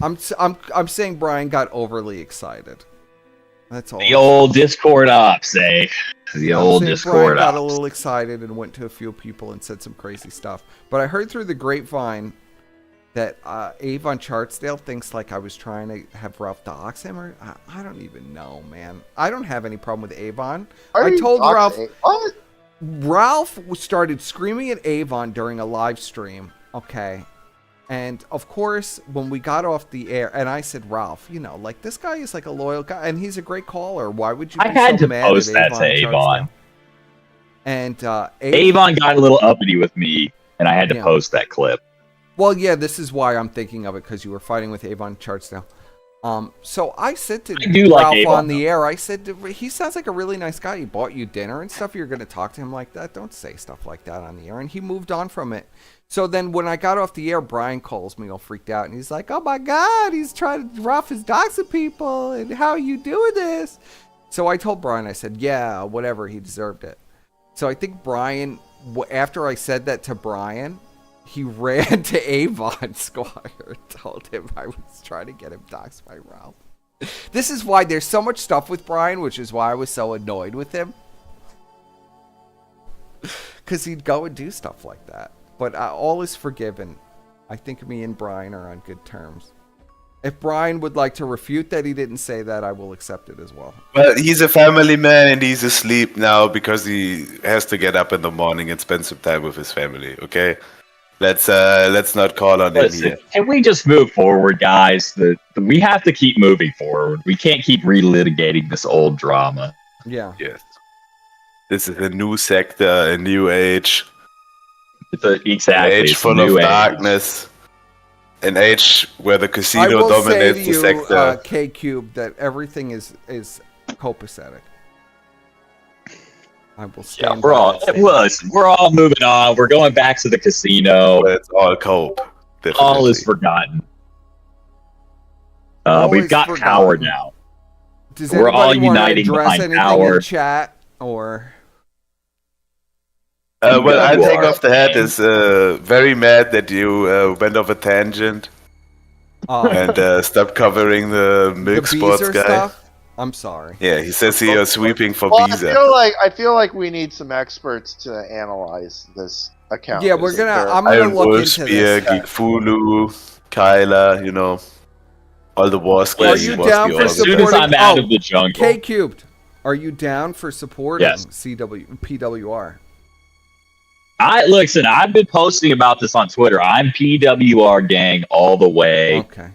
I'm saying Brian got overly excited. That's all. The old Discord ops, eh? The I'm old saying Discord Brian got a ops. little excited and went to a few people and said some crazy stuff. But I heard through the grapevine that Avon Chartsdale thinks like I was trying to have Ralph dox him, or I don't even know, man. I don't have any problem with Avon. I told Ralph. What? Ralph started screaming at Avon during a live stream. Okay. And of course, when we got off the air, and I said, Ralph, you know, like this guy is like a loyal guy, and he's a great caller. Why would you? I be had so to mad post at that to Chartsdale? Avon. And Avon got a little uppity with me, and I had to Yeah. post that clip. Well, yeah, this is why I'm thinking of it, because you were fighting with Avon Chartsdale. So I said to I do like Ralph Avon, on the air, I said, he sounds like a really nice guy. He bought you dinner and stuff. You're going to talk to him like that? Don't say stuff like that on the air. And he moved on from it. So then when I got off the air, Brian calls me all freaked out. And he's like, oh, my God, he's trying to rough his dogs at people. And how are you doing this? So I told Brian, I said, yeah, whatever. He deserved it. So I think Brian, after I said that to Brian, he ran to Avon Squire and told him I was trying to get him doxxed by Ralph. This is why there's so much stuff with Brian, which is why I was so annoyed with him. Because he'd go and do stuff like that. But all is forgiven. I think me and Brian are on good terms. If Brian would like to refute that he didn't say that, I will accept it as well. Well, he's a family man and he's asleep now because he has to get up in the morning and spend some time with his family. Okay, let's not call on him here. Can we just move forward, guys? We have to keep moving forward. We can't keep relitigating this old drama. Yeah. Yes. This is a new sector, a new age. Exactly. An age it's full a of new age. darkness. An age where the I casino will dominates say the to sector. you, K-Cube, that everything is copacetic. I will stand by that statement. Listen, we're all moving on. We're going back to the casino. But it's all cope. All is forgotten. We've got power now. Does We're all anybody want to uniting address behind anything power. in chat, or? Well, I take off the hat is very mad that you went off a tangent and stopped covering the milk sports Beezer guy. stuff? I'm sorry. Yeah, he says he is sweeping for Well, Beezer. I feel like we need some experts to analyze this account. Yeah, we're gonna. I'm gonna Iron look Wolf, into Spear, this. Geek Fulu, Kyla, you know, all the war skills. Are you down for As soon supporting? as I'm out of the jungle. K cubed. Are you down for supporting Yes. PWR? Listen, I've been posting about this on Twitter. I'm PWR gang all the way. Okay.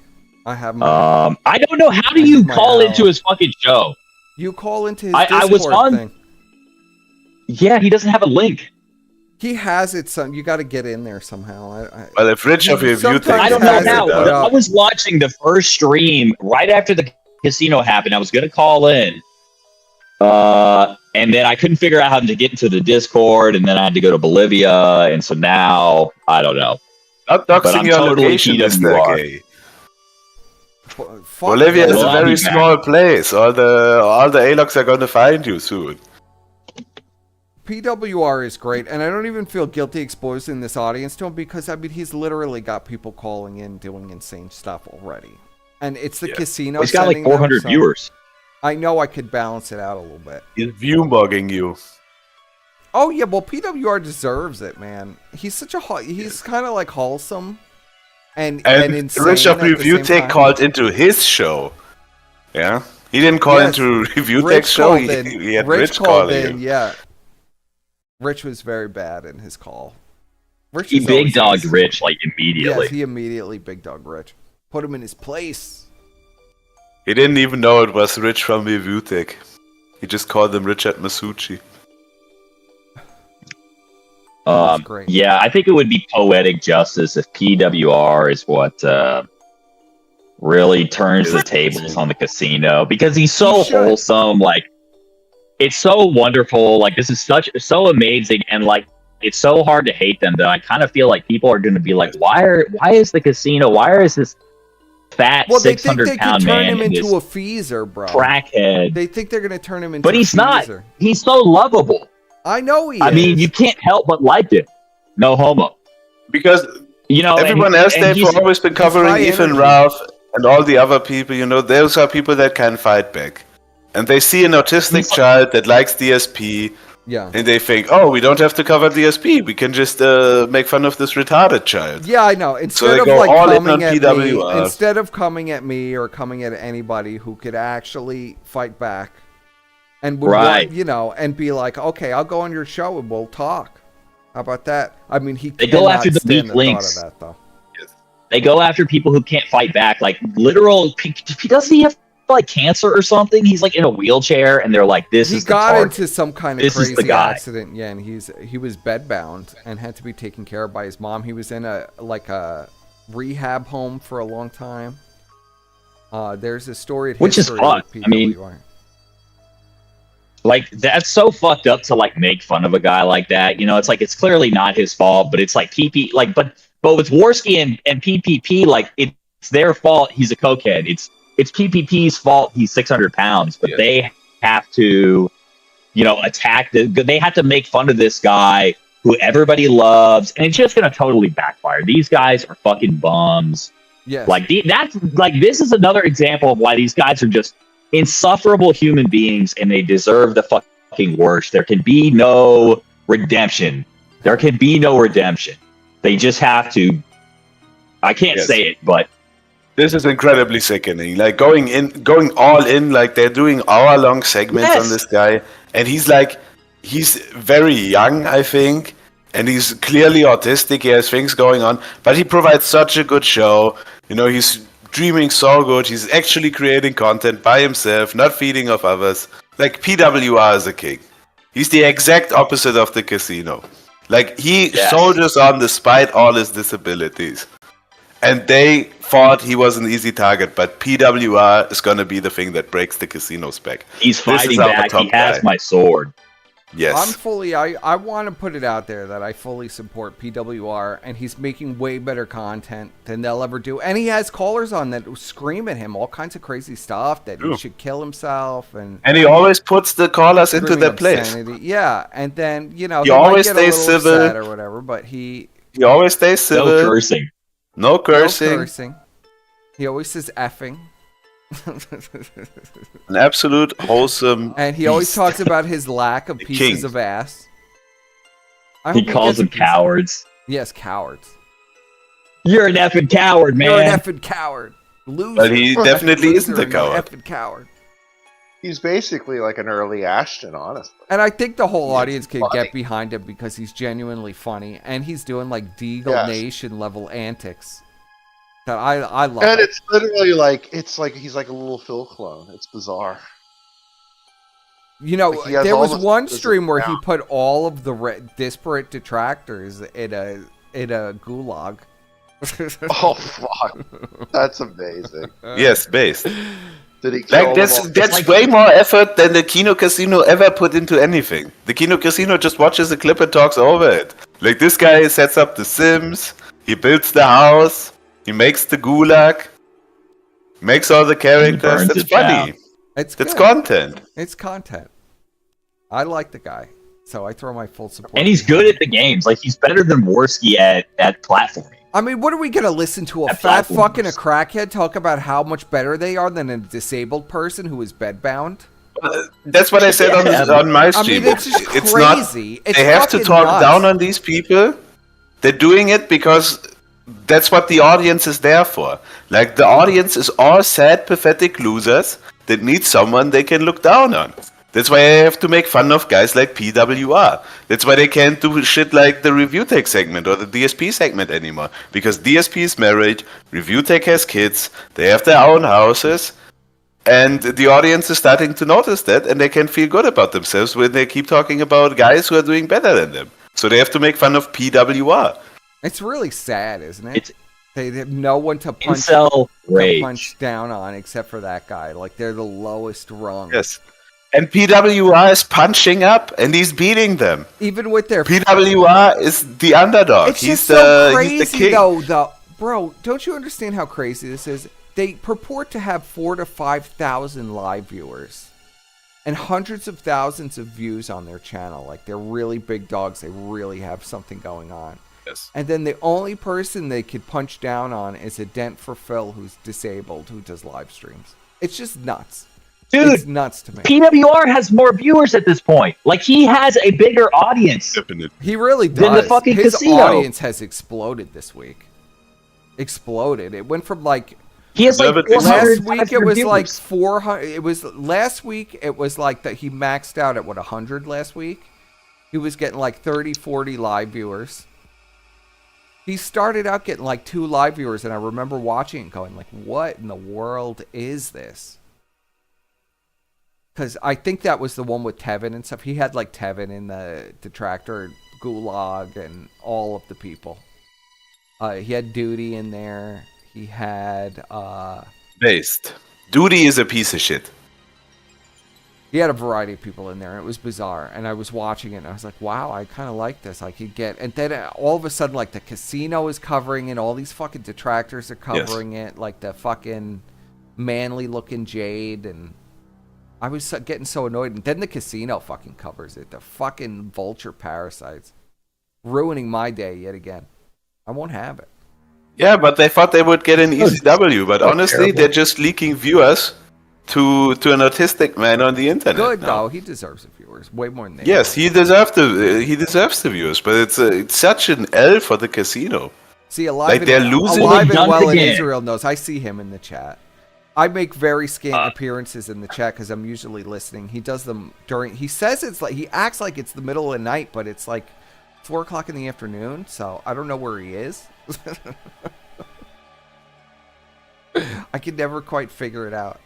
I have my. I don't know. How do you call into his fucking show? You call into his I Discord was on. thing. Yeah, he doesn't have a link. He has it. Some you got to get in there somehow. Well, if Rich of your view sometimes I don't know has how. it, but, I was watching the first stream right after the casino happened. I was going to call in. And then I couldn't figure out how to get into the Discord, and then I had to go to Bolivia, and so now I don't know. Not But doxing I'm your totally location, Mr. PWR. Gay. Bolivia is a Well, very man. small place. All the ALOCs are going to find you soon. PWR is great, and I don't even feel guilty exposing this audience to him because I mean he's literally got people calling in doing insane stuff already, and it's the casino. He's got like sending them, 400 so viewers. I know I could balance it out a little bit. He's view mugging you. Oh yeah, well PWR deserves it, man. He's such a he's kind of like wholesome and insane. Rich of at the Review same Tech time. called into his show. Yeah, he didn't call Yes, into Review Rich Tech's show. called He, in. he had Rich Rich called calling in. him. Yeah, Rich was very bad in his call. Rich He is big always dogged nice. Rich like immediately. Yes, he immediately big dog Rich. Put him in his place. He didn't even know it was Rich from Review Tech. He just called him Richard Masucci. great. Yeah, I think it would be poetic justice if PWR is what really turns the tables on the casino, because he's so wholesome. Like, it's so wonderful. Like, this is so amazing, and like, it's so hard to hate them that I kind of feel like people are going to be like, why is the casino? Why is this fat Well, they think they 600-pound can turn man him in into this a feezer, bro. crackhead? They think they're gonna turn him into. But a he's not. feezer. He's so lovable. I know he is. I mean, you can't help but like it. No homo. Because you know, everyone else, they've always been covering Ethan, Ralph, and all the other people. You know, those are people that can fight back. And they see an autistic child that likes DSP. Yeah. And they think, oh, we don't have to cover DSP. We can just make fun of this retarded child. Yeah, I know. Instead they of go like all in coming on at PWR. me, instead of coming at me or coming at anybody who could actually fight back, and would Right. want, you know, and be like, okay, I'll go on your show and we'll talk. How about that? I mean, he They go cannot after the stand weak thought links. of that, though. They go after people who can't fight back. Like, literal. Doesn't he have like cancer or something? He's like in a wheelchair, and they're like, "This He is the got target. into some kind of This is the crazy guy." accident, yeah, and he was bedbound and had to be taken care of by his mom. He was in a rehab home for a long time. There's a story, Which is fun. I mean, like, that's so fucked up to like make fun of a guy like that. You know, it's like, it's clearly not his fault, but it's like PP, like, but with Worski and PPP, like, it's their fault. He's a cokehead. It's PPP's fault. He's 600 pounds, but they have to, you know, attack they have to make fun of this guy who everybody loves, and it's just going to totally backfire. These guys are fucking bums. Yes. Like this is another example of why these guys are just insufferable human beings, and they deserve the fucking worst. There can be no redemption. There can be no redemption. They just have to. I can't say it, but this is incredibly sickening. Like going all in, like they're doing hour-long segments on this guy, and he's very young, I think, and he's clearly autistic. He has things going on, but he provides such a good show. You know, he's dreaming so good. He's actually creating content by himself, not feeding off others. Like PWR is a king. He's the exact opposite of the casino. Like he soldiers on despite all his disabilities. And they thought he was an easy target, but PWR is going to be the thing that breaks the casino's back. He's fighting back. He has my sword. Yes. I'm fully, I want to put it out there that I fully support PWR, and he's making way better content than they'll ever do. And he has callers on that scream at him all kinds of crazy stuff, that he should kill himself. And he always puts the callers into their place. Yeah, and then, you know, He they always might get a stays little civil. upset or whatever, but he always stays civil. No cursing. No cursing. No cursing. He always says effing. An absolute wholesome. And he always beast. talks about his lack of pieces king. of ass. He calls them cowards. Yes, cowards. You're an effing coward, man. You're an effing coward. Loser. But he definitely isn't a coward. Effing coward. He's basically like an early Ashton, honestly. And I think the whole audience can get behind him because he's genuinely funny, and he's doing like Deagle Nation level antics. That I love. And it's literally like he's like a little Phil clone. It's bizarre. You know, Like, he has there all was the one stuff stream where he down. put all of the disparate detractors in a gulag. Oh fuck, that's amazing. Yes, based. Did he kill Like them all? that's way more effort than the Kino Casino ever put into anything. The Kino Casino just watches a clip and talks over it. Like this guy sets up the Sims, he builds the house, he makes the gulag, makes all the characters. burns That's it down. funny. It's That's good. content. It's content. I like the guy, so I throw my full support. And he's good at the games. Like he's better than Worski at platforming. I mean, what are we gonna listen to a fat fucking a crackhead talk about how much better they are than a disabled person who is bedbound? That's what I said on my stream. I mean, it's just It's crazy. not. It's They have to fucking talk nuts. down on these people. They're doing it because that's what the audience is there for. Like the audience is all sad, pathetic losers that need someone they can look down on. That's why I have to make fun of guys like PWR. That's why they can't do shit like the Review Tech segment or the DSP segment anymore. Because DSP is married, Review Tech has kids, they have their own houses, and the audience is starting to notice that, and they can feel good about themselves when they keep talking about guys who are doing better than them. So they have to make fun of PWR. It's really sad, isn't it? They have no one to punch, Incel rage. punch down on except for that guy. Like they're the lowest rung. Yes. And PWR is punching up, and he's beating them. Even with their PWR is the underdog. It's he's just the so crazy, he's the king. though. Bro, don't you understand how crazy this is? They purport to have 4,000 to 5,000 live viewers and hundreds of thousands of views on their channel. Like they're really big dogs. They really have something going on. Yes. And then the only person they could punch down on is a Dent for Phil, who's disabled, who does live streams. It's just nuts. Dude, it's nuts to me. PWR has more viewers at this point. Like he has a bigger audience. He really does. Than the fucking His casino. audience has exploded this week. Exploded. It went from like he has like last week. It was viewers. like 400. It was last week. It was like that. He maxed out at what 100 last week. He was getting like 30, 40 live viewers. He started out getting like 2 live viewers, and I remember watching it, going like, "What in the world is this?" Because I think that was the one with Tevin and stuff. He had like Tevin in the detractor, Gulag, and all of the people. He had Duty in there. He had Based. Duty is a piece of shit. he had a variety of people in there, and it was bizarre. And I was watching it, and I was like, "Wow, I kind of like this. I could get." And then all of a sudden, like the casino is covering it. All these fucking detractors are covering it. Like the fucking manly-looking Jade and. I was getting so annoyed. And then the casino fucking covers it. The fucking vulture parasites. Ruining my day yet again. I won't have it. Yeah, but they thought they would get an ECW, but so honestly, terrible. they're just leaking viewers to an autistic man on the internet. Good, now. though. He deserves the viewers way more than they. Yes, he deserves the viewers, but it's such an L for the casino. See, alive Like they're losing. alive and well in Israel knows. I see him in the chat. I make very scant appearances in the chat because I'm usually listening. He does them during. He says it's like he acts like it's the middle of the night, but it's like 4 o'clock in the afternoon. So I don't know where he is. I can never quite figure it out.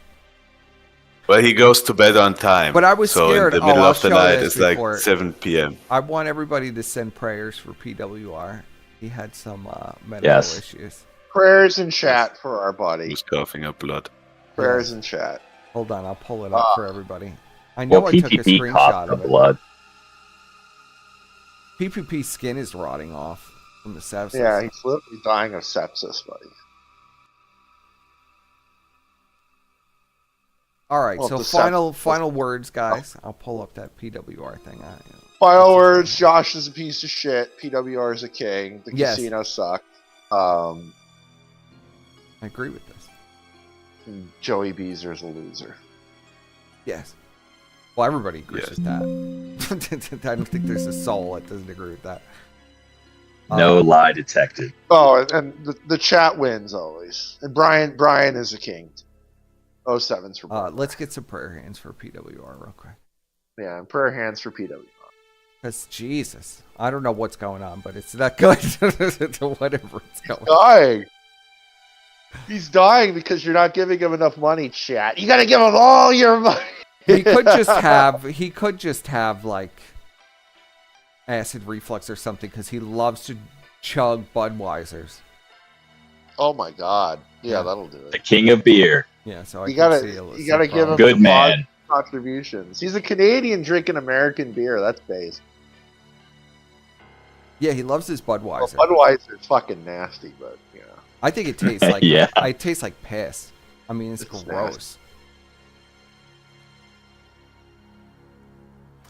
Well, he goes to bed on time. But I was scared. So in the middle I'll of the show night, this it's like before. 7 p.m. I want everybody to send prayers for PWR. He had some medical issues. Prayers in chat for our buddy. Who's coughing up blood? Prayers in chat. Hold on, I'll pull it up for everybody. I know Well, I took a PPP screenshot coughed of up it. blood. PPP's skin is rotting off from the sepsis. Yeah, he's literally dying of sepsis, buddy. All right, Well, so the final words, guys. I'll pull up that PWR thing. Final words: Josh is a piece of shit. PWR is a king. The Yes. casino sucked. I agree with this. And Joey Beezer is a loser. Yes. Well, everybody agrees with that. I don't think there's a soul that doesn't agree with that. No lie detected. Oh, and the chat wins always. And Brian is a king. 07's for Brian. Let's get some prayer hands for PWR real quick. Yeah, and prayer hands for PWR. Because Jesus, I don't know what's going on, but it's not good. Whatever it's going. Dying. He's dying because you're not giving him enough money, chat. You gotta give him all your money. He could just have like acid reflux or something because he loves to chug Budweisers. Oh my God! Yeah, that'll do it. The king of beer. Yeah, so You gotta give him Good some man. contributions. He's a Canadian drinking American beer. That's base. Yeah, he loves his Budweiser. Well, Budweiser's fucking nasty, but you know. I think it tastes like it tastes like piss. I mean, it's gross.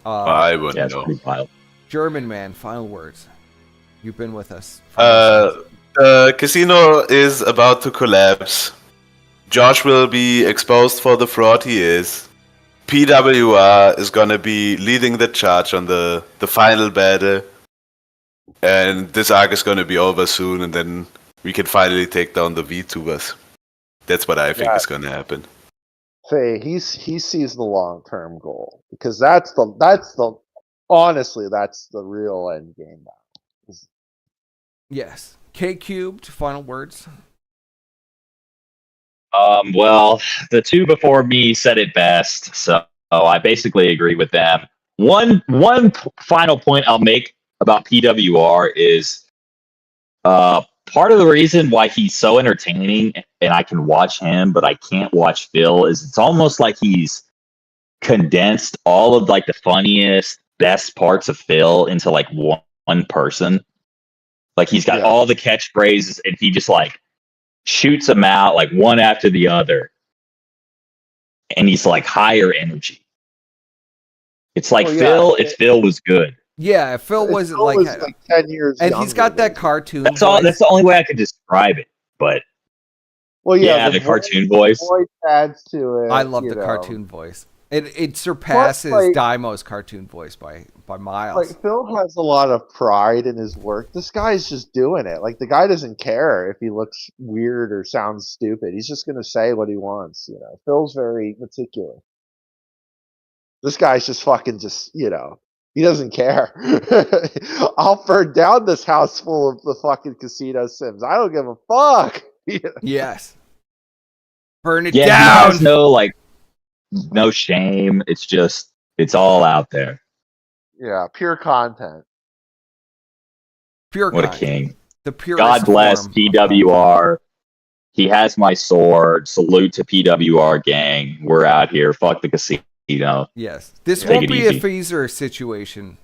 I wouldn't know. German man, final words. You've been with us. The casino is about to collapse. Josh will be exposed for the fraud he is. PWR is gonna be leading the charge on the final battle. And this arc is gonna be over soon, and then we can finally take down the VTubers. That's what I think is gonna happen. Say he sees the long term goal because that's the honestly that's the real end game now. Yes. K cubed. Final words. Well, the two before me said it best, so I basically agree with them. One final point I'll make about PWR is part of the reason why he's so entertaining and I can watch him, but I can't watch Phil is it's almost like he's condensed all of like the funniest, best parts of Phil into like one person. Like he's got all the catchphrases and he just like shoots them out like one after the other. And he's like higher energy. It's like Phil was good. Yeah, Phil wasn't Phil like, was like 10 years and younger he's got that cartoon. That's all. That's the only way I could describe it. But well, yeah, the cartoon voice. Voice adds to it. I love the cartoon voice. It surpasses Daimo's cartoon voice by miles. Like Phil has a lot of pride in his work. This guy's just doing it. Like the guy doesn't care if he looks weird or sounds stupid. He's just gonna say what he wants. You know, Phil's very meticulous. This guy's just fucking he doesn't care. I'll burn down this house full of the fucking casino sims. I don't give a fuck. Yes. Burn it He down. has no shame. It's all out there. Yeah, pure content. Pure What content. a king. The purest God bless form. PWR. He has my sword. Salute to PWR gang. We're out here. Fuck the casino. Yes. This Take won't it be a easy. Feezer situation,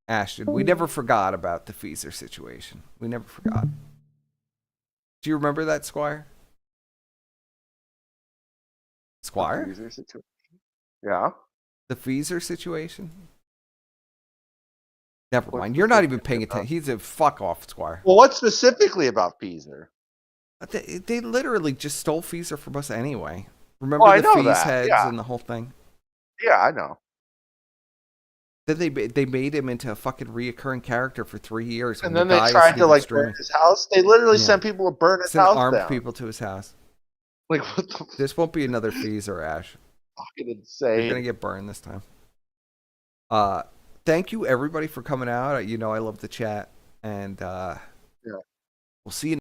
Ashton. We never forgot about the Feezer situation. We never forgot. Do you remember that, Squire? Squire? User situation. Yeah. The Feezer situation? Never mind. You're not even paying attention. He's a fuck off, Squire. Well, what specifically about Peaser? They literally just stole Feezer from us anyway. Remember I the know Fees that, heads yeah. and the whole thing? Yeah, I know. Then they made him into a fucking reoccurring character for 3 years. And when then the they guy tried to wasn't like even burn streaming. his house. They literally Yeah. sent people to burn his Sent house armed down. people to his house. Like what the This won't be another Feezer, Ash. fucking You're insane. gonna get burned this time. Thank you everybody for coming out. You know I love the chat, and we'll see you.